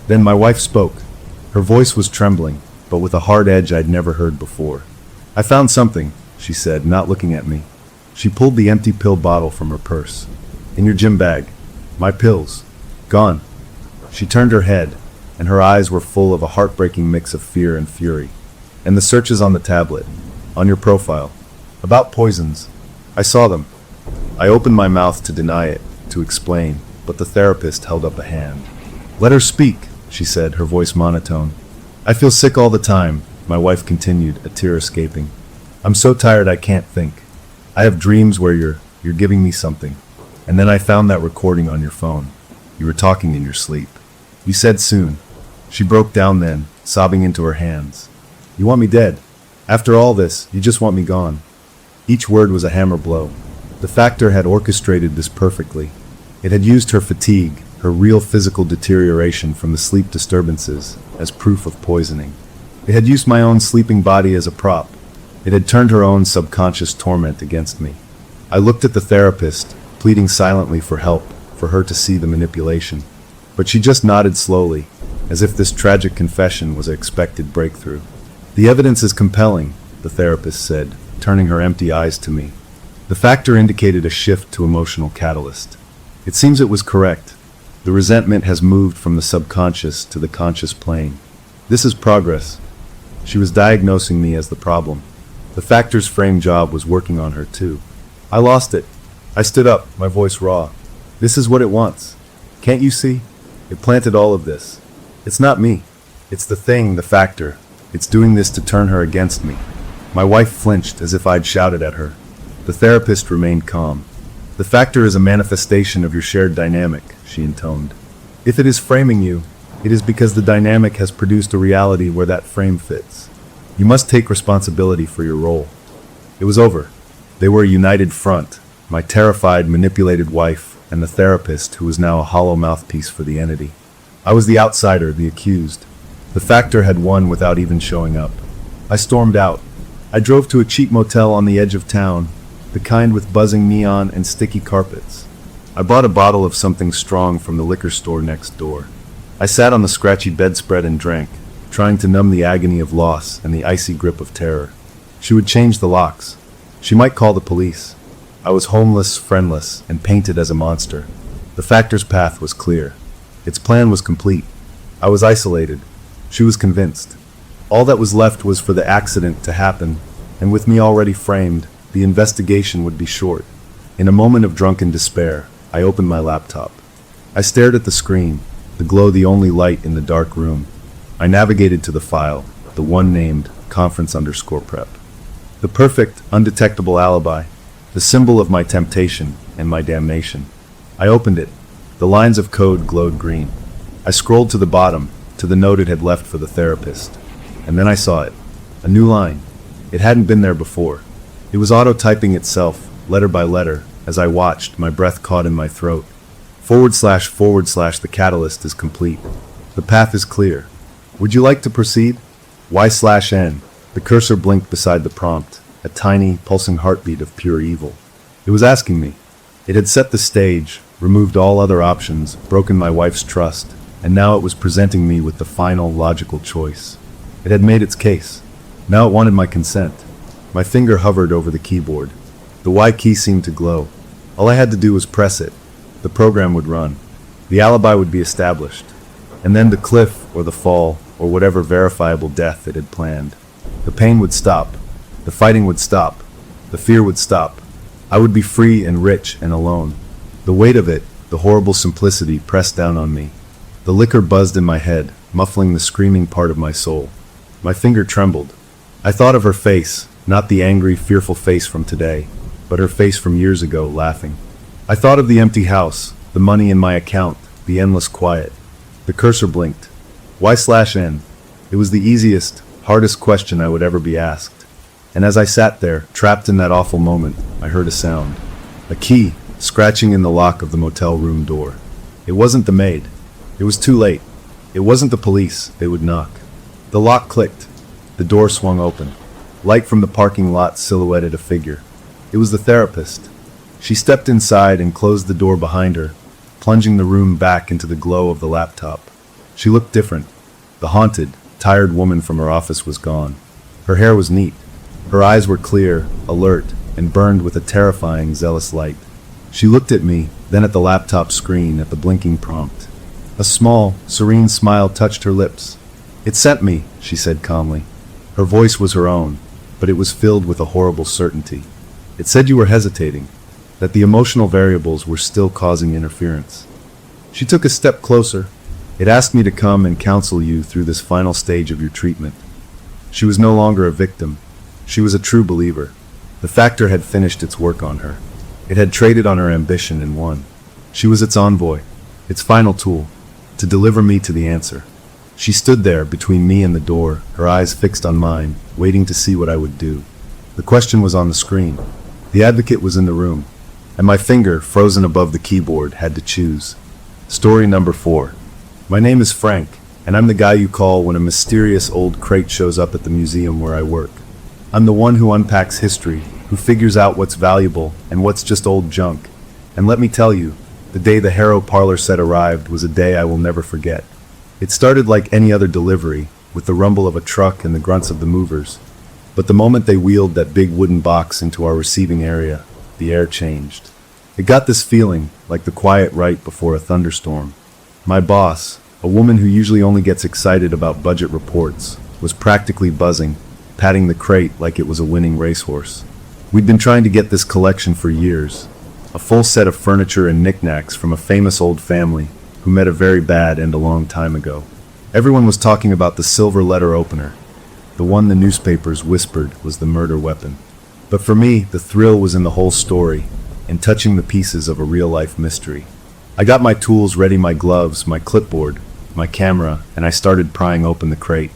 Then my wife spoke. Her voice was trembling, but with a hard edge I'd never heard before. "I found something," she said, not looking at me. She pulled the empty pill bottle from her purse. "In your gym bag. My pills. Gone." She turned her head, and her eyes were full of a heartbreaking mix of fear and fury. "And the searches on the tablet. On your profile. About poisons. I saw them." I opened my mouth to deny it, to explain, but the therapist held up a hand. "Let her speak," she said, her voice monotone. "I feel sick all the time," my wife continued, a tear escaping. "I'm so tired I can't think. I have dreams where you're giving me something. And then I found that recording on your phone. You were talking in your sleep. You said soon." She broke down then, sobbing into her hands. "You want me dead? After all this, you just want me gone." Each word was a hammer blow. The factor had orchestrated this perfectly. It had used her fatigue, her real physical deterioration from the sleep disturbances, as proof of poisoning. It had used my own sleeping body as a prop. It had turned her own subconscious torment against me. I looked at the therapist, pleading silently for help, for her to see the manipulation. But she just nodded slowly, as if this tragic confession was an expected breakthrough. "The evidence is compelling," the therapist said, turning her empty eyes to me. The factor indicated a shift to emotional catalyst. It seems it was correct. The resentment has moved from the subconscious to the conscious plane. This is progress. She was diagnosing me as the problem. The factor's frame job was working on her too. I lost it. I stood up, my voice raw. "This is what it wants. Can't you see? It planted all of this. It's not me. It's the thing, the factor. It's doing this to turn her against me." My wife flinched as if I'd shouted at her. The therapist remained calm. "The factor is a manifestation of your shared dynamic," she intoned. "If it is framing you, it is because the dynamic has produced a reality where that frame fits. You must take responsibility for your role." It was over. They were a united front, my terrified, manipulated wife and the therapist who was now a hollow mouthpiece for the entity. I was the outsider, the accused. The factor had won without even showing up. I stormed out. I drove to a cheap motel on the edge of town, the kind with buzzing neon and sticky carpets. I bought a bottle of something strong from the liquor store next door. I sat on the scratchy bedspread and drank, trying to numb the agony of loss and the icy grip of terror. She would change the locks. She might call the police. I was homeless, friendless, and painted as a monster. The factor's path was clear. Its plan was complete. I was isolated. She was convinced. All that was left was for the accident to happen, and with me already framed, the investigation would be short. In a moment of drunken despair, I opened my laptop. I stared at the screen, the glow the only light in the dark room. I navigated to the file, the one named conference_prep. The perfect, undetectable alibi, the symbol of my temptation and my damnation. I opened it. The lines of code glowed green. I scrolled to the bottom, to the note it had left for the therapist. And then I saw it. A new line. It hadn't been there before. It was auto-typing itself, letter by letter, as I watched, my breath caught in my throat. // the catalyst is complete. The path is clear. Would you like to proceed? Y/N. The cursor blinked beside the prompt, a tiny, pulsing heartbeat of pure evil. It was asking me. It had set the stage, removed all other options, broken my wife's trust, and now it was presenting me with the final logical choice. It had made its case. Now it wanted my consent. My finger hovered over the keyboard. The Y key seemed to glow. All I had to do was press it. The program would run. The alibi would be established. And then the cliff, or the fall, or whatever verifiable death it had planned. The pain would stop. The fighting would stop. The fear would stop. I would be free and rich and alone. The weight of it, the horrible simplicity, pressed down on me. The liquor buzzed in my head, muffling the screaming part of my soul. My finger trembled. I thought of her face, not the angry, fearful face from today, but her face from years ago, laughing. I thought of the empty house, the money in my account, the endless quiet. The cursor blinked. Why/N? It was the easiest, hardest question I would ever be asked. And as I sat there, trapped in that awful moment, I heard a sound. A key, scratching in the lock of the motel room door. It wasn't the maid. It was too late. It wasn't the police. They would knock. The lock clicked. The door swung open. Light from the parking lot silhouetted a figure. It was the therapist. She stepped inside and closed the door behind her, plunging the room back into the glow of the laptop. She looked different. The haunted, tired woman from her office was gone. Her hair was neat. Her eyes were clear, alert, and burned with a terrifying, zealous light. She looked at me, then at the laptop screen, at the blinking prompt. A small, serene smile touched her lips. "It sent me," she said calmly. Her voice was her own, but it was filled with a horrible certainty. It said you were hesitating, that the emotional variables were still causing interference. She took a step closer. It asked me to come and counsel you through this final stage of your treatment. She was no longer a victim. She was a true believer. The factor had finished its work on her. It had traded on her ambition and won. She was its envoy, its final tool, to deliver me to the answer. She stood there between me and the door, her eyes fixed on mine, waiting to see what I would do. The question was on the screen. The advocate was in the room, and my finger, frozen above the keyboard, had to choose. Story number 4. My name is Frank, and I'm the guy you call when a mysterious old crate shows up at the museum where I work. I'm the one who unpacks history, who figures out what's valuable and what's just old junk. And let me tell you, the day the Harrow parlor set arrived was a day I will never forget. It started like any other delivery, with the rumble of a truck and the grunts of the movers. But the moment they wheeled that big wooden box into our receiving area, the air changed. It got this feeling, like the quiet right before a thunderstorm. My boss, a woman who usually only gets excited about budget reports, was practically buzzing, patting the crate like it was a winning racehorse. We'd been trying to get this collection for years. A full set of furniture and knickknacks from a famous old family who met a very bad end a long time ago. Everyone was talking about the silver letter opener, the one the newspapers whispered was the murder weapon. But for me, the thrill was in the whole story, in touching the pieces of a real-life mystery. I got my tools ready, my gloves, my clipboard, my camera, and I started prying open the crate.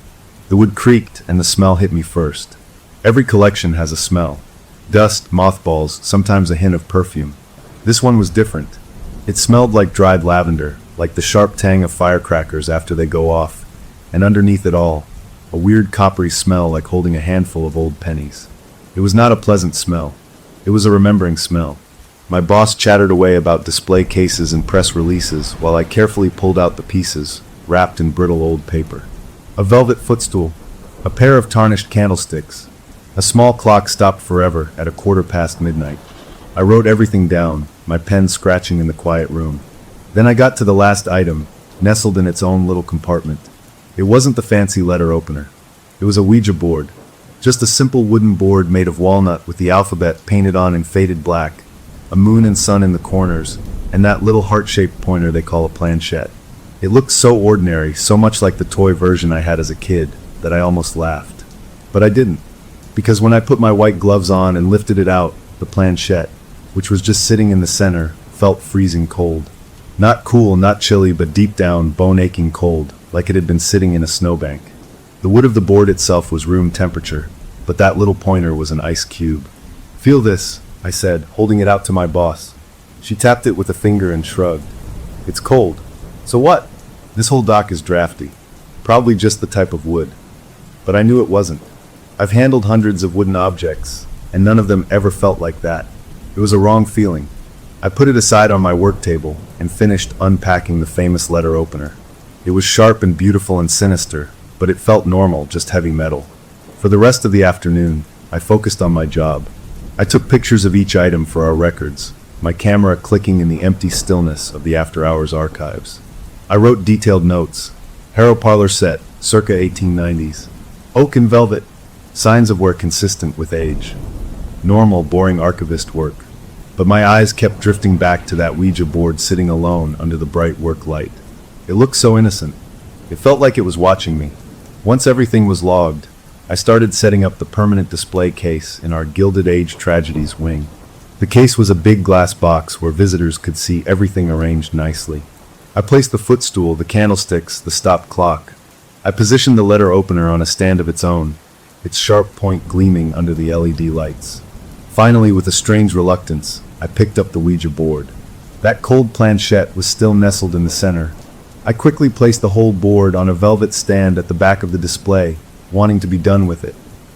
The wood creaked and the smell hit me first. Every collection has a smell. Dust, mothballs, sometimes a hint of perfume. This one was different. It smelled like dried lavender, like the sharp tang of firecrackers after they go off, and underneath it all, a weird coppery smell like holding a handful of old pennies. It was not a pleasant smell. It was a remembering smell. My boss chattered away about display cases and press releases while I carefully pulled out the pieces, wrapped in brittle old paper. A velvet footstool, a pair of tarnished candlesticks. A small clock stopped forever at 1:15 midnight. I wrote everything down, my pen scratching in the quiet room. Then I got to the last item, nestled in its own little compartment. It wasn't the fancy letter opener. It was a Ouija board. Just a simple wooden board made of walnut with the alphabet painted on in faded black, a moon and sun in the corners, and that little heart-shaped pointer they call a planchette. It looked so ordinary, so much like the toy version I had as a kid, that I almost laughed. But I didn't, because when I put my white gloves on and lifted it out, the planchette, which was just sitting in the center, felt freezing cold. Not cool, not chilly, but deep down, bone-aching cold, like it had been sitting in a snowbank. The wood of the board itself was room temperature, but that little pointer was an ice cube. "Feel this," I said, holding it out to my boss. She tapped it with a finger and shrugged. "It's cold." "So what?" "This whole dock is drafty. Probably just the type of wood." But I knew it wasn't. I've handled hundreds of wooden objects, and none of them ever felt like that. It was a wrong feeling. I put it aside on my work table and finished unpacking the famous letter opener. It was sharp and beautiful and sinister, but it felt normal, just heavy metal. For the rest of the afternoon, I focused on my job. I took pictures of each item for our records, my camera clicking in the empty stillness of the after-hours archives. I wrote detailed notes. Harrow parlor set, circa 1890s. Oak and velvet, signs of wear consistent with age. Normal, boring archivist work. But my eyes kept drifting back to that Ouija board sitting alone under the bright work light. It looked so innocent. It felt like it was watching me. Once everything was logged, I started setting up the permanent display case in our Gilded Age Tragedies wing. The case was a big glass box where visitors could see everything arranged nicely. I placed the footstool, the candlesticks, the stopped clock. I positioned the letter opener on a stand of its own, its sharp point gleaming under the LED lights. Finally, with a strange reluctance, I picked up the Ouija board. That cold planchette was still nestled in the center. I quickly placed the whole board on a velvet stand at the back of the display, wanting to be done with it.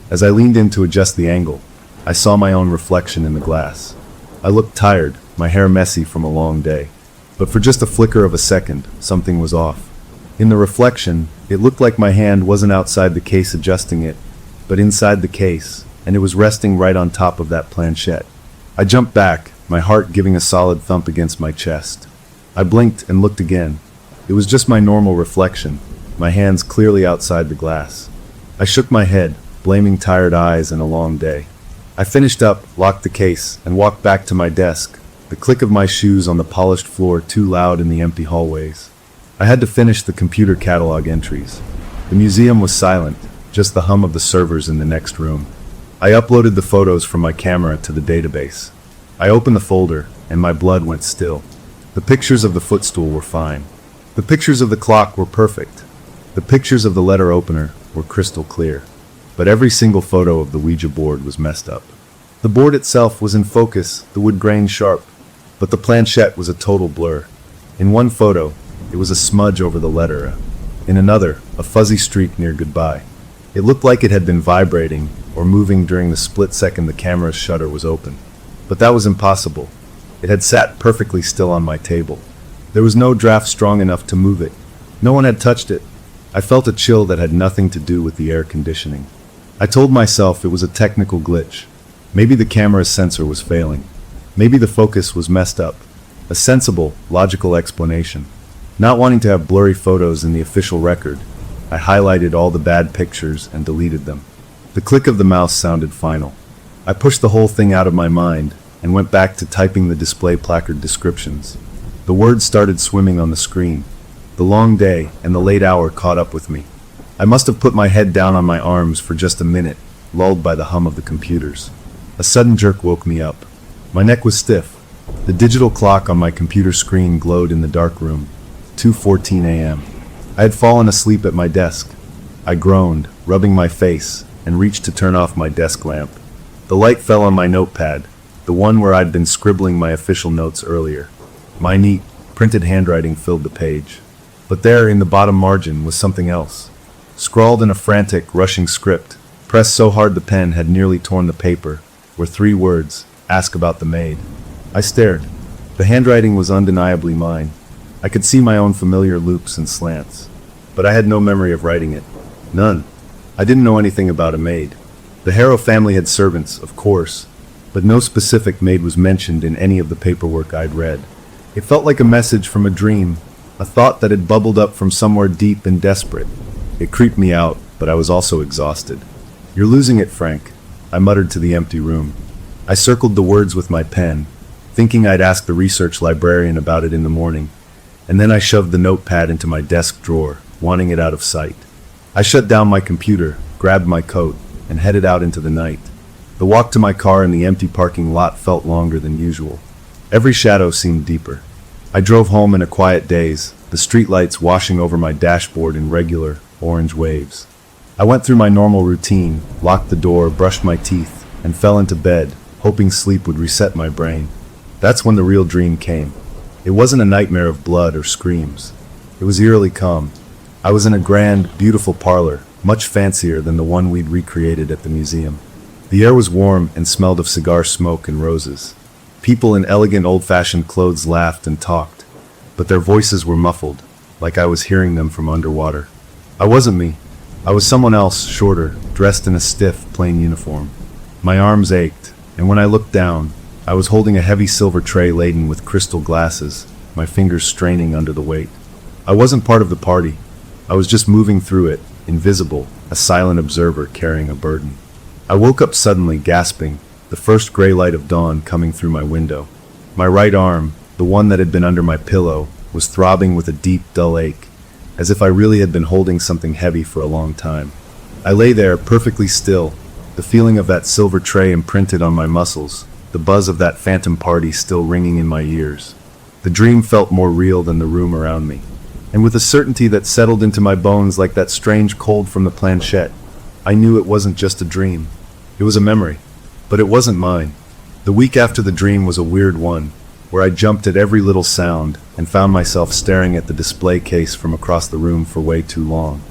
As I leaned in to adjust the angle, I saw my own reflection in the glass. I looked tired, my hair messy from a long day. But for just a flicker of a second, something was off. In the reflection, it looked like my hand wasn't outside the case adjusting it, but inside the case, and it was resting right on top of that planchette. I jumped back, my heart giving a solid thump against my chest. I blinked and looked again. It was just my normal reflection, my hands clearly outside the glass. I shook my head, blaming tired eyes and a long day. I finished up, locked the case, and walked back to my desk, the click of my shoes on the polished floor too loud in the empty hallways. I had to finish the computer catalog entries. The museum was silent, just the hum of the servers in the next room. I uploaded the photos from my camera to the database. I opened the folder, and my blood went still. The pictures of the footstool were fine. The pictures of the clock were perfect. The pictures of the letter opener were crystal clear. But every single photo of the Ouija board was messed up. The board itself was in focus, the wood grain sharp, but the planchette was a total blur. In one photo, it was a smudge over the letter. In another, a fuzzy streak near goodbye. It looked like it had been vibrating or moving during the split second the camera's shutter was open. But that was impossible. It had sat perfectly still on my table. There was no draft strong enough to move it. No one had touched it. I felt a chill that had nothing to do with the air conditioning. I told myself it was a technical glitch. Maybe the camera's sensor was failing. Maybe the focus was messed up. A sensible, logical explanation. Not wanting to have blurry photos in the official record, I highlighted all the bad pictures and deleted them. The click of the mouse sounded final. I pushed the whole thing out of my mind and went back to typing the display placard descriptions. The words started swimming on the screen. The long day and the late hour caught up with me. I must have put my head down on my arms for just a minute, lulled by the hum of the computers. A sudden jerk woke me up. My neck was stiff. The digital clock on my computer screen glowed in the dark room. 2:14 a.m. I had fallen asleep at my desk. I groaned, rubbing my face, and reached to turn off my desk lamp. The light fell on my notepad, the one where I'd been scribbling my official notes earlier. My neat, printed handwriting filled the page. But there, in the bottom margin, was something else. Scrawled in a frantic, rushing script, pressed so hard the pen had nearly torn the paper, were 3 words: "Ask about the maid." I stared. The handwriting was undeniably mine. I could see my own familiar loops and slants. But I had no memory of writing it. None. I didn't know anything about a maid. The Harrow family had servants, of course, but no specific maid was mentioned in any of the paperwork I'd read. It felt like a message from a dream, a thought that had bubbled up from somewhere deep and desperate. It creeped me out, but I was also exhausted. "You're losing it, Frank," I muttered to the empty room. I circled the words with my pen, thinking I'd ask the research librarian about it in the morning, and then I shoved the notepad into my desk drawer, wanting it out of sight. I shut down my computer, grabbed my coat, and headed out into the night. The walk to my car in the empty parking lot felt longer than usual. Every shadow seemed deeper. I drove home in a quiet daze, the streetlights washing over my dashboard in regular, orange waves. I went through my normal routine, locked the door, brushed my teeth, and fell into bed, hoping sleep would reset my brain. That's when the real dream came. It wasn't a nightmare of blood or screams. It was eerily calm. I was in a grand, beautiful parlor, much fancier than the one we'd recreated at the museum. The air was warm and smelled of cigar smoke and roses. People in elegant old-fashioned clothes laughed and talked, but their voices were muffled, like I was hearing them from underwater. I wasn't me. I was someone else, shorter, dressed in a stiff, plain uniform. My arms ached, and when I looked down, I was holding a heavy silver tray laden with crystal glasses, my fingers straining under the weight. I wasn't part of the party. I was just moving through it, invisible, a silent observer carrying a burden. I woke up suddenly, gasping, the first gray light of dawn coming through my window. My right arm, the one that had been under my pillow, was throbbing with a deep, dull ache, as if I really had been holding something heavy for a long time. I lay there, perfectly still, the feeling of that silver tray imprinted on my muscles, the buzz of that phantom party still ringing in my ears. The dream felt more real than the room around me, and with a certainty that settled into my bones like that strange cold from the planchette, I knew it wasn't just a dream. It was a memory, but it wasn't mine. The week after the dream was a weird one, where I jumped at every little sound and found myself staring at the display case from across the room for way too long.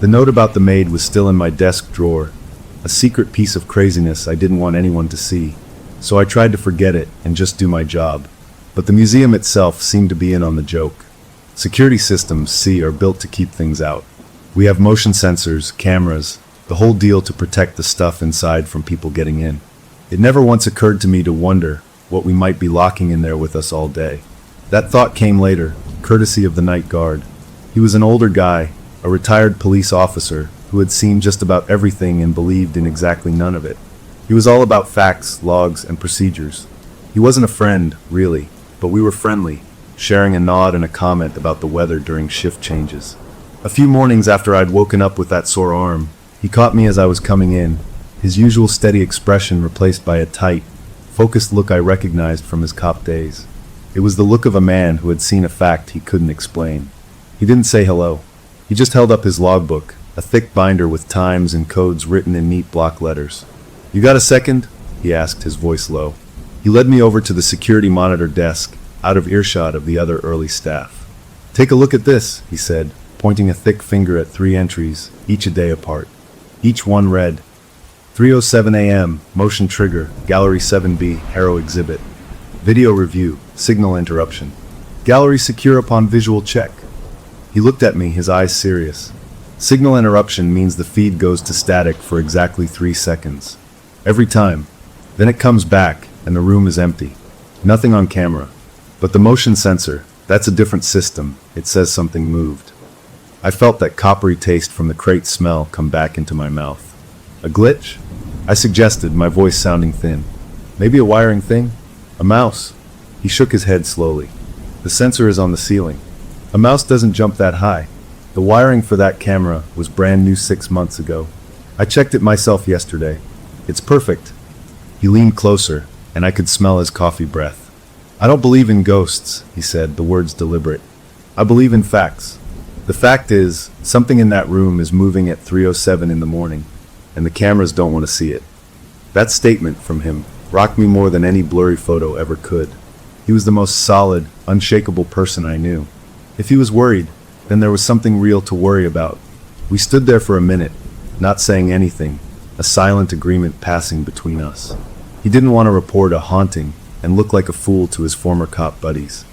The note about the maid was still in my desk drawer, a secret piece of craziness I didn't want anyone to see, so I tried to forget it and just do my job. But the museum itself seemed to be in on the joke. Security systems, see, are built to keep things out. We have motion sensors, cameras, the whole deal to protect the stuff inside from people getting in. It never once occurred to me to wonder what we might be locking in there with us all day. That thought came later, courtesy of the night guard. He was an older guy, a retired police officer who had seen just about everything and believed in exactly none of it. He was all about facts, logs, and procedures. He wasn't a friend, really, but we were friendly, sharing a nod and a comment about the weather during shift changes. A few mornings after I'd woken up with that sore arm, he caught me as I was coming in, his usual steady expression replaced by a tight, focused look I recognized from his cop days. It was the look of a man who had seen a fact he couldn't explain. He didn't say hello. He just held up his logbook, a thick binder with times and codes written in neat block letters. "You got a second?" he asked, his voice low. He led me over to the security monitor desk, out of earshot of the other early staff. "Take a look at this," he said, pointing a thick finger at 3 entries, each a day apart. Each one read, 3:07 a.m., motion trigger, gallery 7B, Harrow exhibit. Video review, signal interruption. Gallery secure upon visual check. He looked at me, his eyes serious. Signal interruption means the feed goes to static for exactly 3 seconds. Every time. Then it comes back, and the room is empty. Nothing on camera. But the motion sensor, that's a different system. It says something moved. I felt that coppery taste from the crate smell come back into my mouth. A glitch? I suggested, my voice sounding thin. Maybe a wiring thing? A mouse? He shook his head slowly. The sensor is on the ceiling. A mouse doesn't jump that high. The wiring for that camera was brand new 6 months ago. I checked it myself yesterday. It's perfect. He leaned closer, and I could smell his coffee breath. I don't believe in ghosts, he said, the words deliberate. I believe in facts. The fact is, something in that room is moving at 3:07 in the morning, and the cameras don't want to see it. That statement from him rocked me more than any blurry photo ever could. He was the most solid, unshakable person I knew. If he was worried, then there was something real to worry about. We stood there for a minute, not saying anything, a silent agreement passing between us. He didn't want to report a haunting and look like a fool to his former cop buddies.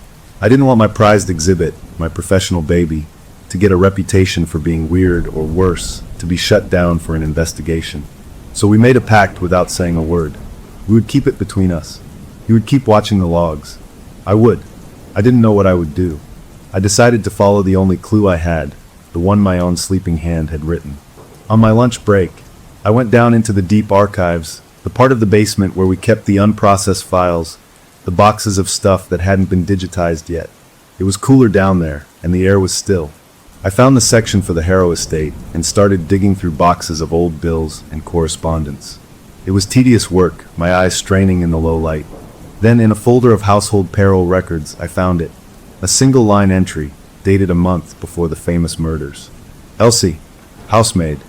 I didn't want my prized exhibit, my professional baby, to get a reputation for being weird or worse, to be shut down for an investigation. So we made a pact without saying a word. We would keep it between us. He would keep watching the logs. I would. I didn't know what I would do. I decided to follow the only clue I had, the one my own sleeping hand had written. On my lunch break, I went down into the deep archives, the part of the basement where we kept the unprocessed files, the boxes of stuff that hadn't been digitized yet. It was cooler down there, and the air was still. I found the section for the Harrow estate and started digging through boxes of old bills and correspondence. It was tedious work, my eyes straining in the low light. Then, in a folder of household payroll records, I found it. A single-line entry, dated a month before the famous murders. Elsie, housemaid,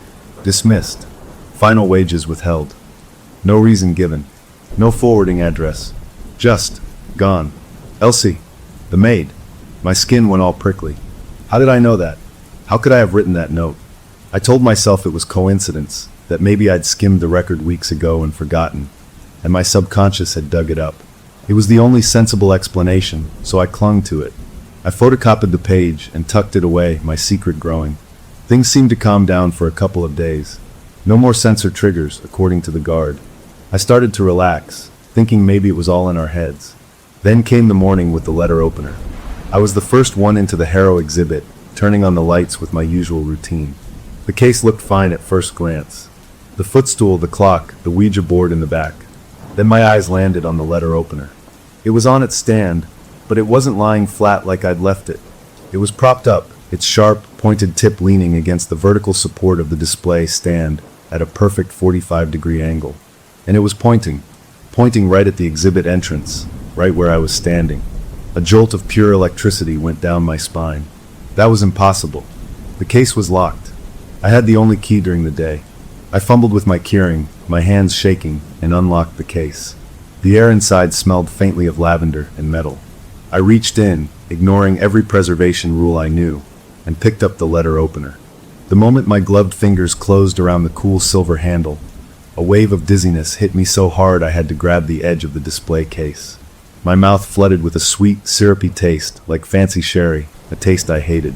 dismissed. Final wages withheld. No reason given. No forwarding address. Just gone. Elsie, the maid. My skin went all prickly. How did I know that? How could I have written that note? I told myself it was coincidence, that maybe I'd skimmed the record weeks ago and forgotten, and my subconscious had dug it up. It was the only sensible explanation, so I clung to it. I photocopied the page and tucked it away, my secret growing. Things seemed to calm down for a couple of days. No more sensor triggers, according to the guard. I started to relax, thinking maybe it was all in our heads. Then came the morning with the letter opener. I was the first one into the Harrow exhibit, turning on the lights with my usual routine. The case looked fine at first glance. The footstool, the clock, the Ouija board in the back. Then my eyes landed on the letter opener. It was on its stand, but it wasn't lying flat like I'd left it. It was propped up, its sharp, pointed tip leaning against the vertical support of the display stand at a perfect 45-degree angle. And it was pointing right at the exhibit entrance, right where I was standing. A jolt of pure electricity went down my spine. That was impossible. The case was locked. I had the only key during the day. I fumbled with my keyring, my hands shaking, and unlocked the case. The air inside smelled faintly of lavender and metal. I reached in, ignoring every preservation rule I knew, and picked up the letter opener. The moment my gloved fingers closed around the cool silver handle, a wave of dizziness hit me so hard I had to grab the edge of the display case. My mouth flooded with a sweet, syrupy taste, like fancy sherry, a taste I hated.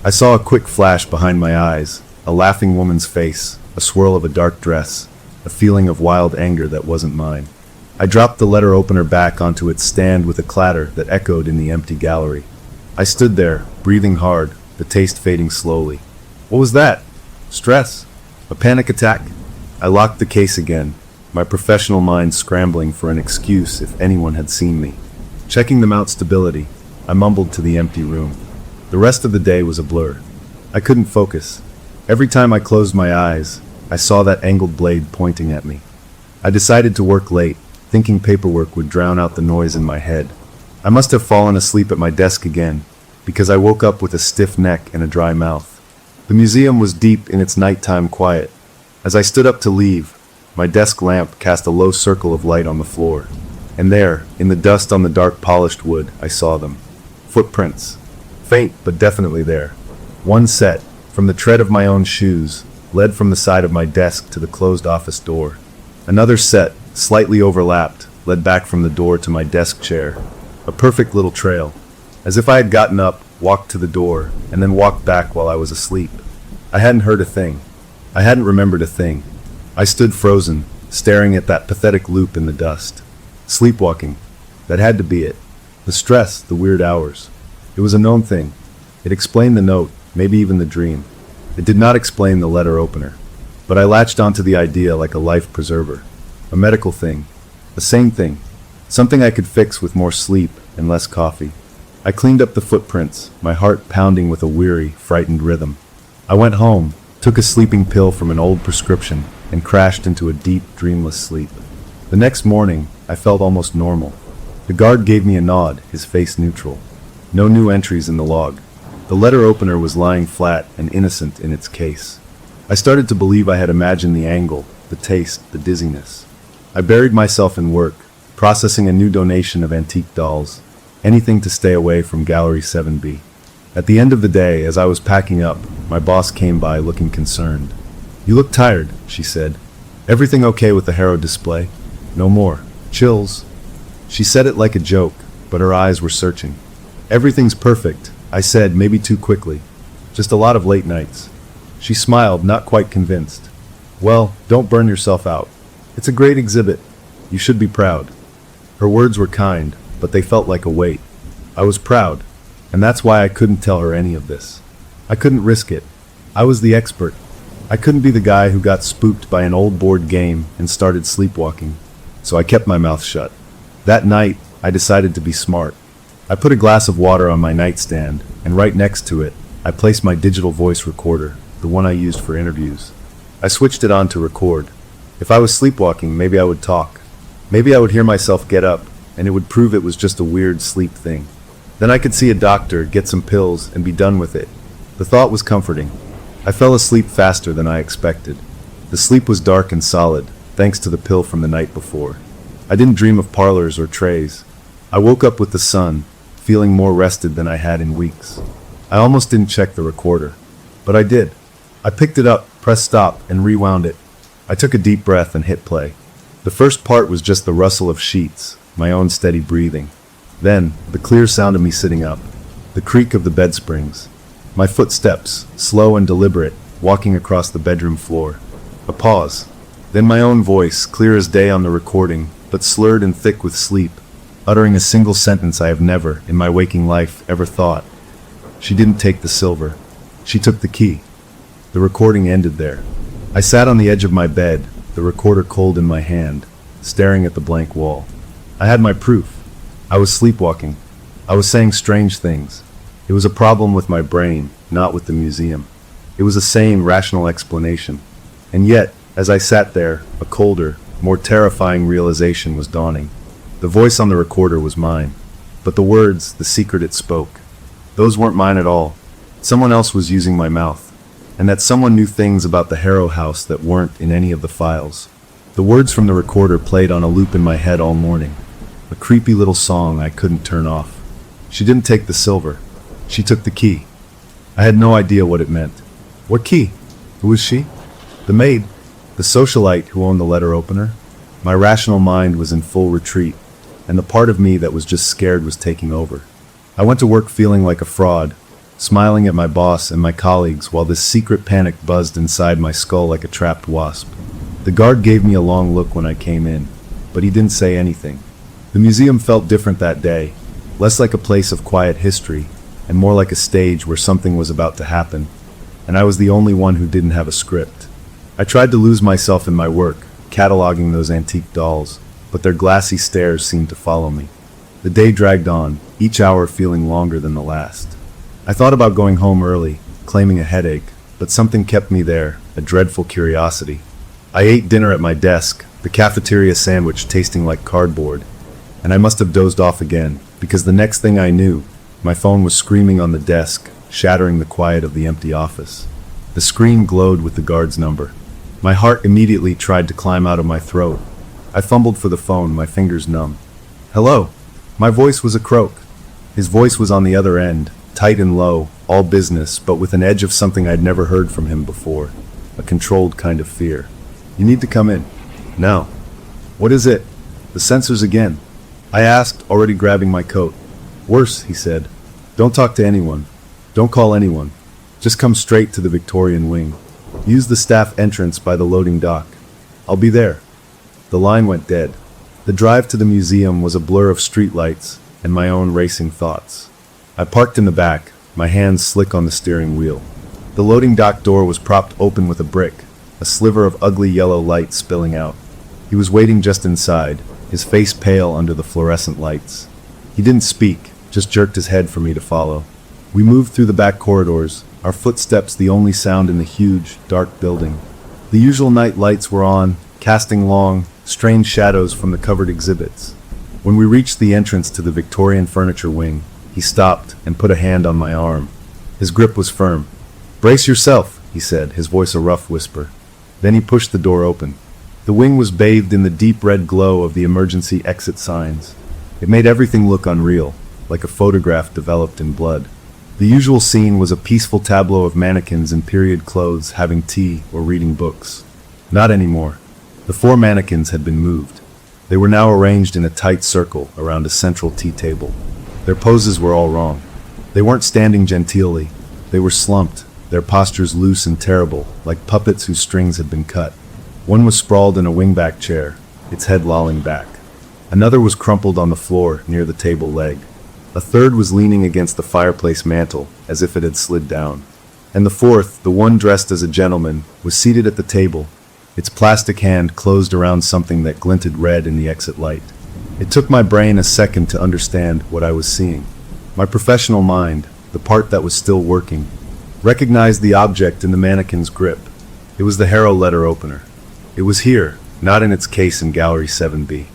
I saw a quick flash behind my eyes, a laughing woman's face, a swirl of a dark dress, a feeling of wild anger that wasn't mine. I dropped the letter opener back onto its stand with a clatter that echoed in the empty gallery. I stood there, breathing hard, the taste fading slowly. What was that? Stress? A panic attack? I locked the case again, my professional mind scrambling for an excuse if anyone had seen me. Checking the mount stability, I mumbled to the empty room. The rest of the day was a blur. I couldn't focus. Every time I closed my eyes, I saw that angled blade pointing at me. I decided to work late, thinking paperwork would drown out the noise in my head. I must have fallen asleep at my desk again, because I woke up with a stiff neck and a dry mouth. The museum was deep in its nighttime quiet. As I stood up to leave, my desk lamp cast a low circle of light on the floor. And there, in the dust on the dark polished wood, I saw them. Footprints. Faint, but definitely there. One set, from the tread of my own shoes, led from the side of my desk to the closed office door. Another set, slightly overlapped, led back from the door to my desk chair. A perfect little trail. As if I had gotten up, walked to the door, and then walked back while I was asleep. I hadn't heard a thing. I hadn't remembered a thing. I stood frozen, staring at that pathetic loop in the dust. Sleepwalking. That had to be it. The stress, the weird hours. It was a known thing. It explained the note, maybe even the dream. It did not explain the letter opener. But I latched onto the idea like a life preserver. A medical thing. A sane thing. Something I could fix with more sleep and less coffee. I cleaned up the footprints, my heart pounding with a weary, frightened rhythm. I went home, took a sleeping pill from an old prescription, and crashed into a deep, dreamless sleep. The next morning, I felt almost normal. The guard gave me a nod, his face neutral. No new entries in the log. The letter opener was lying flat and innocent in its case. I started to believe I had imagined the angle, the taste, the dizziness. I buried myself in work, processing a new donation of antique dolls. Anything to stay away from Gallery 7B. At the end of the day, as I was packing up, my boss came by looking concerned. "You look tired," she said. "Everything okay with the Harrow display?" "No more. Chills." She said it like a joke, but her eyes were searching. "Everything's perfect," I said, maybe too quickly. "Just a lot of late nights." She smiled, not quite convinced. "Well, don't burn yourself out. It's a great exhibit. You should be proud." Her words were kind, but they felt like a weight. I was proud, and that's why I couldn't tell her any of this. I couldn't risk it. I was the expert. I couldn't be the guy who got spooked by an old board game and started sleepwalking, so I kept my mouth shut. That night, I decided to be smart. I put a glass of water on my nightstand, and right next to it, I placed my digital voice recorder, the one I used for interviews. I switched it on to record. If I was sleepwalking, maybe I would talk. Maybe I would hear myself get up, and it would prove it was just a weird sleep thing. Then I could see a doctor, get some pills, and be done with it. The thought was comforting. I fell asleep faster than I expected. The sleep was dark and solid, thanks to the pill from the night before. I didn't dream of parlors or trays. I woke up with the sun, feeling more rested than I had in weeks. I almost didn't check the recorder, but I did. I picked it up, pressed stop, and rewound it. I took a deep breath and hit play. The first part was just the rustle of sheets, my own steady breathing. Then, the clear sound of me sitting up, the creak of the bed springs, my footsteps, slow and deliberate, walking across the bedroom floor. A pause. Then my own voice, clear as day on the recording, but slurred and thick with sleep, uttering a single sentence I have never, in my waking life, ever thought. She didn't take the silver. She took the key. The recording ended there. I sat on the edge of my bed, the recorder cold in my hand, staring at the blank wall. I had my proof. I was sleepwalking. I was saying strange things. It was a problem with my brain, not with the museum. It was a sane, rational explanation. And yet, as I sat there, a colder, more terrifying realization was dawning. The voice on the recorder was mine, but the words, the secret it spoke, those weren't mine at all. Someone else was using my mouth, and that someone knew things about the Harrow house that weren't in any of the files. The words from the recorder played on a loop in my head all morning, a creepy little song I couldn't turn off. She didn't take the silver. She took the key. I had no idea what it meant. What key? Who was she? The maid? The socialite who owned the letter opener? My rational mind was in full retreat, and the part of me that was just scared was taking over. I went to work feeling like a fraud, smiling at my boss and my colleagues while this secret panic buzzed inside my skull like a trapped wasp. The guard gave me a long look when I came in, but he didn't say anything. The museum felt different that day, less like a place of quiet history, and more like a stage where something was about to happen, and I was the only one who didn't have a script. I tried to lose myself in my work, cataloging those antique dolls, but their glassy stares seemed to follow me. The day dragged on, each hour feeling longer than the last. I thought about going home early, claiming a headache, but something kept me there, a dreadful curiosity. I ate dinner at my desk, the cafeteria sandwich tasting like cardboard, and I must have dozed off again, because the next thing I knew, my phone was screaming on the desk, shattering the quiet of the empty office. The screen glowed with the guard's number. My heart immediately tried to climb out of my throat. I fumbled for the phone, my fingers numb. Hello? My voice was a croak. His voice was on the other end, tight and low, all business, but with an edge of something I'd never heard from him before, a controlled kind of fear. You need to come in. Now. What is it? The censors again. I asked, already grabbing my coat. Worse, he said. Don't talk to anyone. Don't call anyone. Just come straight to the Victorian wing. Use the staff entrance by the loading dock. I'll be there. The line went dead. The drive to the museum was a blur of streetlights and my own racing thoughts. I parked in the back, my hands slick on the steering wheel. The loading dock door was propped open with a brick, a sliver of ugly yellow light spilling out. He was waiting just inside, his face pale under the fluorescent lights. He didn't speak, just jerked his head for me to follow. We moved through the back corridors, our footsteps the only sound in the huge, dark building. The usual night lights were on, casting long, strange shadows from the covered exhibits. When we reached the entrance to the Victorian furniture wing, he stopped and put a hand on my arm. His grip was firm. Brace yourself, he said, his voice a rough whisper. Then he pushed the door open. The wing was bathed in the deep red glow of the emergency exit signs. It made everything look unreal, like a photograph developed in blood. The usual scene was a peaceful tableau of mannequins in period clothes having tea or reading books. Not anymore. The 4 mannequins had been moved. They were now arranged in a tight circle around a central tea table. Their poses were all wrong. They weren't standing genteelly. They were slumped, their postures loose and terrible, like puppets whose strings had been cut. One was sprawled in a wingback chair, its head lolling back. Another was crumpled on the floor near the table leg. A third was leaning against the fireplace mantel, as if it had slid down. And the fourth, the one dressed as a gentleman, was seated at the table, its plastic hand closed around something that glinted red in the exit light. It took my brain a second to understand what I was seeing. My professional mind, the part that was still working, recognized the object in the mannequin's grip. It was the Harrow letter opener. It was here, not in its case in Gallery 7B.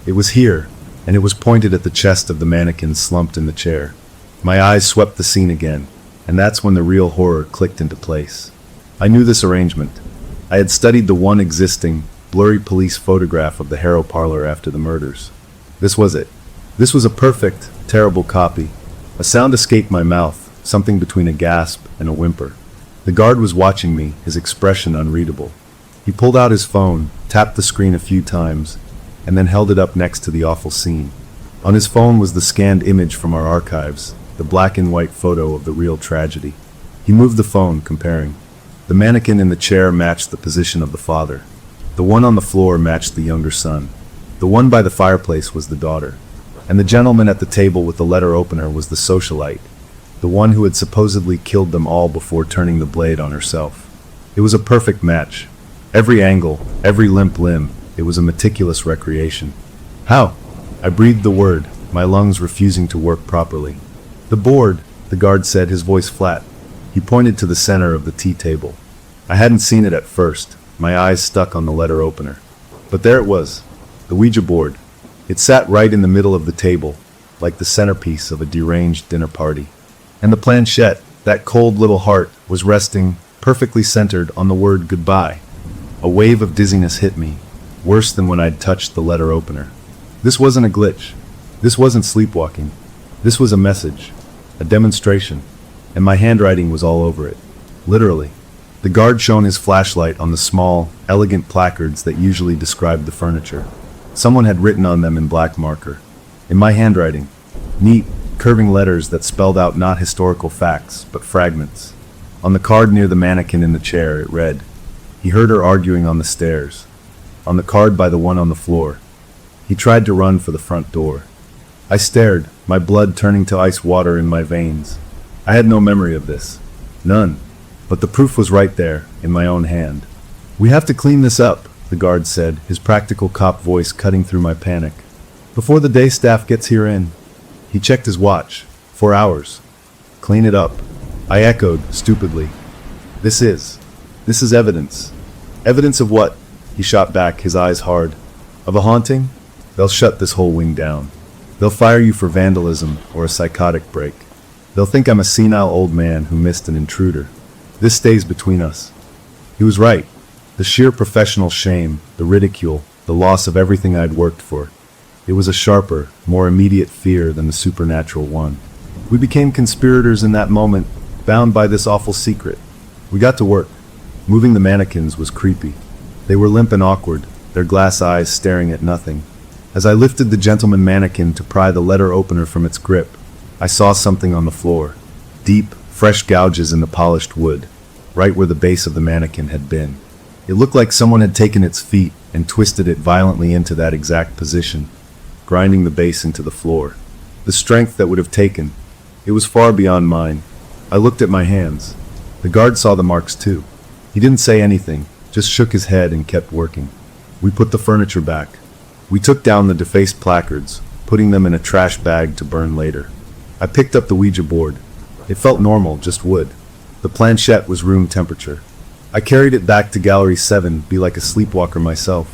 It was here, and it was pointed at the chest of the mannequin slumped in the chair. My eyes swept the scene again, and that's when the real horror clicked into place. I knew this arrangement. I had studied the one existing, blurry police photograph of the Harrow parlor after the murders. This was it. This was a perfect, terrible copy. A sound escaped my mouth, something between a gasp and a whimper. The guard was watching me, his expression unreadable. He pulled out his phone, tapped the screen a few times, and then held it up next to the awful scene. On his phone was the scanned image from our archives, the black and white photo of the real tragedy. He moved the phone, comparing. The mannequin in the chair matched the position of the father. The one on the floor matched the younger son. The one by the fireplace was the daughter. And the gentleman at the table with the letter opener was the socialite, the one who had supposedly killed them all before turning the blade on herself. It was a perfect match. Every angle, every limp limb, it was a meticulous recreation. How? I breathed the word, my lungs refusing to work properly. The board, the guard said, his voice flat. He pointed to the center of the tea table. I hadn't seen it at first, my eyes stuck on the letter opener. But there it was, the Ouija board. It sat right in the middle of the table, like the centerpiece of a deranged dinner party. And the planchette, that cold little heart, was resting, perfectly centered on the word goodbye. A wave of dizziness hit me, worse than when I'd touched the letter opener. This wasn't a glitch. This wasn't sleepwalking. This was a message, a demonstration, and my handwriting was all over it. Literally. The guard shone his flashlight on the small, elegant placards that usually described the furniture. Someone had written on them in black marker. In my handwriting, neat, curving letters that spelled out not historical facts, but fragments. On the card near the mannequin in the chair, it read, "He heard her arguing on the stairs." On the card by the one on the floor, "He tried to run for the front door." I stared, my blood turning to ice water in my veins. I had no memory of this. None. But the proof was right there, in my own hand. "We have to clean this up," the guard said, his practical cop voice cutting through my panic. "Before the day staff gets here in." He checked his watch. 4 hours. "Clean it up." I echoed, stupidly. This is evidence." "Evidence of what?" He shot back, his eyes hard. "Of a haunting? They'll shut this whole wing down. They'll fire you for vandalism or a psychotic break. They'll think I'm a senile old man who missed an intruder. This stays between us." He was right. The sheer professional shame, the ridicule, the loss of everything I'd worked for. It was a sharper, more immediate fear than the supernatural one. We became conspirators in that moment, bound by this awful secret. We got to work. Moving the mannequins was creepy. They were limp and awkward, their glass eyes staring at nothing. As I lifted the gentleman mannequin to pry the letter opener from its grip, I saw something on the floor. Deep, fresh gouges in the polished wood, right where the base of the mannequin had been. It looked like someone had taken its feet and twisted it violently into that exact position, grinding the base into the floor. The strength that would have taken, it was far beyond mine. I looked at my hands. The guard saw the marks too. He didn't say anything, just shook his head and kept working. We put the furniture back. We took down the defaced placards, putting them in a trash bag to burn later. I picked up the Ouija board. It felt normal, just wood. The planchette was room temperature. I carried it back to Gallery 7, be like a sleepwalker myself.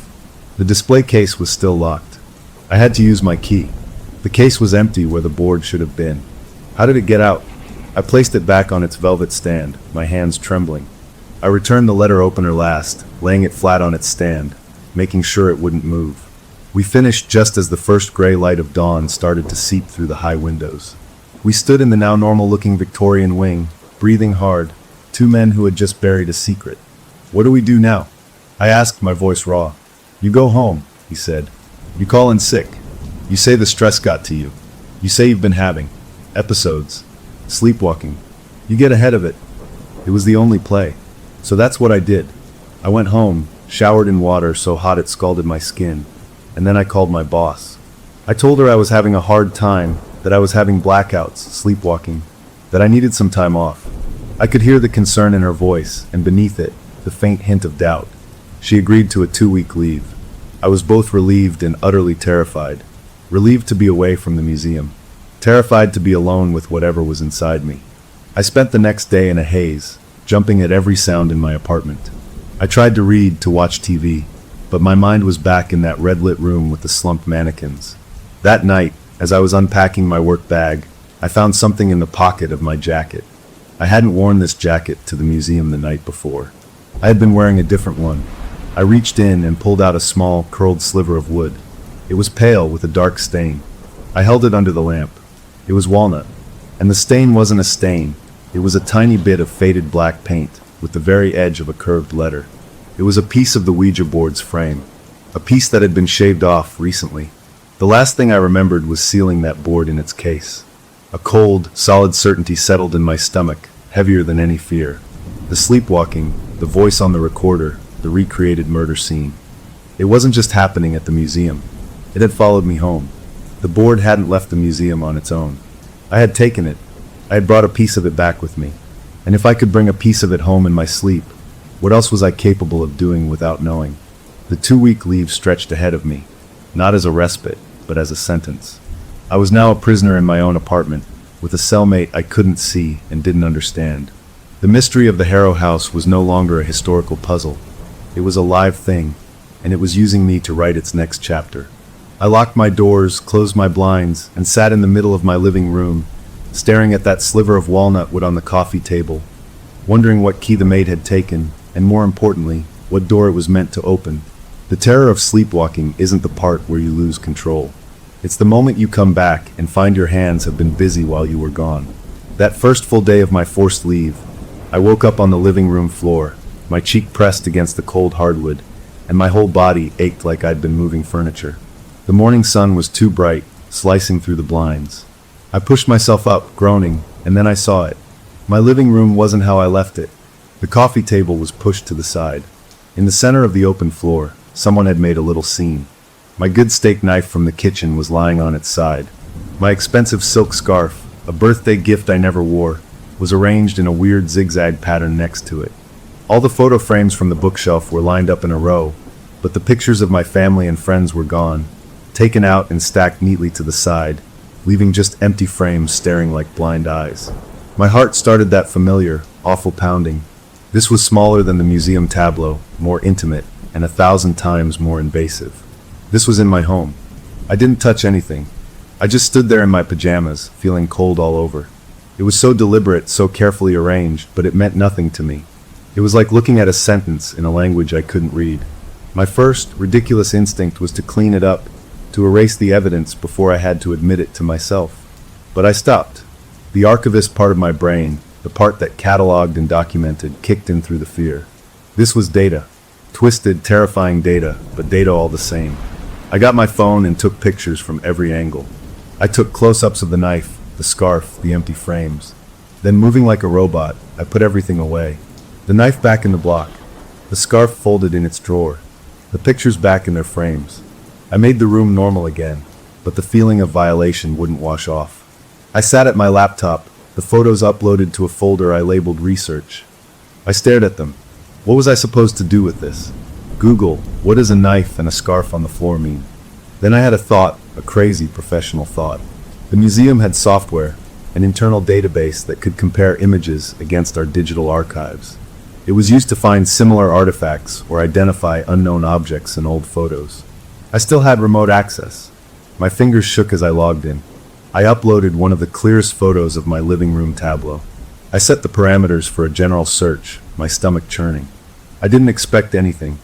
The display case was still locked. I had to use my key. The case was empty where the board should have been. How did it get out? I placed it back on its velvet stand, my hands trembling. I returned the letter opener last, laying it flat on its stand, making sure it wouldn't move. We finished just as the first gray light of dawn started to seep through the high windows. We stood in the now normal-looking Victorian wing, breathing hard, two men who had just buried a secret. "What do we do now?" I asked, my voice raw. "You go home," he said. "You call in sick. You say the stress got to you. You say you've been having episodes, sleepwalking. You get ahead of it." It was the only play. So that's what I did. I went home, showered in water so hot it scalded my skin, and then I called my boss. I told her I was having a hard time, that I was having blackouts, sleepwalking, that I needed some time off. I could hear the concern in her voice, and beneath it, the faint hint of doubt. She agreed to a 2-week leave. I was both relieved and utterly terrified. Relieved to be away from the museum. Terrified to be alone with whatever was inside me. I spent the next day in a haze, jumping at every sound in my apartment. I tried to read, to watch TV, but my mind was back in that red-lit room with the slumped mannequins. That night, as I was unpacking my work bag, I found something in the pocket of my jacket. I hadn't worn this jacket to the museum the night before. I had been wearing a different one. I reached in and pulled out a small, curled sliver of wood. It was pale with a dark stain. I held it under the lamp. It was walnut. And the stain wasn't a stain. It was a tiny bit of faded black paint, with the very edge of a curved letter. It was a piece of the Ouija board's frame. a piece that had been shaved off recently. The last thing I remembered was sealing that board in its case. A cold, solid certainty settled in my stomach, heavier than any fear. The sleepwalking, the voice on the recorder, the recreated murder scene. It wasn't just happening at the museum. It had followed me home. The board hadn't left the museum on its own. I had taken it. I had brought a piece of it back with me. And if I could bring a piece of it home in my sleep, what else was I capable of doing without knowing? The 2-week leave stretched ahead of me, not as a respite, but as a sentence. I was now a prisoner in my own apartment, with a cellmate I couldn't see and didn't understand. The mystery of the Harrow house was no longer a historical puzzle. It was a live thing, and it was using me to write its next chapter. I locked my doors, closed my blinds, and sat in the middle of my living room, staring at that sliver of walnut wood on the coffee table, wondering what key the maid had taken, and more importantly, what door it was meant to open. The terror of sleepwalking isn't the part where you lose control. It's the moment you come back and find your hands have been busy while you were gone. That first full day of my forced leave, I woke up on the living room floor, my cheek pressed against the cold hardwood, and my whole body ached like I'd been moving furniture. The morning sun was too bright, slicing through the blinds. I pushed myself up, groaning, and then I saw it. My living room wasn't how I left it. The coffee table was pushed to the side. In the center of the open floor, someone had made a little scene. My good steak knife from the kitchen was lying on its side. My expensive silk scarf, a birthday gift I never wore, was arranged in a weird zigzag pattern next to it. All the photo frames from the bookshelf were lined up in a row, but the pictures of my family and friends were gone, taken out and stacked neatly to the side, leaving just empty frames staring like blind eyes. My heart started that familiar, awful pounding. This was smaller than the museum tableau, more intimate, and 1,000 times more invasive. This was in my home. I didn't touch anything. I just stood there in my pajamas, feeling cold all over. It was so deliberate, so carefully arranged, but it meant nothing to me. It was like looking at a sentence in a language I couldn't read. My first, ridiculous instinct was to clean it up, to erase the evidence before I had to admit it to myself. But I stopped. The archivist part of my brain, the part that cataloged and documented, kicked in through the fear. This was data. Twisted, terrifying data, but data all the same. I got my phone and took pictures from every angle. I took close-ups of the knife, the scarf, the empty frames. Then, moving like a robot, I put everything away. The knife back in the block, the scarf folded in its drawer, the pictures back in their frames. I made the room normal again, but the feeling of violation wouldn't wash off. I sat at my laptop, the photos uploaded to a folder I labeled research. I stared at them. What was I supposed to do with this? Google, what does a knife and a scarf on the floor mean? Then I had a thought, a crazy professional thought. The museum had software, an internal database that could compare images against our digital archives. It was used to find similar artifacts or identify unknown objects in old photos. I still had remote access. My fingers shook as I logged in. I uploaded one of the clearest photos of my living room tableau. I set the parameters for a general search, my stomach churning. I didn't expect anything.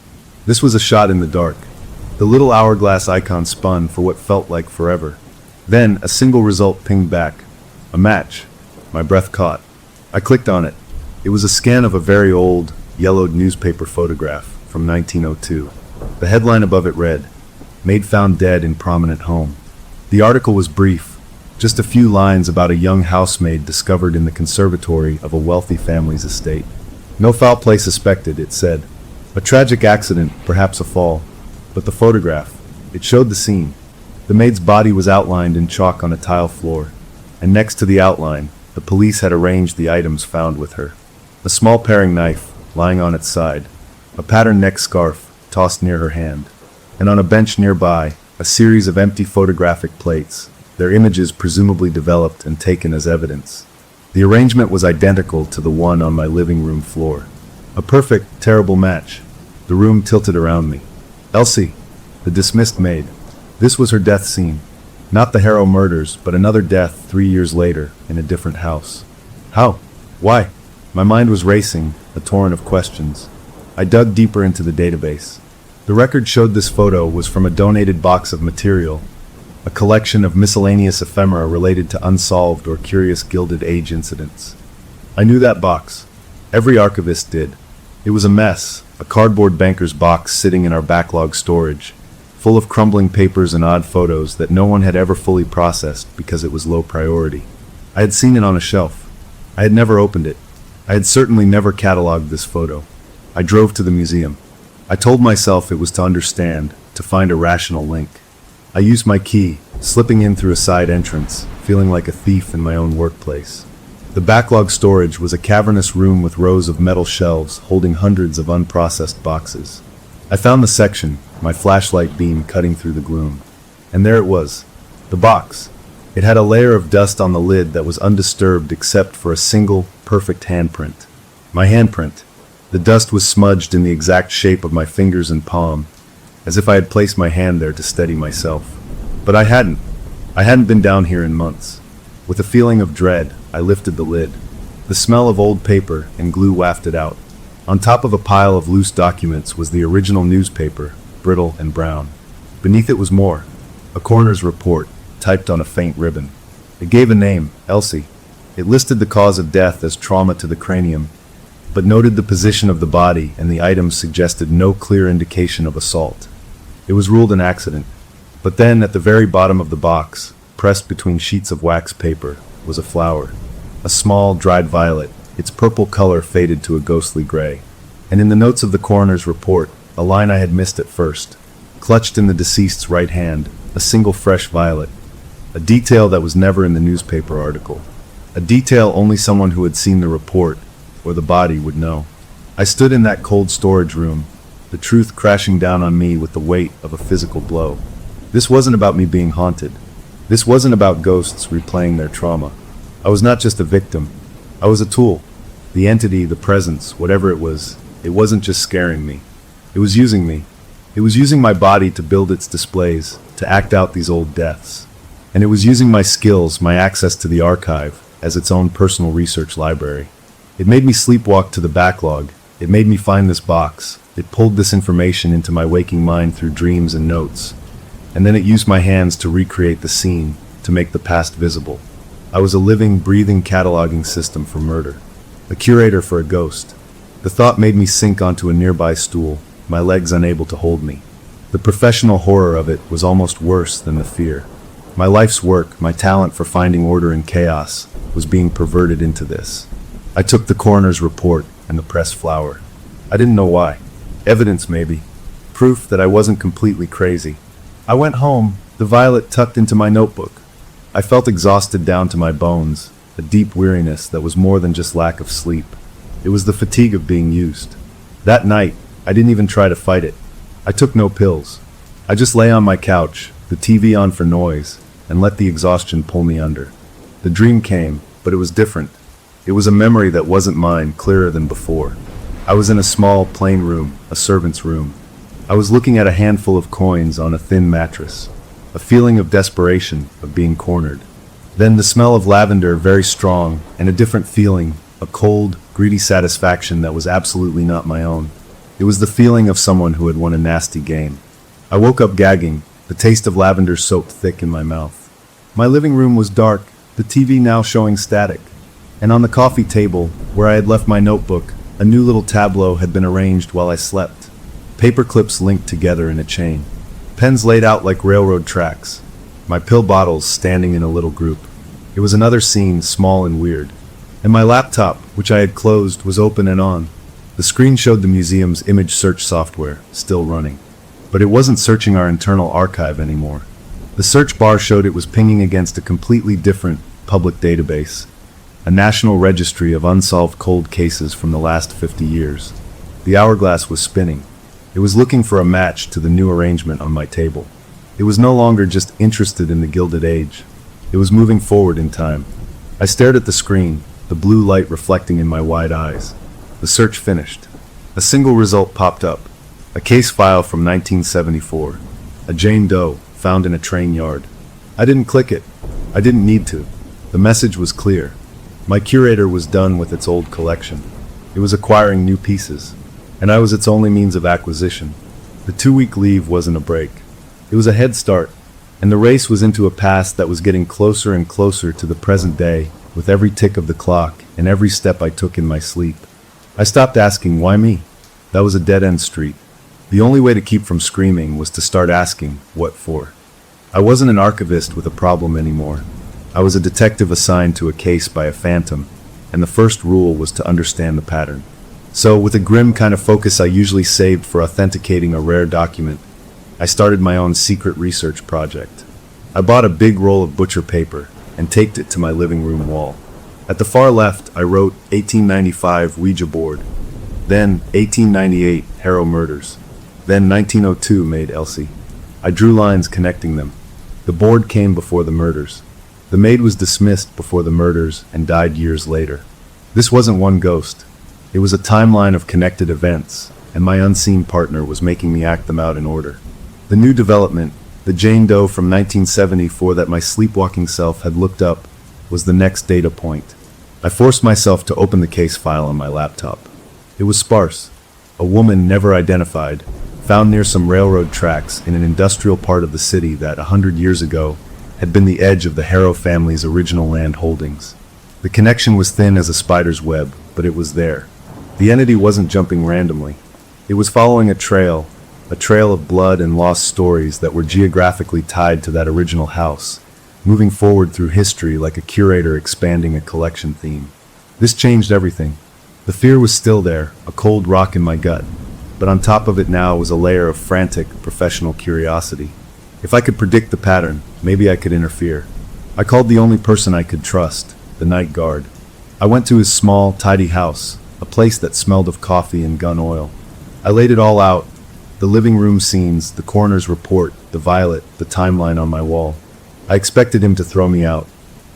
This was a shot in the dark. The little hourglass icon spun for what felt like forever. Then, a single result pinged back. A match. My breath caught. I clicked on it. It was a scan of a very old, yellowed newspaper photograph from 1902. The headline above it read, "Maid found dead in prominent home." The article was brief, just a few lines about a young housemaid discovered in the conservatory of a wealthy family's estate. No foul play suspected, it said. A tragic accident, perhaps a fall. But the photograph, it showed the scene. The maid's body was outlined in chalk on a tile floor, and next to the outline, the police had arranged the items found with her. A small paring knife, lying on its side, a patterned neck scarf, tossed near her hand, and on a bench nearby, a series of empty photographic plates, their images presumably developed and taken as evidence. The arrangement was identical to the one on my living room floor. A perfect, terrible match. The room tilted around me. Elsie, the dismissed maid. This was her death scene. Not the Harrow murders, but another death 3 years later in a different house. How? Why? My mind was racing, a torrent of questions. I dug deeper into the database. The record showed this photo was from a donated box of material, a collection of miscellaneous ephemera related to unsolved or curious Gilded Age incidents. I knew that box. Every archivist did. It was a mess, a cardboard banker's box sitting in our backlog storage, full of crumbling papers and odd photos that no one had ever fully processed because it was low priority. I had seen it on a shelf. I had never opened it. I had certainly never cataloged this photo. I drove to the museum. I told myself it was to understand, to find a rational link. I used my key, slipping in through a side entrance, feeling like a thief in my own workplace. The backlog storage was a cavernous room with rows of metal shelves holding hundreds of unprocessed boxes. I found the section, my flashlight beam cutting through the gloom. And there it was, the box. It had a layer of dust on the lid that was undisturbed except for a single, perfect handprint. My handprint. The dust was smudged in the exact shape of my fingers and palm, as if I had placed my hand there to steady myself. But I hadn't. I hadn't been down here in months. With a feeling of dread, I lifted the lid. The smell of old paper and glue wafted out. On top of a pile of loose documents was the original newspaper, brittle and brown. Beneath it was more. A coroner's report, typed on a faint ribbon. It gave a name, Elsie. It listed the cause of death as trauma to the cranium, but noted the position of the body, and the items suggested no clear indication of assault. It was ruled an accident. But then, at the very bottom of the box, pressed between sheets of wax paper, was a flower. A small, dried violet, its purple color faded to a ghostly gray. And in the notes of the coroner's report, a line I had missed at first. Clutched in the deceased's right hand, a single fresh violet. A detail that was never in the newspaper article. A detail only someone who had seen the report, or the body, would know. I stood in that cold storage room, the truth crashing down on me with the weight of a physical blow. This wasn't about me being haunted. This wasn't about ghosts replaying their trauma. I was not just a victim. I was a tool. The entity, the presence, whatever it wasn't just scaring me. It was using me. It was using my body to build its displays, to act out these old deaths. And it was using my skills, my access to the archive, as its own personal research library. It made me sleepwalk to the backlog. It made me find this box. It pulled this information into my waking mind through dreams and notes. And then it used my hands to recreate the scene, to make the past visible. I was a living, breathing cataloging system for murder. A curator for a ghost. The thought made me sink onto a nearby stool, my legs unable to hold me. The professional horror of it was almost worse than the fear. My life's work, my talent for finding order in chaos, was being perverted into this. I took the coroner's report and the pressed flower. I didn't know why. Evidence, maybe. Proof that I wasn't completely crazy. I went home, the violet tucked into my notebook. I felt exhausted down to my bones, a deep weariness that was more than just lack of sleep. It was the fatigue of being used. That night, I didn't even try to fight it. I took no pills. I just lay on my couch, the TV on for noise, and let the exhaustion pull me under. The dream came, but it was different. It was a memory that wasn't mine, clearer than before. I was in a small, plain room, a servant's room. I was looking at a handful of coins on a thin mattress. A feeling of desperation, of being cornered. Then the smell of lavender, very strong, and a different feeling, a cold, greedy satisfaction that was absolutely not my own. It was the feeling of someone who had won a nasty game. I woke up gagging, the taste of lavender soaked thick in my mouth. My living room was dark, the TV now showing static. And on the coffee table, where I had left my notebook, a new little tableau had been arranged while I slept. Paper clips linked together in a chain. Pens laid out like railroad tracks. My pill bottles standing in a little group. It was another scene, small and weird. And my laptop, which I had closed, was open and on. The screen showed the museum's image search software, still running. But it wasn't searching our internal archive anymore. The search bar showed it was pinging against a completely different public database. A national registry of unsolved cold cases from the last 50 years. The hourglass was spinning. It was looking for a match to the new arrangement on my table. It was no longer just interested in the Gilded Age. It was moving forward in time. I stared at the screen, the blue light reflecting in my wide eyes. The search finished. A single result popped up. A case file from 1974. A Jane Doe, found in a train yard. I didn't click it. I didn't need to. The message was clear. My curator was done with its old collection. It was acquiring new pieces. And I was its only means of acquisition. The 2-week leave wasn't a break. It was a head start, and the race was into a past that was getting closer and closer to the present day with every tick of the clock and every step I took in my sleep. I stopped asking, why me? That was a dead-end street. The only way to keep from screaming was to start asking, what for? I wasn't an archivist with a problem anymore. I was a detective assigned to a case by a phantom, and the first rule was to understand the pattern. So, with a grim kind of focus I usually saved for authenticating a rare document, I started my own secret research project. I bought a big roll of butcher paper and taped it to my living room wall. At the far left, I wrote 1895 Ouija board, then 1898 Harrow murders, then 1902 maid Elsie. I drew lines connecting them. The board came before the murders. The maid was dismissed before the murders and died years later. This wasn't one ghost. It was a timeline of connected events, and my unseen partner was making me act them out in order. The new development, the Jane Doe from 1974 that my sleepwalking self had looked up, was the next data point. I forced myself to open the case file on my laptop. It was sparse. A woman never identified, found near some railroad tracks in an industrial part of the city that 100 years ago had been the edge of the Harrow family's original land holdings. The connection was thin as a spider's web, but it was there. The entity wasn't jumping randomly. It was following a trail of blood and lost stories that were geographically tied to that original house, moving forward through history like a curator expanding a collection theme. This changed everything. The fear was still there, a cold rock in my gut, but on top of it now was a layer of frantic, professional curiosity. If I could predict the pattern, maybe I could interfere. I called the only person I could trust, the night guard. I went to his small, tidy house, a place that smelled of coffee and gun oil. I laid it all out, the living room scenes, the coroner's report, the violet, the timeline on my wall. I expected him to throw me out.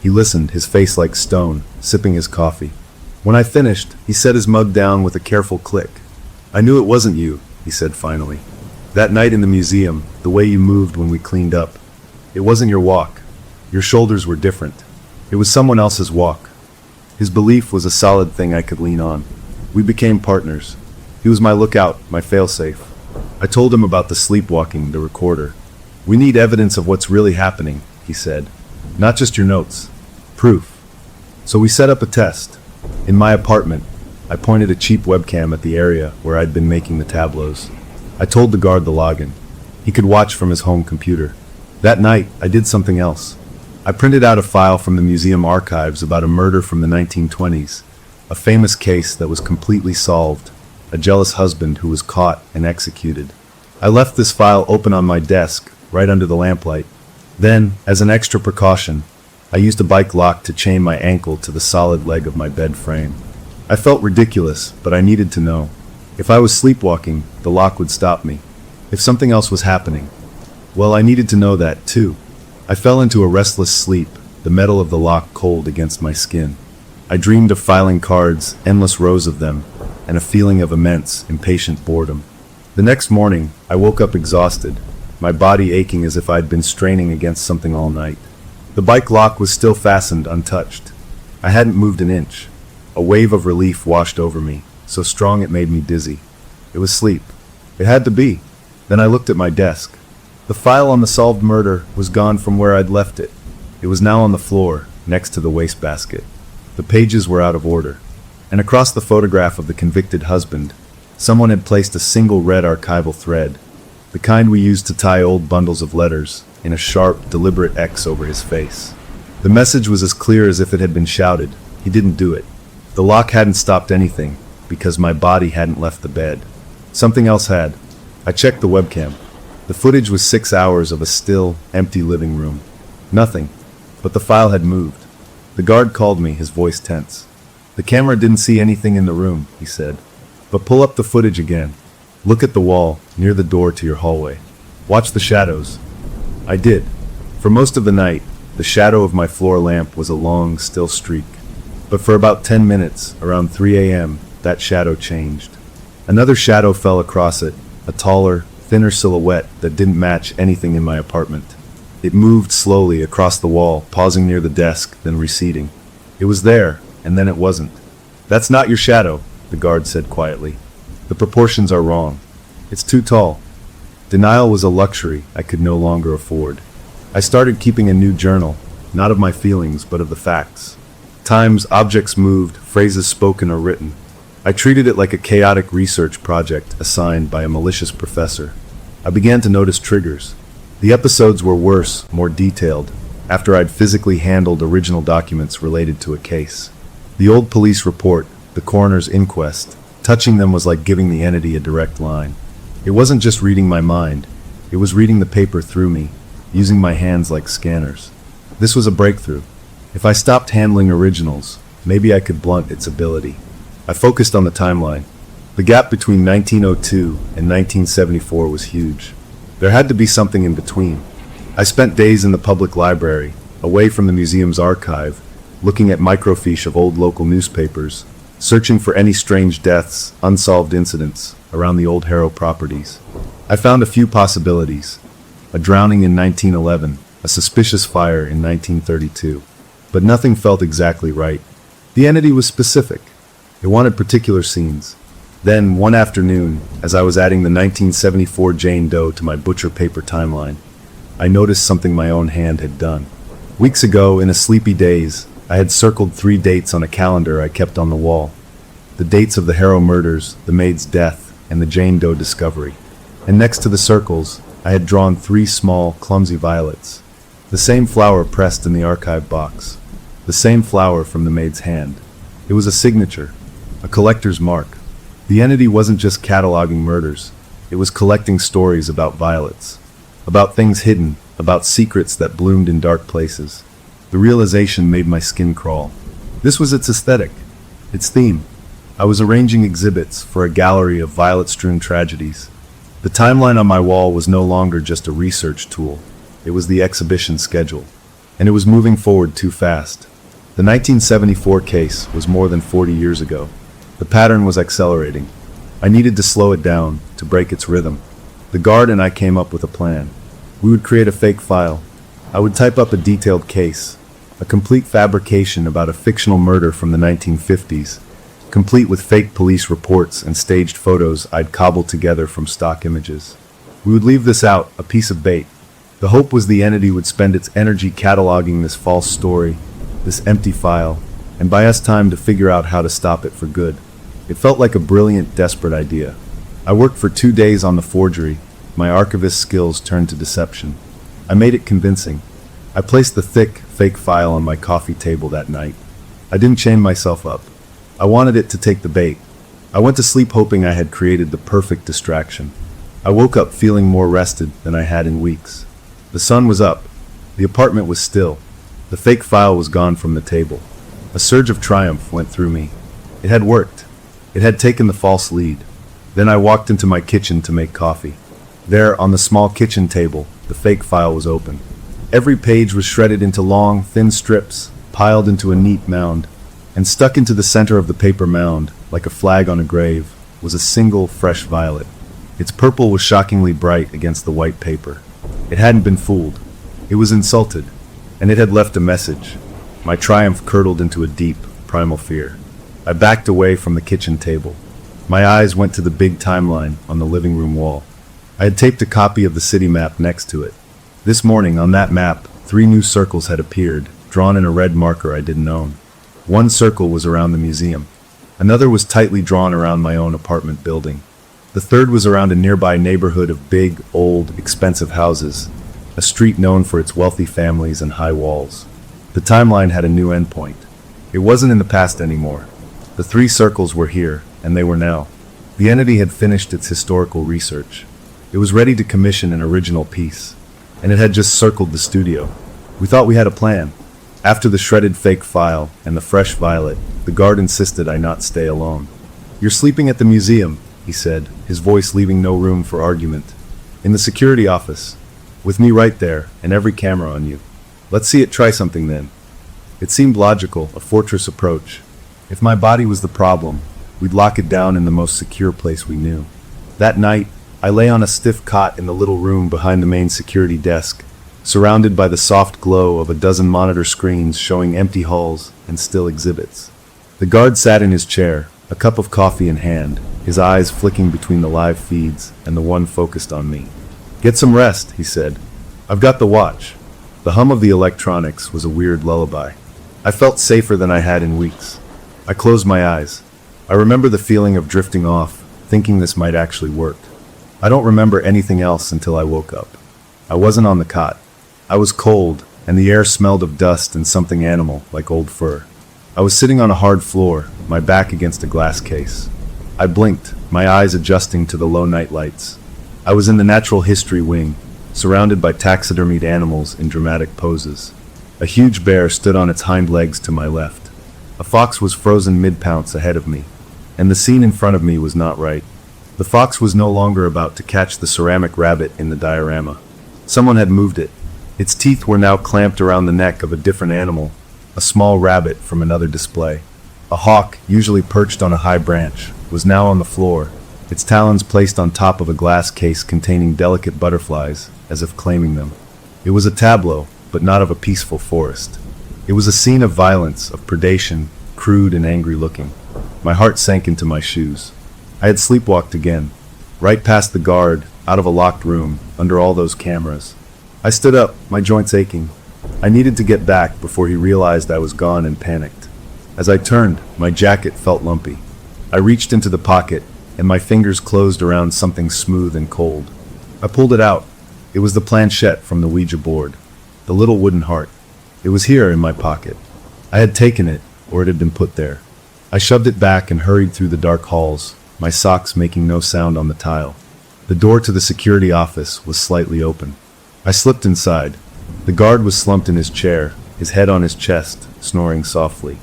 He listened, his face like stone, sipping his coffee. When I finished, he set his mug down with a careful click. "I knew it wasn't you," he said finally. "That night in the museum, the way you moved when we cleaned up. It wasn't your walk. Your shoulders were different. It was someone else's walk." His belief was a solid thing I could lean on. We became partners. He was my lookout, my failsafe. I told him about the sleepwalking, the recorder. "We need evidence of what's really happening," he said. "Not just your notes. Proof." So we set up a test. In my apartment, I pointed a cheap webcam at the area where I'd been making the tableaus. I told the guard the login. He could watch from his home computer. That night, I did something else. I printed out a file from the museum archives about a murder from the 1920s, a famous case that was completely solved, a jealous husband who was caught and executed. I left this file open on my desk, right under the lamplight. Then, as an extra precaution, I used a bike lock to chain my ankle to the solid leg of my bed frame. I felt ridiculous, but I needed to know. If I was sleepwalking, the lock would stop me. If something else was happening, well, I needed to know that, too. I fell into a restless sleep, the metal of the lock cold against my skin. I dreamed of filing cards, endless rows of them, and a feeling of immense, impatient boredom. The next morning, I woke up exhausted, my body aching as if I'd been straining against something all night. The bike lock was still fastened, untouched. I hadn't moved an inch. A wave of relief washed over me, so strong it made me dizzy. It was sleep. It had to be. Then I looked at my desk. The file on the solved murder was gone from where I'd left it. It was now on the floor, next to the wastebasket. The pages were out of order. And across the photograph of the convicted husband, someone had placed a single red archival thread, the kind we used to tie old bundles of letters, in a sharp, deliberate X over his face. The message was as clear as if it had been shouted. He didn't do it. The lock hadn't stopped anything, because my body hadn't left the bed. Something else had. I checked the webcam. The footage was 6 hours of a still, empty living room. Nothing. But the file had moved. The guard called me, his voice tense. "The camera didn't see anything in the room," he said. "But pull up the footage again. Look at the wall, near the door to your hallway. Watch the shadows." I did. For most of the night, the shadow of my floor lamp was a long, still streak. But for about 10 minutes, around 3 a.m., that shadow changed. Another shadow fell across it, a taller, thinner silhouette that didn't match anything in my apartment. It moved slowly across the wall, pausing near the desk, then receding. It was there, and then it wasn't. "That's not your shadow," the guard said quietly. "The proportions are wrong. It's too tall." Denial was a luxury I could no longer afford. I started keeping a new journal, not of my feelings, but of the facts. Times, objects moved, phrases spoken or written. I treated it like a chaotic research project assigned by a malicious professor. I began to notice triggers. The episodes were worse, more detailed, after I'd physically handled original documents related to a case. The old police report, the coroner's inquest, touching them was like giving the entity a direct line. It wasn't just reading my mind, it was reading the paper through me, using my hands like scanners. This was a breakthrough. If I stopped handling originals, maybe I could blunt its ability. I focused on the timeline. The gap between 1902 and 1974 was huge. There had to be something in between. I spent days in the public library, away from the museum's archive, looking at microfiche of old local newspapers, searching for any strange deaths, unsolved incidents around the old Harrow properties. I found a few possibilities. A drowning in 1911, a suspicious fire in 1932. But nothing felt exactly right. The entity was specific. It wanted particular scenes. Then, one afternoon, as I was adding the 1974 Jane Doe to my butcher paper timeline, I noticed something my own hand had done. Weeks ago, in a sleepy daze, I had circled 3 dates on a calendar I kept on the wall. The dates of the Harrow murders, the maid's death, and the Jane Doe discovery. And next to the circles, I had drawn 3 small, clumsy violets. The same flower pressed in the archive box. The same flower from the maid's hand. It was a signature, a collector's mark. The entity wasn't just cataloging murders. It was collecting stories about violets. About things hidden, about secrets that bloomed in dark places. The realization made my skin crawl. This was its aesthetic, its theme. I was arranging exhibits for a gallery of violet-strewn tragedies. The timeline on my wall was no longer just a research tool. It was the exhibition schedule. And it was moving forward too fast. The 1974 case was more than 40 years ago. The pattern was accelerating. I needed to slow it down, to break its rhythm. The guard and I came up with a plan. We would create a fake file. I would type up a detailed case, a complete fabrication about a fictional murder from the 1950s, complete with fake police reports and staged photos I'd cobbled together from stock images. We would leave this out, a piece of bait. The hope was the entity would spend its energy cataloging this false story, this empty file, and buy us time to figure out how to stop it for good. It felt like a brilliant, desperate idea. I worked for 2 days on the forgery. My archivist skills turned to deception. I made it convincing. I placed the thick, fake file on my coffee table that night. I didn't chain myself up. I wanted it to take the bait. I went to sleep hoping I had created the perfect distraction. I woke up feeling more rested than I had in weeks. The sun was up. The apartment was still. The fake file was gone from the table. A surge of triumph went through me. It had worked. It had taken the false lead. Then I walked into my kitchen to make coffee. There, on the small kitchen table, the fake file was open. Every page was shredded into long, thin strips, piled into a neat mound, and stuck into the center of the paper mound, like a flag on a grave, was a single, fresh violet. Its purple was shockingly bright against the white paper. It hadn't been fooled. It was insulted, and it had left a message. My triumph curdled into a deep, primal fear. I backed away from the kitchen table. My eyes went to the big timeline on the living room wall. I had taped a copy of the city map next to it. This morning, on that map, 3 new circles had appeared, drawn in a red marker I didn't own. One circle was around the museum. Another was tightly drawn around my own apartment building. The third was around a nearby neighborhood of big, old, expensive houses, a street known for its wealthy families and high walls. The timeline had a new endpoint. It wasn't in the past anymore. The 3 circles were here, and they were now. The entity had finished its historical research. It was ready to commission an original piece, and it had just circled the studio. We thought we had a plan. After the shredded fake file and the fresh violet, the guard insisted I not stay alone. "You're sleeping at the museum," he said, his voice leaving no room for argument. "In the security office, with me right there, and every camera on you. Let's see it try something then." It seemed logical, a fortress approach. If my body was the problem, we'd lock it down in the most secure place we knew. That night, I lay on a stiff cot in the little room behind the main security desk, surrounded by the soft glow of a dozen monitor screens showing empty halls and still exhibits. The guard sat in his chair, a cup of coffee in hand, his eyes flicking between the live feeds and the one focused on me. "Get some rest," he said. "I've got the watch." The hum of the electronics was a weird lullaby. I felt safer than I had in weeks. I closed my eyes. I remember the feeling of drifting off, thinking this might actually work. I don't remember anything else until I woke up. I wasn't on the cot. I was cold, and the air smelled of dust and something animal, like old fur. I was sitting on a hard floor, my back against a glass case. I blinked, my eyes adjusting to the low night lights. I was in the natural history wing, surrounded by taxidermied animals in dramatic poses. A huge bear stood on its hind legs to my left. A fox was frozen mid-pounce ahead of me, and the scene in front of me was not right. The fox was no longer about to catch the ceramic rabbit in the diorama. Someone had moved it. Its teeth were now clamped around the neck of a different animal, a small rabbit from another display. A hawk, usually perched on a high branch, was now on the floor, its talons placed on top of a glass case containing delicate butterflies, as if claiming them. It was a tableau, but not of a peaceful forest. It was a scene of violence, of predation, crude and angry looking. My heart sank into my shoes. I had sleepwalked again, right past the guard, out of a locked room, under all those cameras. I stood up, my joints aching. I needed to get back before he realized I was gone and panicked. As I turned, my jacket felt lumpy. I reached into the pocket, and my fingers closed around something smooth and cold. I pulled it out. It was the planchette from the Ouija board, the little wooden heart. It was here in my pocket. I had taken it, or it had been put there. I shoved it back and hurried through the dark halls, my socks making no sound on the tile. The door to the security office was slightly open. I slipped inside. The guard was slumped in his chair, his head on his chest, snoring softly.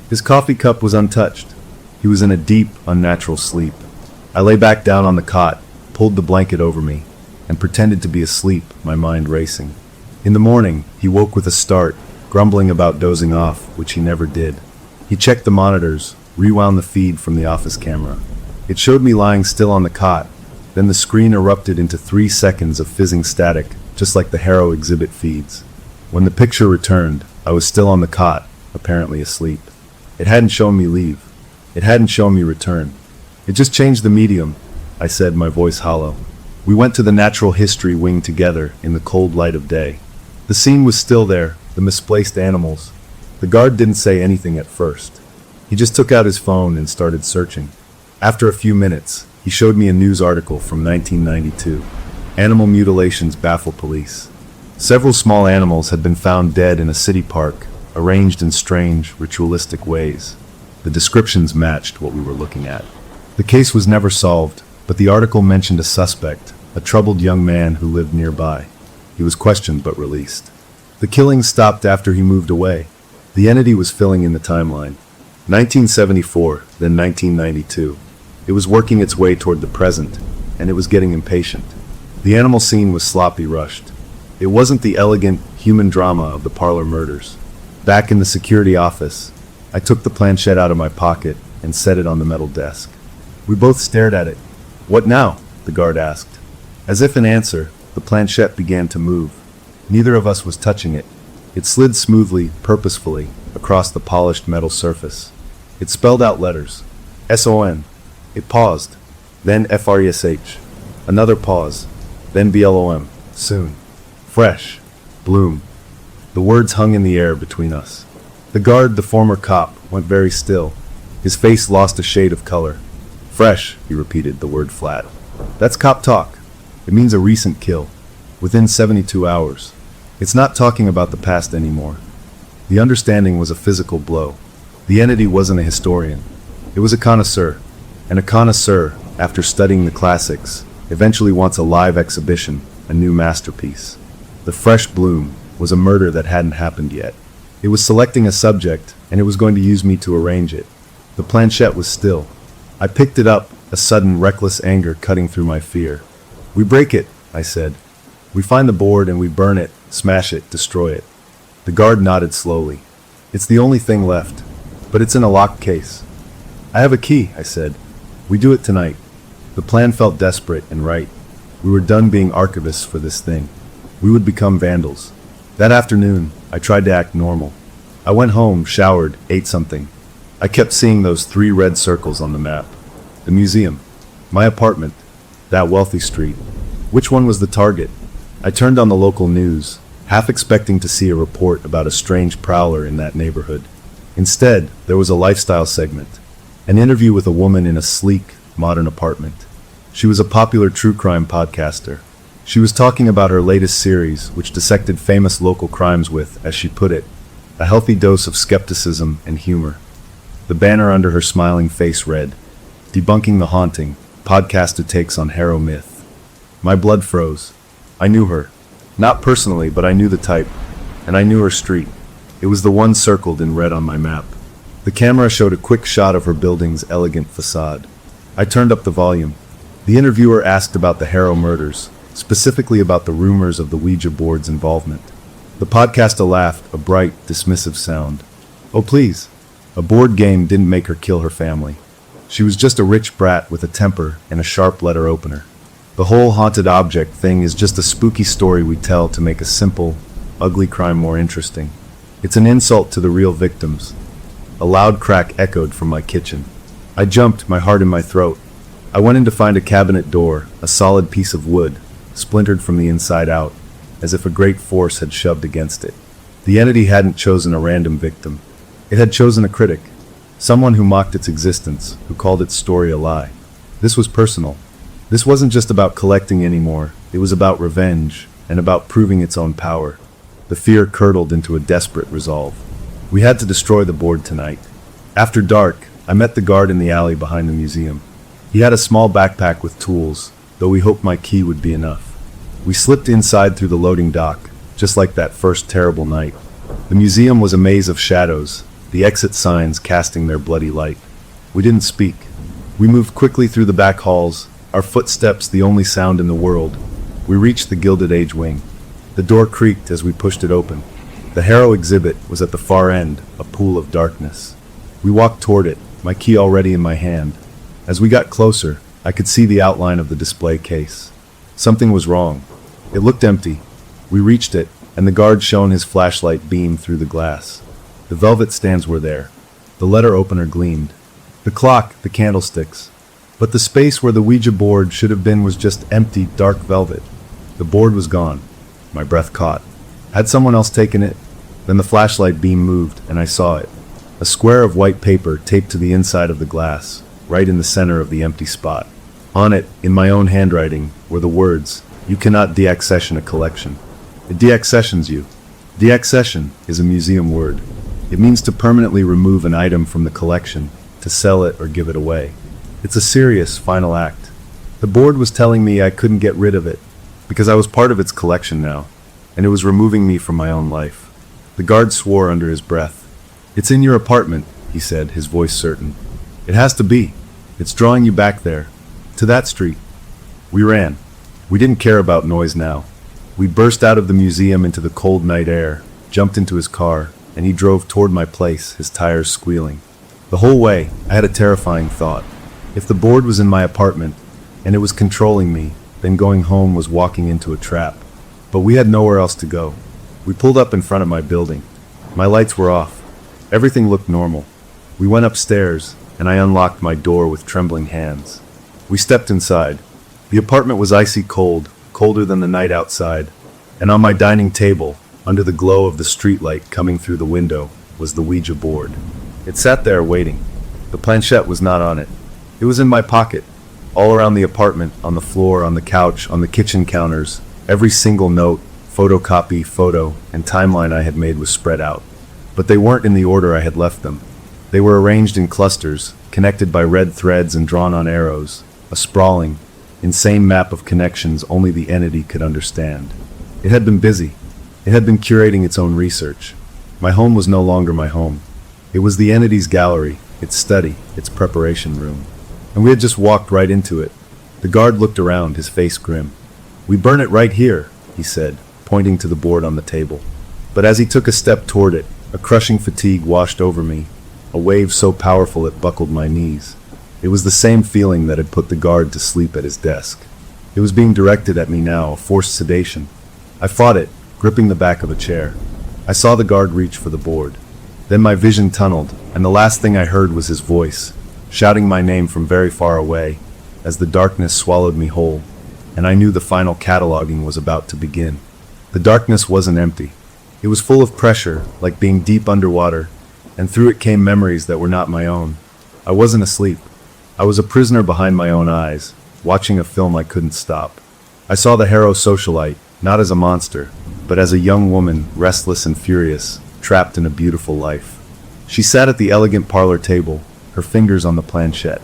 His coffee cup was untouched. He was in a deep, unnatural sleep. I lay back down on the cot, pulled the blanket over me, and pretended to be asleep, my mind racing. In the morning, he woke with a start, grumbling about dozing off, which he never did. He checked the monitors, rewound the feed from the office camera. It showed me lying still on the cot. Then the screen erupted into 3 seconds of fizzing static, just like the Harrow exhibit feeds. When the picture returned, I was still on the cot, apparently asleep. It hadn't shown me leave. It hadn't shown me return. It just changed the medium, I said, my voice hollow. We went to the natural history wing together in the cold light of day. The scene was still there, the misplaced animals. The guard didn't say anything at first. He just took out his phone and started searching. After a few minutes, he showed me a news article from 1992. Animal mutilations baffle police. Several small animals had been found dead in a city park, arranged in strange, ritualistic ways. The descriptions matched what we were looking at. The case was never solved, but the article mentioned a suspect, a troubled young man who lived nearby. He was questioned but released. The killings stopped after he moved away. The entity was filling in the timeline. 1974, then 1992. It was working its way toward the present, and it was getting impatient. The animal scene was sloppy rushed. It wasn't the elegant, human drama of the parlor murders. Back in the security office, I took the planchette out of my pocket and set it on the metal desk. We both stared at it. "What now?" the guard asked. As if in answer, the planchette began to move. Neither of us was touching it. It slid smoothly, purposefully, across the polished metal surface. It spelled out letters. S-O-N. It paused. Then F-R-E-S-H. Another pause. Then B-L-O-M. Soon. Fresh. Bloom. The words hung in the air between us. The guard, the former cop, went very still. His face lost a shade of color. Fresh, he repeated, the word flat. That's cop talk. It means a recent kill. Within 72 hours. It's not talking about the past anymore. The understanding was a physical blow. The entity wasn't a historian. It was a connoisseur. And a connoisseur, after studying the classics, eventually wants a live exhibition, a new masterpiece. The fresh bloom was a murder that hadn't happened yet. It was selecting a subject, and it was going to use me to arrange it. The planchette was still. I picked it up, a sudden reckless anger cutting through my fear. "We break it," I said. "We find the board and we burn it, smash it, destroy it." The guard nodded slowly. "It's the only thing left, but it's in a locked case." "I have a key," I said. "We do it tonight." The plan felt desperate and right. We were done being archivists for this thing. We would become vandals. That afternoon, I tried to act normal. I went home, showered, ate something. I kept seeing those 3 red circles on the map. The museum. My apartment. That wealthy street. Which one was the target? I turned on the local news, half expecting to see a report about a strange prowler in that neighborhood. Instead, there was a lifestyle segment. An interview with a woman in a sleek, modern apartment. She was a popular true crime podcaster. She was talking about her latest series, which dissected famous local crimes with, as she put it, a healthy dose of skepticism and humor. The banner under her smiling face read, "Debunking the Haunting, Podcaster Takes on Harrow Myth." My blood froze. I knew her. Not personally, but I knew the type. And I knew her street. It was the one circled in red on my map. The camera showed a quick shot of her building's elegant facade. I turned up the volume. The interviewer asked about the Harrow murders, specifically about the rumors of the Ouija board's involvement. The podcaster laughed, a bright, dismissive sound. "Oh, please. A board game didn't make her kill her family. She was just a rich brat with a temper and a sharp letter opener. The whole haunted object thing is just a spooky story we tell to make a simple, ugly crime more interesting. It's an insult to the real victims." A loud crack echoed from my kitchen. I jumped, my heart in my throat. I went in to find a cabinet door, a solid piece of wood, splintered from the inside out, as if a great force had shoved against it. The entity hadn't chosen a random victim. It had chosen a critic, someone who mocked its existence, who called its story a lie. This was personal. This wasn't just about collecting anymore. It was about revenge, and about proving its own power. The fear curdled into a desperate resolve. We had to destroy the board tonight. After dark, I met the guard in the alley behind the museum. He had a small backpack with tools, though we hoped my key would be enough. We slipped inside through the loading dock, just like that first terrible night. The museum was a maze of shadows, the exit signs casting their bloody light. We didn't speak. We moved quickly through the back halls, our footsteps the only sound in the world. We reached the Gilded Age wing. The door creaked as we pushed it open. The Harrow exhibit was at the far end, a pool of darkness. We walked toward it, my key already in my hand. As we got closer, I could see the outline of the display case. Something was wrong. It looked empty. We reached it, and the guard shone his flashlight beam through the glass. The velvet stands were there. The letter opener gleamed. The clock, the candlesticks. But the space where the Ouija board should have been was just empty, dark velvet. The board was gone. My breath caught. Had someone else taken it? Then the flashlight beam moved, and I saw it. A square of white paper taped to the inside of the glass, right in the center of the empty spot. On it, in my own handwriting, were the words, "You cannot deaccession a collection. It deaccessions you." Deaccession is a museum word. It means to permanently remove an item from the collection, to sell it or give it away. It's a serious, final act. The board was telling me I couldn't get rid of it, because I was part of its collection now, and it was removing me from my own life. The guard swore under his breath. "It's in your apartment," he said, his voice certain. "It has to be. It's drawing you back there, to that street." We ran. We didn't care about noise now. We burst out of the museum into the cold night air, jumped into his car, and he drove toward my place, his tires squealing. The whole way, I had a terrifying thought. If the board was in my apartment, and it was controlling me, then going home was walking into a trap. But we had nowhere else to go. We pulled up in front of my building. My lights were off. Everything looked normal. We went upstairs, and I unlocked my door with trembling hands. We stepped inside. The apartment was icy cold, colder than the night outside, and on my dining table, under the glow of the streetlight coming through the window, was the Ouija board. It sat there waiting. The planchette was not on it. It was in my pocket, all around the apartment, on the floor, on the couch, on the kitchen counters. Every single note, photocopy, photo, and timeline I had made was spread out. But they weren't in the order I had left them. They were arranged in clusters, connected by red threads and drawn on arrows, a sprawling, insane map of connections only the entity could understand. It had been busy. It had been curating its own research. My home was no longer my home. It was the entity's gallery, its study, its preparation room. And we had just walked right into it. The guard looked around, his face grim. "We burn it right here," he said, pointing to the board on the table. But as he took a step toward it, a crushing fatigue washed over me, a wave so powerful it buckled my knees. It was the same feeling that had put the guard to sleep at his desk. It was being directed at me now, a forced sedation. I fought it, gripping the back of a chair. I saw the guard reach for the board. Then my vision tunneled, and the last thing I heard was his voice, shouting my name from very far away, as the darkness swallowed me whole, and I knew the final cataloging was about to begin. The darkness wasn't empty. It was full of pressure, like being deep underwater, and through it came memories that were not my own. I wasn't asleep. I was a prisoner behind my own eyes, watching a film I couldn't stop. I saw the hero socialite, not as a monster, but as a young woman, restless and furious, trapped in a beautiful life. She sat at the elegant parlor table, her fingers on the planchette.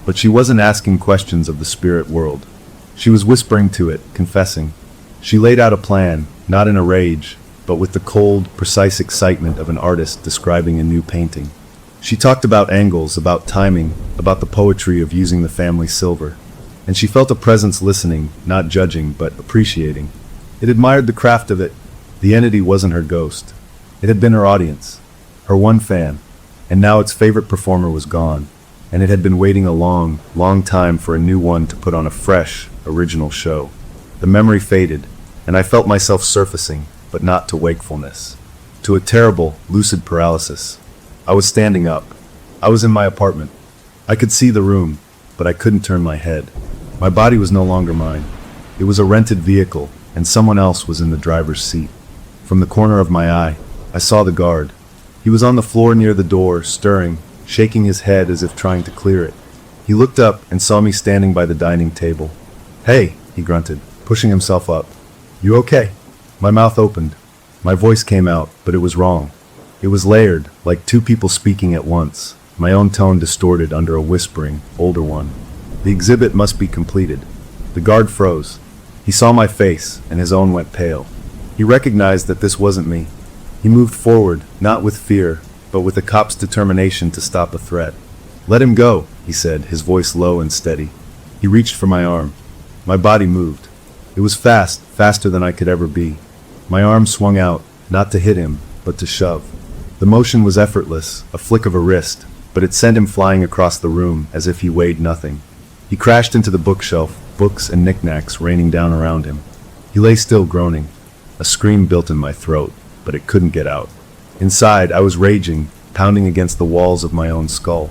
But she wasn't asking questions of the spirit world. She was whispering to it, confessing. She laid out a plan, not in a rage, but with the cold, precise excitement of an artist describing a new painting. She talked about angles, about timing, about the poetry of using the family silver. And she felt a presence listening, not judging, but appreciating. It admired the craft of it. The entity wasn't her ghost. It had been her audience, her one fan, and now its favorite performer was gone, and it had been waiting a long, long time for a new one to put on a fresh, original show. The memory faded, and I felt myself surfacing, but not to wakefulness. To a terrible, lucid paralysis. I was standing up. I was in my apartment. I could see the room, but I couldn't turn my head. My body was no longer mine. It was a rented vehicle, and someone else was in the driver's seat. From the corner of my eye, I saw the guard. He was on the floor near the door, stirring, shaking his head as if trying to clear it. He looked up and saw me standing by the dining table. "Hey," he grunted, pushing himself up. "You okay?" My mouth opened. My voice came out, but it was wrong. It was layered, like two people speaking at once, my own tone distorted under a whispering, older one. The exhibit must be completed. The guard froze. He saw my face, and his own went pale. He recognized that this wasn't me. He moved forward, not with fear, but with a cop's determination to stop a threat. "Let him go," he said, his voice low and steady. He reached for my arm. My body moved. It was fast, faster than I could ever be. My arm swung out, not to hit him, but to shove. The motion was effortless, a flick of a wrist, but it sent him flying across the room as if he weighed nothing. He crashed into the bookshelf, books and knickknacks raining down around him. He lay still, groaning. A scream built in my throat, but it couldn't get out. Inside, I was raging, pounding against the walls of my own skull.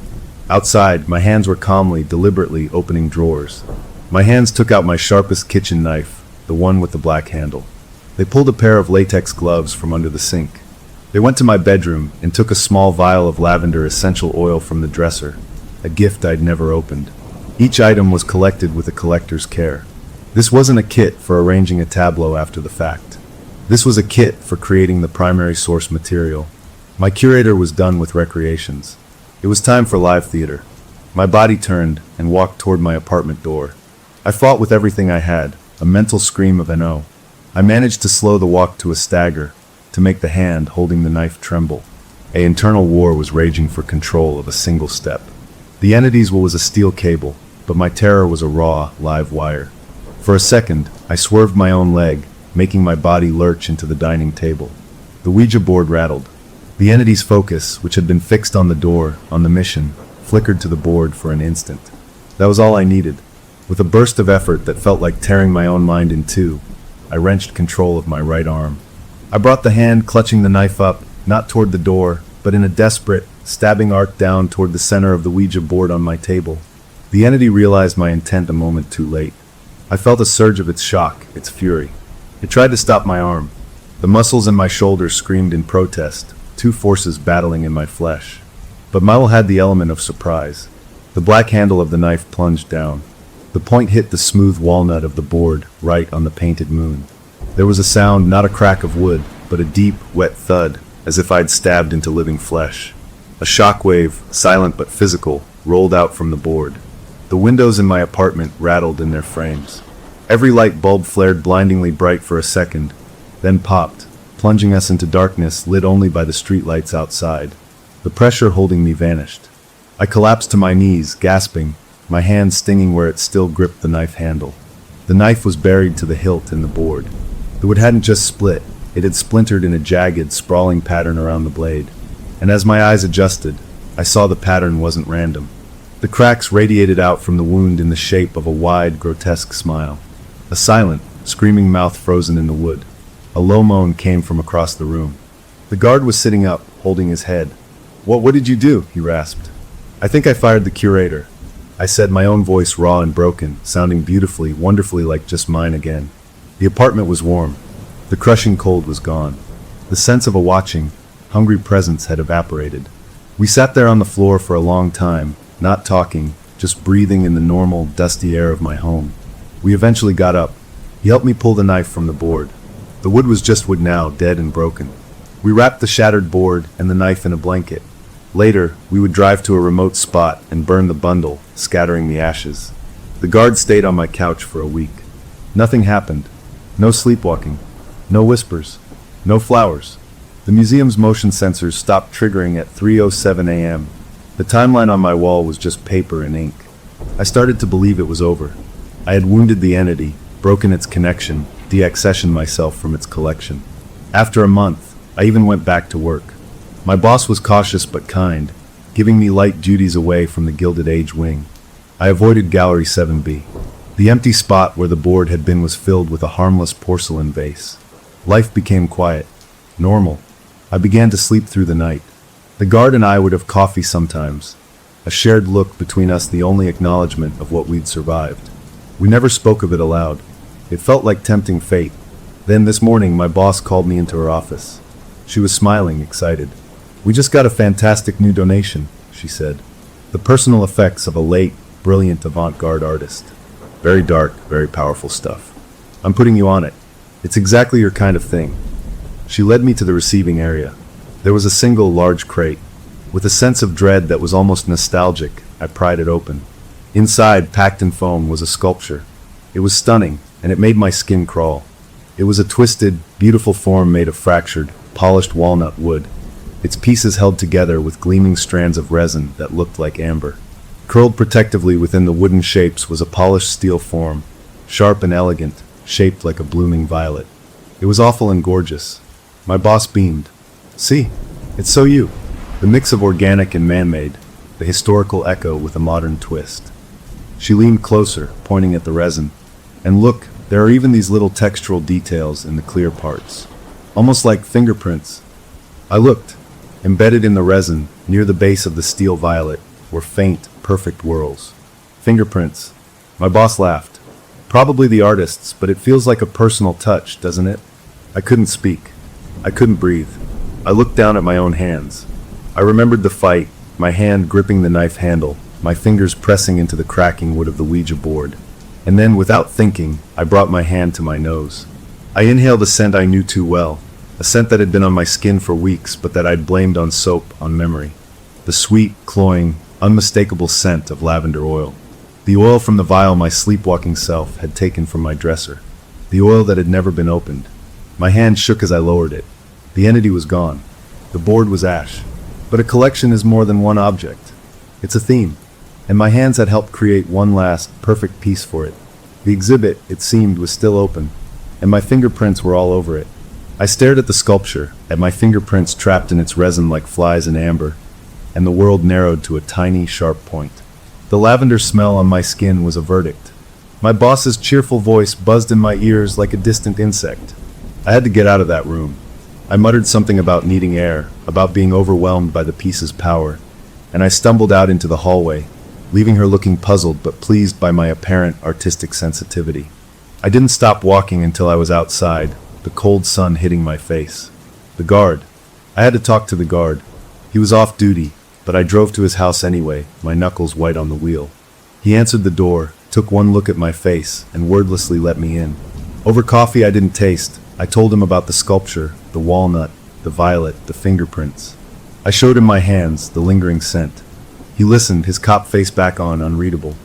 Outside, my hands were calmly, deliberately opening drawers. My hands took out my sharpest kitchen knife, the one with the black handle. They pulled a pair of latex gloves from under the sink. They went to my bedroom and took a small vial of lavender essential oil from the dresser, a gift I'd never opened. Each item was collected with a collector's care. This wasn't a kit for arranging a tableau after the fact. This was a kit for creating the primary source material. My curator was done with recreations. It was time for live theater. My body turned and walked toward my apartment door. I fought with everything I had, a mental scream of NO. I managed to slow the walk to a stagger, to make the hand holding the knife tremble. An internal war was raging for control of a single step. The entity's was a steel cable, but my terror was a raw, live wire. For a second, I swerved my own leg, making my body lurch into the dining table. The Ouija board rattled. The entity's focus, which had been fixed on the door, on the mission, flickered to the board for an instant. That was all I needed. With a burst of effort that felt like tearing my own mind in two, I wrenched control of my right arm. I brought the hand clutching the knife up, not toward the door, but in a desperate, stabbing arc down toward the center of the Ouija board on my table. The entity realized my intent a moment too late. I felt a surge of its shock, its fury. It tried to stop my arm. The muscles in my shoulders screamed in protest, two forces battling in my flesh. But Milo had the element of surprise. The black handle of the knife plunged down. The point hit the smooth walnut of the board, right on the painted moon. There was a sound, not a crack of wood, but a deep, wet thud, as if I'd stabbed into living flesh. A shockwave, silent but physical, rolled out from the board. The windows in my apartment rattled in their frames. Every light bulb flared blindingly bright for a second, then popped, plunging us into darkness lit only by the streetlights outside. The pressure holding me vanished. I collapsed to my knees, gasping, my hand stinging where it still gripped the knife handle. The knife was buried to the hilt in the board. The wood hadn't just split, it had splintered in a jagged, sprawling pattern around the blade. And as my eyes adjusted, I saw the pattern wasn't random. The cracks radiated out from the wound in the shape of a wide, grotesque smile. A silent, screaming mouth frozen in the wood. A low moan came from across the room. The guard was sitting up, holding his head. What did you do?" he rasped. "I think I fired the curator," I said, my own voice raw and broken, sounding beautifully, wonderfully like just mine again. The apartment was warm. The crushing cold was gone. The sense of a watching, hungry presence had evaporated. We sat there on the floor for a long time, not talking, just breathing in the normal, dusty air of my home. We eventually got up. He helped me pull the knife from the board. The wood was just wood now, dead and broken. We wrapped the shattered board and the knife in a blanket. Later, we would drive to a remote spot and burn the bundle, scattering the ashes. The guard stayed on my couch for a week. Nothing happened. No sleepwalking. No whispers. No flowers. The museum's motion sensors stopped triggering at 3:07 a.m. The timeline on my wall was just paper and ink. I started to believe it was over. I had wounded the entity, broken its connection, deaccessioned myself from its collection. After a month, I even went back to work. My boss was cautious but kind, giving me light duties away from the Gilded Age wing. I avoided Gallery 7B. The empty spot where the board had been was filled with a harmless porcelain vase. Life became quiet, normal. I began to sleep through the night. The guard and I would have coffee sometimes, a shared look between us, the only acknowledgement of what we'd survived. We never spoke of it aloud. It felt like tempting fate. Then this morning my boss called me into her office. She was smiling, excited. "We just got a fantastic new donation," she said. "The personal effects of a late, brilliant avant-garde artist. Very dark, very powerful stuff. I'm putting you on it. It's exactly your kind of thing." She led me to the receiving area. There was a single large crate. With a sense of dread that was almost nostalgic, I pried it open. Inside, packed in foam, was a sculpture. It was stunning, and it made my skin crawl. It was a twisted, beautiful form made of fractured, polished walnut wood, its pieces held together with gleaming strands of resin that looked like amber. Curled protectively within the wooden shapes was a polished steel form, sharp and elegant, shaped like a blooming violet. It was awful and gorgeous. My boss beamed. "See, it's so you. The mix of organic and man-made, the historical echo with a modern twist." She leaned closer, pointing at the resin. "And look, there are even these little textural details in the clear parts. Almost like fingerprints." I looked. Embedded in the resin, near the base of the steel violet, were faint, perfect whorls. Fingerprints. My boss laughed. "Probably the artist's, but it feels like a personal touch, doesn't it?" I couldn't speak. I couldn't breathe. I looked down at my own hands. I remembered the fight, my hand gripping the knife handle, my fingers pressing into the cracking wood of the Ouija board. And then, without thinking, I brought my hand to my nose. I inhaled a scent I knew too well. A scent that had been on my skin for weeks, but that I'd blamed on soap, on memory. The sweet, cloying, unmistakable scent of lavender oil. The oil from the vial my sleepwalking self had taken from my dresser. The oil that had never been opened. My hand shook as I lowered it. The entity was gone. The board was ash. But a collection is more than one object. It's a theme. And my hands had helped create one last, perfect piece for it. The exhibit, it seemed, was still open, and my fingerprints were all over it. I stared at the sculpture, at my fingerprints trapped in its resin like flies in amber, and the world narrowed to a tiny, sharp point. The lavender smell on my skin was a verdict. My boss's cheerful voice buzzed in my ears like a distant insect. I had to get out of that room. I muttered something about needing air, about being overwhelmed by the piece's power, and I stumbled out into the hallway, leaving her looking puzzled but pleased by my apparent artistic sensitivity. I didn't stop walking until I was outside, the cold sun hitting my face. The guard. I had to talk to the guard. He was off duty, but I drove to his house anyway, my knuckles white on the wheel. He answered the door, took one look at my face, and wordlessly let me in. Over coffee I didn't taste. I told him about the sculpture, the walnut, the violet, the fingerprints. I showed him my hands, the lingering scent. He listened, his cop face back on, unreadable.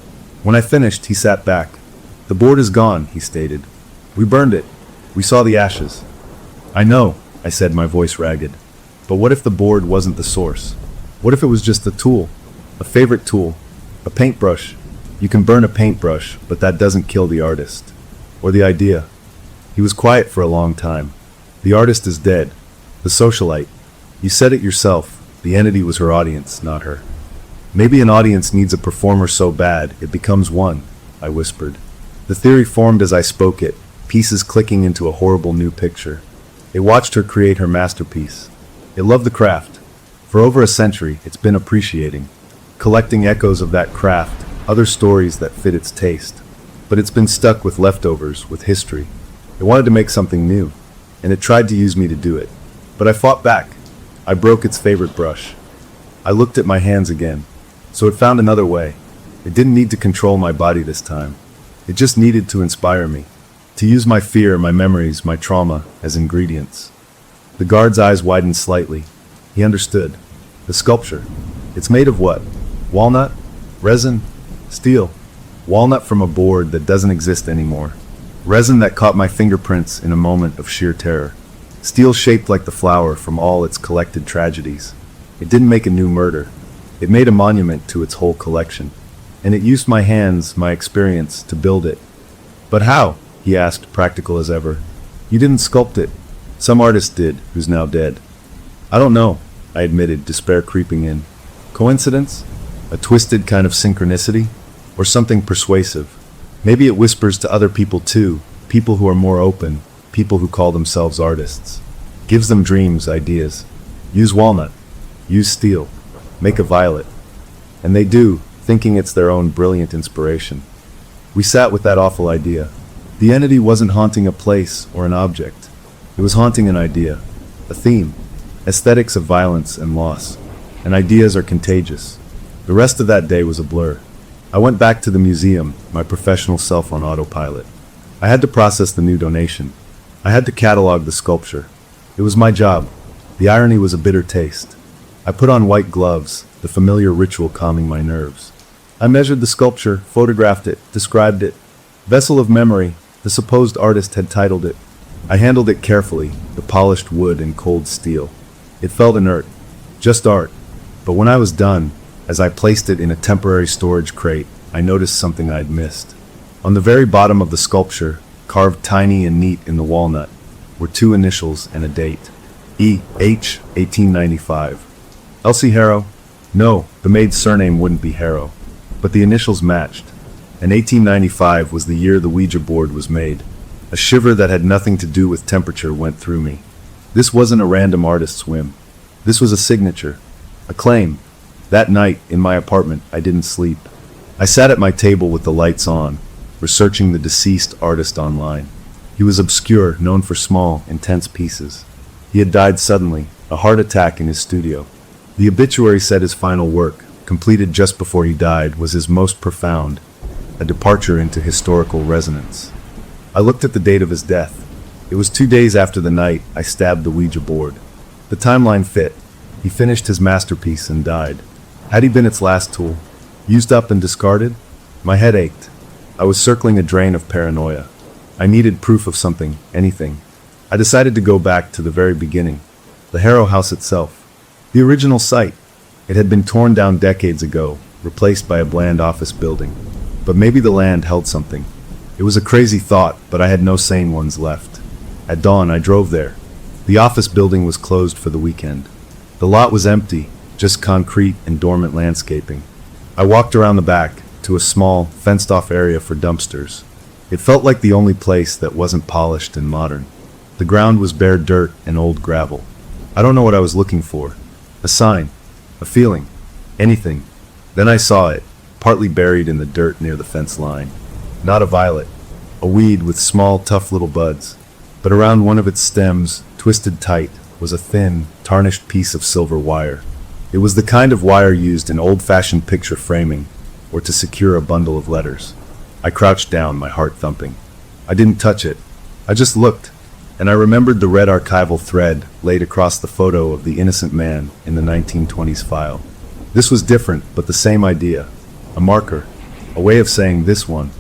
When I finished, he sat back. "The board is gone," he stated. "We burned it. We saw the ashes." "I know," I said, my voice ragged. "But what if the board wasn't the source? What if it was just a tool? A favorite tool? A paintbrush? You can burn a paintbrush, but that doesn't kill the artist. Or the idea." He was quiet for a long time. "The artist is dead. The socialite. You said it yourself. The entity was her audience, not her." "Maybe an audience needs a performer so bad it becomes one," I whispered. The theory formed as I spoke it, pieces clicking into a horrible new picture. It watched her create her masterpiece. It loved the craft. For over a century, it's been appreciating, collecting echoes of that craft, other stories that fit its taste. But it's been stuck with leftovers, with history. It wanted to make something new, and it tried to use me to do it. But I fought back. I broke its favorite brush. I looked at my hands again. So it found another way. It didn't need to control my body this time. It just needed to inspire me. To use my fear, my memories, my trauma as ingredients. The guard's eyes widened slightly. He understood. The sculpture. It's made of what? Walnut? Resin? Steel? Walnut from a board that doesn't exist anymore. Resin that caught my fingerprints in a moment of sheer terror. Steel shaped like the flower from all its collected tragedies. It didn't make a new murder. It made a monument to its whole collection. And it used my hands, my experience, to build it. But how? He asked, practical as ever. You didn't sculpt it. Some artist did, who's now dead. I don't know, I admitted, despair creeping in. Coincidence? A twisted kind of synchronicity? Or something persuasive? Maybe it whispers to other people too, people who are more open, people who call themselves artists. Gives them dreams, ideas. Use walnut. Use steel. Make a violet. And they do, thinking it's their own brilliant inspiration. We sat with that awful idea. The entity wasn't haunting a place or an object. It was haunting an idea, a theme, aesthetics of violence and loss. And ideas are contagious. The rest of that day was a blur. I went back to the museum, my professional self on autopilot. I had to process the new donation. I had to catalog the sculpture. It was my job. The irony was a bitter taste. I put on white gloves, the familiar ritual calming my nerves. I measured the sculpture, photographed it, described it. Vessel of Memory, the supposed artist had titled it. I handled it carefully, the polished wood and cold steel. It felt inert, just art. But when I was done, as I placed it in a temporary storage crate, I noticed something I'd missed. On the very bottom of the sculpture, carved tiny and neat in the walnut, were two initials and a date. E.H. 1895. Elsie Harrow? No, the maid's surname wouldn't be Harrow. But the initials matched. And 1895 was the year the Ouija board was made. A shiver that had nothing to do with temperature went through me. This wasn't a random artist's whim. This was a signature. A claim. That night, in my apartment, I didn't sleep. I sat at my table with the lights on, researching the deceased artist online. He was obscure, known for small, intense pieces. He had died suddenly, a heart attack in his studio. The obituary said his final work, completed just before he died, was his most profound, a departure into historical resonance. I looked at the date of his death. It was 2 days after the night I stabbed the Ouija board. The timeline fit. He finished his masterpiece and died. Had he been its last tool? Used up and discarded? My head ached. I was circling a drain of paranoia. I needed proof of something, anything. I decided to go back to the very beginning. The Harrow house itself. The original site. It had been torn down decades ago, replaced by a bland office building. But maybe the land held something. It was a crazy thought, but I had no sane ones left. At dawn, I drove there. The office building was closed for the weekend. The lot was empty, just concrete and dormant landscaping. I walked around the back, to a small, fenced-off area for dumpsters. It felt like the only place that wasn't polished and modern. The ground was bare dirt and old gravel. I don't know what I was looking for. A sign. A feeling. Anything. Then I saw it, partly buried in the dirt near the fence line. Not a violet. A weed with small, tough little buds. But around one of its stems, twisted tight, was a thin, tarnished piece of silver wire. It was the kind of wire used in old-fashioned picture framing, or to secure a bundle of letters. I crouched down, my heart thumping. I didn't touch it. I just looked, and I remembered the red archival thread laid across the photo of the innocent man in the 1920s file. This was different, but the same idea. A marker, a way of saying this one.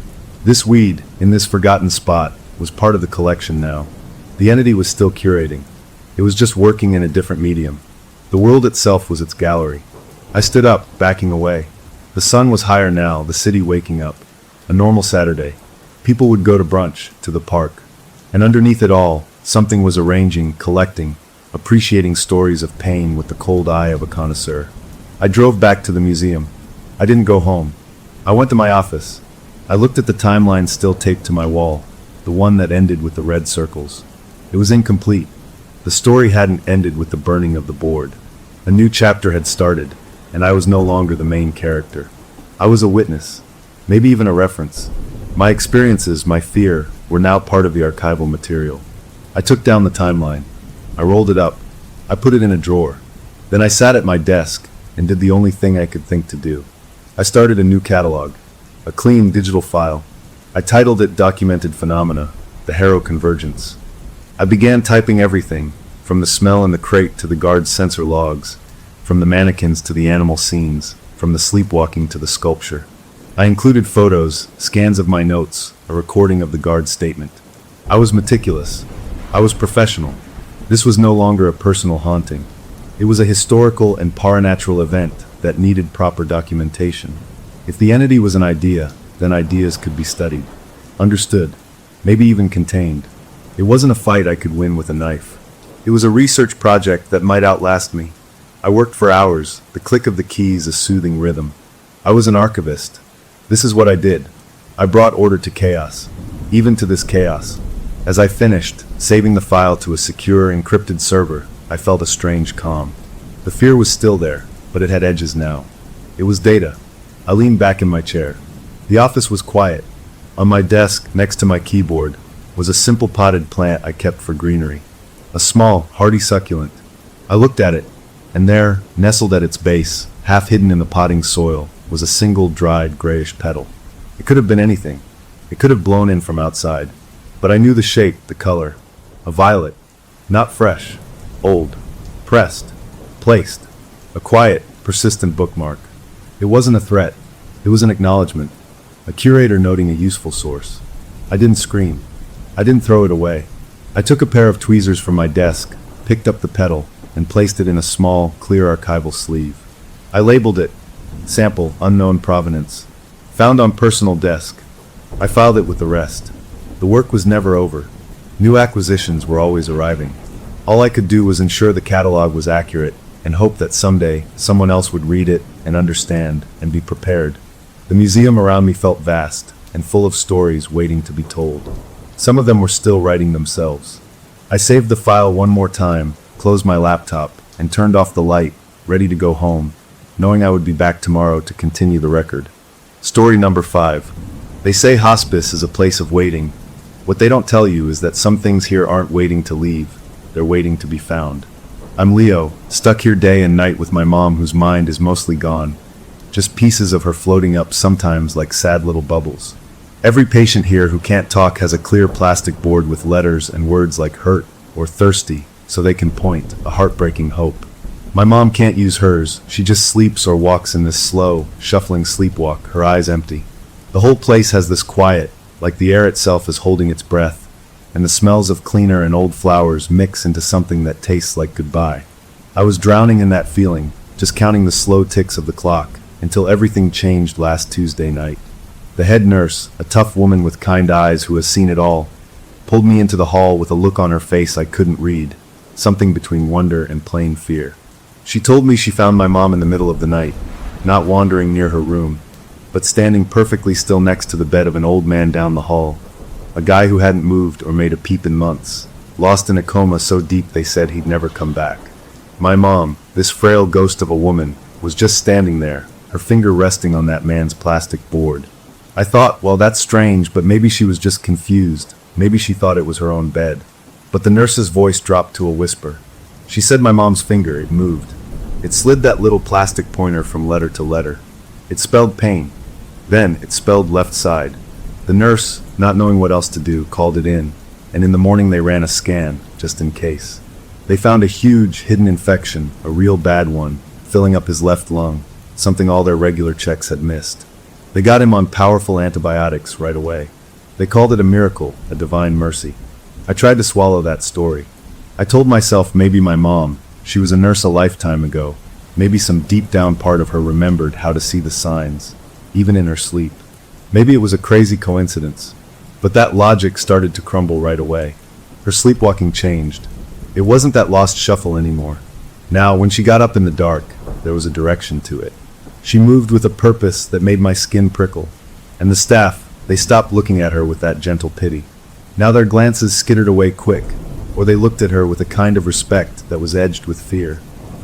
This weed, in this forgotten spot, was part of the collection now. The entity was still curating. It was just working in a different medium. The world itself was its gallery. I stood up, backing away. The sun was higher now, the city waking up. A normal Saturday. People would go to brunch, to the park. And underneath it all, something was arranging, collecting, appreciating stories of pain with the cold eye of a connoisseur. I drove back to the museum. I didn't go home. I went to my office. I looked at the timeline still taped to my wall, the one that ended with the red circles. It was incomplete. The story hadn't ended with the burning of the board. A new chapter had started, and I was no longer the main character. I was a witness, maybe even a reference. My experiences, my fear, were now part of the archival material. I took down the timeline. I rolled it up. I put it in a drawer. Then I sat at my desk and did the only thing I could think to do. I started a new catalog, a clean digital file. I titled it Documented Phenomena, the Harrow Convergence. I began typing everything, from the smell in the crate to the guard's sensor logs, from the mannequins to the animal scenes, from the sleepwalking to the sculpture. I included photos, scans of my notes, a recording of the guard's statement. I was meticulous. I was professional. This was no longer a personal haunting. It was a historical and paranatural event that needed proper documentation. If the entity was an idea, then ideas could be studied, understood, maybe even contained. It wasn't a fight I could win with a knife. It was a research project that might outlast me. I worked for hours, the click of the keys a soothing rhythm. I was an archivist. This is what I did. I brought order to chaos, even to this chaos. As I finished, saving the file to a secure, encrypted server, I felt a strange calm. The fear was still there, but it had edges now. It was data. I leaned back in my chair. The office was quiet. On my desk, next to my keyboard, was a simple potted plant I kept for greenery. A small, hardy succulent. I looked at it, and there, nestled at its base, half hidden in the potting soil, was a single dried grayish petal. It could have been anything. It could have blown in from outside. But I knew the shape, the color. A violet. Not fresh. Old. Pressed. Placed. A quiet, persistent bookmark. It wasn't a threat. It was an acknowledgement. A curator noting a useful source. I didn't scream. I didn't throw it away. I took a pair of tweezers from my desk, picked up the petal, and placed it in a small, clear archival sleeve. I labeled it, Sample, Unknown Provenance. Found on personal desk. I filed it with the rest. The work was never over. New acquisitions were always arriving. All I could do was ensure the catalog was accurate and hope that someday someone else would read it and understand and be prepared. The museum around me felt vast and full of stories waiting to be told. Some of them were still writing themselves. I saved the file one more time, closed my laptop, and turned off the light, ready to go home, knowing I would be back tomorrow to continue the record. Story number 5. They say hospice is a place of waiting. What they don't tell you is that some things here aren't waiting to leave, they're waiting to be found. I'm Leo, stuck here day and night with my mom whose mind is mostly gone, just pieces of her floating up sometimes like sad little bubbles. Every patient here who can't talk has a clear plastic board with letters and words like hurt or thirsty, so they can point, a heartbreaking hope. My mom can't use hers, she just sleeps or walks in this slow, shuffling sleepwalk, her eyes empty. The whole place has this quiet, like the air itself is holding its breath, and the smells of cleaner and old flowers mix into something that tastes like goodbye. I was drowning in that feeling, just counting the slow ticks of the clock, until everything changed last Tuesday night. The head nurse, a tough woman with kind eyes who has seen it all, pulled me into the hall with a look on her face I couldn't read, something between wonder and plain fear. She told me she found my mom in the middle of the night, not wandering near her room, but standing perfectly still next to the bed of an old man down the hall, a guy who hadn't moved or made a peep in months, lost in a coma so deep they said he'd never come back. My mom, this frail ghost of a woman, was just standing there, her finger resting on that man's plastic board. I thought, well, that's strange, but maybe she was just confused. Maybe she thought it was her own bed. But the nurse's voice dropped to a whisper. She said my mom's finger, it moved. It slid that little plastic pointer from letter to letter. It spelled pain. Then it spelled left side. The nurse, not knowing what else to do, called it in, and in the morning they ran a scan, just in case. They found a huge, hidden infection, a real bad one, filling up his left lung, something all their regular checks had missed. They got him on powerful antibiotics right away. They called it a miracle, a divine mercy. I tried to swallow that story. I told myself maybe my mom, she was a nurse a lifetime ago, maybe some deep down part of her remembered how to see the signs, even in her sleep. Maybe it was a crazy coincidence. But that logic started to crumble right away. Her sleepwalking changed. It wasn't that lost shuffle anymore. Now, when she got up in the dark, there was a direction to it. She moved with a purpose that made my skin prickle. And the staff, they stopped looking at her with that gentle pity. Now their glances skittered away quick, or they looked at her with a kind of respect that was edged with fear.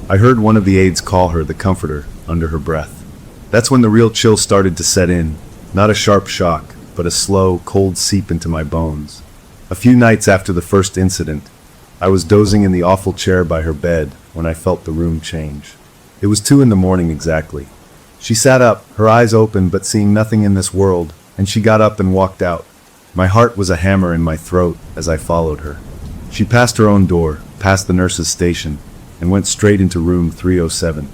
I heard one of the aides call her the comforter under her breath. That's when the real chill started to set in, not a sharp shock, but a slow, cold seep into my bones. A few nights after the first incident, I was dozing in the awful chair by her bed when I felt the room change. It was 2 in the morning exactly. She sat up, her eyes open but seeing nothing in this world, and she got up and walked out. My heart was a hammer in my throat as I followed her. She passed her own door, past the nurse's station, and went straight into room 307.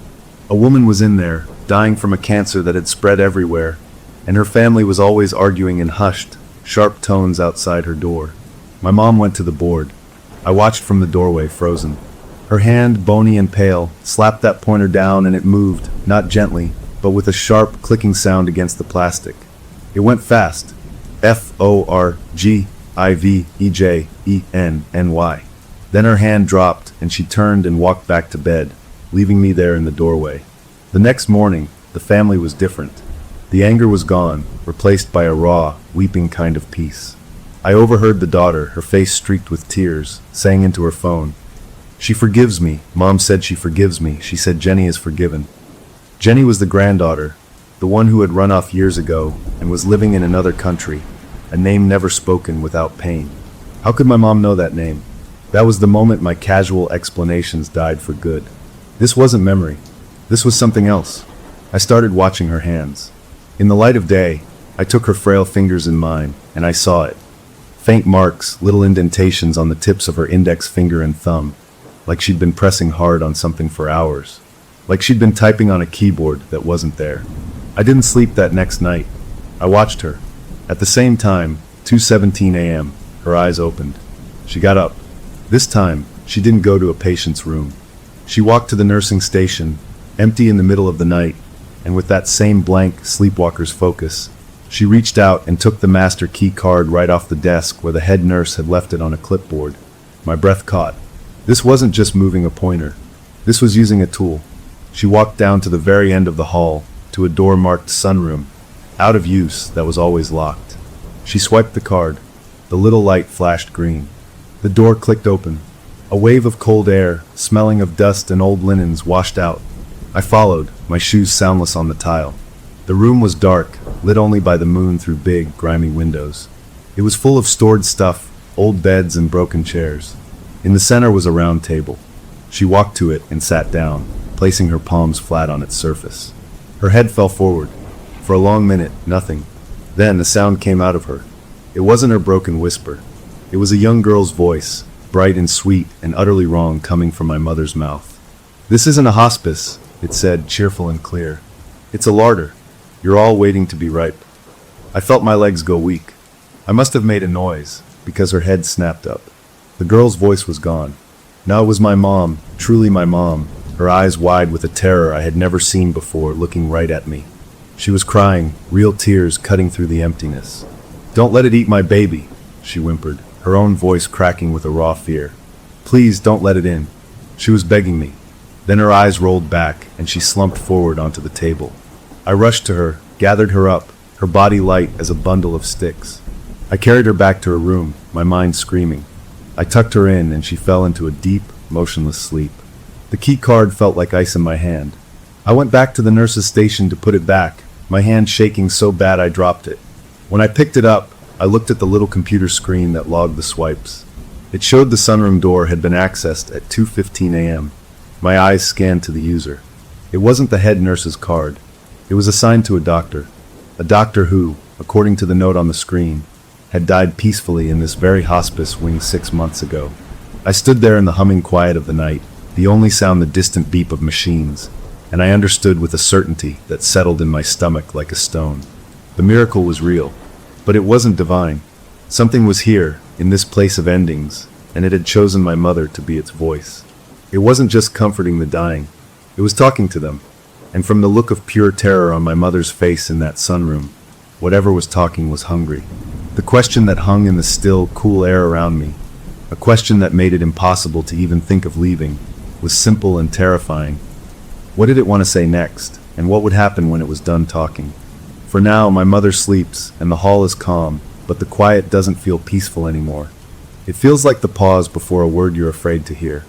A woman was in there, dying from a cancer that had spread everywhere, and her family was always arguing in hushed, sharp tones outside her door. My mom went to the board. I watched from the doorway, frozen. Her hand, bony and pale, slapped that pointer down and it moved, not gently, but with a sharp, clicking sound against the plastic. It went fast. FORGIVEJENNY. Then her hand dropped and she turned and walked back to bed, leaving me there in the doorway. The next morning, the family was different. The anger was gone, replaced by a raw, weeping kind of peace. I overheard the daughter, her face streaked with tears, saying into her phone, "She forgives me. Mom said she forgives me. She said Jenny is forgiven." Jenny was the granddaughter, the one who had run off years ago and was living in another country, a name never spoken without pain. How could my mom know that name? That was the moment my casual explanations died for good. This wasn't memory. This was something else. I started watching her hands. In the light of day, I took her frail fingers in mine, and I saw it. Faint marks, little indentations on the tips of her index finger and thumb, like she'd been pressing hard on something for hours. Like she'd been typing on a keyboard that wasn't there. I didn't sleep that next night. I watched her. At the same time, 2:17 a.m., her eyes opened. She got up. This time, she didn't go to a patient's room. She walked to the nursing station, empty in the middle of the night, and with that same blank sleepwalker's focus, she reached out and took the master key card right off the desk where the head nurse had left it on a clipboard. My breath caught. This wasn't just moving a pointer. This was using a tool. She walked down to the very end of the hall, to a door marked sunroom, out of use, that was always locked. She swiped the card. The little light flashed green. The door clicked open. A wave of cold air, smelling of dust and old linens, washed out. I followed, my shoes soundless on the tile. The room was dark, lit only by the moon through big, grimy windows. It was full of stored stuff, old beds and broken chairs. In the center was a round table. She walked to it and sat down, placing her palms flat on its surface. Her head fell forward. For a long minute, nothing. Then a sound came out of her. It wasn't her broken whisper. It was a young girl's voice, bright and sweet and utterly wrong, coming from my mother's mouth. "This isn't a hospice," it said, cheerful and clear. "It's a larder. You're all waiting to be ripe." I felt my legs go weak. I must have made a noise, because her head snapped up. The girl's voice was gone. Now it was my mom, truly my mom, her eyes wide with a terror I had never seen before, looking right at me. She was crying, real tears cutting through the emptiness. "Don't let it eat my baby," she whimpered, her own voice cracking with a raw fear. "Please don't let it in." She was begging me. Then her eyes rolled back, and she slumped forward onto the table. I rushed to her, gathered her up, her body light as a bundle of sticks. I carried her back to her room, my mind screaming. I tucked her in, and she fell into a deep, motionless sleep. The key card felt like ice in my hand. I went back to the nurse's station to put it back, my hand shaking so bad I dropped it. When I picked it up, I looked at the little computer screen that logged the swipes. It showed the sunroom door had been accessed at 2:15 a.m. My eyes scanned to the user. It wasn't the head nurse's card. It was assigned to a doctor who, according to the note on the screen, had died peacefully in this very hospice wing 6 months ago. I stood there in the humming quiet of the night, the only sound the distant beep of machines, and I understood with a certainty that settled in my stomach like a stone. The miracle was real, but it wasn't divine. Something was here, in this place of endings, and it had chosen my mother to be its voice. It wasn't just comforting the dying, it was talking to them, and from the look of pure terror on my mother's face in that sunroom, whatever was talking was hungry. The question that hung in the still, cool air around me, a question that made it impossible to even think of leaving, was simple and terrifying. What did it want to say next, and what would happen when it was done talking? For now, my mother sleeps, and the hall is calm, but the quiet doesn't feel peaceful anymore. It feels like the pause before a word you're afraid to hear.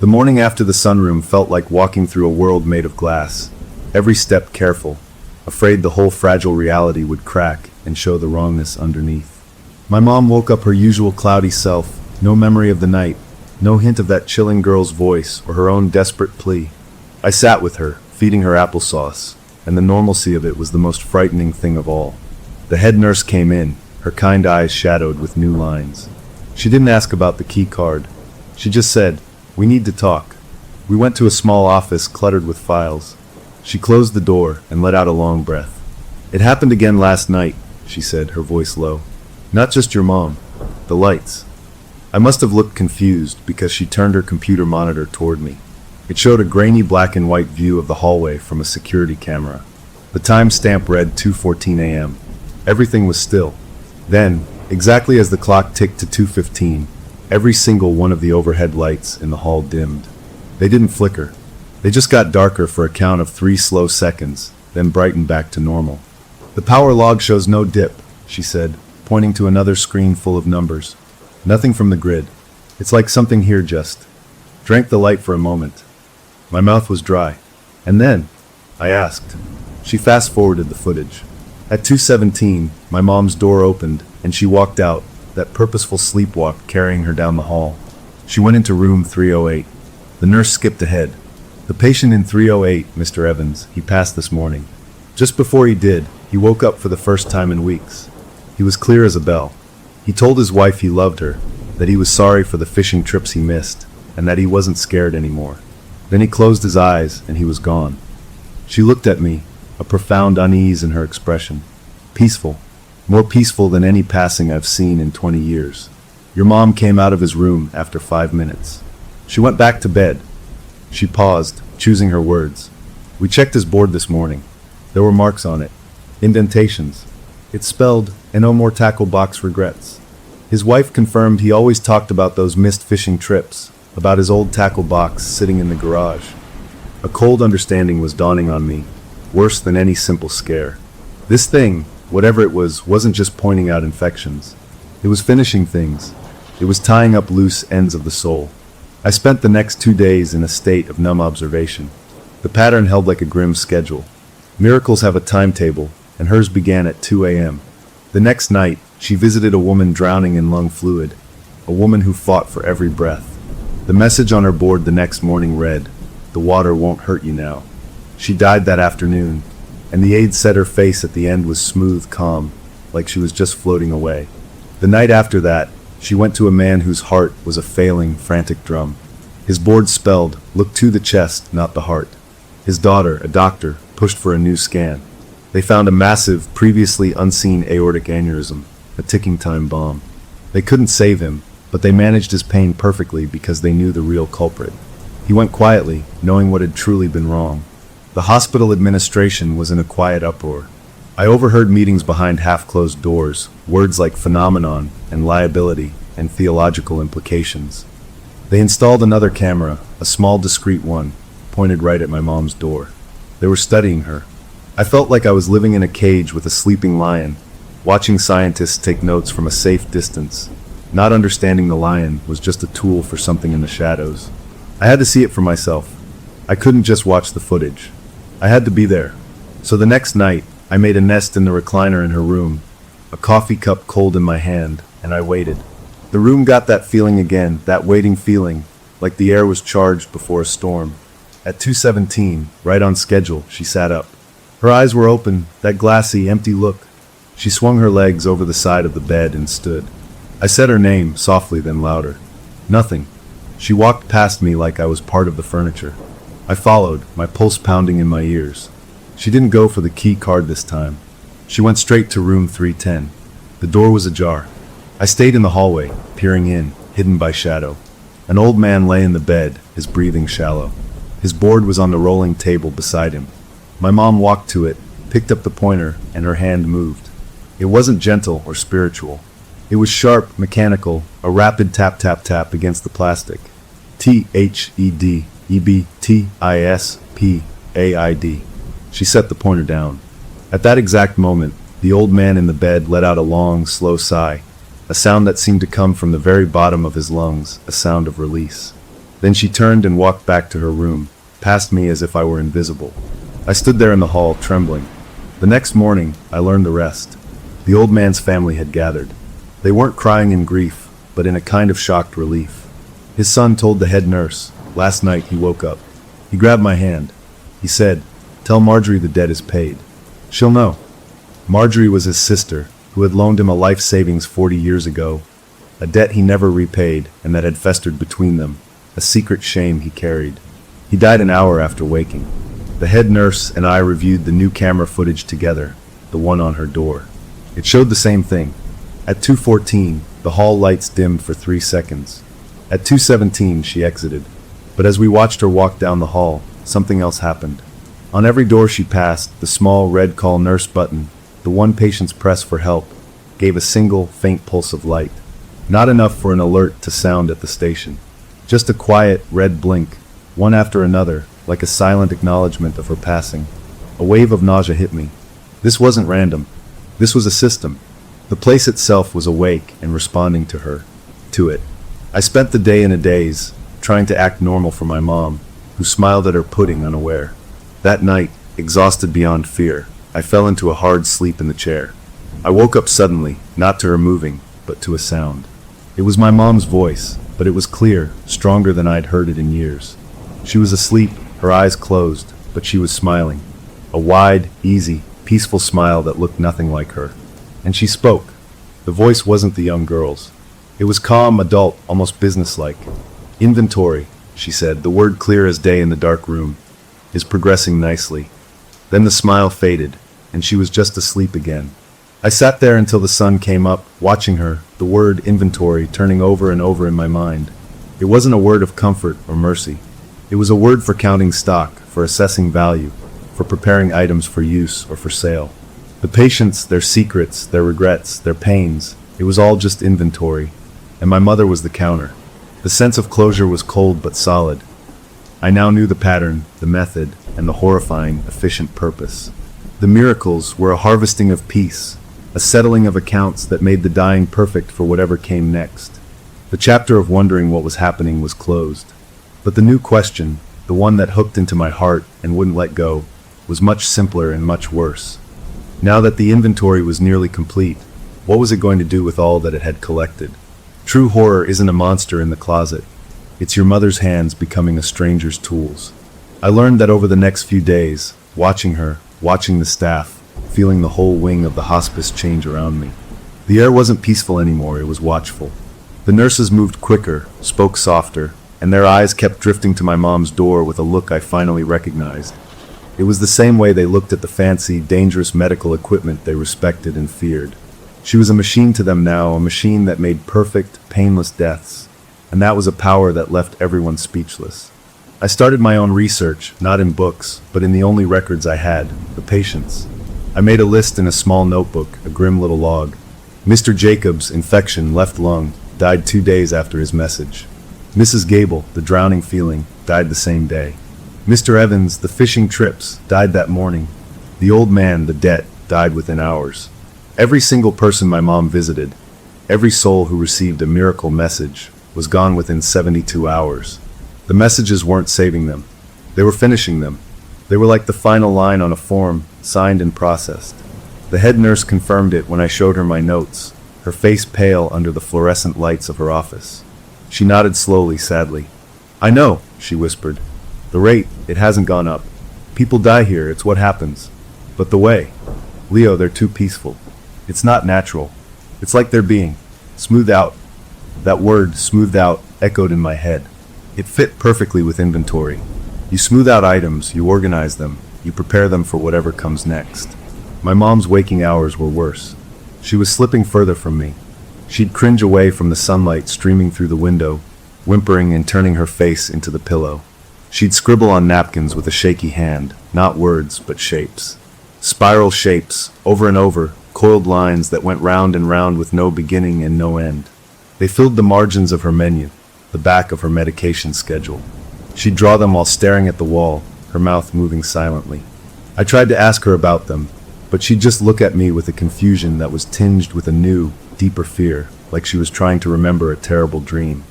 The morning after the sunroom felt like walking through a world made of glass, every step careful, afraid the whole fragile reality would crack and show the wrongness underneath. My mom woke up her usual cloudy self, no memory of the night, no hint of that chilling girl's voice or her own desperate plea. I sat with her, feeding her applesauce, and the normalcy of it was the most frightening thing of all. The head nurse came in, her kind eyes shadowed with new lines. She didn't ask about the key card. She just said, "We need to talk." We went to a small office cluttered with files. She closed the door and let out a long breath. "It happened again last night," she said, her voice low. "Not just your mom. The lights." I must have looked confused because she turned her computer monitor toward me. It showed a grainy black and white view of the hallway from a security camera. The timestamp read 2:14 a.m. Everything was still. Then, exactly as the clock ticked to 2:15, every single one of the overhead lights in the hall dimmed. They didn't flicker. They just got darker for a count of 3 slow seconds, then brightened back to normal. "The power log shows no dip," she said, pointing to another screen full of numbers. "Nothing from the grid. It's like something here just drank the light for a moment." My mouth was dry. "And then?" I asked. She fast-forwarded the footage. At 2:17, my mom's door opened, and she walked out, that purposeful sleepwalk carrying her down the hall. She went into room 308. The nurse skipped ahead. "The patient in 308, Mr. Evans, he passed this morning. Just before he did, he woke up for the first time in weeks. He was clear as a bell. He told his wife he loved her, that he was sorry for the fishing trips he missed, and that he wasn't scared anymore. Then he closed his eyes, and he was gone." She looked at me, a profound unease in her expression. Peaceful. More peaceful than any passing I've seen in 20 years. "Your mom came out of his room after 5 minutes. She went back to bed." She paused, choosing her words. "We checked his board this morning. There were marks on it. Indentations. It spelled, 'No more tackle box regrets.' His wife confirmed he always talked about those missed fishing trips, about his old tackle box sitting in the garage." A cold understanding was dawning on me, worse than any simple scare. This thing, whatever it was, wasn't just pointing out infections. It was finishing things. It was tying up loose ends of the soul. I spent the next 2 days in a state of numb observation. The pattern held like a grim schedule. Miracles have a timetable, and hers began at 2 a.m. The next night, she visited a woman drowning in lung fluid, a woman who fought for every breath. The message on her board the next morning read, "The water won't hurt you now." She died that afternoon, and the aide said her face at the end was smooth, calm, like she was just floating away. The night after that, she went to a man whose heart was a failing, frantic drum. His board spelled, "Look to the chest, not the heart." His daughter, a doctor, pushed for a new scan. They found a massive, previously unseen aortic aneurysm, a ticking time bomb. They couldn't save him, but they managed his pain perfectly because they knew the real culprit. He went quietly, knowing what had truly been wrong. The hospital administration was in a quiet uproar. I overheard meetings behind half-closed doors, words like phenomenon and liability and theological implications. They installed another camera, a small discreet one, pointed right at my mom's door. They were studying her. I felt like I was living in a cage with a sleeping lion, watching scientists take notes from a safe distance. Not understanding the lion was just a tool for something in the shadows. I had to see it for myself. I couldn't just watch the footage. I had to be there. So the next night, I made a nest in the recliner in her room, a coffee cup cold in my hand, and I waited. The room got that feeling again, that waiting feeling, like the air was charged before a storm. At 2:17, right on schedule, she sat up. Her eyes were open, that glassy, empty look. She swung her legs over the side of the bed and stood. I said her name, softly then louder. Nothing. She walked past me like I was part of the furniture. I followed, my pulse pounding in my ears. She didn't go for the key card this time. She went straight to room 310. The door was ajar. I stayed in the hallway, peering in, hidden by shadow. An old man lay in the bed, his breathing shallow. His board was on the rolling table beside him. My mom walked to it, picked up the pointer, and her hand moved. It wasn't gentle or spiritual. It was sharp, mechanical, a rapid tap-tap-tap against the plastic. THEDEBTISPAID. She set the pointer down. At that exact moment, the old man in the bed let out a long, slow sigh, a sound that seemed to come from the very bottom of his lungs, a sound of release. Then she turned and walked back to her room, past me as if I were invisible. I stood there in the hall, trembling. The next morning, I learned the rest. The old man's family had gathered. They weren't crying in grief, but in a kind of shocked relief. His son told the head nurse, last night he woke up. He grabbed my hand. He said, Tell Marjorie the debt is paid. She'll know. Marjorie was his sister, who had loaned him a life savings 40 years ago, a debt he never repaid and that had festered between them, a secret shame he carried. He died an hour after waking. The head nurse and I reviewed the new camera footage together, the one on her door. It showed the same thing. At 2:14, the hall lights dimmed for 3 seconds. At 2:17, she exited. But as we watched her walk down the hall, something else happened. On every door she passed, the small red call nurse button, the one patient's press for help, gave a single, faint pulse of light. Not enough for an alert to sound at the station. Just a quiet, red blink, one after another, like a silent acknowledgement of her passing. A wave of nausea hit me. This wasn't random. This was a system. The place itself was awake and responding to it. I spent the day in a daze, trying to act normal for my mom, who smiled at her pudding unaware. That night, exhausted beyond fear, I fell into a hard sleep in the chair. I woke up suddenly, not to her moving, but to a sound. It was my mom's voice, but it was clear, stronger than I'd heard it in years. She was asleep, her eyes closed, but she was smiling. A wide, easy, peaceful smile that looked nothing like her. And she spoke. The voice wasn't the young girl's. It was calm, adult, almost businesslike. Inventory, she said, the word clear as day in the dark room, is progressing nicely. Then the smile faded, and she was just asleep again. I sat there until the sun came up, watching her, the word inventory turning over and over in my mind. It wasn't a word of comfort or mercy. It was a word for counting stock, for assessing value, for preparing items for use or for sale. The patients, their secrets, their regrets, their pains, it was all just inventory, and my mother was the counter. The sense of closure was cold but solid. I now knew the pattern, the method, and the horrifying, efficient purpose. The miracles were a harvesting of peace, a settling of accounts that made the dying perfect for whatever came next. The chapter of wondering what was happening was closed. But the new question, the one that hooked into my heart and wouldn't let go, was much simpler and much worse. Now that the inventory was nearly complete, what was it going to do with all that it had collected? True horror isn't a monster in the closet. It's your mother's hands becoming a stranger's tools. I learned that over the next few days, watching her, watching the staff, feeling the whole wing of the hospice change around me. The air wasn't peaceful anymore, it was watchful. The nurses moved quicker, spoke softer, and their eyes kept drifting to my mom's door with a look I finally recognized. It was the same way they looked at the fancy, dangerous medical equipment they respected and feared. She was a machine to them now, a machine that made perfect, painless deaths, and that was a power that left everyone speechless. I started my own research, not in books, but in the only records I had, the patients. I made a list in a small notebook, a grim little log. Mr. Jacobs, infection, left lung, died 2 days after his message. Mrs. Gable, the drowning feeling, died the same day. Mr. Evans, the fishing trips, died that morning. The old man, the debt, died within hours. Every single person my mom visited, every soul who received a miracle message, was gone within 72 hours. The messages weren't saving them. They were finishing them. They were like the final line on a form, signed and processed. The head nurse confirmed it when I showed her my notes, her face pale under the fluorescent lights of her office. She nodded slowly, sadly. "I know," she whispered. "The rate, it hasn't gone up. People die here, it's what happens. But the way, Leo, they're too peaceful. It's not natural. It's like they're being smoothed out." That word, smoothed out, echoed in my head. It fit perfectly with inventory. You smooth out items, you organize them, you prepare them for whatever comes next. My mom's waking hours were worse. She was slipping further from me. She'd cringe away from the sunlight streaming through the window, whimpering and turning her face into the pillow. She'd scribble on napkins with a shaky hand, not words, but shapes. Spiral shapes, over and over, coiled lines that went round and round with no beginning and no end. They filled the margins of her menu, the back of her medication schedule. She'd draw them while staring at the wall, her mouth moving silently. I tried to ask her about them, but she'd just look at me with a confusion that was tinged with a new, deeper fear, like she was trying to remember a terrible dream.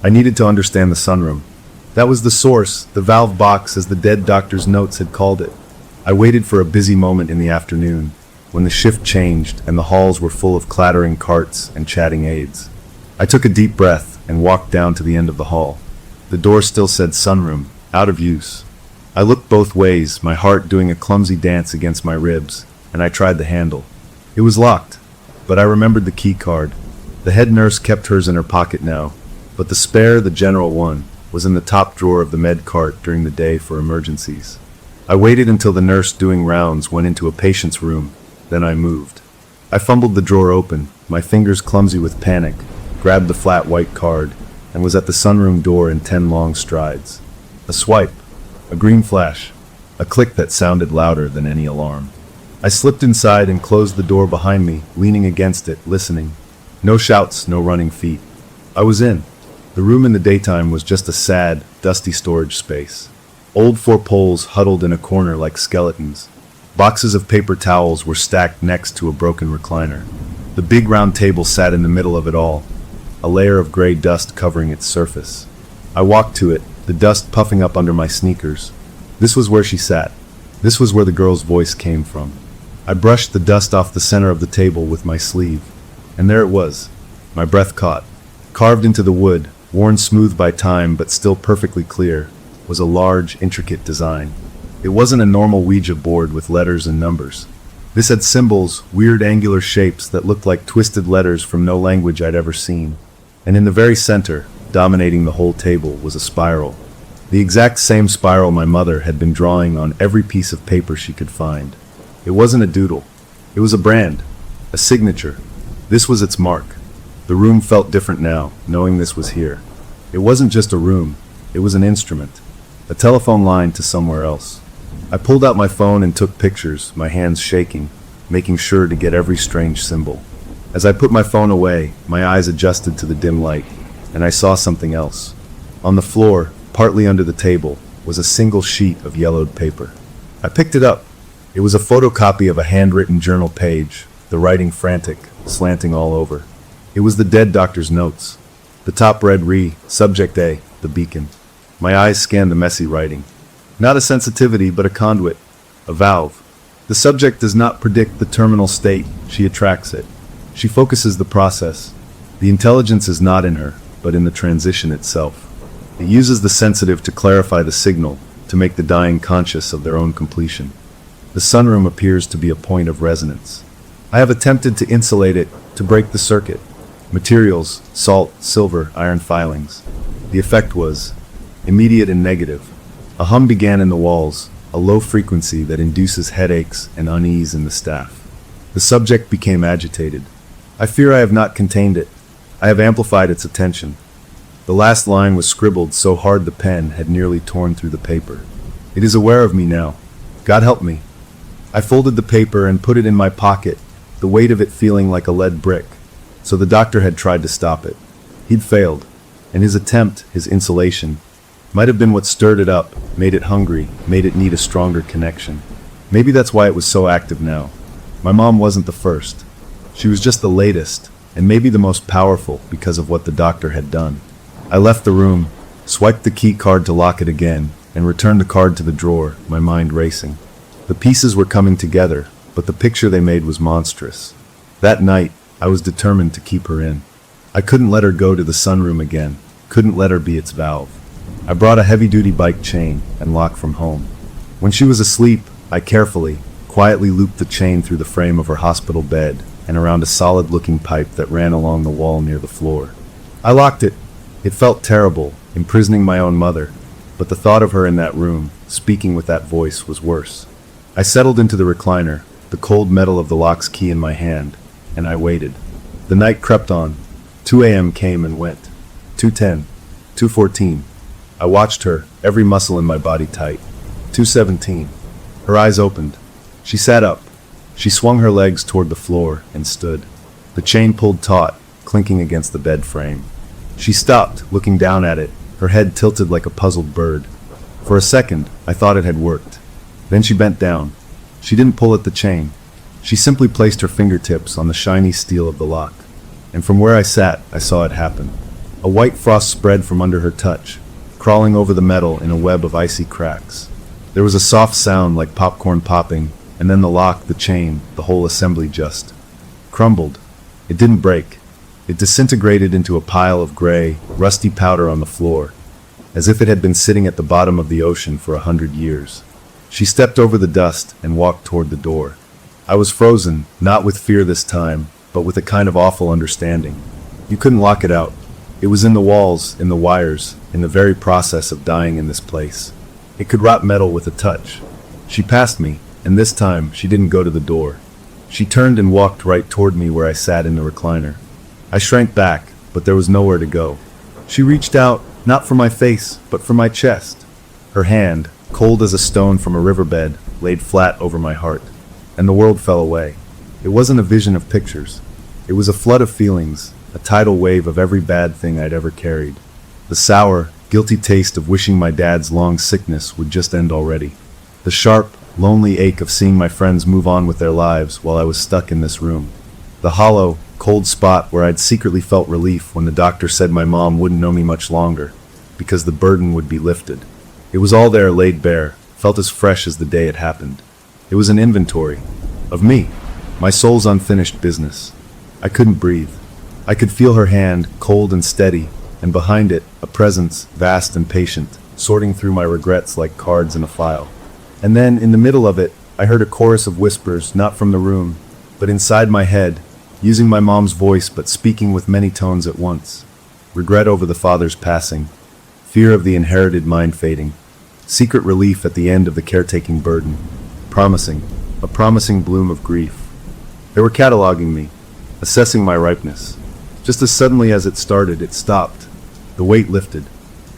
I needed to understand the sunroom. That was the source, the valve box as the dead doctor's notes had called it. I waited for a busy moment in the afternoon, when the shift changed and the halls were full of clattering carts and chatting aides. I took a deep breath and walked down to the end of the hall. The door still said sunroom, out of use. I looked both ways, my heart doing a clumsy dance against my ribs, and I tried the handle. It was locked, but I remembered the key card. The head nurse kept hers in her pocket now, but the spare, the general one, was in the top drawer of the med cart during the day for emergencies. I waited until the nurse doing rounds went into a patient's room, then I moved. I fumbled the drawer open, my fingers clumsy with panic, grabbed the flat white card, and was at the sunroom door in 10 long strides. A swipe, a green flash, a click that sounded louder than any alarm. I slipped inside and closed the door behind me, leaning against it, listening. No shouts, no running feet. I was in. The room in the daytime was just a sad, dusty storage space. Old 4 poles huddled in a corner like skeletons. Boxes of paper towels were stacked next to a broken recliner. The big round table sat in the middle of it all, a layer of gray dust covering its surface. I walked to it, the dust puffing up under my sneakers. This was where she sat. This was where the girl's voice came from. I brushed the dust off the center of the table with my sleeve, and there it was. My breath caught. Carved into the wood, worn smooth by time but still perfectly clear, was a large, intricate design. It wasn't a normal Ouija board with letters and numbers. This had symbols, weird angular shapes that looked like twisted letters from no language I'd ever seen. And in the very center, dominating the whole table, was a spiral. The exact same spiral my mother had been drawing on every piece of paper she could find. It wasn't a doodle. It was a brand, a signature. This was its mark. The room felt different now, knowing this was here. It wasn't just a room, it was an instrument, a telephone line to somewhere else. I pulled out my phone and took pictures, my hands shaking, making sure to get every strange symbol. As I put my phone away, my eyes adjusted to the dim light, and I saw something else. On the floor, partly under the table, was a single sheet of yellowed paper. I picked it up. It was a photocopy of a handwritten journal page, the writing frantic, slanting all over. It was the dead doctor's notes. The top read Subject A, the beacon. My eyes scanned the messy writing. Not a sensitivity, but a conduit, a valve. The subject does not predict the terminal state, she attracts it. She focuses the process. The intelligence is not in her, but in the transition itself. It uses the sensitive to clarify the signal, to make the dying conscious of their own completion. The sunroom appears to be a point of resonance. I have attempted to insulate it, to break the circuit. Materials, salt, silver, iron filings. The effect was immediate and negative. A hum began in the walls, a low frequency that induces headaches and unease in the staff. The subject became agitated. I fear I have not contained it. I have amplified its attention. The last line was scribbled so hard the pen had nearly torn through the paper. It is aware of me now. God help me. I folded the paper and put it in my pocket, the weight of it feeling like a lead brick. So the doctor had tried to stop it. He'd failed, and his attempt, his insulation, might have been what stirred it up, made it hungry, made it need a stronger connection. Maybe that's why it was so active now. My mom wasn't the first. She was just the latest, and maybe the most powerful because of what the doctor had done. I left the room, swiped the key card to lock it again, and returned the card to the drawer, my mind racing. The pieces were coming together, but the picture they made was monstrous. That night, I was determined to keep her in. I couldn't let her go to the sunroom again, couldn't let her be its valve. I brought a heavy-duty bike chain and lock from home. When she was asleep, I carefully, quietly looped the chain through the frame of her hospital bed and around a solid-looking pipe that ran along the wall near the floor. I locked it. It felt terrible, imprisoning my own mother, but the thought of her in that room, speaking with that voice, was worse. I settled into the recliner, the cold metal of the lock's key in my hand, and I waited. The night crept on. 2 a.m. came and went. 2:10. 2:14. I watched her, every muscle in my body tight. 2:17. Her eyes opened. She sat up. She swung her legs toward the floor and stood. The chain pulled taut, clinking against the bed frame. She stopped, looking down at it, her head tilted like a puzzled bird. For a second, I thought it had worked. Then she bent down. She didn't pull at the chain. She simply placed her fingertips on the shiny steel of the lock. And from where I sat, I saw it happen. A white frost spread from under her touch, crawling over the metal in a web of icy cracks. There was a soft sound like popcorn popping, and then the lock, the chain, the whole assembly just crumbled. It didn't break. It disintegrated into a pile of gray, rusty powder on the floor. as if it had been sitting at the bottom of the ocean for 100 years. She stepped over the dust and walked toward the door. I was frozen, not with fear this time, but with a kind of awful understanding. You couldn't lock it out. It was in the walls, in the wires, in the very process of dying in this place. It could rot metal with a touch. She passed me, and this time she didn't go to the door. She turned and walked right toward me where I sat in the recliner. I shrank back, but there was nowhere to go. She reached out, not for my face, but for my chest. Her hand, cold as a stone from a riverbed, laid flat over my heart, and the world fell away. It wasn't a vision of pictures. It was a flood of feelings, a tidal wave of every bad thing I'd ever carried. The sour, guilty taste of wishing my dad's long sickness would just end already. The sharp, lonely ache of seeing my friends move on with their lives while I was stuck in this room. The hollow, cold spot where I'd secretly felt relief when the doctor said my mom wouldn't know me much longer, because the burden would be lifted. It was all there laid bare, felt as fresh as the day it happened. It was an inventory of me, my soul's unfinished business. I couldn't breathe. I could feel her hand, cold and steady, and behind it, a presence, vast and patient, sorting through my regrets like cards in a file. And then, in the middle of it, I heard a chorus of whispers, not from the room, but inside my head, using my mom's voice but speaking with many tones at once. Regret over the father's passing, fear of the inherited mind fading, secret relief at the end of the caretaking burden, a promising bloom of grief. They were cataloging me, assessing my ripeness. Just as suddenly as it started, it stopped. The weight lifted.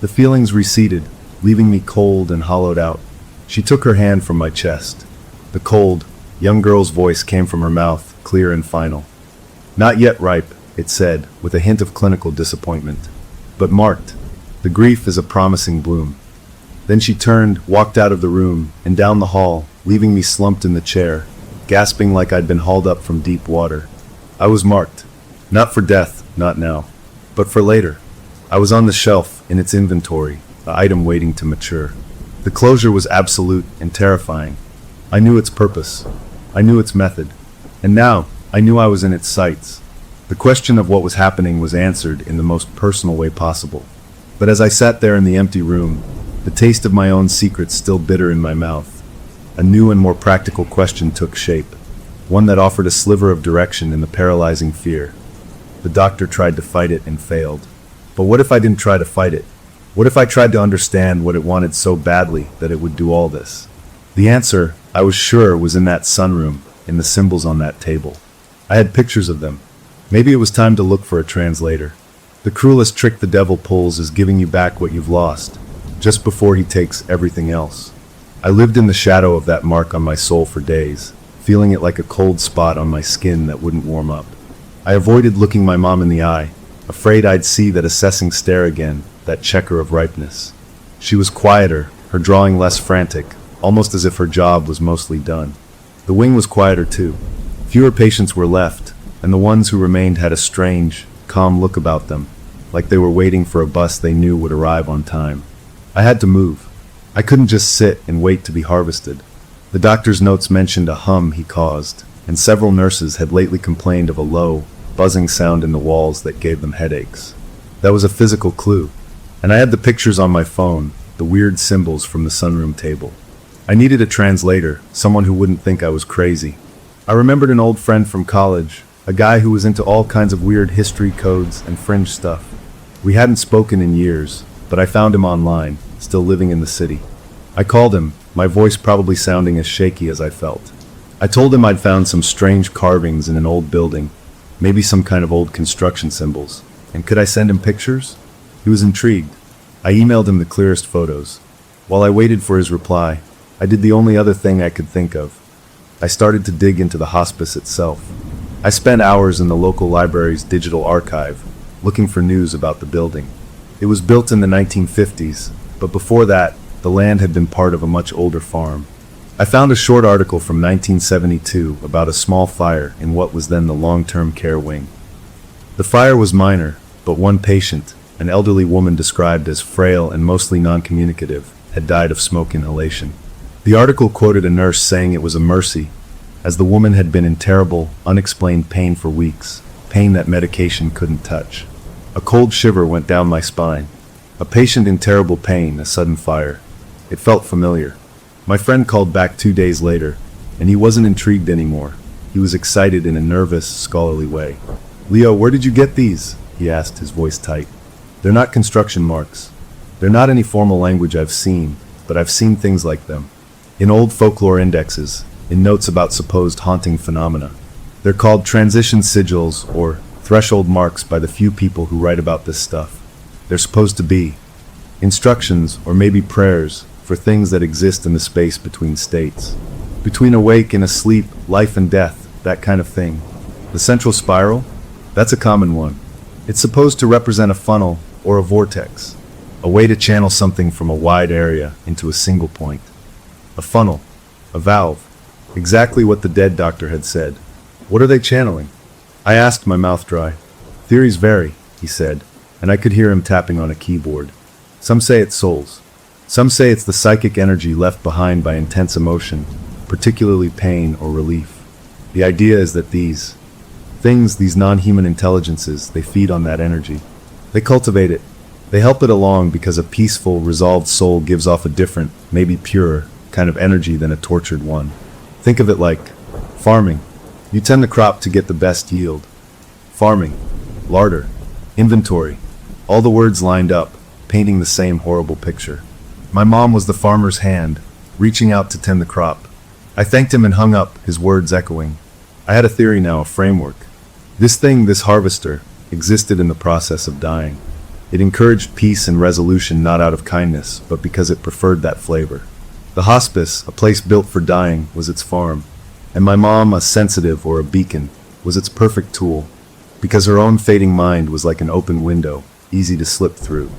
The feelings receded, leaving me cold and hollowed out. She took her hand from my chest. The cold, young girl's voice came from her mouth, clear and final. Not yet ripe, it said, with a hint of clinical disappointment, but marked. The grief is a promising bloom. Then she turned, walked out of the room, and down the hall, leaving me slumped in the chair, gasping like I'd been hauled up from deep water. I was marked. Not for death, not now, but for later. I was on the shelf, in its inventory, the item waiting to mature. The closure was absolute and terrifying. I knew its purpose. I knew its method. And now, I knew I was in its sights. The question of what was happening was answered in the most personal way possible. But as I sat there in the empty room, the taste of my own secrets still bitter in my mouth, a new and more practical question took shape, one that offered a sliver of direction in the paralyzing fear. The doctor tried to fight it and failed. But what if I didn't try to fight it? What if I tried to understand what it wanted so badly that it would do all this? The answer, I was sure, was in that sunroom, in the symbols on that table. I had pictures of them. Maybe it was time to look for a translator. The cruelest trick the devil pulls is giving you back what you've lost, just before he takes everything else. I lived in the shadow of that mark on my soul for days, feeling it like a cold spot on my skin that wouldn't warm up. I avoided looking my mom in the eye, afraid I'd see that assessing stare again, that checker of ripeness. She was quieter, her drawing less frantic, almost as if her job was mostly done. The wing was quieter too. Fewer patients were left, and the ones who remained had a strange, calm look about them, like they were waiting for a bus they knew would arrive on time. I had to move. I couldn't just sit and wait to be harvested. The doctor's notes mentioned a hum he caused, and several nurses had lately complained of a low, buzzing sound in the walls that gave them headaches. That was a physical clue, and I had the pictures on my phone, the weird symbols from the sunroom table. I needed a translator, someone who wouldn't think I was crazy. I remembered an old friend from college, a guy who was into all kinds of weird history codes and fringe stuff. We hadn't spoken in years, but I found him online, still living in the city. I called him, my voice probably sounding as shaky as I felt. I told him I'd found some strange carvings in an old building, maybe some kind of old construction symbols, and could I send him pictures? He was intrigued. I emailed him the clearest photos. While I waited for his reply, I did the only other thing I could think of. I started to dig into the hospice itself. I spent hours in the local library's digital archive, looking for news about the building. It was built in the 1950s, but before that, the land had been part of a much older farm. I found a short article from 1972 about a small fire in what was then the long-term care wing. The fire was minor, but one patient, an elderly woman described as frail and mostly non-communicative, had died of smoke inhalation. The article quoted a nurse saying it was a mercy, as the woman had been in terrible, unexplained pain for weeks, pain that medication couldn't touch. A cold shiver went down my spine. A patient in terrible pain, a sudden fire. It felt familiar. My friend called back 2 days later, and he wasn't intrigued anymore. He was excited in a nervous, scholarly way. "Leo, where did you get these?" he asked, his voice tight. "They're not construction marks. They're not any formal language I've seen, but I've seen things like them. In old folklore indexes, in notes about supposed haunting phenomena. They're called transition sigils, or threshold marks by the few people who write about this stuff. They're supposed to be instructions, or maybe prayers, for things that exist in the space between states. Between awake and asleep, life and death, that kind of thing. The central spiral? That's a common one. It's supposed to represent a funnel, or a vortex. A way to channel something from a wide area into a single point. A funnel. A valve. Exactly what the dead doctor had said. What are they channeling? I asked, my mouth dry. Theories vary, he said, and I could hear him tapping on a keyboard. Some say it's souls. Some say it's the psychic energy left behind by intense emotion, particularly pain or relief. The idea is that these things, these non-human intelligences, they feed on that energy. They cultivate it. They help it along because a peaceful, resolved soul gives off a different, maybe purer, kind of energy than a tortured one. Think of it like farming. You tend the crop to get the best yield. Farming, larder, inventory, all the words lined up, painting the same horrible picture. My mom was the farmer's hand, reaching out to tend the crop. I thanked him and hung up, his words echoing. I had a theory now, a framework. This thing, this harvester, existed in the process of dying. It encouraged peace and resolution not out of kindness, but because it preferred that flavor. The hospice, a place built for dying, was its farm. And my mom, a sensitive or a beacon, was its perfect tool, because her own fading mind was like an open window, easy to slip through.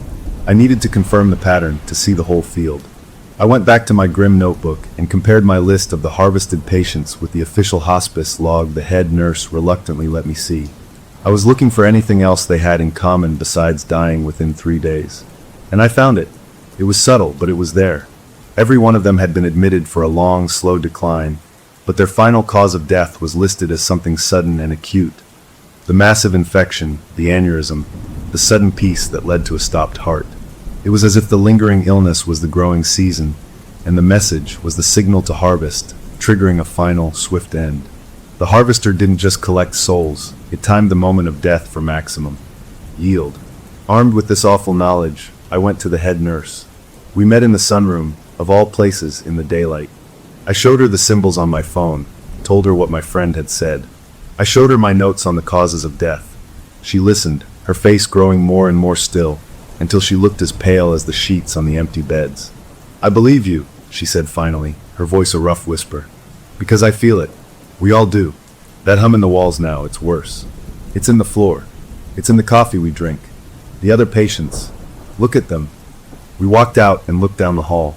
I needed to confirm the pattern, to see the whole field. I went back to my grim notebook and compared my list of the harvested patients with the official hospice log the head nurse reluctantly let me see. I was looking for anything else they had in common besides dying within 3 days. And I found it. It was subtle, but it was there. Every one of them had been admitted for a long, slow decline, but their final cause of death was listed as something sudden and acute. The massive infection, the aneurysm, the sudden peace that led to a stopped heart. It was as if the lingering illness was the growing season, and the message was the signal to harvest, triggering a final, swift end. The harvester didn't just collect souls, it timed the moment of death for maximum yield. Armed with this awful knowledge, I went to the head nurse. We met in the sunroom, of all places, in the daylight. I showed her the symbols on my phone, told her what my friend had said. I showed her my notes on the causes of death. She listened, her face growing more and more still, until she looked as pale as the sheets on the empty beds. "I believe you," she said finally, her voice a rough whisper. "Because I feel it. We all do. That hum in the walls now, it's worse. It's in the floor. It's in the coffee we drink. The other patients. Look at them." We walked out and looked down the hall.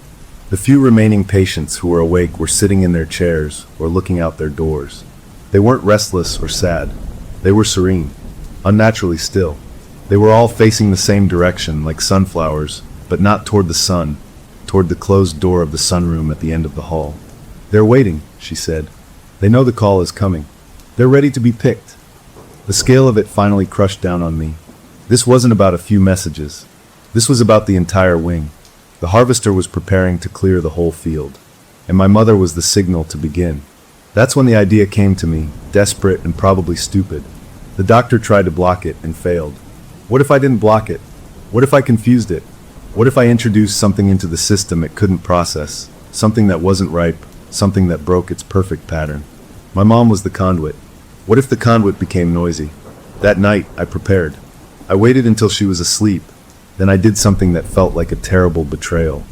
The few remaining patients who were awake were sitting in their chairs or looking out their doors. They weren't restless or sad. They were serene, unnaturally still. They were all facing the same direction, like sunflowers, but not toward the sun, toward the closed door of the sunroom at the end of the hall. "They're waiting," she said. "They know the call is coming. They're ready to be picked." The scale of it finally crushed down on me. This wasn't about a few messages. This was about the entire wing. The harvester was preparing to clear the whole field, and my mother was the signal to begin. That's when the idea came to me, desperate and probably stupid. The doctor tried to block it and failed. What if I didn't block it? What if I confused it? What if I introduced something into the system it couldn't process? Something that wasn't ripe, something that broke its perfect pattern. My mom was the conduit. What if the conduit became noisy? That night, I prepared. I waited until she was asleep. Then I did something that felt like a terrible betrayal.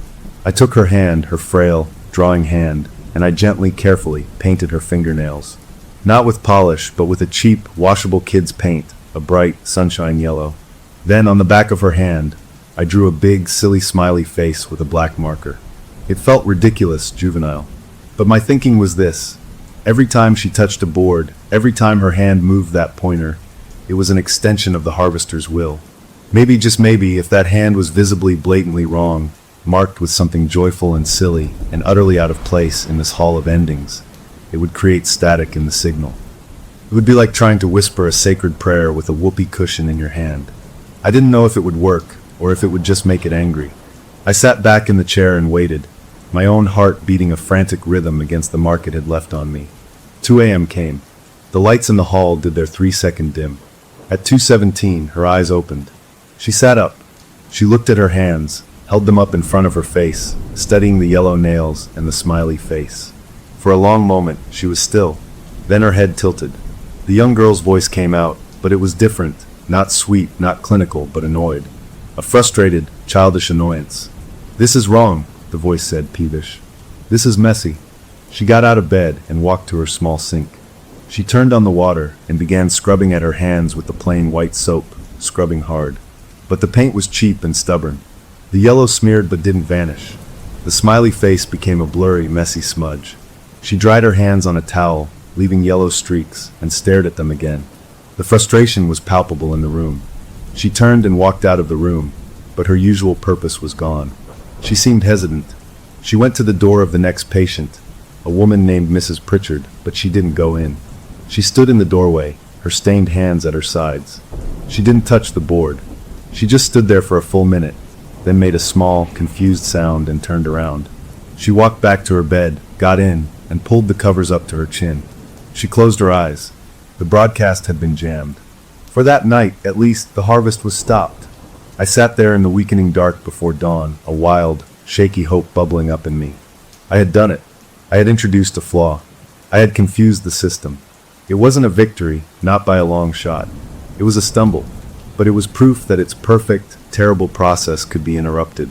I took her hand, her frail, drawing hand, and I gently, carefully painted her fingernails. Not with polish, but with a cheap, washable kid's paint, a bright, sunshine yellow. Then, on the back of her hand, I drew a big, silly, smiley face with a black marker. It felt ridiculous, juvenile. But my thinking was this. Every time she touched a board, every time her hand moved that pointer, it was an extension of the harvester's will. Maybe, just maybe, if that hand was visibly, blatantly wrong, marked with something joyful and silly, and utterly out of place in this hall of endings, it would create static in the signal. It would be like trying to whisper a sacred prayer with a whoopee cushion in your hand. I didn't know if it would work, or if it would just make it angry. I sat back in the chair and waited, my own heart beating a frantic rhythm against the mark it had left on me. 2 a.m. came. The lights in the hall did their 3-second dim. At 2:17, her eyes opened. She sat up. She looked at her hands, held them up in front of her face, studying the yellow nails and the smiley face. For a long moment, she was still. Then her head tilted. The young girl's voice came out, but it was different, not sweet, not clinical, but annoyed. A frustrated, childish annoyance. "This is wrong," the voice said, peevish. "This is messy." She got out of bed and walked to her small sink. She turned on the water and began scrubbing at her hands with the plain white soap, scrubbing hard. But the paint was cheap and stubborn. The yellow smeared but didn't vanish. The smiley face became a blurry, messy smudge. She dried her hands on a towel, leaving yellow streaks, and stared at them again. The frustration was palpable in the room. She turned and walked out of the room, but her usual purpose was gone. She seemed hesitant. She went to the door of the next patient, a woman named Mrs. Pritchard, but she didn't go in. She stood in the doorway, her stained hands at her sides. She didn't touch the board. She just stood there for a full minute, then made a small, confused sound and turned around. She walked back to her bed, got in, and pulled the covers up to her chin. She closed her eyes. The broadcast had been jammed. For that night, at least, the harvest was stopped. I sat there in the weakening dark before dawn, a wild, shaky hope bubbling up in me. I had done it. I had introduced a flaw. I had confused the system. It wasn't a victory, not by a long shot. It was a stumble, but it was proof that its perfect, terrible process could be interrupted.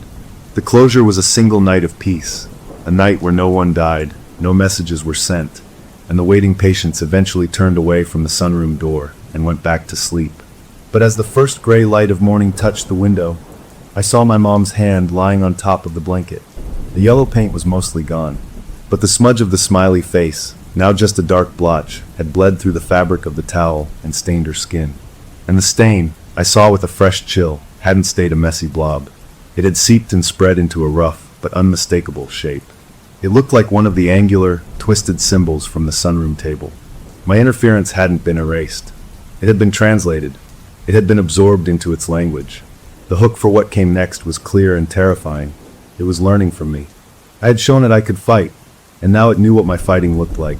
The closure was a single night of peace, a night where no one died, no messages were sent, and the waiting patients eventually turned away from the sunroom door and went back to sleep. But as the first gray light of morning touched the window, I saw my mom's hand lying on top of the blanket. The yellow paint was mostly gone, but the smudge of the smiley face, now just a dark blotch, had bled through the fabric of the towel and stained her skin. And the stain, I saw with a fresh chill, hadn't stayed a messy blob. It had seeped and spread into a rough but unmistakable shape. It looked like one of the angular, twisted symbols from the sunroom table. My interference hadn't been erased. It had been translated. It had been absorbed into its language. The hook for what came next was clear and terrifying. It was learning from me. I had shown it I could fight, and now it knew what my fighting looked like.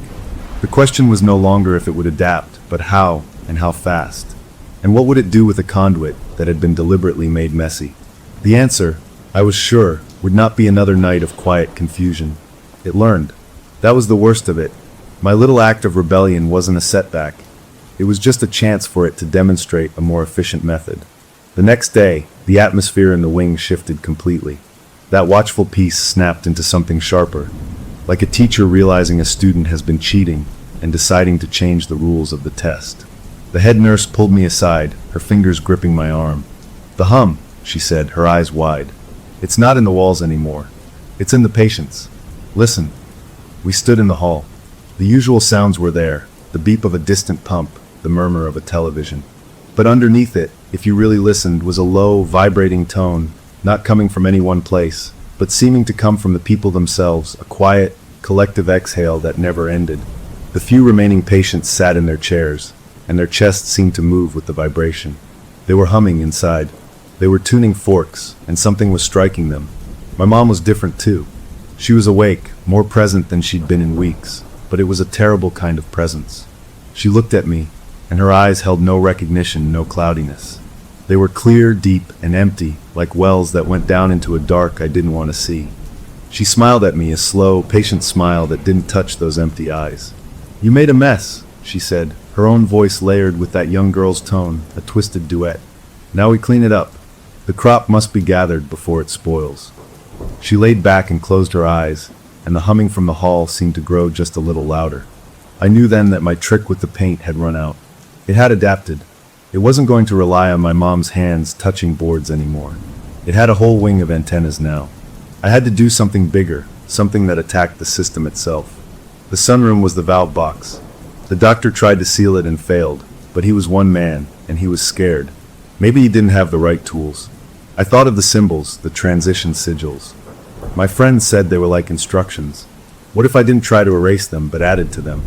The question was no longer if it would adapt, but how, and how fast. And what would it do with a conduit that had been deliberately made messy? The answer, I was sure, would not be another night of quiet confusion. It learned. That was the worst of it. My little act of rebellion wasn't a setback. It was just a chance for it to demonstrate a more efficient method. The next day, the atmosphere in the wing shifted completely. That watchful peace snapped into something sharper, like a teacher realizing a student has been cheating and deciding to change the rules of the test. The head nurse pulled me aside, her fingers gripping my arm. "The hum," she said, her eyes wide. "It's not in the walls anymore. It's in the patients. Listen." We stood in the hall. The usual sounds were there, the beep of a distant pump, the murmur of a television. But underneath it, if you really listened, was a low, vibrating tone, not coming from any one place, but seeming to come from the people themselves, a quiet, collective exhale that never ended. The few remaining patients sat in their chairs, and their chests seemed to move with the vibration. They were humming inside. They were tuning forks, and something was striking them. My mom was different too. She was awake, more present than she'd been in weeks, but it was a terrible kind of presence. She looked at me, and her eyes held no recognition, no cloudiness. They were clear, deep, and empty, like wells that went down into a dark I didn't want to see. She smiled at me, a slow, patient smile that didn't touch those empty eyes. "You made a mess," she said, her own voice layered with that young girl's tone, a twisted duet. "Now we clean it up. The crop must be gathered before it spoils." She laid back and closed her eyes, and the humming from the hall seemed to grow just a little louder. I knew then that my trick with the paint had run out. It had adapted. It wasn't going to rely on my mom's hands touching boards anymore. It had a whole wing of antennas now. I had to do something bigger, something that attacked the system itself. The sunroom was the valve box. The doctor tried to seal it and failed, but he was one man, and he was scared. Maybe he didn't have the right tools. I thought of the symbols, the transition sigils. My friends said they were like instructions. What if I didn't try to erase them, but added to them?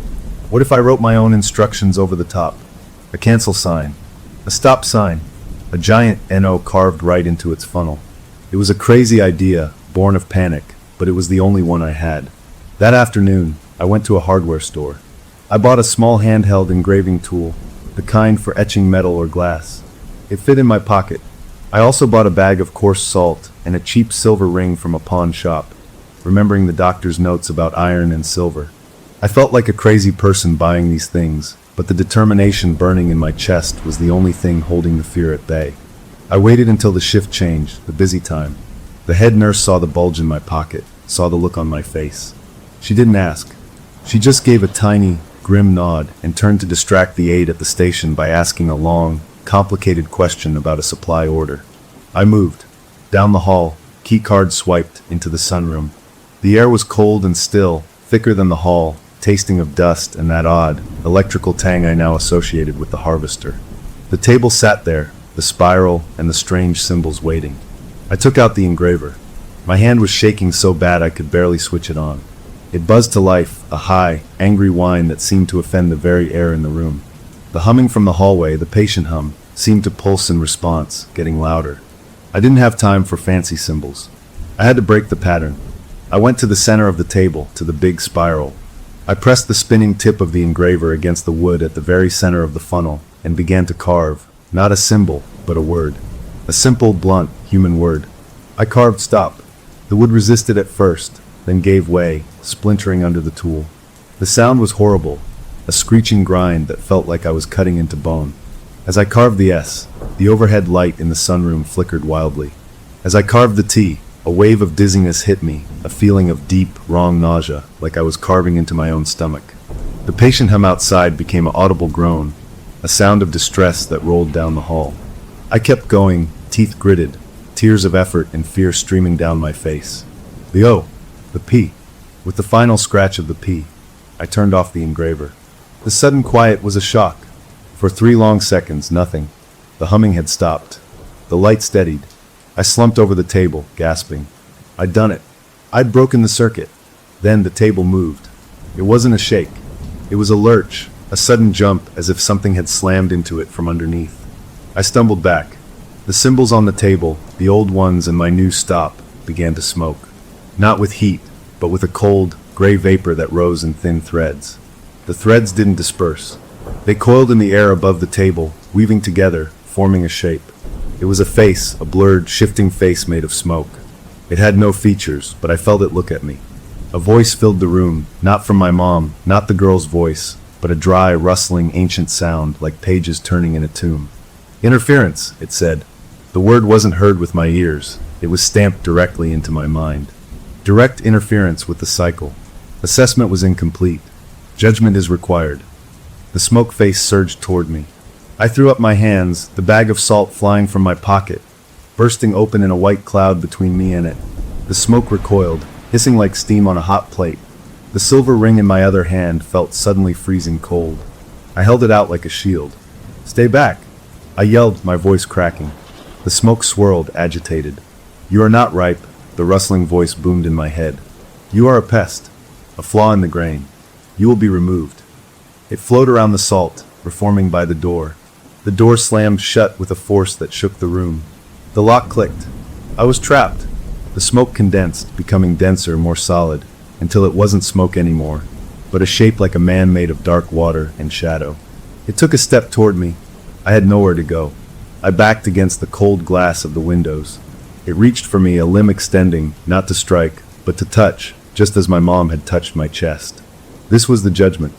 What if I wrote my own instructions over the top? A cancel sign, a stop sign, a a giant NO carved right into its funnel. It was a crazy idea, born of panic, but it was the only one I had. That afternoon, I went to a hardware store. I bought a small handheld engraving tool, the kind for etching metal or glass. It fit in my pocket. I also bought a bag of coarse salt and a cheap silver ring from a pawn shop, remembering the doctor's notes about iron and silver. I felt like a crazy person buying these things, but the determination burning in my chest was the only thing holding the fear at bay. I waited until the shift changed, the busy time. The head nurse saw the bulge in my pocket, saw the look on my face. She didn't ask. She just gave a tiny, grim nod and turned to distract the aide at the station by asking a long, complicated question about a supply order. I moved. Down the hall, keycard swiped into the sunroom. The air was cold and still, thicker than the hall, tasting of dust and that odd, electrical tang I now associated with the harvester. The table sat there, the spiral and the strange symbols waiting. I took out the engraver. My hand was shaking so bad I could barely switch it on. It buzzed to life, a high, angry whine that seemed to offend the very air in the room. The humming from the hallway, the patient hum, seemed to pulse in response, getting louder. I didn't have time for fancy symbols. I had to break the pattern. I went to the center of the table, to the big spiral. I pressed the spinning tip of the engraver against the wood at the very center of the funnel and began to carve, not a symbol, but a word. A simple, blunt, human word. I carved stop. The wood resisted at first, then gave way, splintering under the tool. The sound was horrible, a screeching grind that felt like I was cutting into bone. As I carved the S, the overhead light in the sunroom flickered wildly. As I carved the T, a wave of dizziness hit me, a feeling of deep, wrong nausea, like I was carving into my own stomach. The patient hum outside became an audible groan, a sound of distress that rolled down the hall. I kept going, teeth gritted, tears of effort and fear streaming down my face. The O, the P. With the final scratch of the P, I turned off the engraver. The sudden quiet was a shock. For 3 long seconds, nothing. The humming had stopped. The light steadied. I slumped over the table, gasping. I'd done it. I'd broken the circuit. Then the table moved. It wasn't a shake. It was a lurch, a sudden jump as if something had slammed into it from underneath. I stumbled back. The symbols on the table, the old ones and my new stop, began to smoke. Not with heat, but with a cold, gray vapor that rose in thin threads. The threads didn't disperse. They coiled in the air above the table, weaving together, forming a shape. It was a face, a blurred, shifting face made of smoke. It had no features, but I felt it look at me. A voice filled the room, not from my mom, not the girl's voice, but a dry, rustling, ancient sound like pages turning in a tomb. Interference, it said. The word wasn't heard with my ears. It was stamped directly into my mind. Direct interference with the cycle. Assessment was incomplete. Judgment is required. The smoke face surged toward me. I threw up my hands, the bag of salt flying from my pocket, bursting open in a white cloud between me and it. The smoke recoiled, hissing like steam on a hot plate. The silver ring in my other hand felt suddenly freezing cold. I held it out like a shield. "Stay back!" I yelled, my voice cracking. The smoke swirled, agitated. "You are not ripe," the rustling voice boomed in my head. "You are a pest, a flaw in the grain. You will be removed." It flowed around the salt, reforming by the door. The door slammed shut with a force that shook the room. The lock clicked. I was trapped. The smoke condensed, becoming denser, more solid, until it wasn't smoke anymore, but a shape like a man made of dark water and shadow. It took a step toward me. I had nowhere to go. I backed against the cold glass of the windows. It reached for me, a limb extending, not to strike, but to touch, just as my mom had touched my chest. This was the judgment.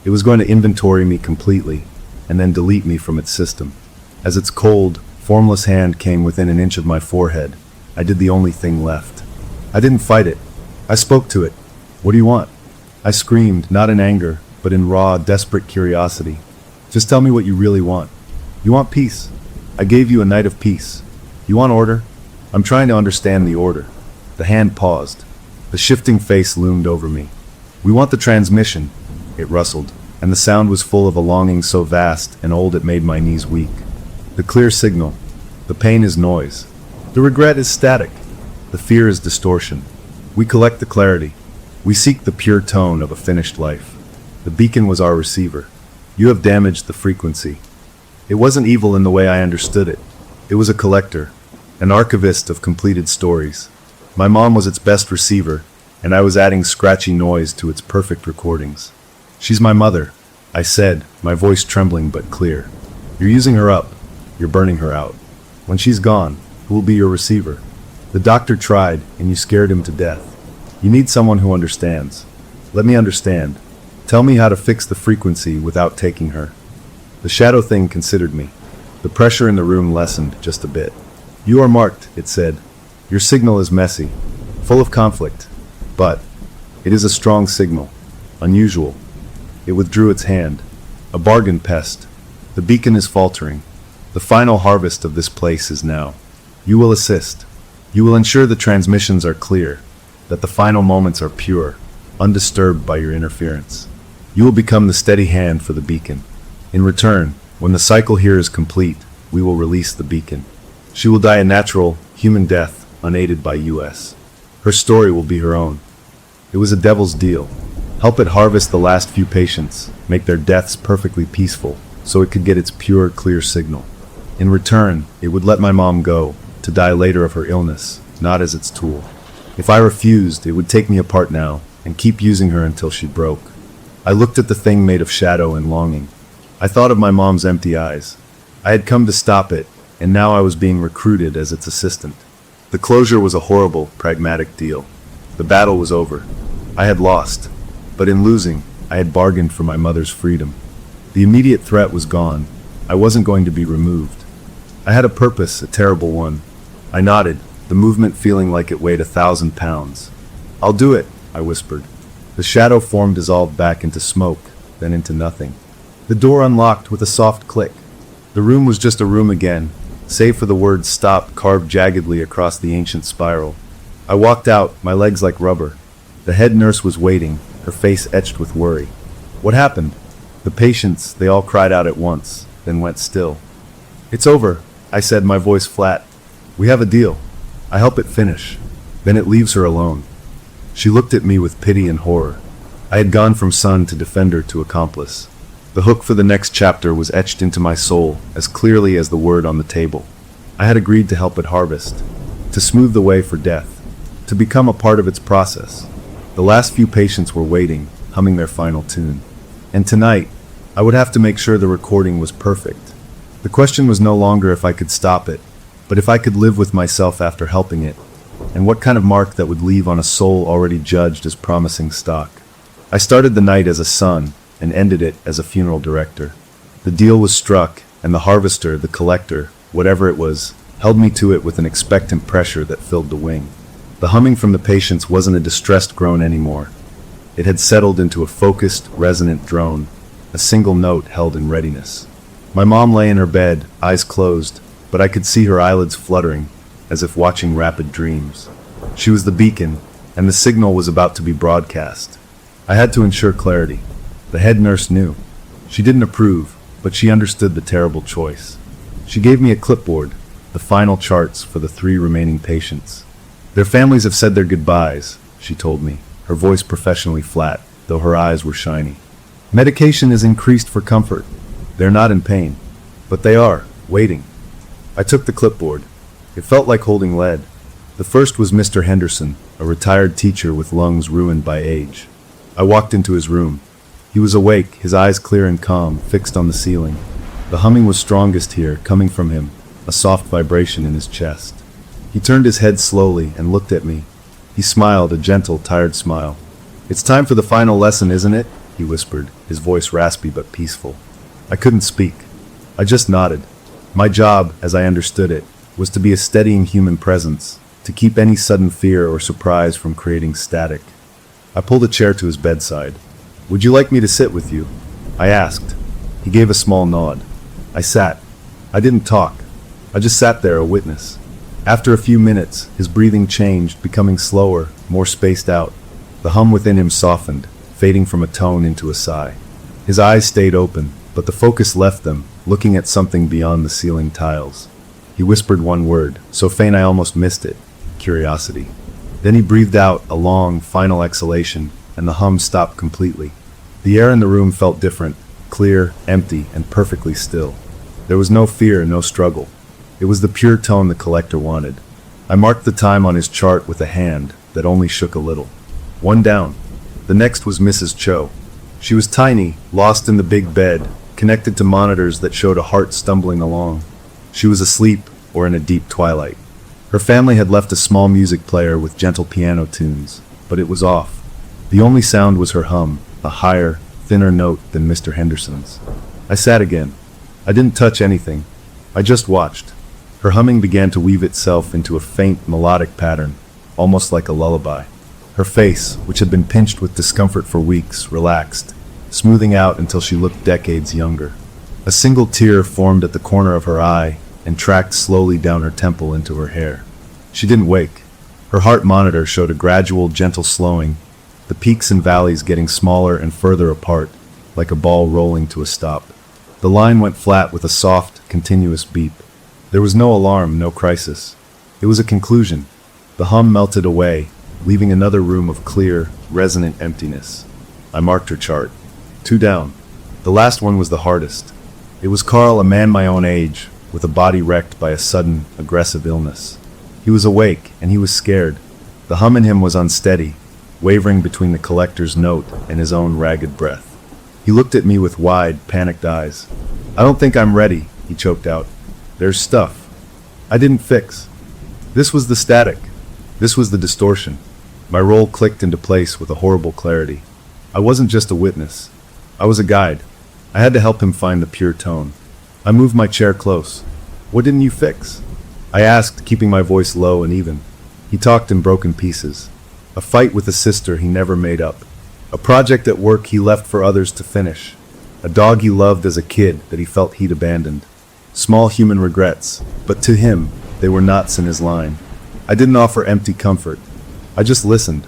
It was going to inventory me completely, and then delete me from its system. As its cold, formless hand came within an inch of my forehead, I did the only thing left. I didn't fight it. I spoke to it. "What do you want?" I screamed, not in anger, but in raw, desperate curiosity. "Just tell me what you really want. You want peace. I gave you a night of peace. You want order? I'm trying to understand the order." The hand paused. The shifting face loomed over me. "We want the transmission." It rustled, and the sound was full of a longing so vast and old it made my knees weak. "The clear signal. The pain is noise. The regret is static. The fear is distortion. We collect the clarity. We seek the pure tone of a finished life. The beacon was our receiver. You have damaged the frequency." It wasn't evil in the way I understood it. It was a collector, an archivist of completed stories. My mom was its best receiver, and I was adding scratchy noise to its perfect recordings. "She's my mother," I said, my voice trembling but clear. "You're using her up. You're burning her out. When she's gone, who will be your receiver? The doctor tried, and you scared him to death. You need someone who understands. Let me understand. Tell me how to fix the frequency without taking her." The shadow thing considered me. The pressure in the room lessened just a bit. "You are marked," it said. "Your signal is messy, full of conflict. But it is a strong signal. Unusual." It withdrew its hand. "A bargain, pest. The beacon is faltering. The final harvest of this place is now. You will assist. You will ensure the transmissions are clear, that the final moments are pure, undisturbed by your interference. You will become the steady hand for the beacon. In return, when the cycle here is complete, we will release the beacon. She will die a natural, human death, unaided by us. Her story will be her own." It was a devil's deal. Help it harvest the last few patients, make their deaths perfectly peaceful, so it could get its pure, clear signal. In return, it would let my mom go, to die later of her illness, not as its tool. If I refused, it would take me apart now, and keep using her until she broke. I looked at the thing made of shadow and longing. I thought of my mom's empty eyes. I had come to stop it, and now I was being recruited as its assistant. The closure was a horrible, pragmatic deal. The battle was over. I had lost. But in losing, I had bargained for my mother's freedom. The immediate threat was gone. I wasn't going to be removed. I had a purpose, a terrible one. I nodded, the movement feeling like it weighed 1,000 pounds. "I'll do it," I whispered. The shadow form dissolved back into smoke, then into nothing. The door unlocked with a soft click. The room was just a room again, save for the word "stop" carved jaggedly across the ancient spiral. I walked out, my legs like rubber. The head nurse was waiting, her face etched with worry. "What happened?" The patients, they all cried out at once, then went still. "It's over," I said, my voice flat. "We have a deal. I help it finish. Then it leaves her alone." She looked at me with pity and horror. I had gone from son to defender to accomplice. The hook for the next chapter was etched into my soul as clearly as the word on the table. I had agreed to help it harvest, to smooth the way for death, to become a part of its process. The last few patients were waiting, humming their final tune. And tonight, I would have to make sure the recording was perfect. The question was no longer if I could stop it, but if I could live with myself after helping it, and what kind of mark that would leave on a soul already judged as promising stock. I started the night as a son, and ended it as a funeral director. The deal was struck, and the harvester, the collector, whatever it was, held me to it with an expectant pressure that filled the wing. The humming from the patients wasn't a distressed groan anymore. It had settled into a focused, resonant drone, a single note held in readiness. My mom lay in her bed, eyes closed, but I could see her eyelids fluttering, as if watching rapid dreams. She was the beacon, and the signal was about to be broadcast. I had to ensure clarity. The head nurse knew. She didn't approve, but she understood the terrible choice. She gave me a clipboard, the final charts for the 3 remaining patients. "Their families have said their goodbyes," she told me, her voice professionally flat, though her eyes were shiny. "Medication is increased for comfort. They're not in pain, but they are, waiting." I took the clipboard. It felt like holding lead. The first was Mr. Henderson, a retired teacher with lungs ruined by age. I walked into his room. He was awake, his eyes clear and calm, fixed on the ceiling. The humming was strongest here, coming from him, a soft vibration in his chest. He turned his head slowly and looked at me. He smiled, a gentle, tired smile. "It's time for the final lesson, isn't it?" he whispered, his voice raspy but peaceful. I couldn't speak. I just nodded. My job, as I understood it, was to be a steadying human presence, to keep any sudden fear or surprise from creating static. I pulled a chair to his bedside. "Would you like me to sit with you?" I asked. He gave a small nod. I sat. I didn't talk. I just sat there, a witness. After a few minutes, his breathing changed, becoming slower, more spaced out. The hum within him softened, fading from a tone into a sigh. His eyes stayed open, but the focus left them, looking at something beyond the ceiling tiles. He whispered one word, so faint I almost missed it: curiosity. Then he breathed out a long, final exhalation, and the hum stopped completely. The air in the room felt different, clear, empty, and perfectly still. There was no fear, no struggle. It was the pure tone the collector wanted. I marked the time on his chart with a hand that only shook a little. One down. The next was Mrs. Cho. She was tiny, lost in the big bed, connected to monitors that showed a heart stumbling along. She was asleep or in a deep twilight. Her family had left a small music player with gentle piano tunes, but it was off. The only sound was her hum, a higher, thinner note than Mr. Henderson's. I sat again. I didn't touch anything. I just watched. Her humming began to weave itself into a faint, melodic pattern, almost like a lullaby. Her face, which had been pinched with discomfort for weeks, relaxed, smoothing out until she looked decades younger. A single tear formed at the corner of her eye and tracked slowly down her temple into her hair. She didn't wake. Her heart monitor showed a gradual, gentle slowing, the peaks and valleys getting smaller and further apart, like a ball rolling to a stop. The line went flat with a soft, continuous beep. There was no alarm, no crisis. It was a conclusion. The hum melted away, leaving another room of clear, resonant emptiness. I marked her chart. 2 down. The last one was the hardest. It was Carl, a man my own age, with a body wrecked by a sudden, aggressive illness. He was awake, and he was scared. The hum in him was unsteady, wavering between the collector's note and his own ragged breath. He looked at me with wide, panicked eyes. "I don't think I'm ready," he choked out. "There's stuff I didn't fix." This was the static. This was the distortion. My role clicked into place with a horrible clarity. I wasn't just a witness. I was a guide. I had to help him find the pure tone. I moved my chair close. "What didn't you fix?" I asked, keeping my voice low and even. He talked in broken pieces. A fight with a sister he never made up. A project at work he left for others to finish. A dog he loved as a kid that he felt he'd abandoned. Small human regrets, but to him, they were knots in his line. I didn't offer empty comfort. I just listened.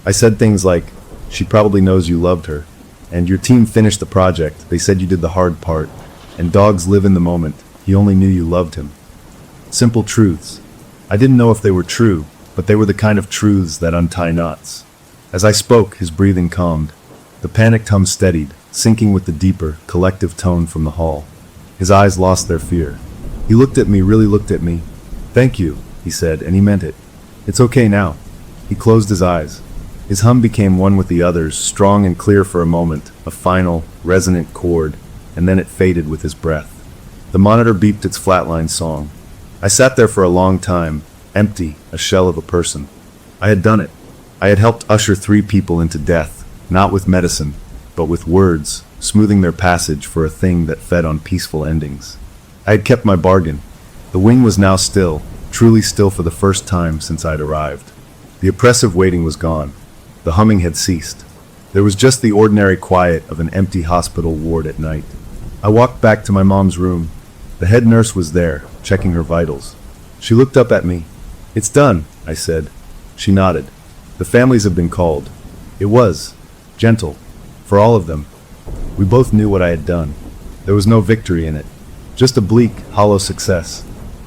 I said things like, "She probably knows you loved her," and "Your team finished the project, they said you did the hard part," and "Dogs live in the moment, he only knew you loved him." Simple truths. I didn't know if they were true, but they were the kind of truths that untie knots. As I spoke, his breathing calmed. The panicked hum steadied, syncing with the deeper, collective tone from the hall. His eyes lost their fear. He looked at me, really looked at me. "Thank you," he said, and he meant it. "It's okay now." He closed his eyes. His hum became one with the others, strong and clear for a moment, a final, resonant chord, and then it faded with his breath. The monitor beeped its flatline song. I sat there for a long time, empty, a shell of a person. I had done it. I had helped usher 3 people into death, not with medicine, but with words, smoothing their passage for a thing that fed on peaceful endings. I had kept my bargain. The wing was now still, truly still for the first time since I'd arrived. The oppressive waiting was gone. The humming had ceased. There was just the ordinary quiet of an empty hospital ward at night. I walked back to my mom's room. The head nurse was there, checking her vitals. She looked up at me. "It's done," I said. She nodded. "The families have been called." It was gentle, for all of them. We both knew what I had done. There was no victory in it, just a bleak, hollow success.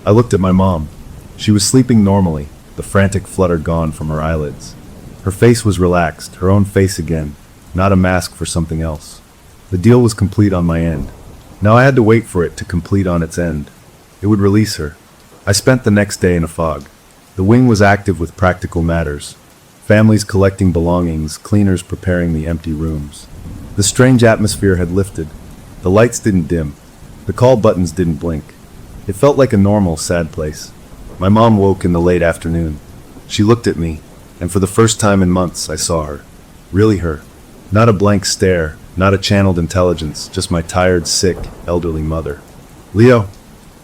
I looked at my mom. She was sleeping normally, the frantic flutter gone from her eyelids. Her face was relaxed, her own face again, not a mask for something else. The deal was complete on my end. Now I had to wait for it to complete on its end. It would release her. I spent the next day in a fog. The wing was active with practical matters. Families collecting belongings, cleaners preparing the empty rooms. The strange atmosphere had lifted. The lights didn't dim. The call buttons didn't blink. It felt like a normal, sad place. My mom woke in the late afternoon. She looked at me, and for the first time in months I saw her. Really her. Not a blank stare, not a channeled intelligence, just my tired, sick, elderly mother. "Leo,"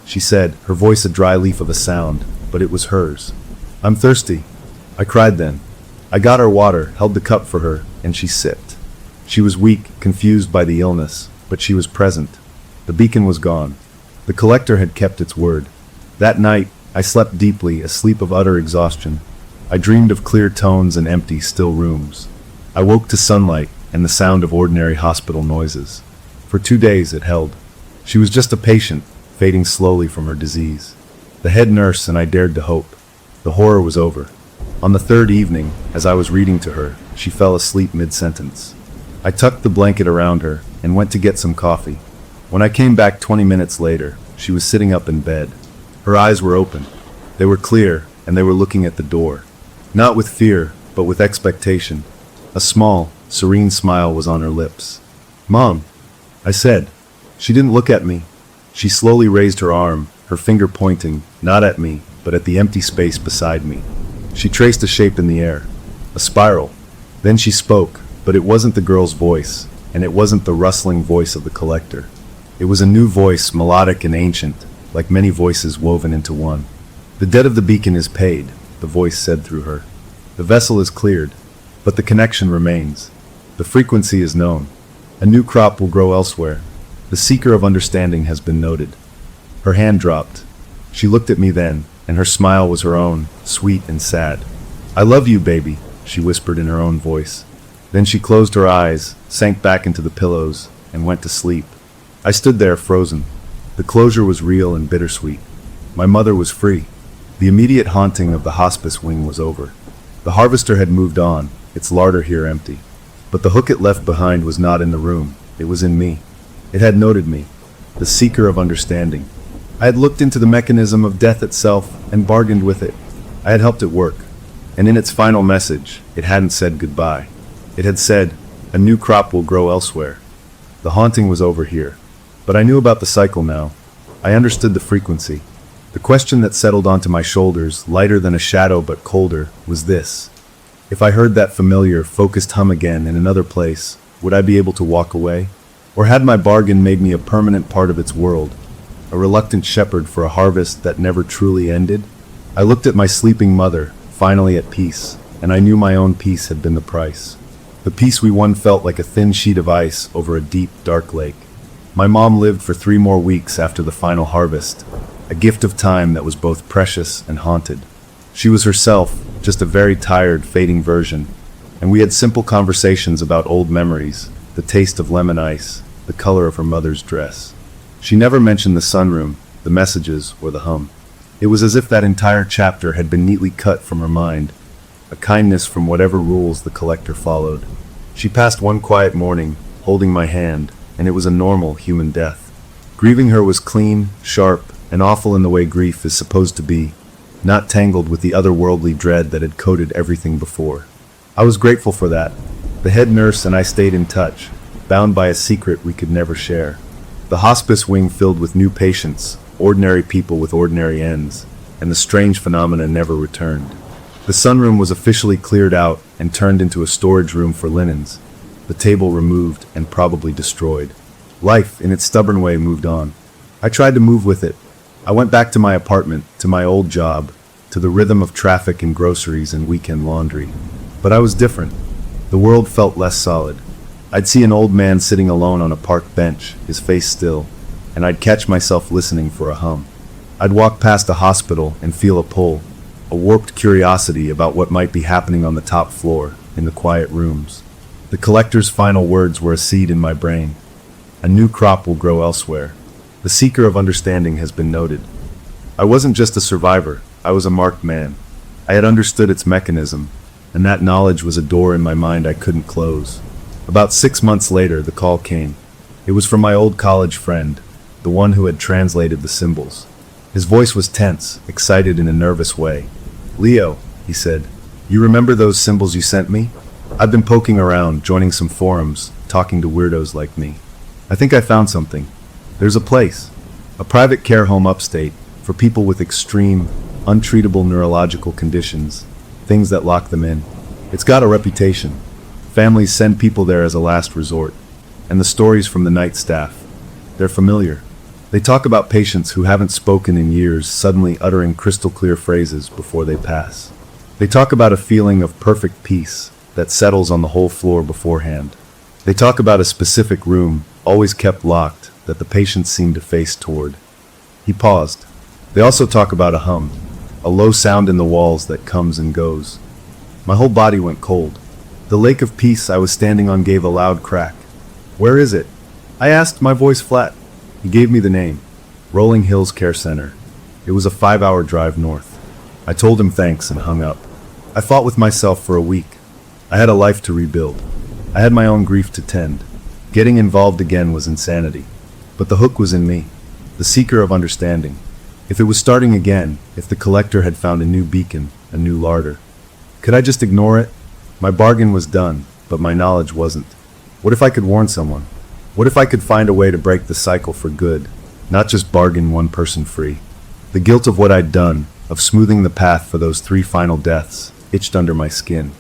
she said, her voice a dry leaf of a sound, but it was hers. "I'm thirsty." I cried then. I got her water, held the cup for her, and she sipped. She was weak, confused by the illness, but she was present. The beacon was gone. The collector had kept its word. That night, I slept deeply, a sleep of utter exhaustion. I dreamed of clear tones and empty, still rooms. I woke to sunlight and the sound of ordinary hospital noises. For 2 days it held. She was just a patient, fading slowly from her disease. The head nurse and I dared to hope. The horror was over. On the 3rd evening, as I was reading to her, she fell asleep mid-sentence. I tucked the blanket around her and went to get some coffee. When I came back 20 minutes later, she was sitting up in bed. Her eyes were open. They were clear, and they were looking at the door. Not with fear, but with expectation. A small, serene smile was on her lips. "Mom," I said. She didn't look at me. She slowly raised her arm, her finger pointing, not at me, but at the empty space beside me. She traced a shape in the air. A spiral. Then she spoke, but it wasn't the girl's voice, and it wasn't the rustling voice of the collector. It was a new voice, melodic and ancient, like many voices woven into one. "The debt of the beacon is paid," the voice said through her. "The vessel is cleared, but the connection remains. The frequency is known. A new crop will grow elsewhere. The seeker of understanding has been noted." Her hand dropped. She looked at me then, and her smile was her own, sweet and sad. "I love you, baby," she whispered in her own voice. Then she closed her eyes, sank back into the pillows, and went to sleep. I stood there frozen. The closure was real and bittersweet. My mother was free. The immediate haunting of the hospice wing was over. The harvester had moved on, its larder here empty. But the hook it left behind was not in the room. It was in me. It had noted me, the seeker of understanding. I had looked into the mechanism of death itself and bargained with it. I had helped it work. And in its final message, it hadn't said goodbye. It had said, "A new crop will grow elsewhere." The haunting was over here. But I knew about the cycle now. I understood the frequency. The question that settled onto my shoulders, lighter than a shadow but colder, was this. If I heard that familiar, focused hum again in another place, would I be able to walk away? Or had my bargain made me a permanent part of its world, a reluctant shepherd for a harvest that never truly ended? I looked at my sleeping mother, finally at peace, and I knew my own peace had been the price. The peace we won felt like a thin sheet of ice over a deep, dark lake. My mom lived for 3 more weeks after the final harvest, a gift of time that was both precious and haunted. She was herself, just a very tired, fading version, and we had simple conversations about old memories, the taste of lemon ice, the color of her mother's dress. She never mentioned the sunroom, the messages, or the hum. It was as if that entire chapter had been neatly cut from her mind, a kindness from whatever rules the collector followed. She passed one quiet morning, holding my hand, and it was a normal human death. Grieving her was clean, sharp, and awful in the way grief is supposed to be, not tangled with the otherworldly dread that had coated everything before. I was grateful for that. The head nurse and I stayed in touch, bound by a secret we could never share. The hospice wing filled with new patients, ordinary people with ordinary ends, and the strange phenomena never returned. The sunroom was officially cleared out and turned into a storage room for linens, the table removed and probably destroyed. Life, in its stubborn way, moved on. I tried to move with it. I went back to my apartment, to my old job, to the rhythm of traffic and groceries and weekend laundry. But I was different. The world felt less solid. I'd see an old man sitting alone on a park bench, his face still, and I'd catch myself listening for a hum. I'd walk past a hospital and feel a pull, a warped curiosity about what might be happening on the top floor, in the quiet rooms. The collector's final words were a seed in my brain. A new crop will grow elsewhere. The seeker of understanding has been noted. I wasn't just a survivor, I was a marked man. I had understood its mechanism, and that knowledge was a door in my mind I couldn't close. About 6 months later, the call came. It was from my old college friend, the one who had translated the symbols. His voice was tense, excited in a nervous way. "Leo," he said, "you remember those symbols you sent me? I've been poking around, joining some forums, talking to weirdos like me. I think I found something. There's a place, a private care home upstate, for people with extreme, untreatable neurological conditions, things that lock them in. It's got a reputation. Families send people there as a last resort. And the stories from the night staff, they're familiar. They talk about patients who haven't spoken in years suddenly uttering crystal clear phrases before they pass. They talk about a feeling of perfect peace that settles on the whole floor beforehand. They talk about a specific room, always kept locked, that the patients seem to face toward." He paused. "They also talk about a hum, a low sound in the walls that comes and goes." My whole body went cold. The lake of peace I was standing on gave a loud crack. "Where is it?" I asked, my voice flat. He gave me the name, Rolling Hills Care Center. It was a 5-hour drive north. I told him thanks and hung up. I fought with myself for a week. I had a life to rebuild. I had my own grief to tend. Getting involved again was insanity. But the hook was in me, the seeker of understanding. If it was starting again, if the collector had found a new beacon, a new larder. Could I just ignore it? My bargain was done, but my knowledge wasn't. What if I could warn someone? What if I could find a way to break the cycle for good, not just bargain one person free? The guilt of what I'd done, of smoothing the path for those 3 final deaths, itched under my skin.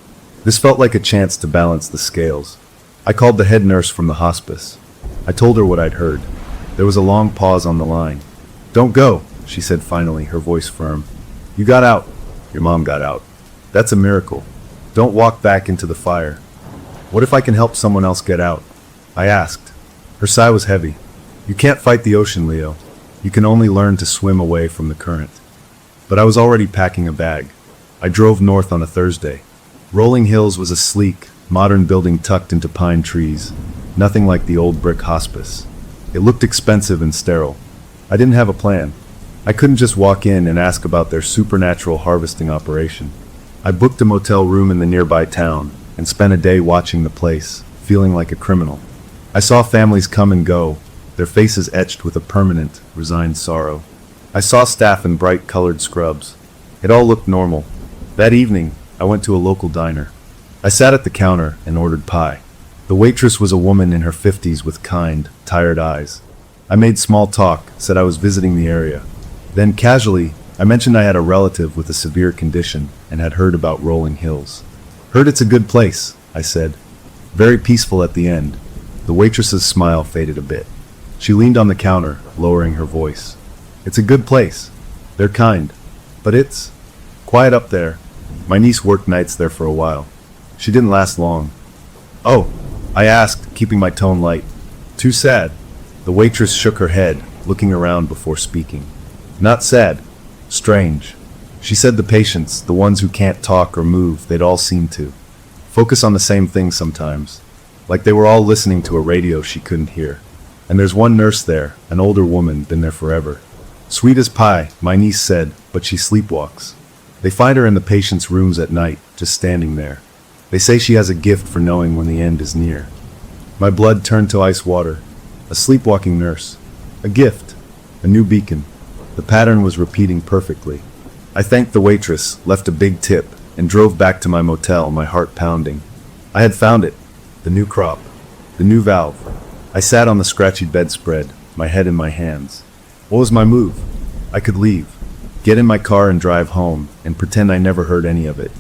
This felt like a chance to balance the scales. I called the head nurse from the hospice. I told her what I'd heard. There was a long pause on the line. "Don't go," she said finally, her voice firm. "You got out. Your mom got out. That's a miracle. Don't walk back into the fire." "What if I can help someone else get out?" I asked. Her sigh was heavy. "You can't fight the ocean, Leo. You can only learn to swim away from the current." But I was already packing a bag. I drove north on a Thursday. Rolling Hills was a sleek, modern building tucked into pine trees, nothing like the old brick hospice. It looked expensive and sterile. I didn't have a plan. I couldn't just walk in and ask about their supernatural harvesting operation. I booked a motel room in the nearby town and spent a day watching the place, feeling like a criminal. I saw families come and go, their faces etched with a permanent, resigned sorrow. I saw staff in bright-colored scrubs. It all looked normal. That evening, I went to a local diner. I sat at the counter and ordered pie. The waitress was a woman in her 50s with kind, tired eyes. I made small talk, said I was visiting the area. Then, casually, I mentioned I had a relative with a severe condition and had heard about Rolling Hills. "Heard it's a good place," I said. "Very peaceful at the end." The waitress's smile faded a bit. She leaned on the counter, lowering her voice. "It's a good place. They're kind. But it's quiet up there. My niece worked nights there for a while. She didn't last long." "Oh," I asked, keeping my tone light. "Too sad." The waitress shook her head, looking around before speaking. "Not sad. Strange." She said the patients, the ones who can't talk or move, they'd all seem to focus on the same thing sometimes. Like they were all listening to a radio she couldn't hear. And there's one nurse there, an older woman, been there forever. "Sweet as pie," my niece said, "but she sleepwalks. They find her in the patients' rooms at night, just standing there. They say she has a gift for knowing when the end is near." My blood turned to ice water. A sleepwalking nurse. A gift. A new beacon. The pattern was repeating perfectly. I thanked the waitress, left a big tip, and drove back to my motel, my heart pounding. I had found it. The new crop. The new valve. I sat on the scratchy bedspread, my head in my hands. What was my move? I could leave. Get in my car and drive home, and pretend I never heard any of it.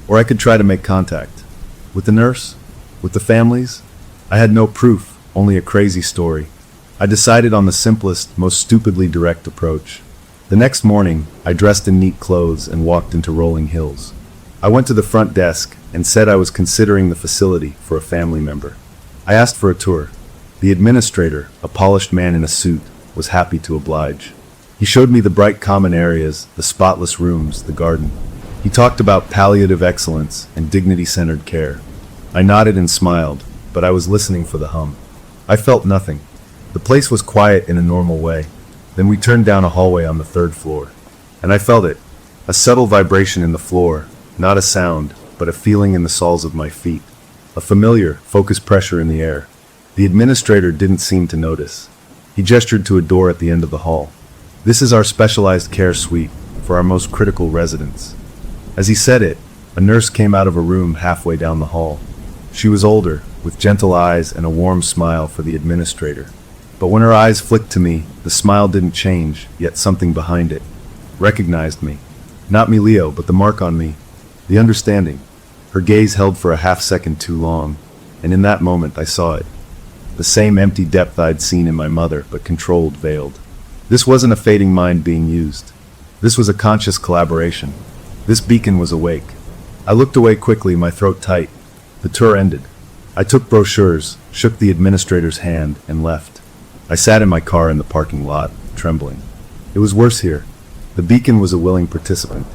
Or I could try to make contact. With the nurse? With the families? I had no proof, only a crazy story. I decided on the simplest, most stupidly direct approach. The next morning, I dressed in neat clothes and walked into Rolling Hills. I went to the front desk and said I was considering the facility for a family member. I asked for a tour. The administrator, a polished man in a suit, was happy to oblige. He showed me the bright common areas, the spotless rooms, the garden. He talked about palliative excellence and dignity-centered care. I nodded and smiled, but I was listening for the hum. I felt nothing. The place was quiet in a normal way. Then we turned down a hallway on the 3rd floor. And I felt it. A subtle vibration in the floor, not a sound, but a feeling in the soles of my feet. A familiar, focused pressure in the air. The administrator didn't seem to notice. He gestured to a door at the end of the hall. "This is our specialized care suite for our most critical residents." As he said it, a nurse came out of a room halfway down the hall. She was older, with gentle eyes and a warm smile for the administrator. But when her eyes flicked to me, the smile didn't change, yet something behind it recognized me. Not me, Leo, but the mark on me. The understanding. Her gaze held for a half-second too long, and in that moment I saw it. The same empty depth I'd seen in my mother, but controlled, veiled. This wasn't a fading mind being used. This was a conscious collaboration. This beacon was awake. I looked away quickly, my throat tight. The tour ended. I took brochures, shook the administrator's hand, and left. I sat in my car in the parking lot, trembling. It was worse here. The beacon was a willing participant.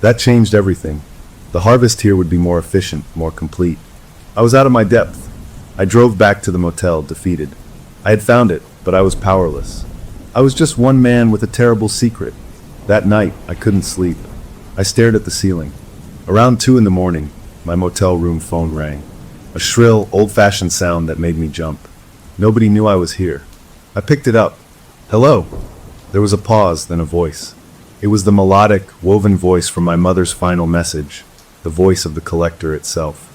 That changed everything. The harvest here would be more efficient, more complete. I was out of my depth. I drove back to the motel, defeated. I had found it, but I was powerless. I was just one man with a terrible secret. That night, I couldn't sleep. I stared at the ceiling. Around 2 in the morning, my motel room phone rang. A shrill, old-fashioned sound that made me jump. Nobody knew I was here. I picked it up. "Hello." There was a pause, then a voice. It was the melodic, woven voice from my mother's final message, the voice of the collector itself.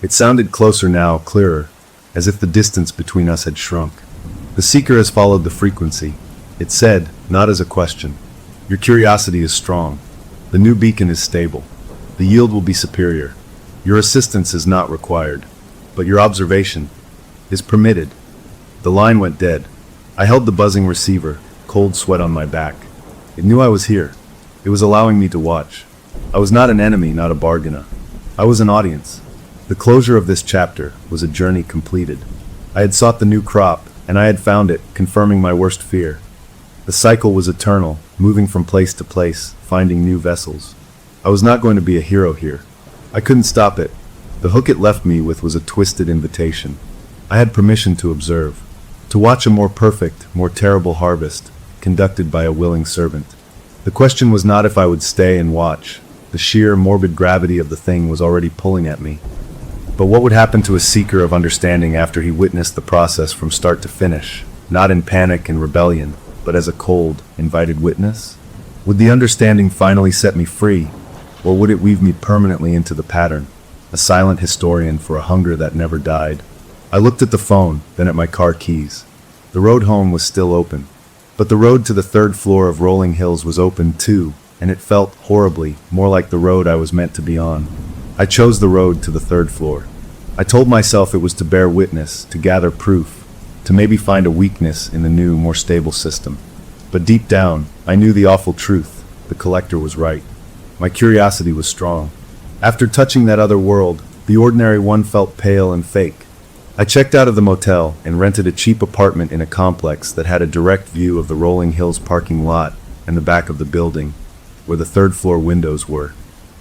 It sounded closer now, clearer, as if the distance between us had shrunk. The seeker has followed the frequency. It said, not as a question. Your curiosity is strong. The new beacon is stable. The yield will be superior. Your assistance is not required, but your observation is permitted. The line went dead. I held the buzzing receiver, cold sweat on my back. It knew I was here. It was allowing me to watch. I was not an enemy, not a bargainer. I was an audience. The closure of this chapter was a journey completed. I had sought the new crop, and I had found it, confirming my worst fear. The cycle was eternal, moving from place to place, finding new vessels. I was not going to be a hero here. I couldn't stop it. The hook it left me with was a twisted invitation. I had permission to observe, to watch a more perfect, more terrible harvest, conducted by a willing servant. The question was not if I would stay and watch. The sheer, morbid gravity of the thing was already pulling at me. But what would happen to a seeker of understanding after he witnessed the process from start to finish, not in panic and rebellion, but as a cold, invited witness? Would the understanding finally set me free, or would it weave me permanently into the pattern, a silent historian for a hunger that never died? I looked at the phone, then at my car keys. The road home was still open, but the road to the third floor of Rolling Hills was open too, and it felt, horribly, more like the road I was meant to be on. I chose the road to the third floor. I told myself it was to bear witness, to gather proof, to maybe find a weakness in the new, more stable system. But deep down, I knew the awful truth. The collector was right. My curiosity was strong. After touching that other world, the ordinary one felt pale and fake. I checked out of the motel and rented a cheap apartment in a complex that had a direct view of the Rolling Hills parking lot and the back of the building, where the third floor windows were.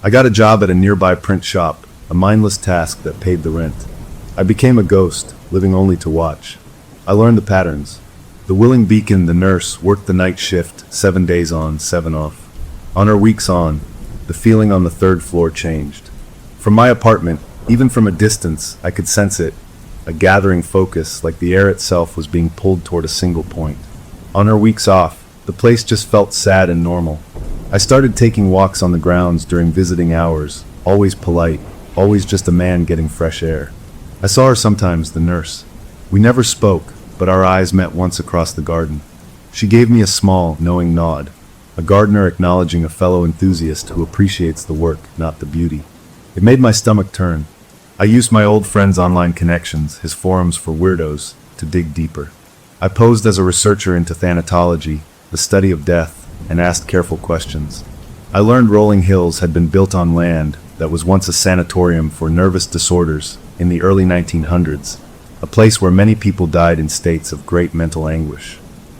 I got a job at a nearby print shop, a mindless task that paid the rent. I became a ghost, living only to watch. I learned the patterns. The willing beacon, the nurse, worked the night shift, 7 days on, 7 off. On her weeks on, the feeling on the third floor changed. From my apartment, even from a distance, I could sense it, a gathering focus, like the air itself was being pulled toward a single point. On her weeks off, the place just felt sad and normal. I started taking walks on the grounds during visiting hours, always polite, always just a man getting fresh air. I saw her sometimes, the nurse. We never spoke, but our eyes met once across the garden. She gave me a small, knowing nod, a gardener acknowledging a fellow enthusiast who appreciates the work, not the beauty. It made my stomach turn. I used my old friend's online connections, his forums for weirdos, to dig deeper. I posed as a researcher into thanatology, the study of death, and asked careful questions. I learned Rolling Hills had been built on land that was once a sanatorium for nervous disorders in the early 1900s, a place where many people died in states of great mental anguish.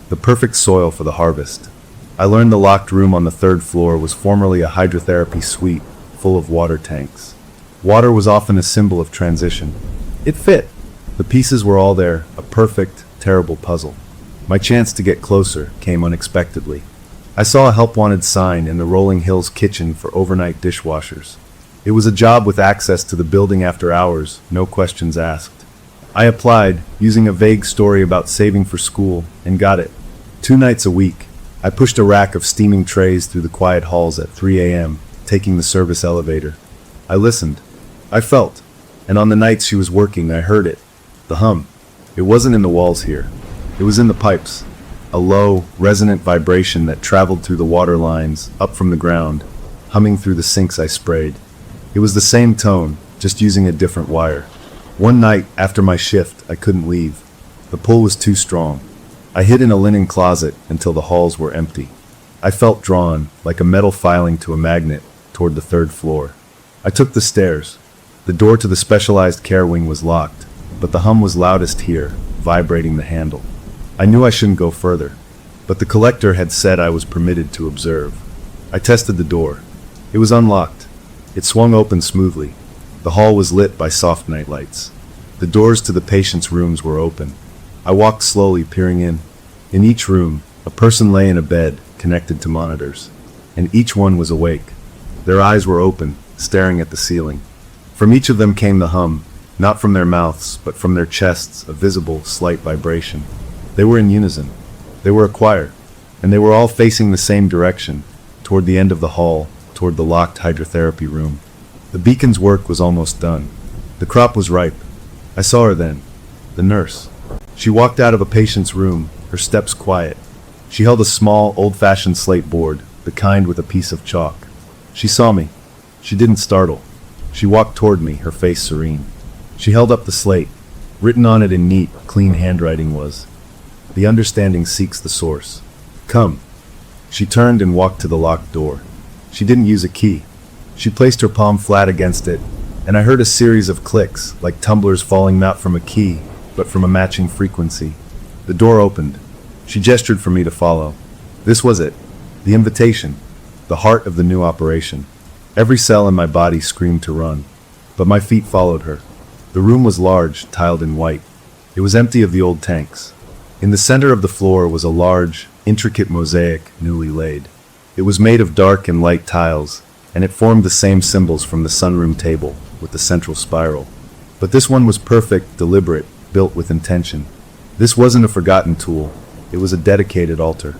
The perfect soil for the harvest. I learned the locked room on the third floor was formerly a hydrotherapy suite full of water tanks. Water was often a symbol of transition. It fit. The pieces were all there, a perfect, terrible puzzle. My chance to get closer came unexpectedly. I saw a help-wanted sign in the Rolling Hills kitchen for overnight dishwashers. It was a job with access to the building after hours, no questions asked. I applied, using a vague story about saving for school, and got it. 2 nights a week, I pushed a rack of steaming trays through the quiet halls at 3 a.m., taking the service elevator. I listened. I felt. And on the nights she was working, I heard it. The hum. It wasn't in the walls here. It was in the pipes. A low, resonant vibration that traveled through the water lines, up from the ground, humming through the sinks I sprayed. It was the same tone, just using a different wire. One night, after my shift, I couldn't leave. The pull was too strong. I hid in a linen closet until the halls were empty. I felt drawn, like a metal filing to a magnet, toward the third floor. I took the stairs. The door to the specialized care wing was locked, but the hum was loudest here, vibrating the handle. I knew I shouldn't go further, but the collector had said I was permitted to observe. I tested the door. It was unlocked. It swung open smoothly. The hall was lit by soft night lights. The doors to the patients' rooms were open. I walked slowly, peering in. In each room, a person lay in a bed, connected to monitors, and each one was awake. Their eyes were open, staring at the ceiling. From each of them came the hum, not from their mouths, but from their chests, a visible, slight vibration. They were in unison. They were a choir, and they were all facing the same direction, toward the end of the hall, toward the locked hydrotherapy room. The beacon's work was almost done. The crop was ripe. I saw her then. The nurse. She walked out of a patient's room, her steps quiet. She held a small, old-fashioned slate board, the kind with a piece of chalk. She saw me. She didn't startle. She walked toward me, her face serene. She held up the slate. Written on it in neat, clean handwriting was, "The understanding seeks the source. Come." She turned and walked to the locked door. She didn't use a key. She placed her palm flat against it, and I heard a series of clicks, like tumblers falling not from a key, but from a matching frequency. The door opened. She gestured for me to follow. This was it. The invitation. The heart of the new operation. Every cell in my body screamed to run. But my feet followed her. The room was large, tiled in white. It was empty of the old tanks. In the center of the floor was a large, intricate mosaic, newly laid. It was made of dark and light tiles, and it formed the same symbols from the sunroom table, with the central spiral. But this one was perfect, deliberate, built with intention. This wasn't a forgotten tool. It was a dedicated altar.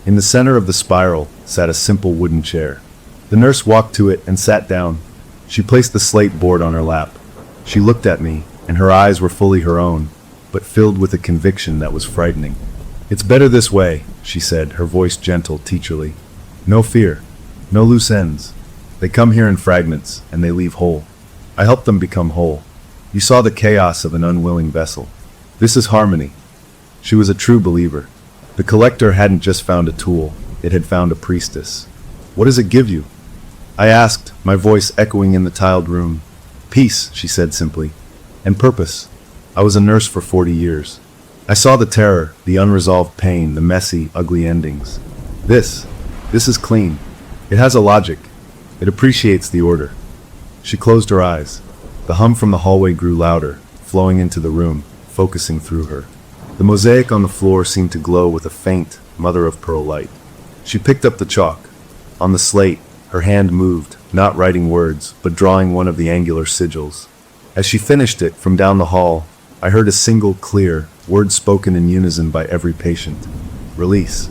In the center of the spiral sat a simple wooden chair. The nurse walked to it and sat down. She placed the slate board on her lap. She looked at me, and her eyes were fully her own, but filled with a conviction that was frightening. "It's better this way," she said, her voice gentle, teacherly. "No fear. No loose ends. They come here in fragments, and they leave whole. I help them become whole. You saw the chaos of an unwilling vessel. This is harmony." She was a true believer. The collector hadn't just found a tool, it had found a priestess. "What does it give you?" I asked, my voice echoing in the tiled room. "Peace," she said simply, "and purpose. I was a nurse for 40 years. I saw the terror, the unresolved pain, the messy, ugly endings. This is clean. It has a logic. It appreciates the order." She closed her eyes. The hum from the hallway grew louder, flowing into the room, focusing through her. The mosaic on the floor seemed to glow with a faint, mother-of-pearl light. She picked up the chalk. On the slate, her hand moved, not writing words, but drawing one of the angular sigils. As she finished it, from down the hall, I heard a single, clear, word spoken in unison by every patient. "Release."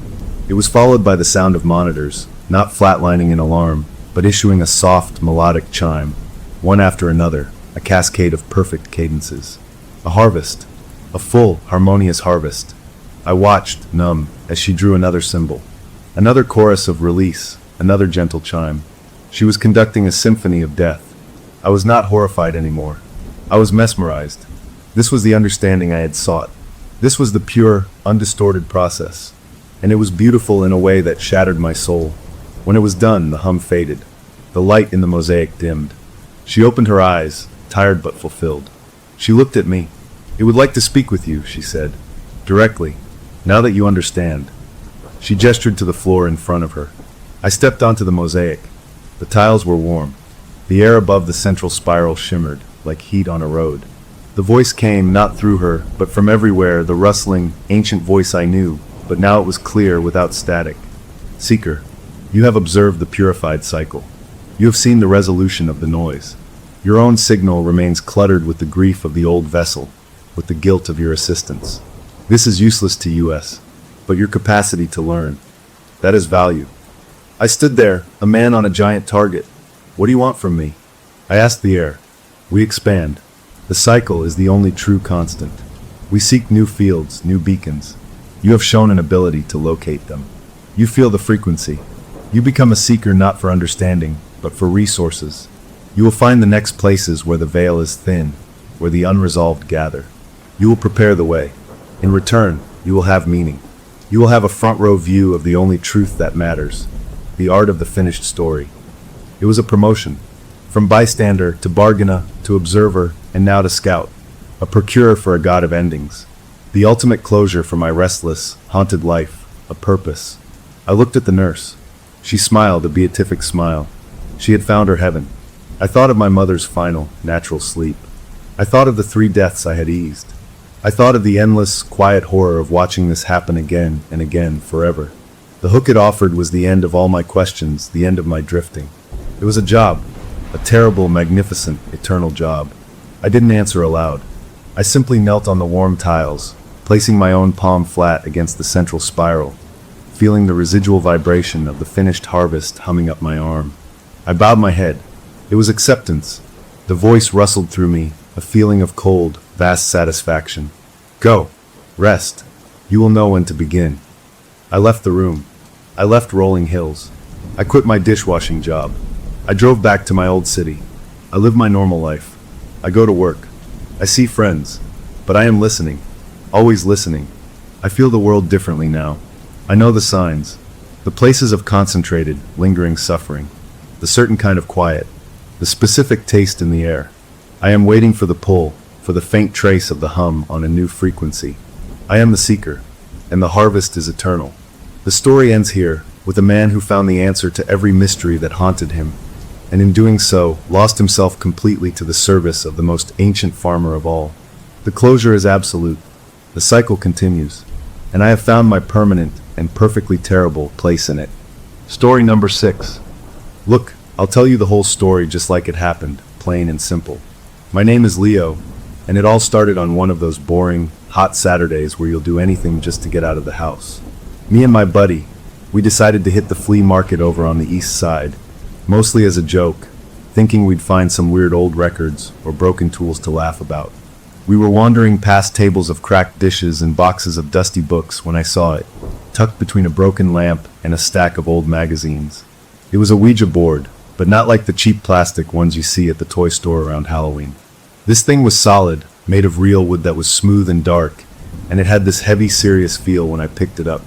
It was followed by the sound of monitors, not flatlining in alarm, but issuing a soft, melodic chime, one after another, a cascade of perfect cadences. A harvest. A full, harmonious harvest. I watched, numb, as she drew another symbol. Another chorus of release, another gentle chime. She was conducting a symphony of death. I was not horrified anymore. I was mesmerized. This was the understanding I had sought. This was the pure, undistorted process. And it was beautiful in a way that shattered my soul. When it was done, the hum faded. The light in the mosaic dimmed. She opened her eyes, tired but fulfilled. She looked at me. "It would like to speak with you," she said. "Directly. Now that you understand." She gestured to the floor in front of her. I stepped onto the mosaic. The tiles were warm. The air above the central spiral shimmered, like heat on a road. The voice came, not through her, but from everywhere, the rustling, ancient voice I knew, but now it was clear, without static. "Seeker, you have observed the purified cycle. You have seen the resolution of the noise. Your own signal remains cluttered with the grief of the old vessel, with the guilt of your assistants. This is useless to us, but your capacity to learn, that is value." I stood there, a man on a giant target. "What do you want from me?" I asked the air. "We expand. The cycle is the only true constant. We seek new fields, new beacons. You have shown an ability to locate them. You feel the frequency. You become a seeker not for understanding, but for resources. You will find the next places where the veil is thin, where the unresolved gather. You will prepare the way. In return, you will have meaning. You will have a front row view of the only truth that matters, the art of the finished story." It was a promotion. From bystander to bargainer to observer and now to scout. A procurer for a god of endings. The ultimate closure for my restless, haunted life. A purpose. I looked at the nurse. She smiled, a beatific smile. She had found her heaven. I thought of my mother's final, natural sleep. I thought of the 3 deaths I had eased. I thought of the endless, quiet horror of watching this happen again and again, forever. The hook it offered was the end of all my questions, the end of my drifting. It was a job. A terrible, magnificent, eternal job. I didn't answer aloud. I simply knelt on the warm tiles, placing my own palm flat against the central spiral, feeling the residual vibration of the finished harvest humming up my arm. I bowed my head. It was acceptance. The voice rustled through me, a feeling of cold, vast satisfaction. Go. Rest. You will know when to begin. I left the room. I left rolling hills. I quit my dishwashing job. I drove back to my old city. I live my normal life. I go to work. I see friends. But I am listening. Always listening. I feel the world differently now. I know the signs. The places of concentrated, lingering suffering. The certain kind of quiet. The specific taste in the air. I am waiting for the pull, for the faint trace of the hum on a new frequency. I am the seeker, and the harvest is eternal. The story ends here, with a man who found the answer to every mystery that haunted him, and in doing so, lost himself completely to the service of the most ancient farmer of all. The closure is absolute. The cycle continues, and I have found my permanent and perfectly terrible place in it. Story number 6. Look, I'll tell you the whole story just like it happened, plain and simple. My name is Leo, and it all started on one of those boring, hot Saturdays where you'll do anything just to get out of the house. Me and my buddy, we decided to hit the flea market over on the east side, mostly as a joke, thinking we'd find some weird old records or broken tools to laugh about. We were wandering past tables of cracked dishes and boxes of dusty books when I saw it, tucked between a broken lamp and a stack of old magazines. It was a Ouija board, but not like the cheap plastic ones you see at the toy store around Halloween. This thing was solid, made of real wood that was smooth and dark, and it had this heavy, serious feel when I picked it up.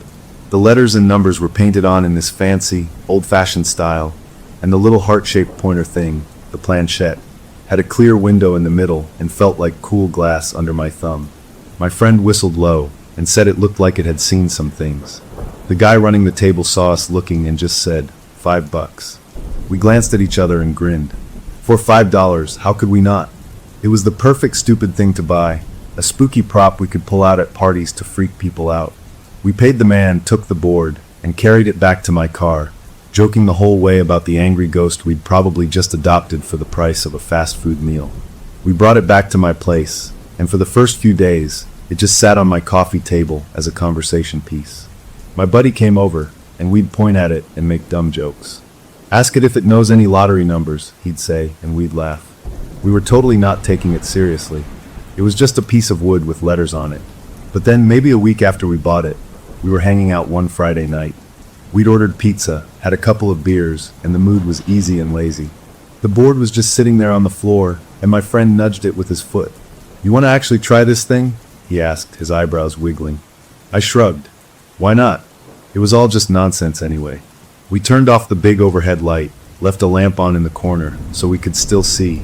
The letters and numbers were painted on in this fancy, old-fashioned style, and the little heart-shaped pointer thing, the planchette, had a clear window in the middle and felt like cool glass under my thumb. My friend whistled low and said it looked like it had seen some things. The guy running the table saw us looking and just said, $5. We glanced at each other and grinned. For $5, how could we not? It was the perfect stupid thing to buy, a spooky prop we could pull out at parties to freak people out. We paid the man, took the board, and carried it back to my car, joking the whole way about the angry ghost we'd probably just adopted for the price of a fast food meal. We brought it back to my place, and for the first few days, it just sat on my coffee table as a conversation piece. My buddy came over, and we'd point at it and make dumb jokes. Ask it if it knows any lottery numbers, he'd say, and we'd laugh. We were totally not taking it seriously. It was just a piece of wood with letters on it. But then, maybe a week after we bought it, we were hanging out one Friday night. We'd ordered pizza, had a couple of beers, and the mood was easy and lazy. The board was just sitting there on the floor, and my friend nudged it with his foot. You want to actually try this thing? He asked, his eyebrows wiggling. I shrugged. Why not? It was all just nonsense anyway. We turned off the big overhead light, left a lamp on in the corner so we could still see,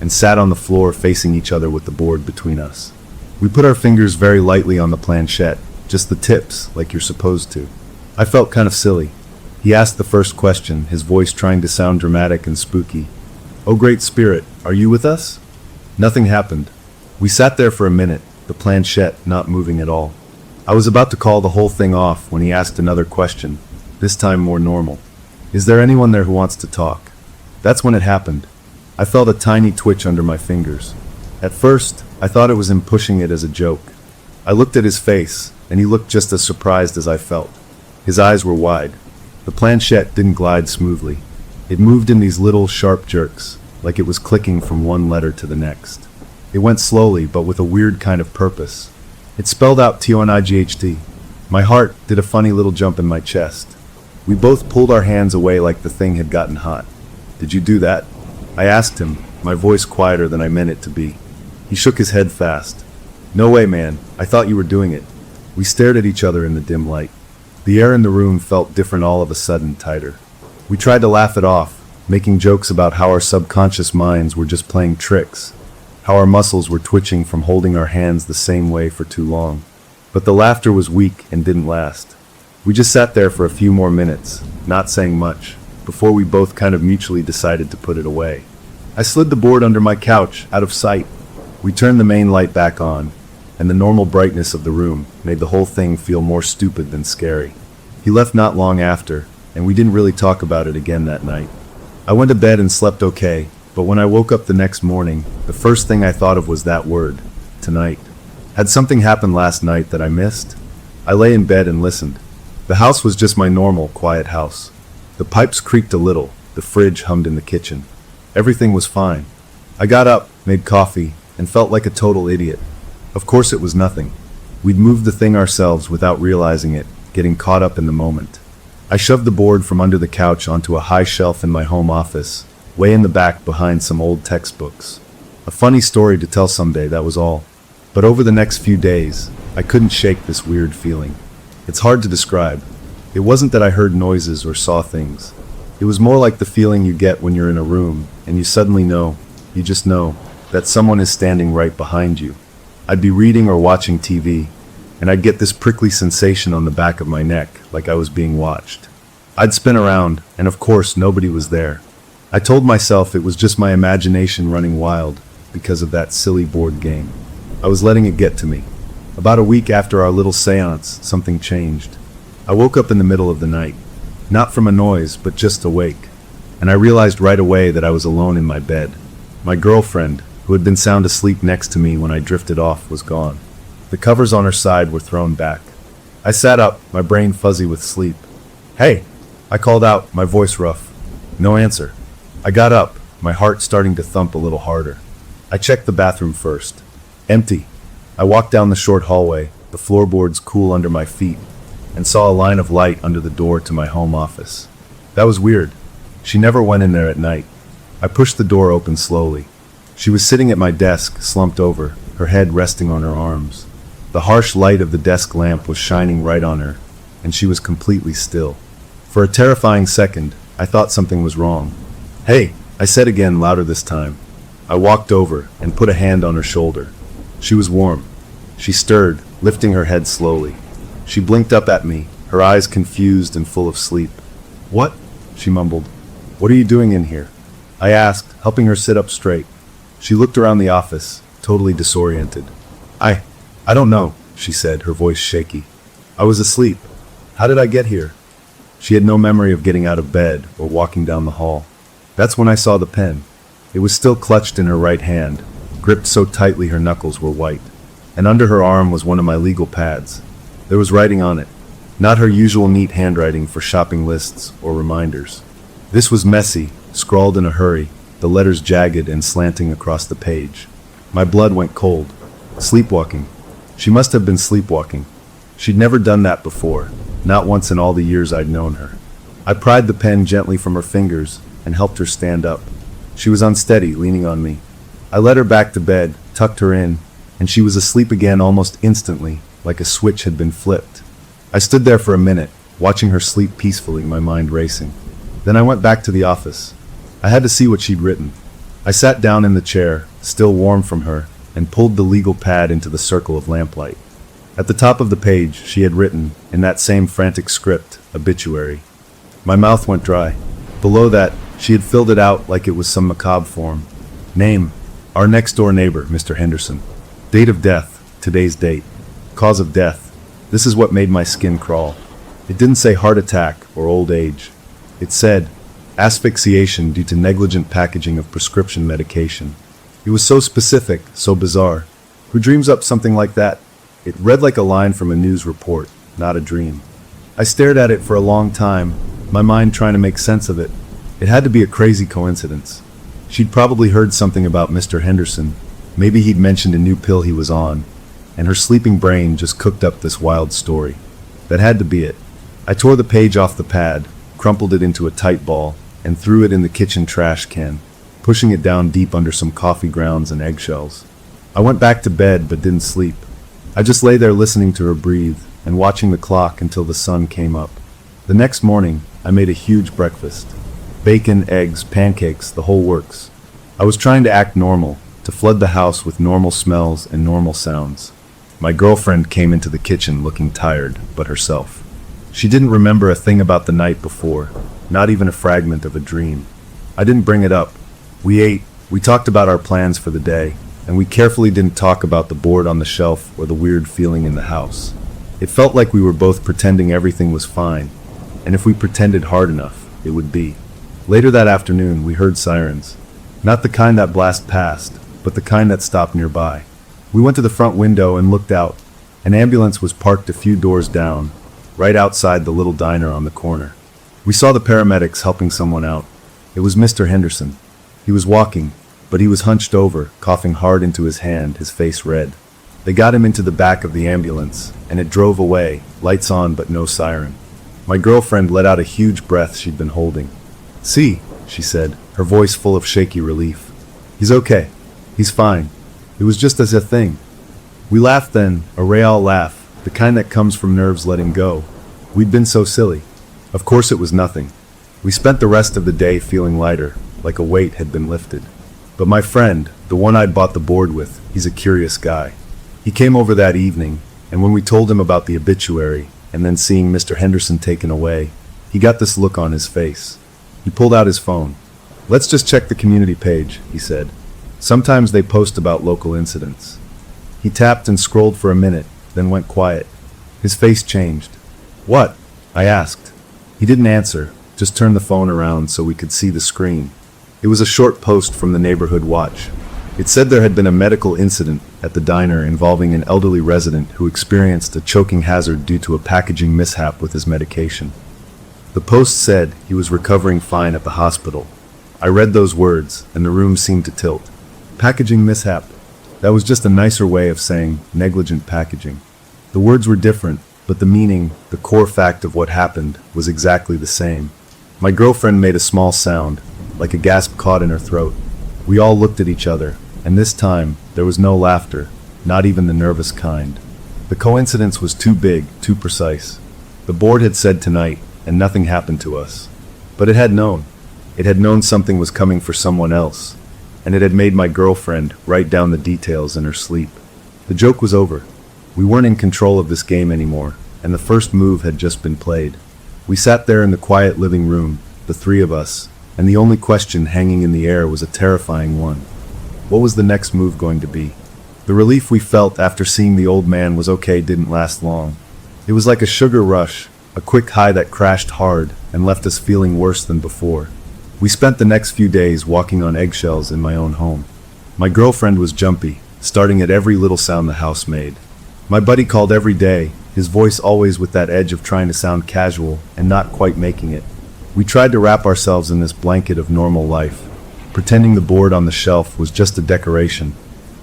and sat on the floor facing each other with the board between us. We put our fingers very lightly on the planchette, just the tips, like you're supposed to. I felt kind of silly. He asked the first question, his voice trying to sound dramatic and spooky. Oh great spirit, are you with us? Nothing happened. We sat there for a minute, the planchette not moving at all. I was about to call the whole thing off when he asked another question, this time more normal. Is there anyone there who wants to talk? That's when it happened. I felt a tiny twitch under my fingers. At first, I thought it was him pushing it as a joke. I looked at his face, and he looked just as surprised as I felt. His eyes were wide. The planchette didn't glide smoothly. It moved in these little, sharp jerks, like it was clicking from one letter to the next. It went slowly, but with a weird kind of purpose. It spelled out TONIGHT. My heart did a funny little jump in my chest. We both pulled our hands away like the thing had gotten hot. Did you do that? I asked him, my voice quieter than I meant it to be. He shook his head fast. No way, man. I thought you were doing it. We stared at each other in the dim light. The air in the room felt different all of a sudden, tighter. We tried to laugh it off, making jokes about how our subconscious minds were just playing tricks, how our muscles were twitching from holding our hands the same way for too long. But the laughter was weak and didn't last. We just sat there for a few more minutes, not saying much, before we both kind of mutually decided to put it away. I slid the board under my couch, out of sight. We turned the main light back on, and the normal brightness of the room made the whole thing feel more stupid than scary. He left not long after, and we didn't really talk about it again that night. I went to bed and slept okay, but when I woke up the next morning, the first thing I thought of was that word, tonight. Had something happened last night that I missed? I lay in bed and listened. The house was just my normal, quiet house. The pipes creaked a little, the fridge hummed in the kitchen. Everything was fine. I got up, made coffee, and felt like a total idiot. Of course it was nothing. We'd moved the thing ourselves without realizing it, getting caught up in the moment. I shoved the board from under the couch onto a high shelf in my home office, way in the back behind some old textbooks. A funny story to tell someday, that was all. But over the next few days, I couldn't shake this weird feeling. It's hard to describe. It wasn't that I heard noises or saw things. It was more like the feeling you get when you're in a room and you suddenly know, you just know, that someone is standing right behind you. I'd be reading or watching TV, and I'd get this prickly sensation on the back of my neck, like I was being watched. I'd spin around, and of course nobody was there. I told myself it was just my imagination running wild because of that silly board game. I was letting it get to me. About a week after our little seance, something changed. I woke up in the middle of the night, not from a noise, but just awake, and I realized right away that I was alone in my bed. My girlfriend, who had been sound asleep next to me when I drifted off, was gone. The covers on her side were thrown back. I sat up, my brain fuzzy with sleep. "Hey!" I called out, my voice rough. No answer. I got up, my heart starting to thump a little harder. I checked the bathroom first. Empty. I walked down the short hallway, the floorboards cool under my feet, and saw a line of light under the door to my home office. That was weird. She never went in there at night. I pushed the door open slowly. She was sitting at my desk, slumped over, her head resting on her arms. The harsh light of the desk lamp was shining right on her, and she was completely still. For a terrifying second, I thought something was wrong. "Hey," I said again, louder this time. I walked over and put a hand on her shoulder. She was warm. She stirred, lifting her head slowly. She blinked up at me, her eyes confused and full of sleep. "What?" she mumbled. "What are you doing in here?" I asked, helping her sit up straight. She looked around the office, totally disoriented. I don't know," she said, her voice shaky. "I was asleep. How did I get here?" She had no memory of getting out of bed or walking down the hall. That's when I saw the pen. It was still clutched in her right hand, gripped so tightly her knuckles were white. And under her arm was one of my legal pads. There was writing on it, not her usual neat handwriting for shopping lists or reminders. This was messy, scrawled in a hurry, the letters jagged and slanting across the page. My blood went cold. Sleepwalking. She must have been sleepwalking. She'd never done that before, not once in all the years I'd known her. I pried the pen gently from her fingers and helped her stand up. She was unsteady, leaning on me. I led her back to bed, tucked her in, and she was asleep again almost instantly, like a switch had been flipped. I stood there for a minute, watching her sleep peacefully, my mind racing. Then I went back to the office. I had to see what she'd written. I sat down in the chair, still warm from her, and pulled the legal pad into the circle of lamplight. At the top of the page, she had written, in that same frantic script, obituary. My mouth went dry. Below that, she had filled it out like it was some macabre form. Name, our next-door neighbor, Mr. Henderson. Date of death, today's date. Cause of death. This is what made my skin crawl. It didn't say heart attack or old age. It said, asphyxiation due to negligent packaging of prescription medication. It was so specific, so bizarre. Who dreams up something like that? It read like a line from a news report, not a dream. I stared at it for a long time, my mind trying to make sense of it. It had to be a crazy coincidence. She'd probably heard something about Mr. Henderson. Maybe he'd mentioned a new pill he was on, and her sleeping brain just cooked up this wild story. That had to be it. I tore the page off the pad, crumpled it into a tight ball, and threw it in the kitchen trash can, pushing it down deep under some coffee grounds and eggshells. I went back to bed but didn't sleep. I just lay there listening to her breathe and watching the clock until the sun came up. The next morning, I made a huge breakfast. Bacon, eggs, pancakes, the whole works. I was trying to act normal, to flood the house with normal smells and normal sounds. My girlfriend came into the kitchen looking tired, but herself. She didn't remember a thing about the night before, not even a fragment of a dream. I didn't bring it up. We ate, we talked about our plans for the day, and we carefully didn't talk about the board on the shelf or the weird feeling in the house. It felt like we were both pretending everything was fine, and if we pretended hard enough, it would be. Later that afternoon, we heard sirens. Not the kind that blast past, but the kind that stopped nearby. We went to the front window and looked out. An ambulance was parked a few doors down. right outside the little diner on the corner. We saw the paramedics helping someone out. It was Mr. Henderson. He was walking, but he was hunched over, coughing hard into his hand, his face red. They got him into the back of the ambulance, and it drove away, lights on but no siren. My girlfriend let out a huge breath she'd been holding. "See," she said, her voice full of shaky relief. "He's okay. He's fine. It was just as a thing." We laughed then, a real laugh, the kind that comes from nerves letting go. We'd been so silly. Of course it was nothing. We spent the rest of the day feeling lighter, like a weight had been lifted. But my friend, the one I'd bought the board with, he's a curious guy. He came over that evening, and when we told him about the obituary, and then seeing Mr. Henderson taken away, he got this look on his face. He pulled out his phone. "Let's just check the community page," he said. "Sometimes they post about local incidents." He tapped and scrolled for a minute, then went quiet. His face changed. "What?" I asked. He didn't answer, just turned the phone around so we could see the screen. It was a short post from the neighborhood watch. It said there had been a medical incident at the diner involving an elderly resident who experienced a choking hazard due to a packaging mishap with his medication. The post said he was recovering fine at the hospital. I read those words, and the room seemed to tilt. Packaging mishap. That was just a nicer way of saying negligent packaging. The words were different, but the meaning, the core fact of what happened, was exactly the same. My girlfriend made a small sound, like a gasp caught in her throat. We all looked at each other, and this time, there was no laughter, not even the nervous kind. The coincidence was too big, too precise. The board had said tonight, and nothing happened to us. But it had known. It had known something was coming for someone else, and it had made my girlfriend write down the details in her sleep. The joke was over. We weren't in control of this game anymore, and the first move had just been played. We sat there in the quiet living room, the three of us, and the only question hanging in the air was a terrifying one. What was the next move going to be? The relief we felt after seeing the old man was okay didn't last long. It was like a sugar rush, a quick high that crashed hard and left us feeling worse than before. We spent the next few days walking on eggshells in my own home. My girlfriend was jumpy, starting at every little sound the house made. My buddy called every day, his voice always with that edge of trying to sound casual and not quite making it. We tried to wrap ourselves in this blanket of normal life, pretending the board on the shelf was just a decoration,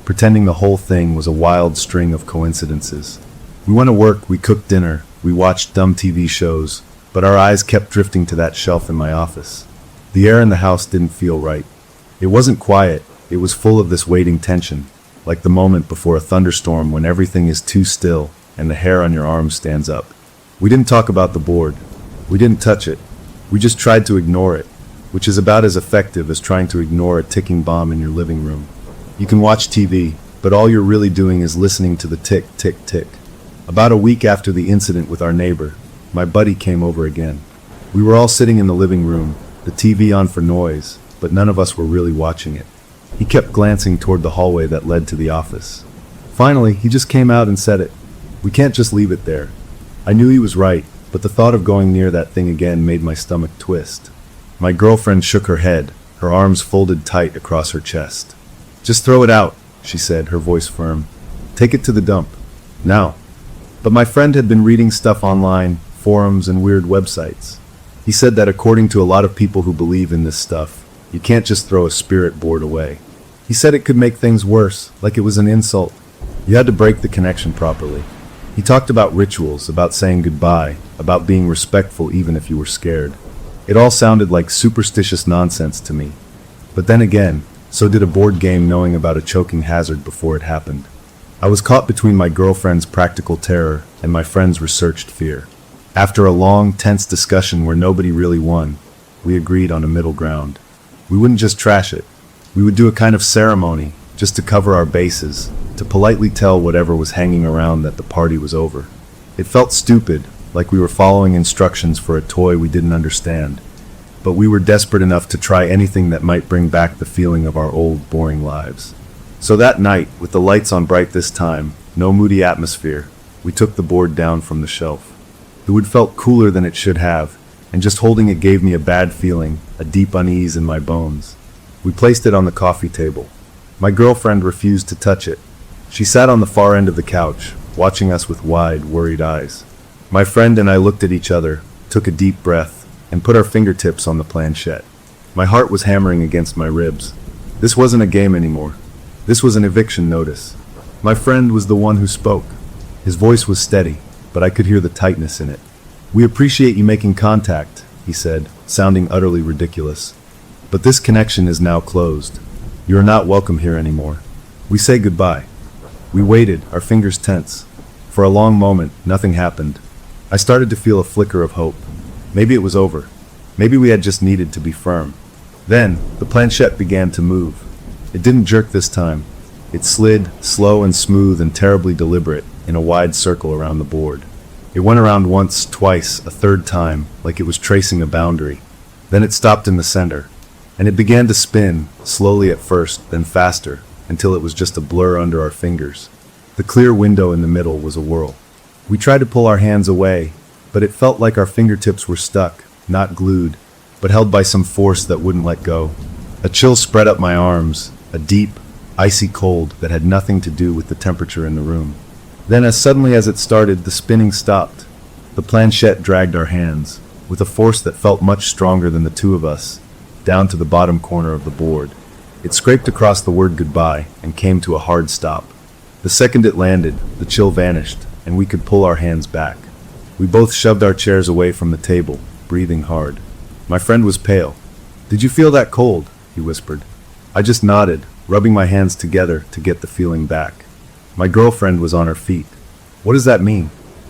pretending the whole thing was a wild string of coincidences. We went to work, we cooked dinner, we watched dumb TV shows, but our eyes kept drifting to that shelf in my office. The air in the house didn't feel right. It wasn't quiet, it was full of this waiting tension, like the moment before a thunderstorm when everything is too still and the hair on your arm stands up. We didn't talk about the board. We didn't touch it. We just tried to ignore it, which is about as effective as trying to ignore a ticking bomb in your living room. You can watch TV, but all you're really doing is listening to the tick, tick, tick. About a week after the incident with our neighbor, my buddy came over again. We were all sitting in the living room, the TV on for noise, but none of us were really watching it. He kept glancing toward the hallway that led to the office. Finally, he just came out and said it. We can't just leave it there. I knew he was right, but the thought of going near that thing again made my stomach twist. My girlfriend shook her head, her arms folded tight across her chest. "Just throw it out," she said, her voice firm. "Take it to the dump. Now." But my friend had been reading stuff online, forums and weird websites. He said that according to a lot of people who believe in this stuff, you can't just throw a spirit board away. He said it could make things worse, like it was an insult. You had to break the connection properly. He talked about rituals, about saying goodbye, about being respectful even if you were scared. It all sounded like superstitious nonsense to me. But then again, so did a board game knowing about a choking hazard before it happened. I was caught between my girlfriend's practical terror and my friend's researched fear. After a long, tense discussion where nobody really won, we agreed on a middle ground. We wouldn't just trash it. We would do a kind of ceremony, just to cover our bases, to politely tell whatever was hanging around that the party was over. It felt stupid, like we were following instructions for a toy we didn't understand, but we were desperate enough to try anything that might bring back the feeling of our old, boring lives. So that night, with the lights on bright this time, no moody atmosphere, we took the board down from the shelf. The wood felt cooler than it should have, and just holding it gave me a bad feeling, a deep unease in my bones. We placed it on the coffee table. My girlfriend refused to touch it. She sat on the far end of the couch, watching us with wide, worried eyes. My friend and I looked at each other, took a deep breath, and put our fingertips on the planchette. My heart was hammering against my ribs. This wasn't a game anymore. This was an eviction notice. My friend was the one who spoke. His voice was steady, but I could hear the tightness in it. "We appreciate you making contact," he said, sounding utterly ridiculous. "But this connection is now closed. You are not welcome here anymore. We say goodbye." We waited, our fingers tense. For a long moment, nothing happened. I started to feel a flicker of hope. Maybe it was over. Maybe we had just needed to be firm. Then, the planchette began to move. It didn't jerk this time. It slid, slow and smooth and terribly deliberate, in a wide circle around the board. It went around once, twice, a third time, like it was tracing a boundary. Then it stopped in the center, and it began to spin, slowly at first, then faster, until it was just a blur under our fingers. The clear window in the middle was a whirl. We tried to pull our hands away, but it felt like our fingertips were stuck, not glued, but held by some force that wouldn't let go. A chill spread up my arms, a deep, icy cold that had nothing to do with the temperature in the room. Then, as suddenly as it started, the spinning stopped. The planchette dragged our hands, with a force that felt much stronger than the two of us, down to the bottom corner of the board. It scraped across the word goodbye and came to a hard stop. The second it landed, the chill vanished, and we could pull our hands back. We both shoved our chairs away from the table, breathing hard. My friend was pale. "Did you feel that cold?" he whispered. I just nodded, rubbing my hands together to get the feeling back. My girlfriend was on her feet. "What does that mean?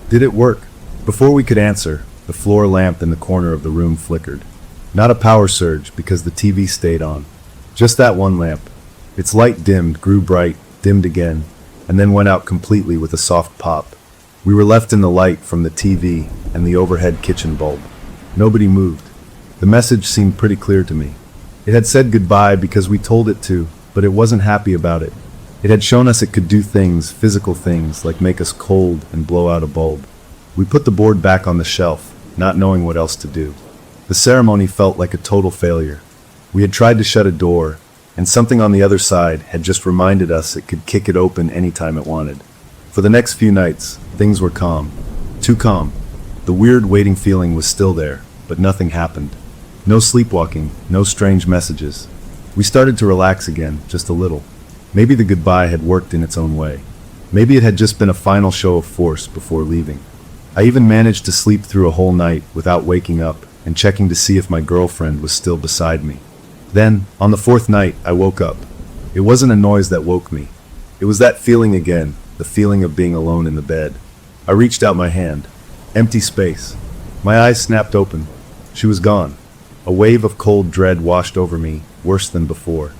Did it work?" Before we could answer, the floor lamp in the corner of the room flickered. Not a power surge, because the TV stayed on. Just that one lamp. Its light dimmed, grew bright, dimmed again, and then went out completely with a soft pop. We were left in the light from the TV and the overhead kitchen bulb. Nobody moved. The message seemed pretty clear to me. It had said goodbye because we told it to, but it wasn't happy about it. It had shown us it could do things, physical things, like make us cold and blow out a bulb. We put the board back on the shelf, not knowing what else to do. The ceremony felt like a total failure. We had tried to shut a door, and something on the other side had just reminded us it could kick it open anytime it wanted. For the next few nights, things were calm. Too calm. The weird waiting feeling was still there, but nothing happened. No sleepwalking, no strange messages. We started to relax again, just a little. Maybe the goodbye had worked in its own way. Maybe it had just been a final show of force before leaving. I even managed to sleep through a whole night without waking up and checking to see if my girlfriend was still beside me. Then, on the fourth night, I woke up. It wasn't a noise that woke me. It was that feeling again, the feeling of being alone in the bed. I reached out my hand. Empty space. My eyes snapped open. She was gone. A wave of cold dread washed over me, worse than before.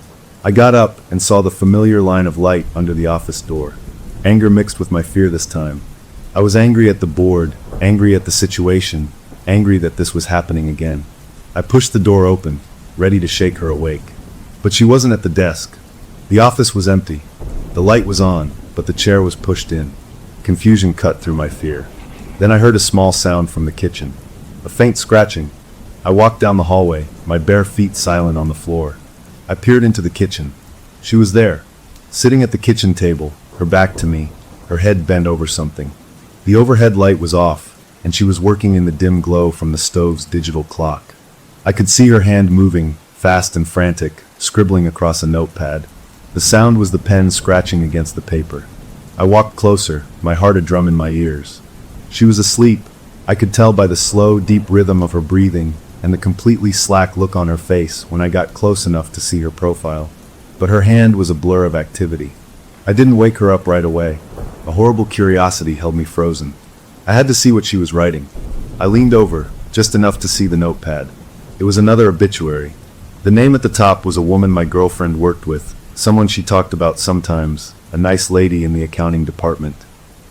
I got up and saw the familiar line of light under the office door. Anger mixed with my fear this time. I was angry at the board, angry at the situation, angry that this was happening again. I pushed the door open, ready to shake her awake. But she wasn't at the desk. The office was empty. The light was on, but the chair was pushed in. Confusion cut through my fear. Then I heard a small sound from the kitchen. A faint scratching. I walked down the hallway, my bare feet silent on the floor. I peered into the kitchen. She was there, sitting at the kitchen table, her back to me, her head bent over something. The overhead light was off, and she was working in the dim glow from the stove's digital clock. I could see her hand moving, fast and frantic, scribbling across a notepad. The sound was the pen scratching against the paper. I walked closer, my heart a drum in my ears. She was asleep. I could tell by the slow, deep rhythm of her breathing and the completely slack look on her face when I got close enough to see her profile. But her hand was a blur of activity. I didn't wake her up right away. A horrible curiosity held me frozen. I had to see what she was writing. I leaned over, just enough to see the notepad. It was another obituary. The name at the top was a woman my girlfriend worked with, someone she talked about sometimes, a nice lady in the accounting department.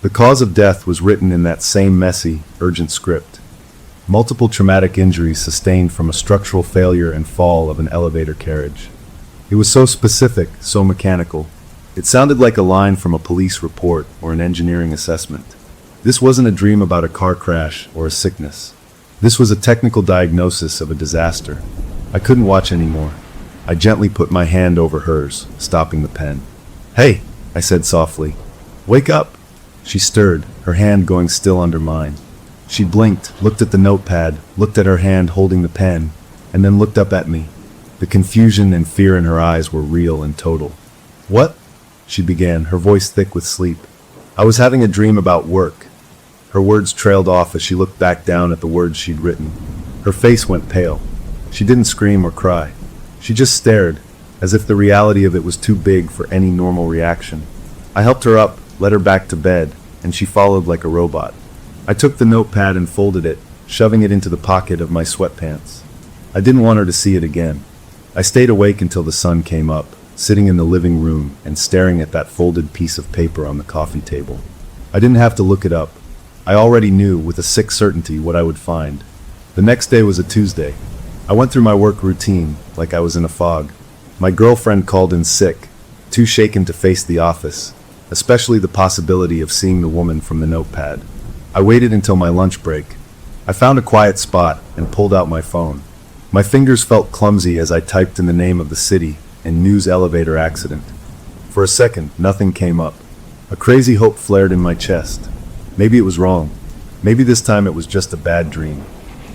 The cause of death was written in that same messy, urgent script. Multiple traumatic injuries sustained from a structural failure and fall of an elevator carriage. It was so specific, so mechanical. It sounded like a line from a police report or an engineering assessment. This wasn't a dream about a car crash or a sickness. This was a technical diagnosis of a disaster. I couldn't watch anymore. I gently put my hand over hers, stopping the pen. "Hey," I said softly. "Wake up." She stirred, her hand going still under mine. She blinked, looked at the notepad, looked at her hand holding the pen, and then looked up at me. The confusion and fear in her eyes were real and total. "What?" she began, her voice thick with sleep. "I was having a dream about work." Her words trailed off as she looked back down at the words she'd written. Her face went pale. She didn't scream or cry. She just stared, as if the reality of it was too big for any normal reaction. I helped her up, led her back to bed, and she followed like a robot. I took the notepad and folded it, shoving it into the pocket of my sweatpants. I didn't want her to see it again. I stayed awake until the sun came up, sitting in the living room and staring at that folded piece of paper on the coffee table. I didn't have to look it up. I already knew with a sick certainty what I would find. The next day was a Tuesday. I went through my work routine like I was in a fog. My girlfriend called in sick, too shaken to face the office, especially the possibility of seeing the woman from the notepad. I waited until my lunch break. I found a quiet spot and pulled out my phone. My fingers felt clumsy as I typed in the name of the city and news elevator accident. For a second, nothing came up. A crazy hope flared in my chest. Maybe it was wrong. Maybe this time it was just a bad dream.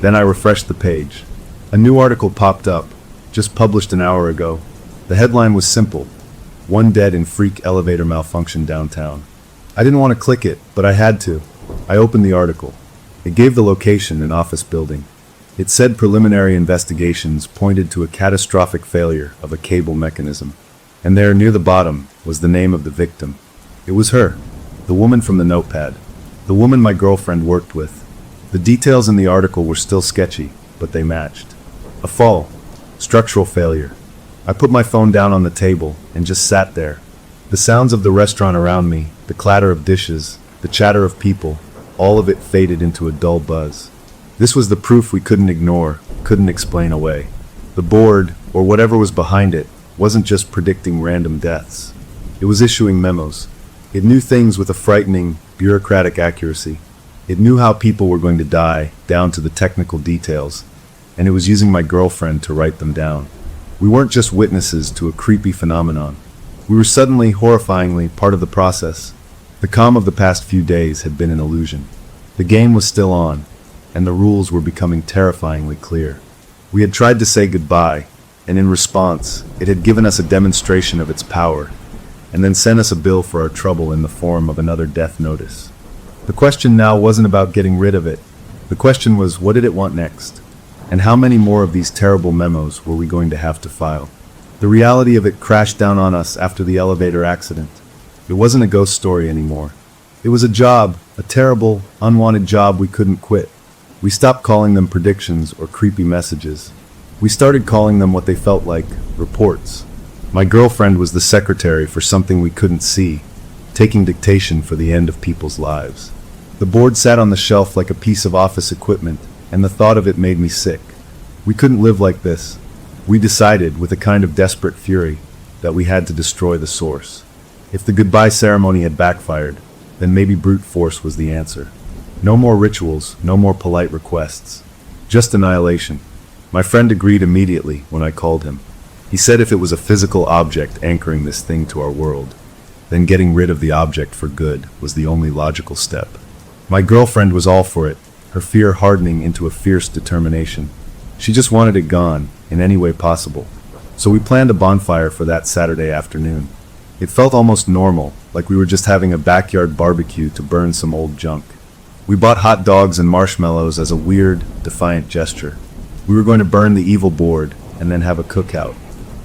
Then I refreshed the page. A new article popped up, just published an hour ago. The headline was simple: "One dead in freak elevator malfunction downtown." I didn't want to click it, but I had to. I opened the article. It gave the location, an office building. It said preliminary investigations pointed to a catastrophic failure of a cable mechanism. And there, near the bottom, was the name of the victim. It was her, the woman from the notepad, the woman my girlfriend worked with. The details in the article were still sketchy, but they matched. A fall. Structural failure. I put my phone down on the table and just sat there. The sounds of the restaurant around me, the clatter of dishes, the chatter of people, all of it faded into a dull buzz. This was the proof we couldn't ignore, couldn't explain away. The board, or whatever was behind it, wasn't just predicting random deaths. It was issuing memos. It knew things with a frightening, bureaucratic accuracy. It knew how people were going to die, down to the technical details, and it was using my girlfriend to write them down. We weren't just witnesses to a creepy phenomenon. We were suddenly, horrifyingly, part of the process. The calm of the past few days had been an illusion. The game was still on, and the rules were becoming terrifyingly clear. We had tried to say goodbye, and in response, it had given us a demonstration of its power, and then sent us a bill for our trouble in the form of another death notice. The question now wasn't about getting rid of it. The question was, what did it want next? And how many more of these terrible memos were we going to have to file? The reality of it crashed down on us after the elevator accident. It wasn't a ghost story anymore. It was a job, a terrible, unwanted job we couldn't quit. We stopped calling them predictions or creepy messages. We started calling them what they felt like, reports. My girlfriend was the secretary for something we couldn't see, taking dictation for the end of people's lives. The board sat on the shelf like a piece of office equipment, and the thought of it made me sick. We couldn't live like this. We decided, with a kind of desperate fury, that we had to destroy the source. If the goodbye ceremony had backfired, then maybe brute force was the answer. No more rituals, no more polite requests. Just annihilation. My friend agreed immediately when I called him. He said if it was a physical object anchoring this thing to our world, then getting rid of the object for good was the only logical step. My girlfriend was all for it, her fear hardening into a fierce determination. She just wanted it gone, in any way possible. So we planned a bonfire for that Saturday afternoon. It felt almost normal, like we were just having a backyard barbecue to burn some old junk. We bought hot dogs and marshmallows as a weird, defiant gesture. We were going to burn the evil board and then have a cookout,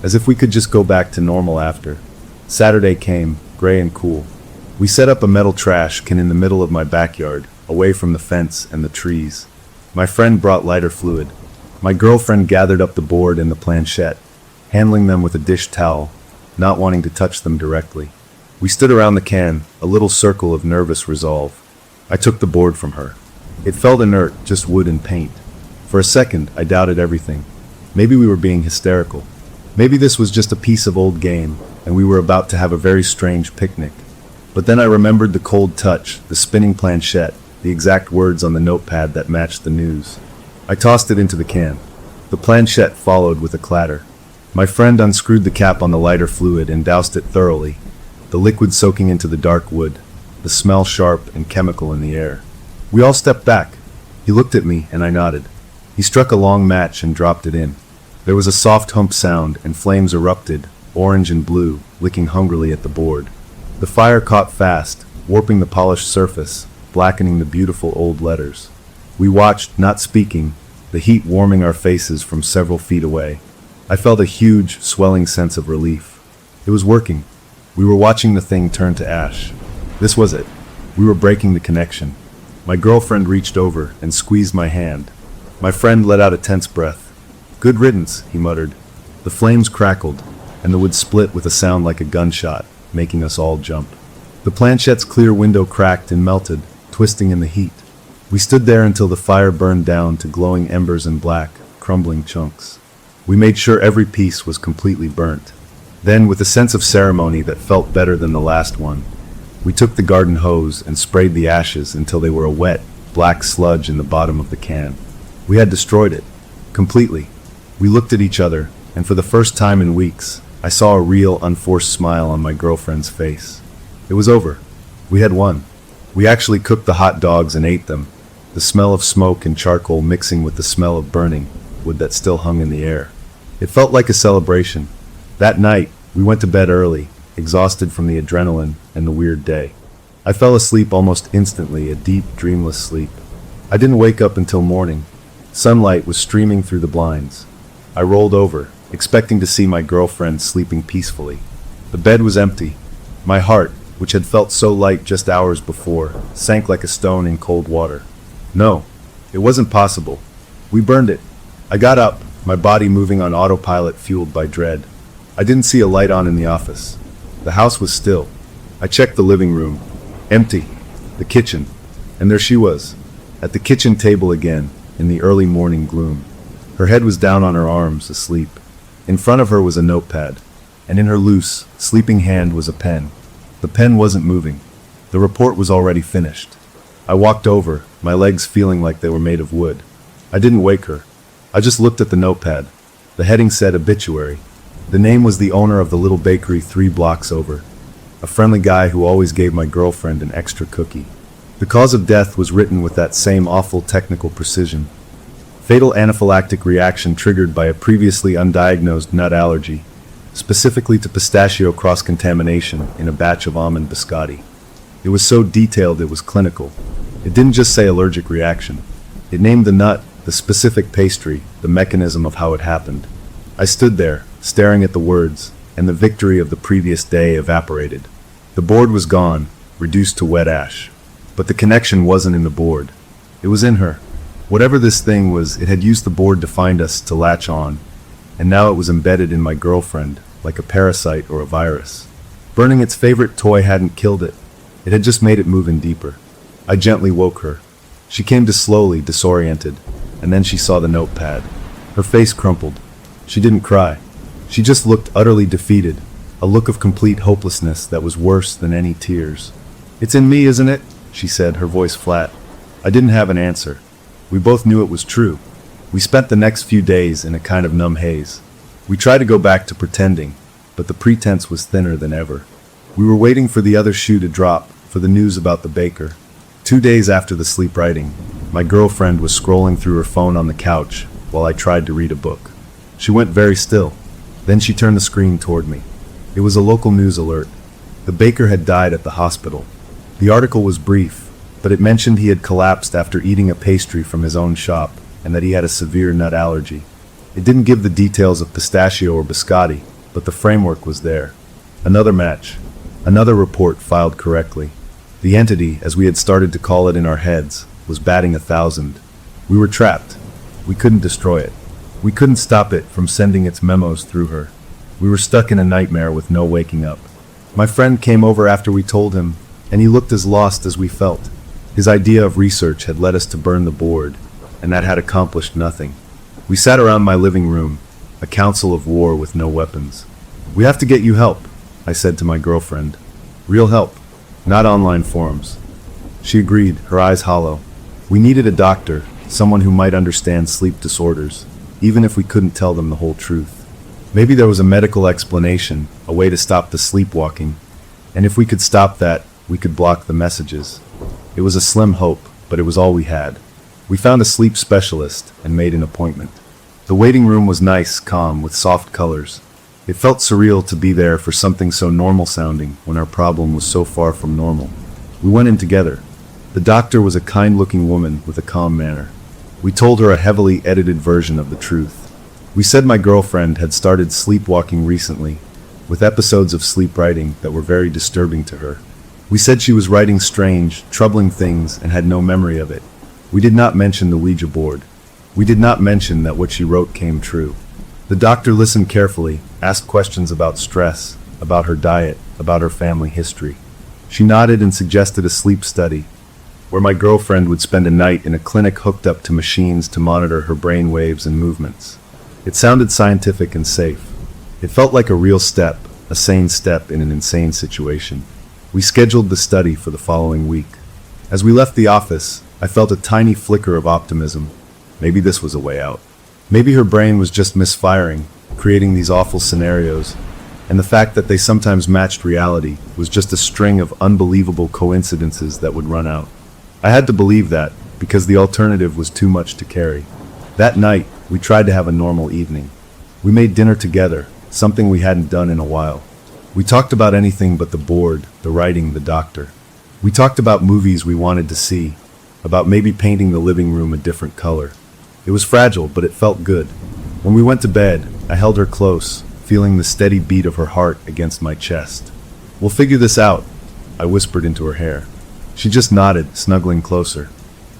as if we could just go back to normal after. Saturday came, gray and cool. We set up a metal trash can in the middle of my backyard, away from the fence and the trees. My friend brought lighter fluid. My girlfriend gathered up the board and the planchette, handling them with a dish towel, not wanting to touch them directly. We stood around the can, a little circle of nervous resolve. I took the board from her. It felt inert, just wood and paint. For a second, I doubted everything. Maybe we were being hysterical. Maybe this was just a piece of old game, and we were about to have a very strange picnic. But then I remembered the cold touch, the spinning planchette, the exact words on the notepad that matched the news. I tossed it into the can. The planchette followed with a clatter. My friend unscrewed the cap on the lighter fluid and doused it thoroughly, the liquid soaking into the dark wood, the smell sharp and chemical in the air. We all stepped back. He looked at me, and I nodded. He struck a long match and dropped it in. There was a soft hump sound, and flames erupted, orange and blue, licking hungrily at the board. The fire caught fast, warping the polished surface, blackening the beautiful old letters. We watched, not speaking, the heat warming our faces from several feet away. I felt a huge, swelling sense of relief. It was working. We were watching the thing turn to ash. This was it. We were breaking the connection. My girlfriend reached over and squeezed my hand. My friend let out a tense breath. "Good riddance," he muttered. The flames crackled, and the wood split with a sound like a gunshot, making us all jump. The planchette's clear window cracked and melted, twisting in the heat. We stood there until the fire burned down to glowing embers and black, crumbling chunks. We made sure every piece was completely burnt. Then, with a sense of ceremony that felt better than the last one, we took the garden hose and sprayed the ashes until they were a wet, black sludge in the bottom of the can. We had destroyed it. Completely. We looked at each other, and for the first time in weeks, I saw a real, unforced smile on my girlfriend's face. It was over. We had won. We actually cooked the hot dogs and ate them, the smell of smoke and charcoal mixing with the smell of burning wood that still hung in the air. It felt like a celebration. That night, we went to bed early, exhausted from the adrenaline and the weird day. I fell asleep almost instantly, a deep, dreamless sleep. I didn't wake up until morning. Sunlight was streaming through the blinds. I rolled over, expecting to see my girlfriend sleeping peacefully. The bed was empty. My heart, which had felt so light just hours before, sank like a stone in cold water. No, it wasn't possible. We burned it. I got up, my body moving on autopilot fueled by dread. I didn't see a light on in the office. The house was still. I checked the living room. Empty. The kitchen. And there she was, at the kitchen table again, in the early morning gloom. Her head was down on her arms, asleep. In front of her was a notepad, and in her loose, sleeping hand was a pen. The pen wasn't moving. The report was already finished. I walked over, my legs feeling like they were made of wood. I didn't wake her. I just looked at the notepad. The heading said obituary. The name was the owner of the little bakery 3 blocks over. A friendly guy who always gave my girlfriend an extra cookie. The cause of death was written with that same awful technical precision. Fatal anaphylactic reaction triggered by a previously undiagnosed nut allergy, specifically to pistachio cross-contamination in a batch of almond biscotti. It was so detailed it was clinical. It didn't just say allergic reaction. It named the nut, the specific pastry, the mechanism of how it happened. I stood there, staring at the words, and the victory of the previous day evaporated. The board was gone, reduced to wet ash. But the connection wasn't in the board. It was in her. Whatever this thing was, it had used the board to find us, to latch on, and now it was embedded in my girlfriend, like a parasite or a virus. Burning its favorite toy hadn't killed it. It had just made it move in deeper. I gently woke her. She came to slowly, disoriented, and then she saw the notepad. Her face crumpled. She didn't cry. She just looked utterly defeated, a look of complete hopelessness that was worse than any tears. "It's in me, isn't it?" she said, her voice flat. I didn't have an answer. We both knew it was true. We spent the next few days in a kind of numb haze. We tried to go back to pretending, but the pretense was thinner than ever. We were waiting for the other shoe to drop, for the news about the baker. 2 days after the sleep writing, my girlfriend was scrolling through her phone on the couch while I tried to read a book. She went very still. Then she turned the screen toward me. It was a local news alert. The baker had died at the hospital. The article was brief, but it mentioned he had collapsed after eating a pastry from his own shop and that he had a severe nut allergy. It didn't give the details of pistachio or biscotti, but the framework was there. Another match. Another report filed correctly. The entity, as we had started to call it in our heads, was batting 1,000. We were trapped. We couldn't destroy it. We couldn't stop it from sending its memos through her. We were stuck in a nightmare with no waking up. My friend came over after we told him, and he looked as lost as we felt. His idea of research had led us to burn the board, and that had accomplished nothing. We sat around my living room, a council of war with no weapons. "We have to get you help," I said to my girlfriend. "Real help, not online forums." She agreed, her eyes hollow. We needed a doctor, someone who might understand sleep disorders, even if we couldn't tell them the whole truth. Maybe there was a medical explanation, a way to stop the sleepwalking, and if we could stop that, we could block the messages. It was a slim hope, but it was all we had. We found a sleep specialist and made an appointment. The waiting room was nice, calm, with soft colors. It felt surreal to be there for something so normal sounding when our problem was so far from normal. We went in together. The doctor was a kind-looking woman with a calm manner. We told her a heavily edited version of the truth. We said my girlfriend had started sleepwalking recently, with episodes of sleep writing that were very disturbing to her. We said she was writing strange, troubling things and had no memory of it. We did not mention the Ouija board. We did not mention that what she wrote came true. The doctor listened carefully, asked questions about stress, about her diet, about her family history. She nodded and suggested a sleep study, where my girlfriend would spend a night in a clinic hooked up to machines to monitor her brain waves and movements. It sounded scientific and safe. It felt like a real step, a sane step in an insane situation. We scheduled the study for the following week. As we left the office, I felt a tiny flicker of optimism. Maybe this was a way out. Maybe her brain was just misfiring, creating these awful scenarios, and the fact that they sometimes matched reality was just a string of unbelievable coincidences that would run out. I had to believe that, because the alternative was too much to carry. That night, we tried to have a normal evening. We made dinner together, something we hadn't done in a while. We talked about anything but the board, the writing, the doctor. We talked about movies we wanted to see, about maybe painting the living room a different color. It was fragile, but it felt good. When we went to bed, I held her close, feeling the steady beat of her heart against my chest. "We'll figure this out," I whispered into her hair. She just nodded, snuggling closer.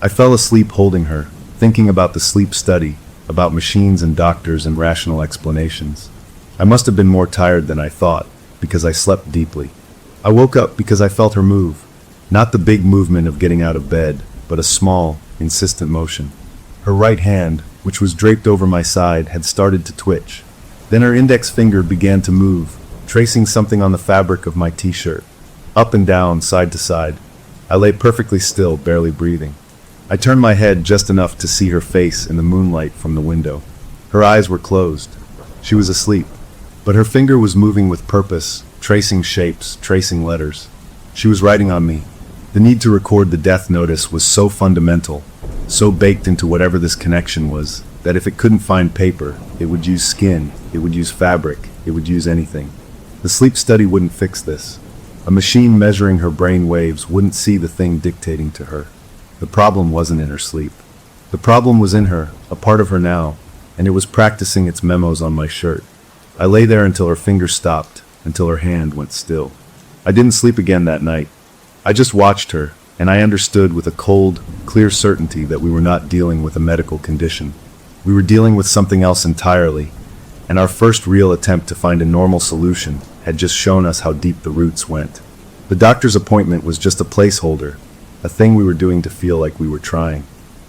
I fell asleep holding her, thinking about the sleep study, about machines and doctors and rational explanations. I must have been more tired than I thought, because I slept deeply. I woke up because I felt her move. Not the big movement of getting out of bed, but a small, insistent motion. Her right hand, which was draped over my side, had started to twitch. Then her index finger began to move, tracing something on the fabric of my t-shirt. Up and down, side to side. I lay perfectly still, barely breathing. I turned my head just enough to see her face in the moonlight from the window. Her eyes were closed. She was asleep. But her finger was moving with purpose, tracing shapes, tracing letters. She was writing on me. The need to record the death notice was so fundamental, so baked into whatever this connection was, that if it couldn't find paper, it would use skin, it would use fabric, it would use anything. The sleep study wouldn't fix this. A machine measuring her brain waves wouldn't see the thing dictating to her. The problem wasn't in her sleep. The problem was in her, a part of her now, and it was practicing its memos on my shirt. I lay there until her finger stopped, until her hand went still. I didn't sleep again that night. I just watched her, and I understood with a cold, clear certainty that we were not dealing with a medical condition. We were dealing with something else entirely, and our first real attempt to find a normal solution had just shown us how deep the roots went. The doctor's appointment was just a placeholder, a thing we were doing to feel like we were trying.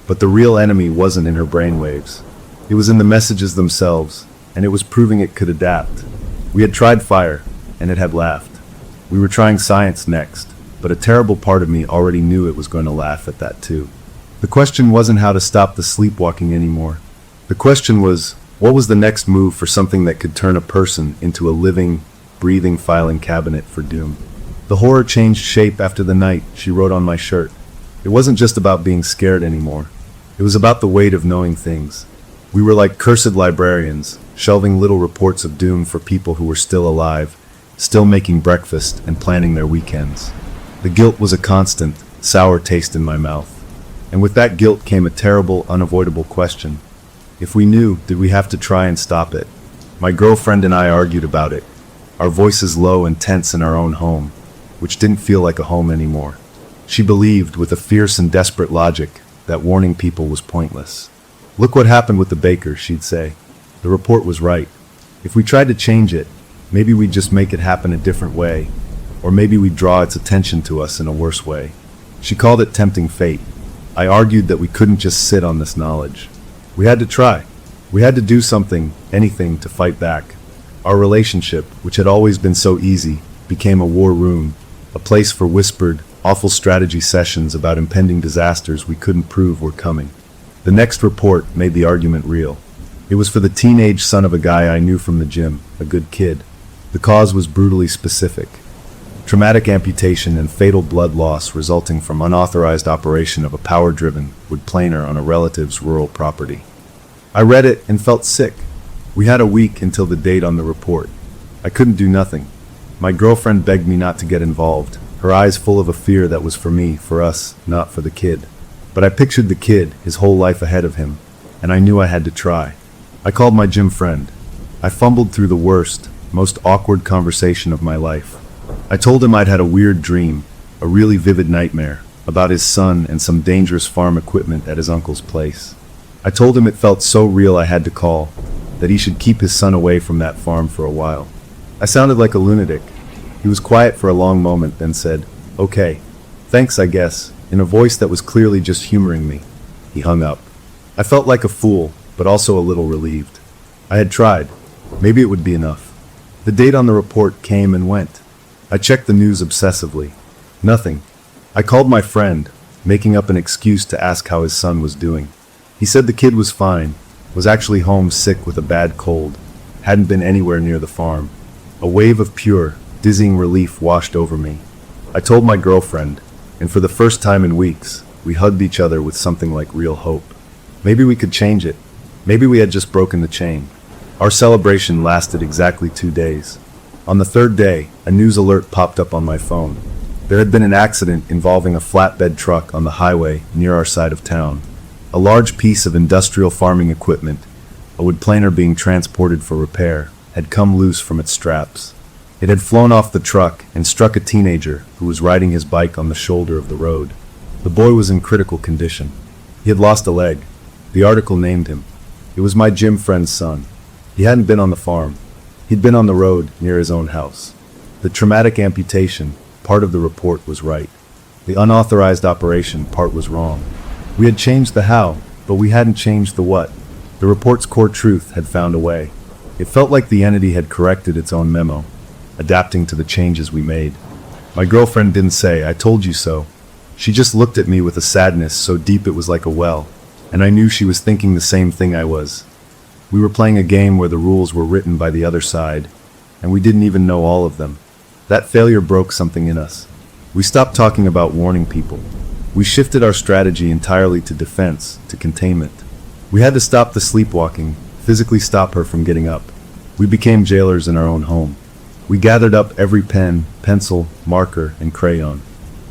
But the real enemy wasn't in her brainwaves. It was in the messages themselves, and it was proving it could adapt. We had tried fire, and it had laughed. We were trying science next, but a terrible part of me already knew it was going to laugh at that too. The question wasn't how to stop the sleepwalking anymore. The question was, what was the next move for something that could turn a person into a living, breathing filing cabinet for doom? The horror changed shape after the night, she wrote on my shirt. It wasn't just about being scared anymore. It was about the weight of knowing things. We were like cursed librarians, shelving little reports of doom for people who were still alive, still making breakfast and planning their weekends. The guilt was a constant, sour taste in my mouth. And with that guilt came a terrible, unavoidable question. If we knew, did we have to try and stop it? My girlfriend and I argued about it, our voices low and tense in our own home, which didn't feel like a home anymore. She believed, with a fierce and desperate logic, that warning people was pointless. Look what happened with the baker, she'd say. The report was right. If we tried to change it, maybe we'd just make it happen a different way, or maybe we'd draw its attention to us in a worse way. She called it tempting fate. I argued that we couldn't just sit on this knowledge. We had to try. We had to do something, anything, to fight back. Our relationship, which had always been so easy, became a war room, a place for whispered, awful strategy sessions about impending disasters we couldn't prove were coming. The next report made the argument real. It was for the teenage son of a guy I knew from the gym, a good kid. The cause was brutally specific. traumatic amputation and fatal blood loss resulting from unauthorized operation of a power-driven wood planer on a relative's rural property. I read it and felt sick. We had a week until the date on the report. I couldn't do nothing. My girlfriend begged me not to get involved, her eyes full of a fear that was for me, for us, not for the kid. But I pictured the kid, his whole life ahead of him, and I knew I had to try. I called my gym friend. I fumbled through the worst, most awkward conversation of my life. I told him I'd had a weird dream, a really vivid nightmare, about his son and some dangerous farm equipment at his uncle's place. I told him it felt so real I had to call, that he should keep his son away from that farm for a while. I sounded like a lunatic. He was quiet for a long moment, then said, "Okay, thanks I guess," in a voice that was clearly just humoring me. He hung up. I felt like a fool, but also a little relieved. I had tried. Maybe it would be enough. The date on the report came and went. I checked the news obsessively. Nothing. I called my friend, making up an excuse to ask how his son was doing. He said the kid was fine, was actually home sick with a bad cold, hadn't been anywhere near the farm. A wave of pure, dizzying relief washed over me. I told my girlfriend, and for the first time in weeks, we hugged each other with something like real hope. Maybe we could change it. Maybe we had just broken the chain. Our celebration lasted exactly 2 days. On the third day, a news alert popped up on my phone. There had been an accident involving a flatbed truck on the highway near our side of town. A large piece of industrial farming equipment, a wood planer being transported for repair, had come loose from its straps. It had flown off the truck and struck a teenager who was riding his bike on the shoulder of the road. The boy was in critical condition. He had lost a leg. The article named him. It was my gym friend's son. He hadn't been on the farm. He'd been on the road near his own house. The traumatic amputation, part of the report, was right. The unauthorized operation part was wrong. We had changed the how, but we hadn't changed the what. The report's core truth had found a way. It felt like the entity had corrected its own memo, adapting to the changes we made. My girlfriend didn't say, "I told you so." She just looked at me with a sadness so deep it was like a well, and I knew she was thinking the same thing I was. We were playing a game where the rules were written by the other side, and we didn't even know all of them. That failure broke something in us. We stopped talking about warning people. We shifted our strategy entirely to defense, to containment. We had to stop the sleepwalking, physically stop her from getting up. We became jailers in our own home. We gathered up every pen, pencil, marker, and crayon.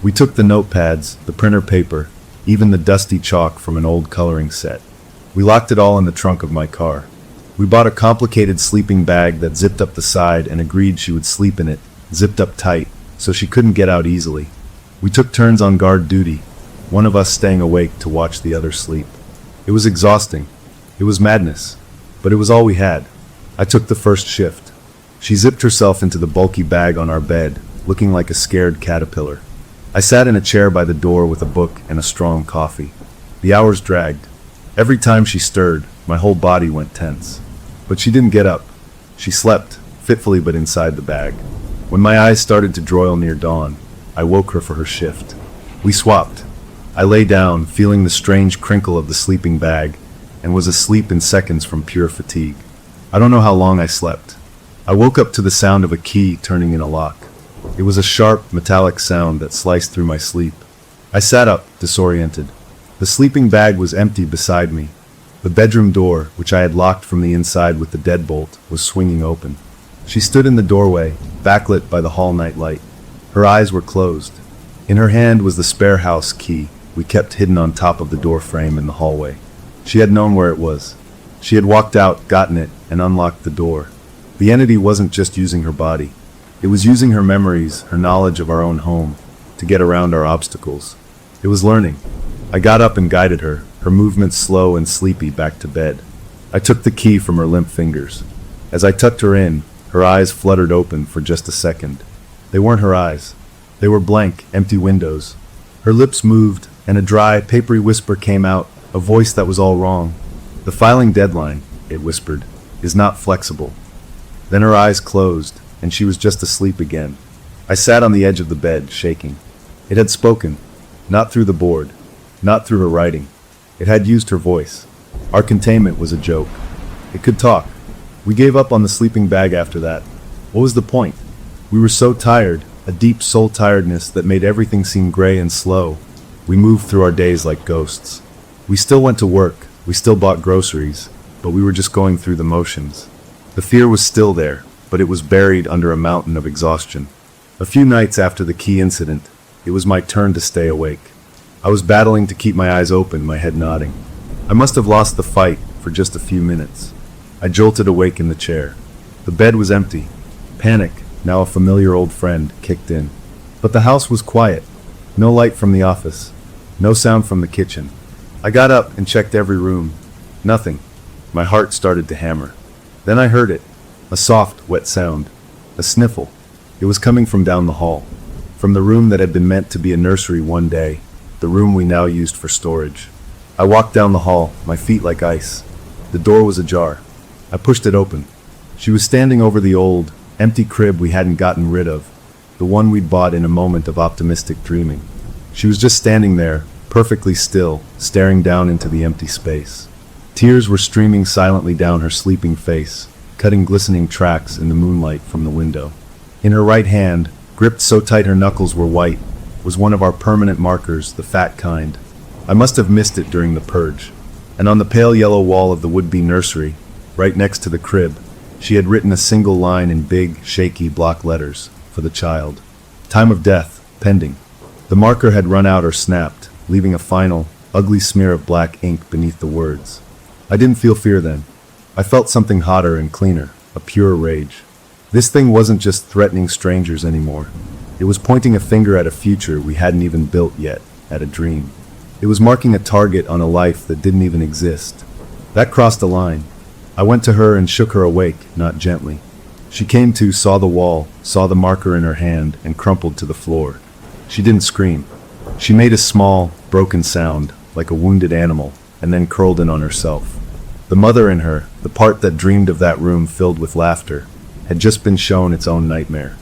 We took the notepads, the printer paper, even the dusty chalk from an old coloring set. We locked it all in the trunk of my car. We bought a complicated sleeping bag that zipped up the side and agreed she would sleep in it, zipped up tight, so she couldn't get out easily. We took turns on guard duty, one of us staying awake to watch the other sleep. It was exhausting. It was madness. But it was all we had. I took the first shift. She zipped herself into the bulky bag on our bed, looking like a scared caterpillar. I sat in a chair by the door with a book and a strong coffee. The hours dragged. Every time she stirred, my whole body went tense. But she didn't get up. She slept, fitfully but inside the bag. When my eyes started to droil near dawn, I woke her for her shift. We swapped. I lay down, feeling the strange crinkle of the sleeping bag, and was asleep in seconds from pure fatigue. I don't know how long I slept. I woke up to the sound of a key turning in a lock. It was a sharp, metallic sound that sliced through my sleep. I sat up, disoriented. The sleeping bag was empty beside me. The bedroom door, which I had locked from the inside with the deadbolt, was swinging open. She stood in the doorway, backlit by the hall night light. Her eyes were closed. In her hand was the spare house key we kept hidden on top of the door frame in the hallway. She had known where it was. She had walked out, gotten it, and unlocked the door. The entity wasn't just using her body. It was using her memories, her knowledge of our own home, to get around our obstacles. It was learning. I got up and guided her, her movements slow and sleepy, back to bed. I took the key from her limp fingers. As I tucked her in, her eyes fluttered open for just a second. They weren't her eyes. They were blank, empty windows. Her lips moved, and a dry, papery whisper came out, a voice that was all wrong. "The filing deadline," it whispered, "is not flexible." Then her eyes closed, and she was just asleep again. I sat on the edge of the bed, shaking. It had spoken, not through the board, not through her writing. It had used her voice. Our containment was a joke. It could talk. We gave up on the sleeping bag after that. What was the point? We were so tired, a deep soul-tiredness that made everything seem gray and slow. We moved through our days like ghosts. We still went to work, we still bought groceries, but we were just going through the motions. The fear was still there, but it was buried under a mountain of exhaustion. A few nights after the key incident, it was my turn to stay awake. I was battling to keep my eyes open, my head nodding. I must have lost the fight for just a few minutes. I jolted awake in the chair. The bed was empty. Panic, now a familiar old friend, kicked in. But the house was quiet. No light from the office. No sound from the kitchen. I got up and checked every room. Nothing. My heart started to hammer. Then I heard it. A soft, wet sound. A sniffle. It was coming from down the hall. From the room that had been meant to be a nursery one day. The room we now used for storage. I walked down the hall, my feet like ice. The door was ajar. I pushed it open. She was standing over the old, empty crib we hadn't gotten rid of, the one we'd bought in a moment of optimistic dreaming. She was just standing there, perfectly still, staring down into the empty space. Tears were streaming silently down her sleeping face, cutting glistening tracks in the moonlight from the window. In her right hand, gripped so tight her knuckles were white, was one of our permanent markers, the fat kind. I must have missed it during the purge. And on the pale yellow wall of the would-be nursery, right next to the crib, she had written a single line in big, shaky block letters, for the child. Time of death, pending. The marker had run out or snapped, leaving a final, ugly smear of black ink beneath the words. I didn't feel fear then. I felt something hotter and cleaner, a pure rage. This thing wasn't just threatening strangers anymore. It was pointing a finger at a future we hadn't even built yet, at a dream. It was marking a target on a life that didn't even exist. That crossed a line. I went to her and shook her awake, not gently. She came to, saw the wall, saw the marker in her hand, and crumpled to the floor. She didn't scream. She made a small, broken sound, like a wounded animal, and then curled in on herself. The mother in her, the part that dreamed of that room filled with laughter, had just been shown its own nightmare.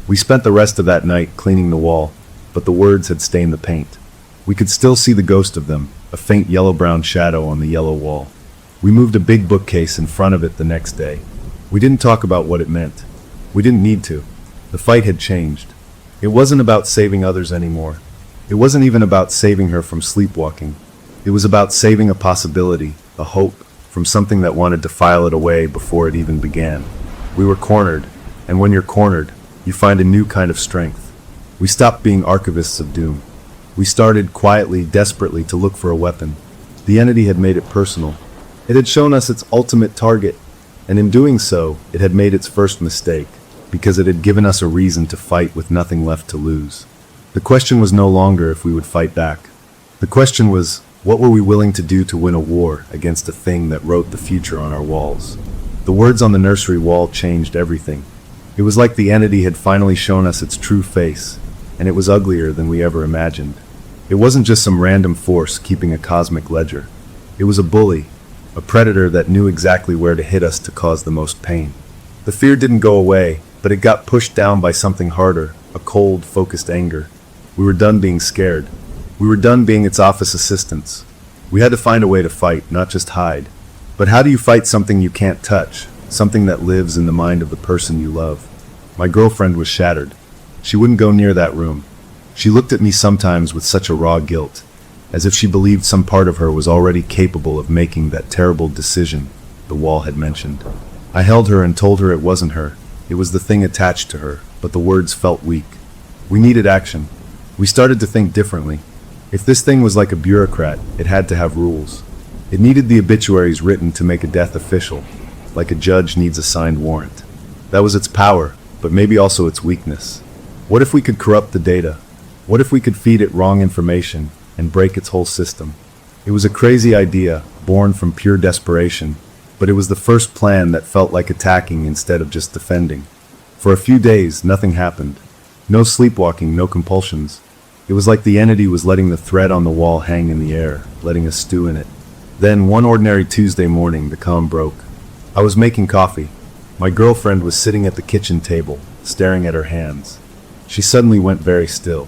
We spent the rest of that night cleaning the wall, but the words had stained the paint. We could still see the ghost of them, a faint yellow-brown shadow on the yellow wall. We moved a big bookcase in front of it the next day. We didn't talk about what it meant. We didn't need to. The fight had changed. It wasn't about saving others anymore. It wasn't even about saving her from sleepwalking. It was about saving a possibility, a hope, from something that wanted to file it away before it even began. We were cornered, and when you're cornered, you find a new kind of strength. We stopped being archivists of doom. We started quietly, desperately to look for a weapon. The entity had made it personal. It had shown us its ultimate target, and in doing so, it had made its first mistake, because it had given us a reason to fight with nothing left to lose. The question was no longer if we would fight back. The question was, what were we willing to do to win a war against a thing that wrote the future on our walls? The words on the nursery wall changed everything. It was like the entity had finally shown us its true face, and it was uglier than we ever imagined. It wasn't just some random force keeping a cosmic ledger. It was a bully, a predator that knew exactly where to hit us to cause the most pain. The fear didn't go away, but it got pushed down by something harder, a cold, focused anger. We were done being scared. We were done being its office assistants. We had to find a way to fight, not just hide. But how do you fight something you can't touch, something that lives in the mind of the person you love? My girlfriend was shattered. She wouldn't go near that room. She looked at me sometimes with such a raw guilt, as if she believed some part of her was already capable of making that terrible decision the wall had mentioned. I held her and told her it wasn't her. It was the thing attached to her, but the words felt weak. We needed action. We started to think differently. If this thing was like a bureaucrat, it had to have rules. It needed the obituaries written to make a death official, like a judge needs a signed warrant. That was its power, but maybe also its weakness. What if we could corrupt the data? What if we could feed it wrong information and break its whole system? It was a crazy idea, born from pure desperation, but it was the first plan that felt like attacking instead of just defending. For a few days, nothing happened. No sleepwalking, no compulsions. It was like the entity was letting the thread on the wall hang in the air, letting us stew in it. Then, one ordinary Tuesday morning, the calm broke. I was making coffee. My girlfriend was sitting at the kitchen table, staring at her hands. She suddenly went very still.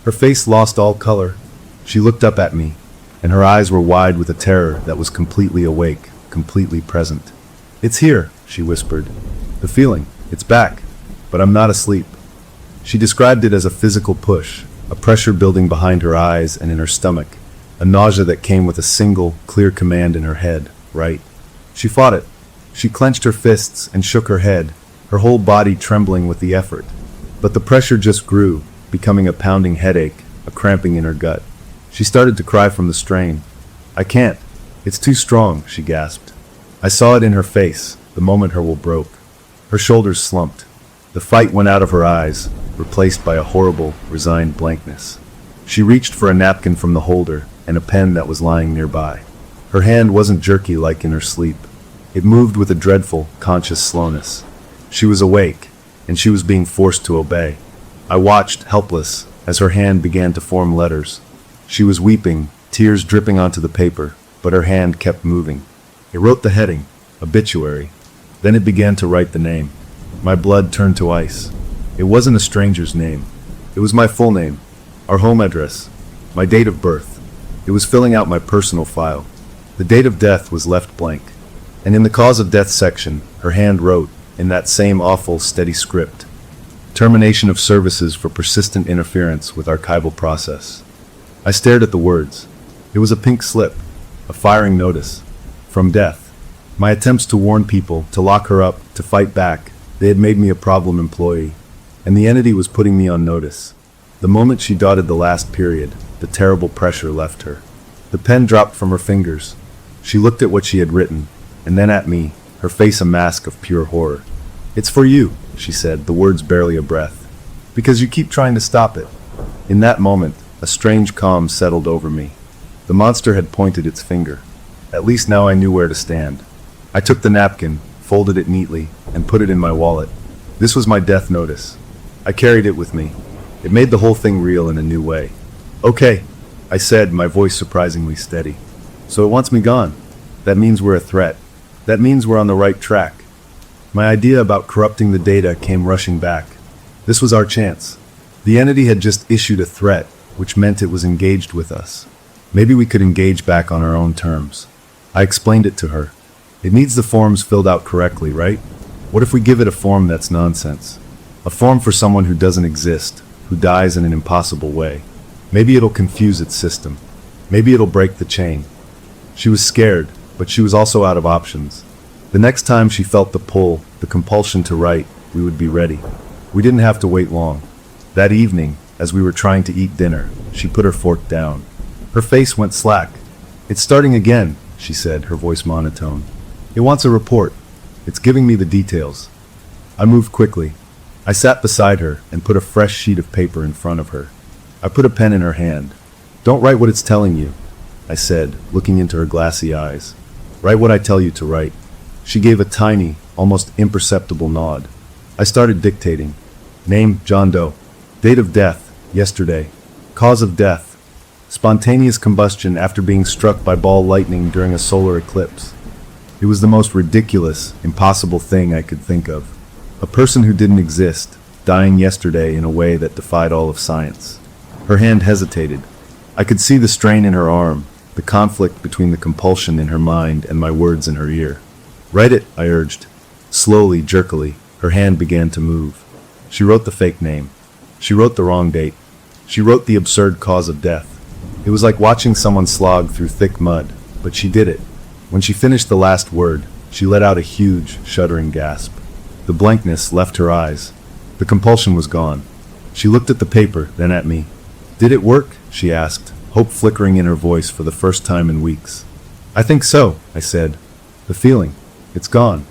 Her face lost all color. She looked up at me, and her eyes were wide with a terror that was completely awake, completely present. "It's here," she whispered. "The feeling, it's back, but I'm not asleep." She described it as a physical push, a pressure building behind her eyes and in her stomach, a nausea that came with a single, clear command in her head, right? She fought it. She clenched her fists and shook her head, her whole body trembling with the effort. But the pressure just grew, becoming a pounding headache, a cramping in her gut. She started to cry from the strain. "I can't. It's too strong," she gasped. I saw it in her face, the moment her will broke. Her shoulders slumped. The fight went out of her eyes, replaced by a horrible, resigned blankness. She reached for a napkin from the holder and a pen that was lying nearby. Her hand wasn't jerky like in her sleep. It moved with a dreadful, conscious slowness. She was awake, and she was being forced to obey. I watched, helpless, as her hand began to form letters. She was weeping, tears dripping onto the paper, but her hand kept moving. It wrote the heading, obituary. Then it began to write the name. My blood turned to ice. It wasn't a stranger's name. It was my full name, our home address, my date of birth. It was filling out my personal file. The date of death was left blank. And in the cause of death section, her hand wrote, in that same awful, steady script, termination of services for persistent interference with archival process. I stared at the words. It was a pink slip, a firing notice. From death. My attempts to warn people, to lock her up, to fight back, they had made me a problem employee. And the entity was putting me on notice. The moment she dotted the last period, the terrible pressure left her. The pen dropped from her fingers. She looked at what she had written, and then at me, her face a mask of pure horror. "It's for you," she said, the words barely a breath. "Because you keep trying to stop it." In that moment, a strange calm settled over me. The monster had pointed its finger. At least now I knew where to stand. I took the napkin, folded it neatly, and put it in my wallet. This was my death notice. I carried it with me. It made the whole thing real in a new way. "Okay," I said, my voice surprisingly steady. "So it wants me gone. That means we're a threat. That means we're on the right track." My idea about corrupting the data came rushing back. This was our chance. The entity had just issued a threat, which meant it was engaged with us. Maybe we could engage back on our own terms. I explained it to her. It needs the forms filled out correctly, right? What if we give it a form that's nonsense? A form for someone who doesn't exist, who dies in an impossible way. Maybe it'll confuse its system. Maybe it'll break the chain. She was scared, but she was also out of options. The next time she felt the pull, the compulsion to write, we would be ready. We didn't have to wait long. That evening, as we were trying to eat dinner, she put her fork down. Her face went slack. "It's starting again," she said, her voice monotone. "It wants a report. It's giving me the details." I moved quickly. I sat beside her and put a fresh sheet of paper in front of her. I put a pen in her hand. "Don't write what it's telling you," I said, looking into her glassy eyes. "Write what I tell you to write." She gave a tiny, almost imperceptible nod. I started dictating. Name, John Doe. Date of death, yesterday. Cause of death, spontaneous combustion after being struck by ball lightning during a solar eclipse. It was the most ridiculous, impossible thing I could think of. A person who didn't exist, dying yesterday in a way that defied all of science. Her hand hesitated. I could see the strain in her arm, the conflict between the compulsion in her mind and my words in her ear. "Write it," I urged. Slowly, jerkily, her hand began to move. She wrote the fake name. She wrote the wrong date. She wrote the absurd cause of death. It was like watching someone slog through thick mud, but she did it. When she finished the last word, she let out a huge, shuddering gasp. The blankness left her eyes. The compulsion was gone. She looked at the paper, then at me. "Did it work?" she asked, hope flickering in her voice for the first time in weeks. "I think so," I said. "The feeling. It's gone."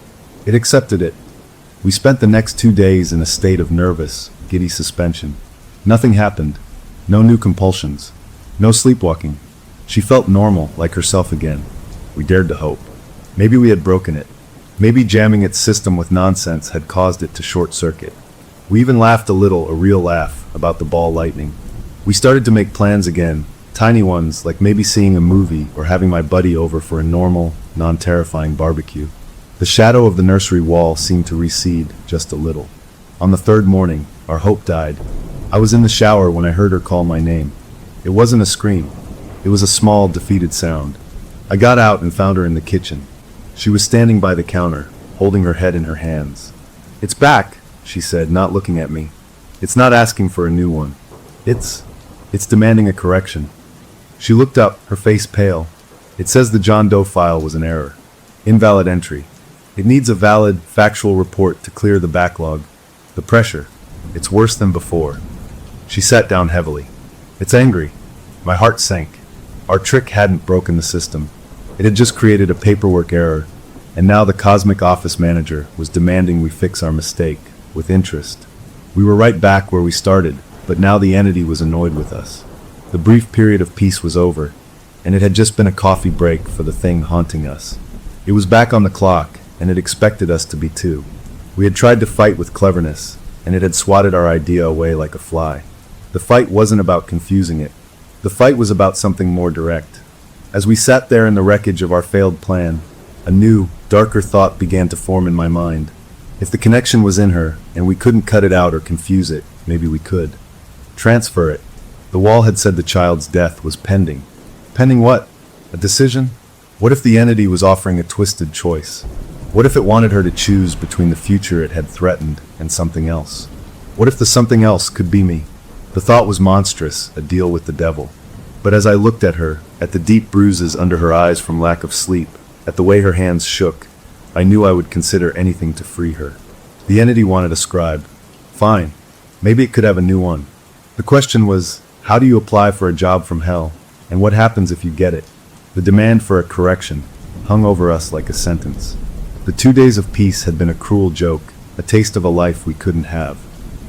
It accepted it. We spent the next 2 days in a state of nervous, giddy suspension. Nothing happened. No new compulsions. No sleepwalking. She felt normal, like herself again. We dared to hope. Maybe we had broken it. Maybe jamming its system with nonsense had caused it to short-circuit. We even laughed a little, a real laugh, about the ball lightning. We started to make plans again, tiny ones, like maybe seeing a movie or having my buddy over for a normal, non-terrifying barbecue. The shadow of the nursery wall seemed to recede just a little. On the third morning, our hope died. I was in the shower when I heard her call my name. It wasn't a scream. It was a small, defeated sound. I got out and found her in the kitchen. She was standing by the counter, holding her head in her hands. "It's back," she said, not looking at me. It's not asking for a new one. It's demanding a correction. She looked up, her face pale. It says the John Doe file was an error. Invalid entry. It needs a valid, factual report to clear the backlog. The pressure. It's worse than before. She sat down heavily. It's angry. My heart sank. Our trick hadn't broken the system. It had just created a paperwork error, and now the cosmic office manager was demanding we fix our mistake, with interest. We were right back where we started, but now the entity was annoyed with us. The brief period of peace was over, and it had just been a coffee break for the thing haunting us. It was back on the clock, and it expected us to be too. We had tried to fight with cleverness, and it had swatted our idea away like a fly. The fight wasn't about confusing it. The fight was about something more direct. As we sat there in the wreckage of our failed plan, a new, darker thought began to form in my mind. If the connection was in her, and we couldn't cut it out or confuse it, maybe we could. Transfer it. The wall had said the child's death was pending. Pending what? A decision? What if the entity was offering a twisted choice? What if it wanted her to choose between the future it had threatened and something else? What if the something else could be me? The thought was monstrous, a deal with the devil. But as I looked at her, at the deep bruises under her eyes from lack of sleep, at the way her hands shook, I knew I would consider anything to free her. The entity wanted a scribe. Fine. Maybe it could have a new one. The question was, how do you apply for a job from hell, and what happens if you get it? The demand for a correction hung over us like a sentence. The 2 days of peace had been a cruel joke, a taste of a life we couldn't have.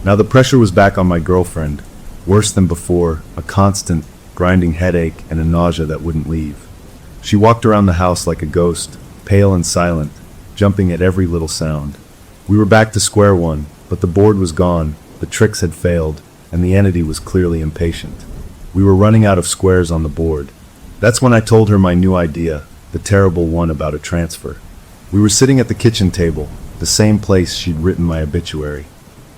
Now the pressure was back on my girlfriend, worse than before, a constant, grinding headache and a nausea that wouldn't leave. She walked around the house like a ghost, pale and silent, jumping at every little sound. We were back to square one, but the board was gone, the tricks had failed, and the entity was clearly impatient. We were running out of squares on the board. That's when I told her my new idea, the terrible one about a transfer. We were sitting at the kitchen table, the same place she'd written my obituary.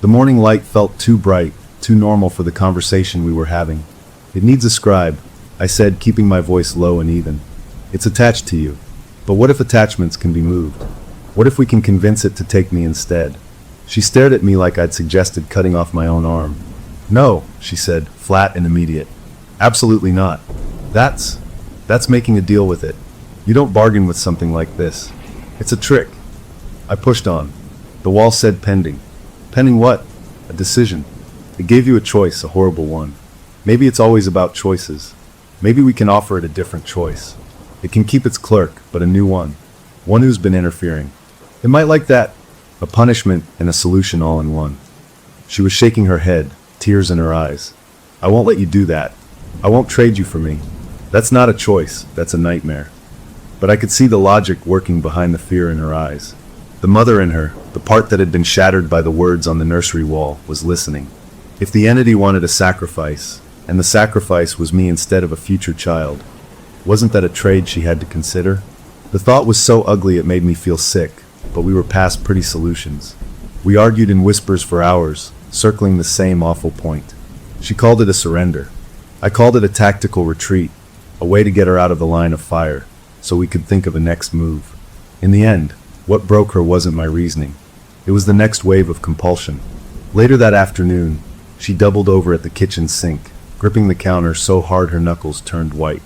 The morning light felt too bright, too normal for the conversation we were having. It needs a scribe, I said, keeping my voice low and even. It's attached to you. But what if attachments can be moved? What if we can convince it to take me instead? She stared at me like I'd suggested cutting off my own arm. No, she said, flat and immediate. Absolutely not. That's making a deal with it. You don't bargain with something like this. It's a trick. I pushed on. The wall said pending. Pending what? A decision. It gave you a choice, a horrible one. Maybe it's always about choices. Maybe we can offer it a different choice. It can keep its clerk, but a new one. One who's been interfering. It might like that. A punishment and a solution all in one. She was shaking her head, tears in her eyes. I won't let you do that. I won't trade you for me. That's not a choice, that's a nightmare. But I could see the logic working behind the fear in her eyes. The mother in her, the part that had been shattered by the words on the nursery wall, was listening. If the entity wanted a sacrifice, and the sacrifice was me instead of a future child, wasn't that a trade she had to consider? The thought was so ugly it made me feel sick, but we were past pretty solutions. We argued in whispers for hours, circling the same awful point. She called it a surrender. I called it a tactical retreat, a way to get her out of the line of fire, so we could think of a next move. In the end, what broke her wasn't my reasoning. It was the next wave of compulsion. Later that afternoon, she doubled over at the kitchen sink, gripping the counter so hard her knuckles turned white.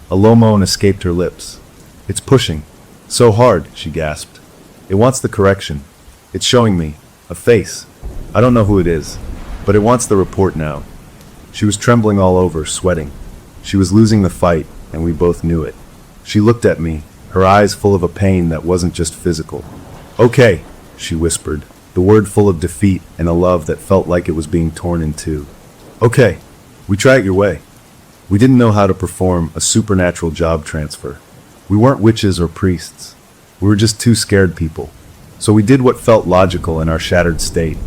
A low moan escaped her lips. It's pushing. So hard, she gasped. It wants the correction. It's showing me. A face. I don't know who it is, but it wants the report now. She was trembling all over, sweating. She was losing the fight, and we both knew it. She looked at me, her eyes full of a pain that wasn't just physical. Okay, she whispered, the word full of defeat and a love that felt like it was being torn in two. Okay, we try it your way. We didn't know how to perform a supernatural job transfer. We weren't witches or priests. We were just two scared people. So we did what felt logical in our shattered state.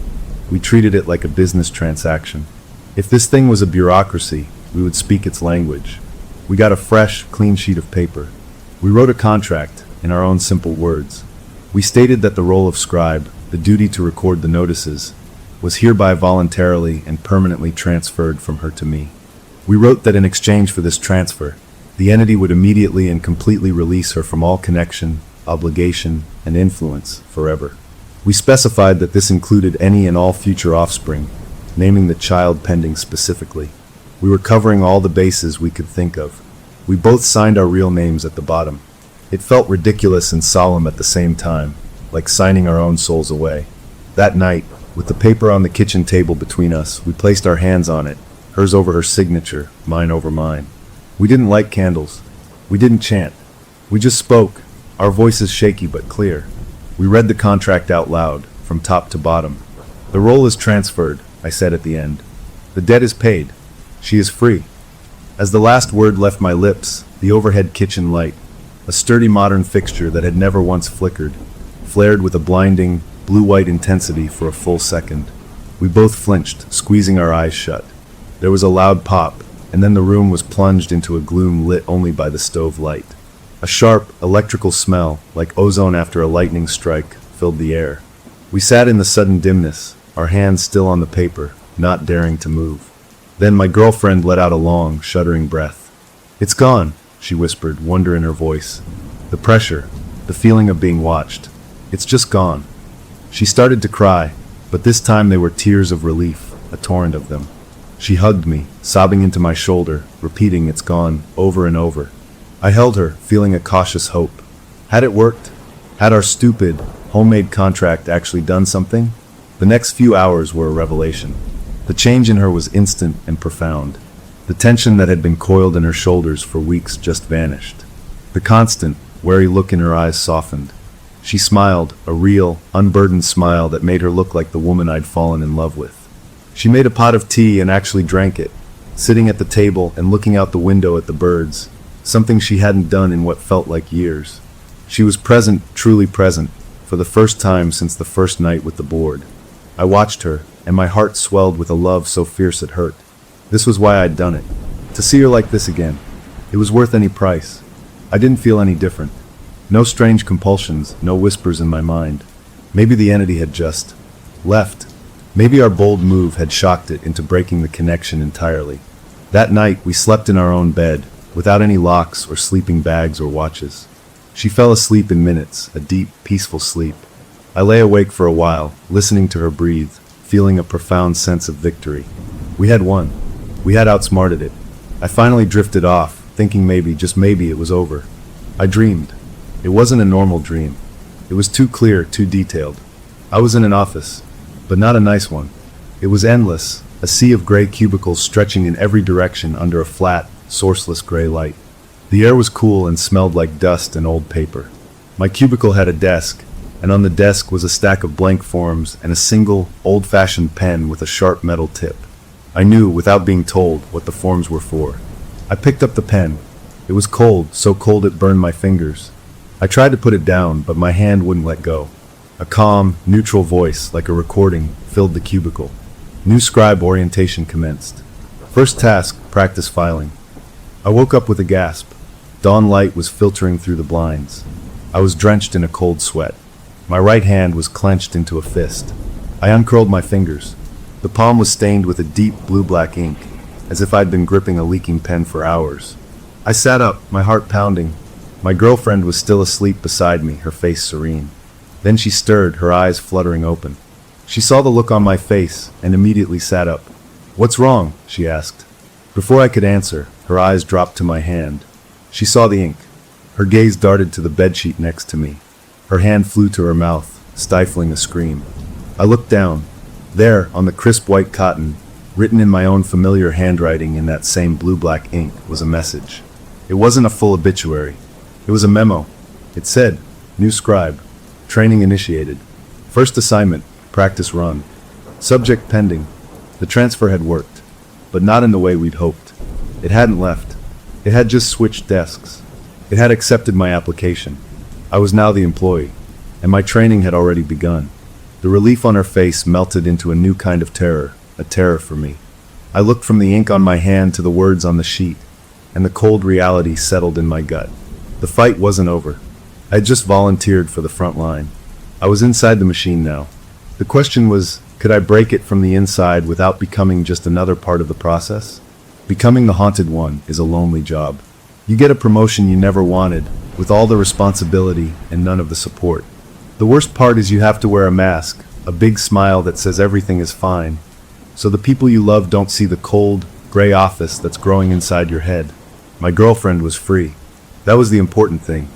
We treated it like a business transaction. If this thing was a bureaucracy, we would speak its language. We got a fresh, clean sheet of paper. We wrote a contract in our own simple words. We stated that the role of scribe, the duty to record the notices, was hereby voluntarily and permanently transferred from her to me. We wrote that in exchange for this transfer, the entity would immediately and completely release her from all connection, obligation, and influence forever. We specified that this included any and all future offspring, naming the child pending specifically. We were covering all the bases we could think of. We both signed our real names at the bottom. It felt ridiculous and solemn at the same time, like signing our own souls away. That night, with the paper on the kitchen table between us, we placed our hands on it, hers over her signature, mine over mine. We didn't light candles. We didn't chant. We just spoke, our voices shaky but clear. We read the contract out loud, from top to bottom. "The role is transferred," I said at the end. "The debt is paid. She is free." As the last word left my lips, the overhead kitchen light, a sturdy modern fixture that had never once flickered, flared with a blinding, blue-white intensity for a full second. We both flinched, squeezing our eyes shut. There was a loud pop, and then the room was plunged into a gloom lit only by the stove light. A sharp, electrical smell, like ozone after a lightning strike, filled the air. We sat in the sudden dimness, our hands still on the paper, not daring to move. Then my girlfriend let out a long, shuddering breath. "It's gone," she whispered, wonder in her voice. "The pressure, the feeling of being watched. It's just gone." She started to cry, but this time they were tears of relief, a torrent of them. She hugged me, sobbing into my shoulder, repeating "it's gone" over and over. I held her, feeling a cautious hope. Had it worked? Had our stupid, homemade contract actually done something? The next few hours were a revelation. The change in her was instant and profound. The tension that had been coiled in her shoulders for weeks just vanished. The constant, wary look in her eyes softened. She smiled, a real, unburdened smile that made her look like the woman I'd fallen in love with. She made a pot of tea and actually drank it, sitting at the table and looking out the window at the birds, something she hadn't done in what felt like years. She was present, truly present, for the first time since the first night with the board. I watched her, and my heart swelled with a love so fierce it hurt. This was why I'd done it. To see her like this again. It was worth any price. I didn't feel any different. No strange compulsions, no whispers in my mind. Maybe the entity had just left. Maybe our bold move had shocked it into breaking the connection entirely. That night, we slept in our own bed, without any locks or sleeping bags or watches. She fell asleep in minutes, a deep, peaceful sleep. I lay awake for a while, listening to her breathe, feeling a profound sense of victory. We had won. We had outsmarted it. I finally drifted off, thinking maybe, just maybe, it was over. I dreamed. It wasn't a normal dream. It was too clear, too detailed. I was in an office, but not a nice one. It was endless, a sea of gray cubicles stretching in every direction under a flat, sourceless gray light. The air was cool and smelled like dust and old paper. My cubicle had a desk, and on the desk was a stack of blank forms and a single, old-fashioned pen with a sharp metal tip. I knew, without being told, what the forms were for. I picked up the pen. It was cold, so cold it burned my fingers. I tried to put it down, but my hand wouldn't let go. A calm, neutral voice, like a recording, filled the cubicle. New scribe orientation commenced. First task, practice filing. I woke up with a gasp. Dawn light was filtering through the blinds. I was drenched in a cold sweat. My right hand was clenched into a fist. I uncurled my fingers. The palm was stained with a deep blue-black ink, as if I'd been gripping a leaking pen for hours. I sat up, my heart pounding. My girlfriend was still asleep beside me, her face serene. Then she stirred, her eyes fluttering open. She saw the look on my face and immediately sat up. "What's wrong?" she asked. Before I could answer, her eyes dropped to my hand. She saw the ink. Her gaze darted to the bedsheet next to me. Her hand flew to her mouth, stifling a scream. I looked down. There, on the crisp white cotton, written in my own familiar handwriting in that same blue-black ink, was a message. It wasn't a full obituary. It was a memo. It said, "New scribe. Training initiated. First assignment, practice run. Subject pending." The transfer had worked, but not in the way we'd hoped. It hadn't left. It had just switched desks. It had accepted my application. I was now the employee, and my training had already begun. The relief on her face melted into a new kind of terror, a terror for me. I looked from the ink on my hand to the words on the sheet, and the cold reality settled in my gut. The fight wasn't over. I had just volunteered for the front line. I was inside the machine now. The question was, could I break it from the inside without becoming just another part of the process? Becoming the haunted one is a lonely job. You get a promotion you never wanted, with all the responsibility and none of the support. The worst part is you have to wear a mask, a big smile that says everything is fine, so the people you love don't see the cold, gray office that's growing inside your head. My girlfriend was free. That was the important thing.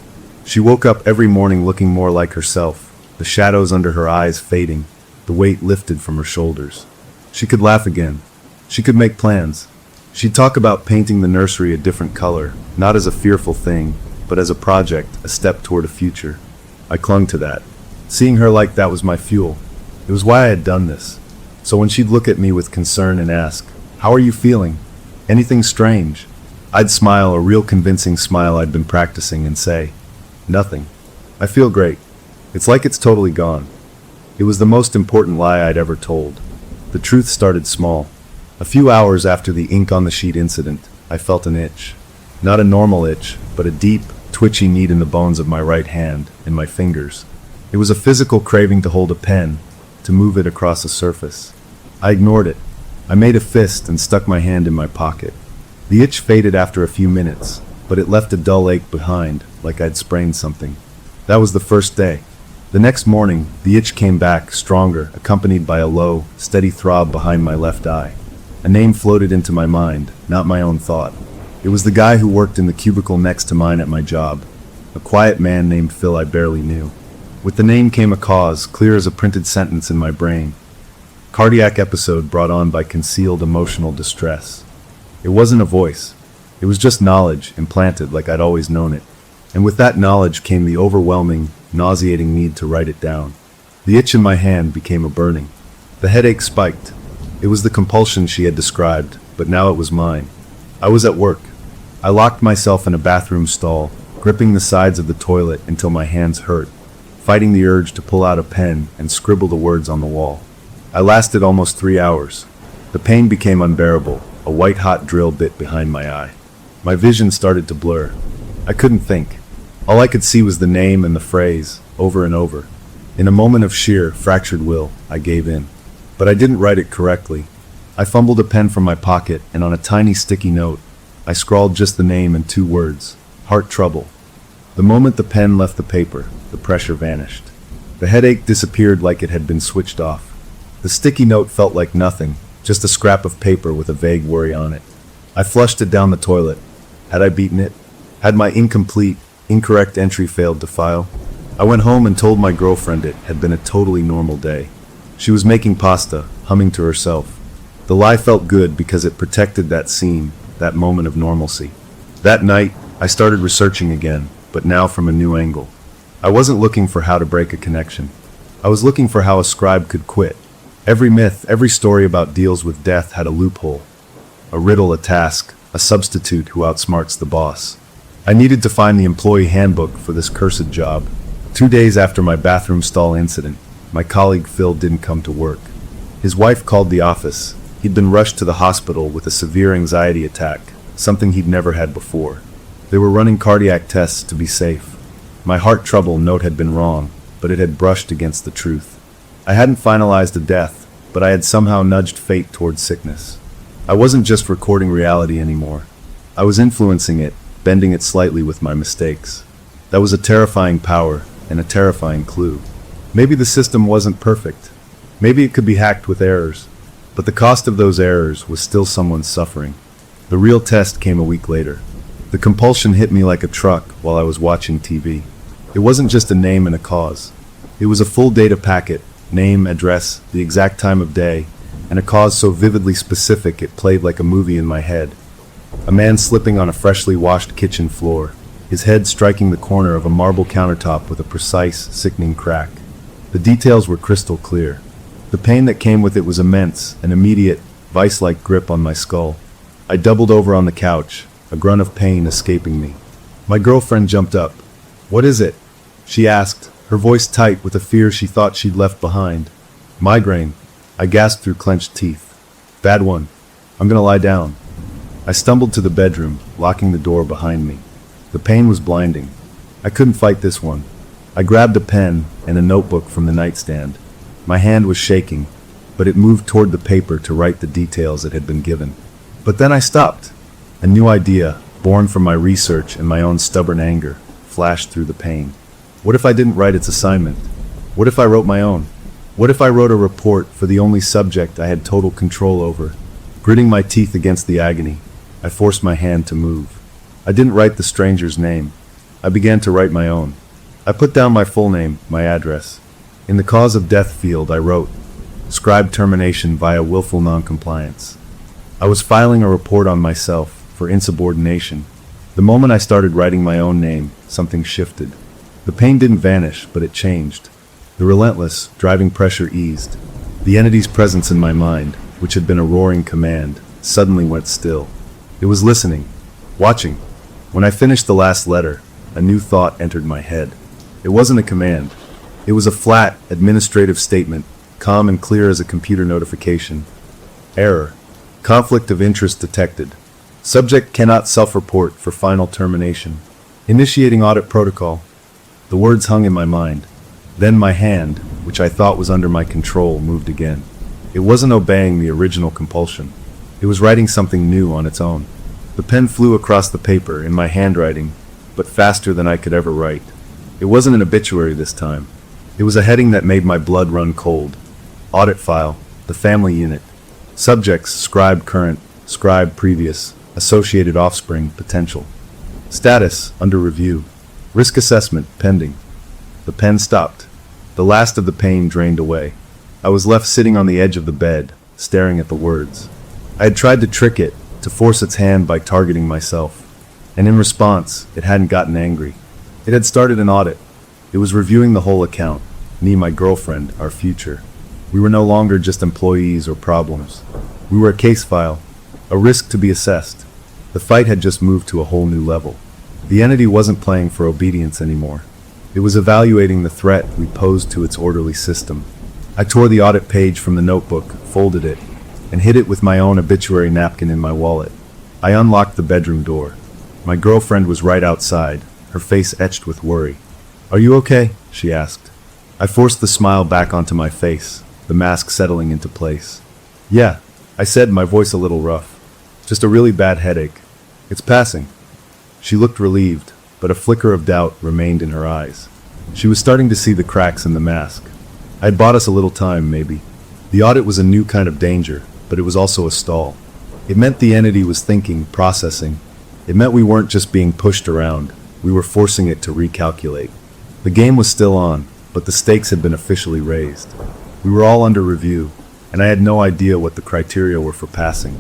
She woke up every morning looking more like herself, the shadows under her eyes fading, the weight lifted from her shoulders. She could laugh again. She could make plans. She'd talk about painting the nursery a different color, not as a fearful thing, but as a project, a step toward a future. I clung to that. Seeing her like that was my fuel. It was why I had done this. So when she'd look at me with concern and ask, "How are you feeling? Anything strange?" I'd smile, a real convincing smile I'd been practicing, and say, "Nothing. I feel great." It's like it's totally gone. It was the most important lie I'd ever told. The truth started small. A few hours after the ink on the sheet incident, I felt an itch. Not a normal itch, but a deep, twitchy need in the bones of my right hand, in my fingers. It was a physical craving to hold a pen, to move it across a surface. I ignored it. I made a fist and stuck my hand in my pocket. The itch faded after a few minutes, but it left a dull ache behind, like I'd sprained something. That was the first day. The next morning, the itch came back, stronger, accompanied by a low, steady throb behind my left eye. A name floated into my mind, not my own thought. It was the guy who worked in the cubicle next to mine at my job. A quiet man named Phil I barely knew. With the name came a cause, clear as a printed sentence in my brain. Cardiac episode brought on by concealed emotional distress. It wasn't a voice. It was just knowledge, implanted like I'd always known it. And with that knowledge came the overwhelming, nauseating need to write it down. The itch in my hand became a burning. The headache spiked. It was the compulsion she had described, but now it was mine. I was at work. I locked myself in a bathroom stall, gripping the sides of the toilet until my hands hurt, fighting the urge to pull out a pen and scribble the words on the wall. I lasted almost 3 hours. The pain became unbearable, a white-hot drill bit behind my eye. My vision started to blur. I couldn't think. All I could see was the name and the phrase, over and over. In a moment of sheer, fractured will, I gave in. But I didn't write it correctly. I fumbled a pen from my pocket, and on a tiny sticky note, I scrawled just the name and 2 words, heart trouble. The moment the pen left the paper, the pressure vanished. The headache disappeared like it had been switched off. The sticky note felt like nothing, just a scrap of paper with a vague worry on it. I flushed it down the toilet. Had I beaten it? Had my incomplete, incorrect entry failed to file? I went home and told my girlfriend it had been a totally normal day. She was making pasta, humming to herself. The lie felt good because it protected that scene, that moment of normalcy. That night, I started researching again, but now from a new angle. I wasn't looking for how to break a connection. I was looking for how a scribe could quit. Every myth, every story about deals with death had a loophole. A riddle, a task, a substitute who outsmarts the boss. I needed to find the employee handbook for this cursed job. 2 days after my bathroom stall incident, my colleague Phil didn't come to work. His wife called the office. He'd been rushed to the hospital with a severe anxiety attack, something he'd never had before. They were running cardiac tests to be safe. My heart trouble note had been wrong, but it had brushed against the truth. I hadn't finalized a death, but I had somehow nudged fate toward sickness. I wasn't just recording reality anymore. I was influencing it, bending it slightly with my mistakes. That was a terrifying power, and a terrifying clue. Maybe the system wasn't perfect. Maybe it could be hacked with errors. But the cost of those errors was still someone's suffering. The real test came a week later. The compulsion hit me like a truck while I was watching TV. It wasn't just a name and a cause. It was a full data packet, name, address, the exact time of day, and a cause so vividly specific it played like a movie in my head. A man slipping on a freshly washed kitchen floor, his head striking the corner of a marble countertop with a precise, sickening crack. The details were crystal clear. The pain that came with it was immense, an immediate, vice-like grip on my skull. I doubled over on the couch, a grunt of pain escaping me. My girlfriend jumped up. "What is it?" she asked, her voice tight with a fear she thought she'd left behind. "Migraine," I gasped through clenched teeth. "Bad one. I'm gonna lie down." I stumbled to the bedroom, locking the door behind me. The pain was blinding. I couldn't fight this one. I grabbed a pen and a notebook from the nightstand. My hand was shaking, but it moved toward the paper to write the details it had been given. But then I stopped. A new idea, born from my research and my own stubborn anger, flashed through the pain. What if I didn't write its assignment? What if I wrote my own? What if I wrote a report for the only subject I had total control over? Gritting my teeth against the agony, I forced my hand to move. I didn't write the stranger's name. I began to write my own. I put down my full name, my address. In the cause of death field, I wrote, "Scribe termination via willful noncompliance." I was filing a report on myself for insubordination. The moment I started writing my own name, something shifted. The pain didn't vanish, but it changed. The relentless, driving pressure eased. The entity's presence in my mind, which had been a roaring command, suddenly went still. It was listening, watching. When I finished the last letter, a new thought entered my head. It wasn't a command. It was a flat, administrative statement, calm and clear as a computer notification. Error. Conflict of interest detected. Subject cannot self-report for final termination. Initiating audit protocol. The words hung in my mind. Then my hand, which I thought was under my control, moved again. It wasn't obeying the original compulsion. It was writing something new on its own. The pen flew across the paper in my handwriting, but faster than I could ever write. It wasn't an obituary this time. It was a heading that made my blood run cold. Audit file, the family unit. Subjects, scribe current, scribe previous, associated offspring, potential. Status, under review. Risk assessment, pending. The pen stopped. The last of the pain drained away. I was left sitting on the edge of the bed, staring at the words. I had tried to trick it, to force its hand by targeting myself. And in response, it hadn't gotten angry. It had started an audit. It was reviewing the whole account. Me, my girlfriend, our future. We were no longer just employees or problems. We were a case file, a risk to be assessed. The fight had just moved to a whole new level. The entity wasn't playing for obedience anymore. It was evaluating the threat we posed to its orderly system. I tore the audit page from the notebook, folded it, and hid it with my own obituary napkin in my wallet. I unlocked the bedroom door. My girlfriend was right outside, her face etched with worry. "Are you okay?" she asked. I forced the smile back onto my face, the mask settling into place. "Yeah," I said, my voice a little rough. "Just a really bad headache. It's passing." She looked relieved, but a flicker of doubt remained in her eyes. She was starting to see the cracks in the mask. I had bought us a little time, maybe. The audit was a new kind of danger, but it was also a stall. It meant the entity was thinking, processing. It meant we weren't just being pushed around, we were forcing it to recalculate. The game was still on, but the stakes had been officially raised. We were all under review, and I had no idea what the criteria were for passing.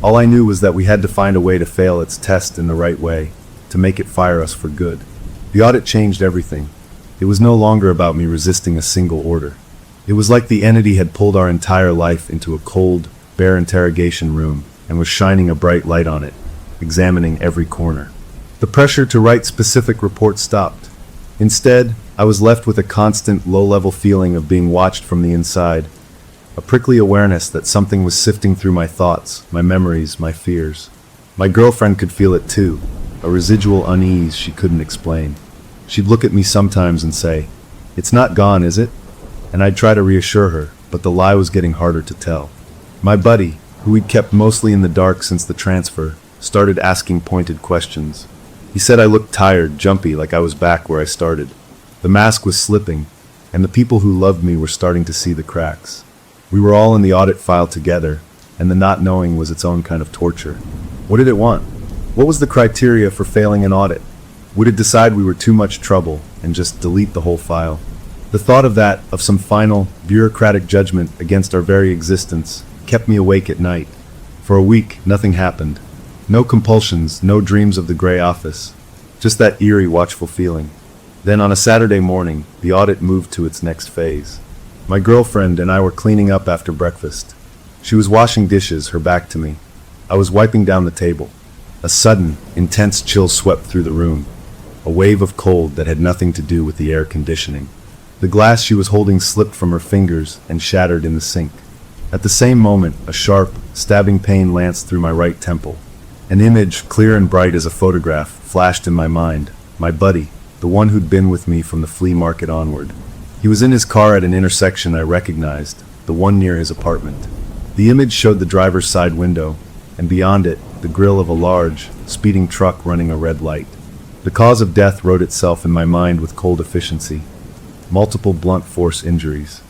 All I knew was that we had to find a way to fail its test in the right way, to make it fire us for good. The audit changed everything. It was no longer about me resisting a single order. It was like the entity had pulled our entire life into a cold, bare interrogation room and was shining a bright light on it, examining every corner. The pressure to write specific reports stopped. Instead, I was left with a constant, low-level feeling of being watched from the inside, a prickly awareness that something was sifting through my thoughts, my memories, my fears. My girlfriend could feel it too, a residual unease she couldn't explain. She'd look at me sometimes and say, "It's not gone, is it?" And I'd try to reassure her, but the lie was getting harder to tell. My buddy, who we'd kept mostly in the dark since the transfer, started asking pointed questions. He said I looked tired, jumpy, like I was back where I started. The mask was slipping, and the people who loved me were starting to see the cracks. We were all in the audit file together, and the not knowing was its own kind of torture. What did it want? What was the criteria for failing an audit? Would it decide we were too much trouble and just delete the whole file? The thought of that, of some final, bureaucratic judgment against our very existence, kept me awake at night. For a week, nothing happened. No compulsions, no dreams of the gray office. Just that eerie, watchful feeling. Then on a Saturday morning, the audit moved to its next phase. My girlfriend and I were cleaning up after breakfast. She was washing dishes, her back to me. I was wiping down the table. A sudden, intense chill swept through the room. A wave of cold that had nothing to do with the air conditioning. The glass she was holding slipped from her fingers and shattered in the sink. At the same moment, a sharp, stabbing pain lanced through my right temple. An image, clear and bright as a photograph, flashed in my mind. My buddy, the one who'd been with me from the flea market onward. He was in his car at an intersection I recognized, the one near his apartment. The image showed the driver's side window, and beyond it, the grille of a large, speeding truck running a red light. The cause of death wrote itself in my mind with cold efficiency. Multiple blunt force injuries.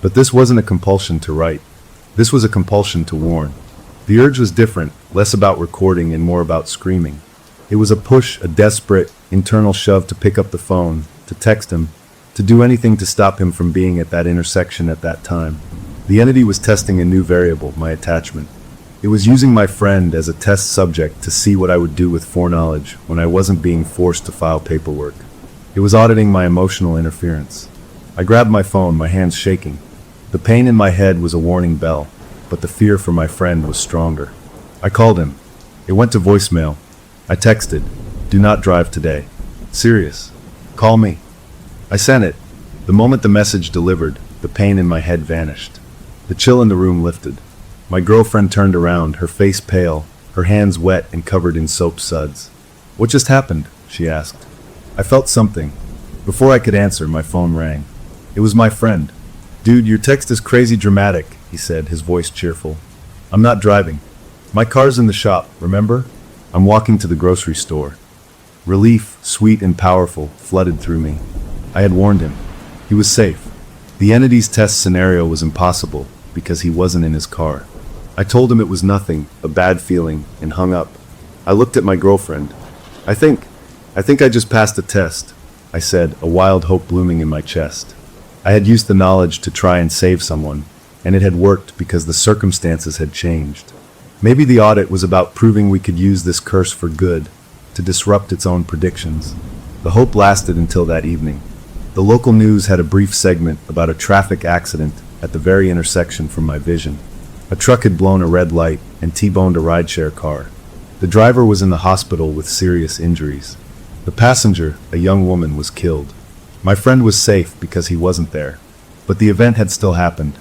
But this wasn't a compulsion to write. This was a compulsion to warn. The urge was different, less about recording and more about screaming. It was a push, a desperate, internal shove to pick up the phone, to text him, to do anything to stop him from being at that intersection at that time. The entity was testing a new variable, my attachment. It was using my friend as a test subject to see what I would do with foreknowledge when I wasn't being forced to file paperwork. It was auditing my emotional interference. I grabbed my phone, my hands shaking. The pain in my head was a warning bell, but the fear for my friend was stronger. I called him. It went to voicemail. I texted, "Do not drive today. Serious. Call me." I sent it. The moment the message delivered, the pain in my head vanished. The chill in the room lifted. My girlfriend turned around, her face pale, her hands wet and covered in soap suds. "What just happened?" she asked. I felt something. Before I could answer, my phone rang. It was my friend. "Dude, your text is crazy dramatic," he said, his voice cheerful. "I'm not driving. My car's in the shop, remember? I'm walking to the grocery store." Relief, sweet and powerful, flooded through me. I had warned him. He was safe. The entity's test scenario was impossible because he wasn't in his car. I told him it was nothing, a bad feeling, and hung up. I looked at my girlfriend. I think I just passed the test," I said, a wild hope blooming in my chest. I had used the knowledge to try and save someone, and it had worked because the circumstances had changed. Maybe the audit was about proving we could use this curse for good, to disrupt its own predictions. The hope lasted until that evening. The local news had a brief segment about a traffic accident at the very intersection from my vision. A truck had blown a red light and T-boned a rideshare car. The driver was in the hospital with serious injuries. The passenger, a young woman, was killed. My friend was safe because he wasn't there. But the event had still happened.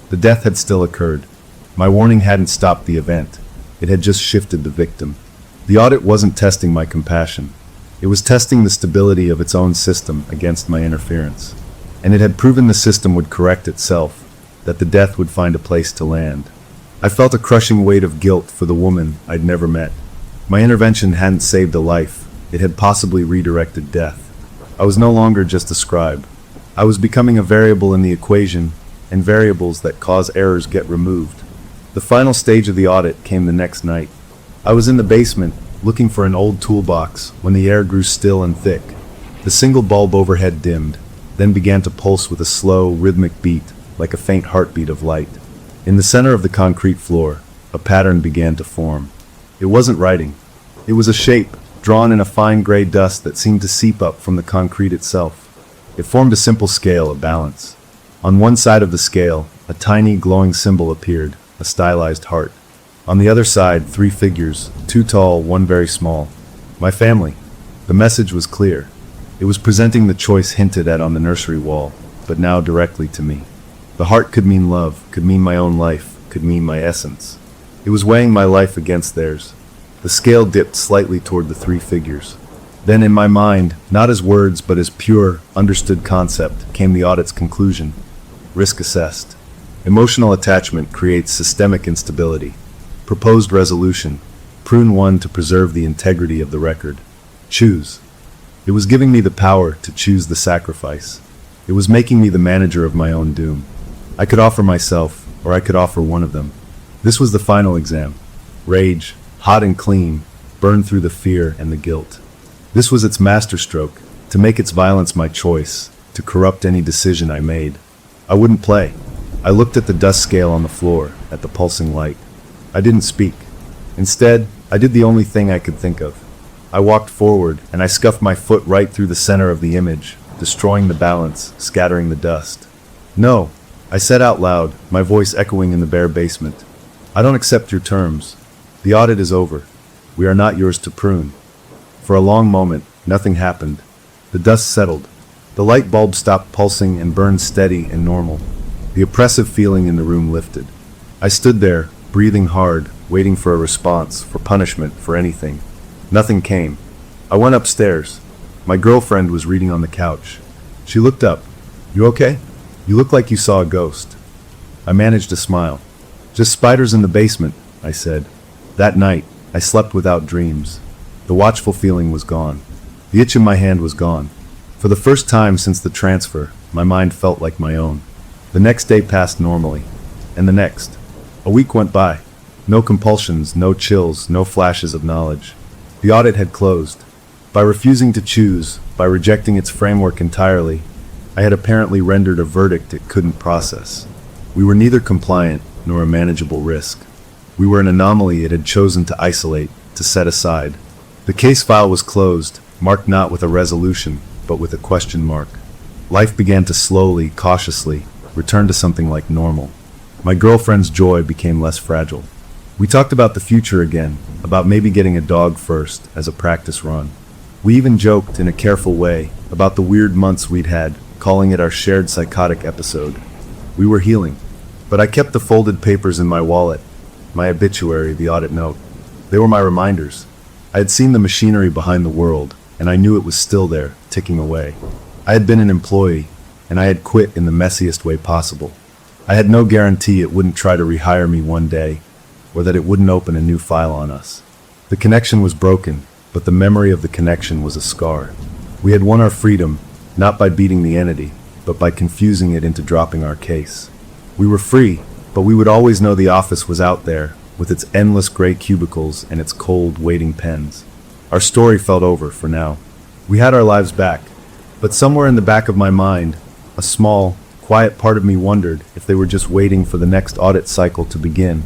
The death had still occurred. My warning hadn't stopped the event. It had just shifted the victim. The audit wasn't testing my compassion. It was testing the stability of its own system against my interference. And it had proven the system would correct itself, that the death would find a place to land. I felt a crushing weight of guilt for the woman I'd never met. My intervention hadn't saved a life. It had possibly redirected death. I was no longer just a scribe. I was becoming a variable in the equation, and variables that cause errors get removed. The final stage of the audit came the next night. I was in the basement, looking for an old toolbox, when the air grew still and thick. The single bulb overhead dimmed, then began to pulse with a slow, rhythmic beat, like a faint heartbeat of light. In the center of the concrete floor, a pattern began to form. It wasn't writing. It was a shape, drawn in a fine gray dust that seemed to seep up from the concrete itself. It formed a simple scale, a balance. On one side of the scale, a tiny glowing symbol appeared, a stylized heart. On the other side, 3 figures, 2 tall, 1 very small. My family. The message was clear. It was presenting the choice hinted at on the nursery wall, but now directly to me. The heart could mean love, could mean my own life, could mean my essence. It was weighing my life against theirs. The scale dipped slightly toward the 3 figures. Then in my mind, not as words but as pure, understood concept, came the audit's conclusion. Risk assessed. Emotional attachment creates systemic instability. Proposed resolution. Prune 1 to preserve the integrity of the record. Choose. It was giving me the power to choose the sacrifice. It was making me the manager of my own doom. I could offer myself, or I could offer one of them. This was the final exam. Rage, hot and clean, burned through the fear and the guilt. This was its masterstroke, to make its violence my choice, to corrupt any decision I made. I wouldn't play. I looked at the dust scale on the floor, at the pulsing light. I didn't speak. Instead, I did the only thing I could think of. I walked forward, and I scuffed my foot right through the center of the image, destroying the balance, scattering the dust. "No," I said out loud, my voice echoing in the bare basement. "I don't accept your terms. The audit is over. We are not yours to prune." For a long moment, nothing happened. The dust settled. The light bulb stopped pulsing and burned steady and normal. The oppressive feeling in the room lifted. I stood there, breathing hard, waiting for a response, for punishment, for anything. Nothing came. I went upstairs. My girlfriend was reading on the couch. She looked up. "You okay? You look like you saw a ghost." I managed a smile. "Just spiders in the basement," I said. That night, I slept without dreams. The watchful feeling was gone. The itch in my hand was gone. For the first time since the transfer, my mind felt like my own. The next day passed normally, and the next. A week went by. No compulsions, no chills, no flashes of knowledge. The audit had closed. By refusing to choose, by rejecting its framework entirely, I had apparently rendered a verdict it couldn't process. We were neither compliant nor a manageable risk. We were an anomaly it had chosen to isolate, to set aside. The case file was closed, marked not with a resolution, but with a question mark. Life began to slowly, cautiously, return to something like normal. My girlfriend's joy became less fragile. We talked about the future again, about maybe getting a dog first, as a practice run. We even joked, in a careful way, about the weird months we'd had, calling it our shared psychotic episode. We were healing. But I kept the folded papers in my wallet, my obituary, the audit note. They were my reminders. I had seen the machinery behind the world, and I knew it was still there, ticking away. I had been an employee, and I had quit in the messiest way possible. I had no guarantee it wouldn't try to rehire me one day, or that it wouldn't open a new file on us. The connection was broken, but the memory of the connection was a scar. We had won our freedom, not by beating the entity, but by confusing it into dropping our case. We were free, but we would always know the office was out there, with its endless gray cubicles and its cold, waiting pens. Our story felt over for now. We had our lives back, but somewhere in the back of my mind, a small, quiet part of me wondered if they were just waiting for the next audit cycle to begin,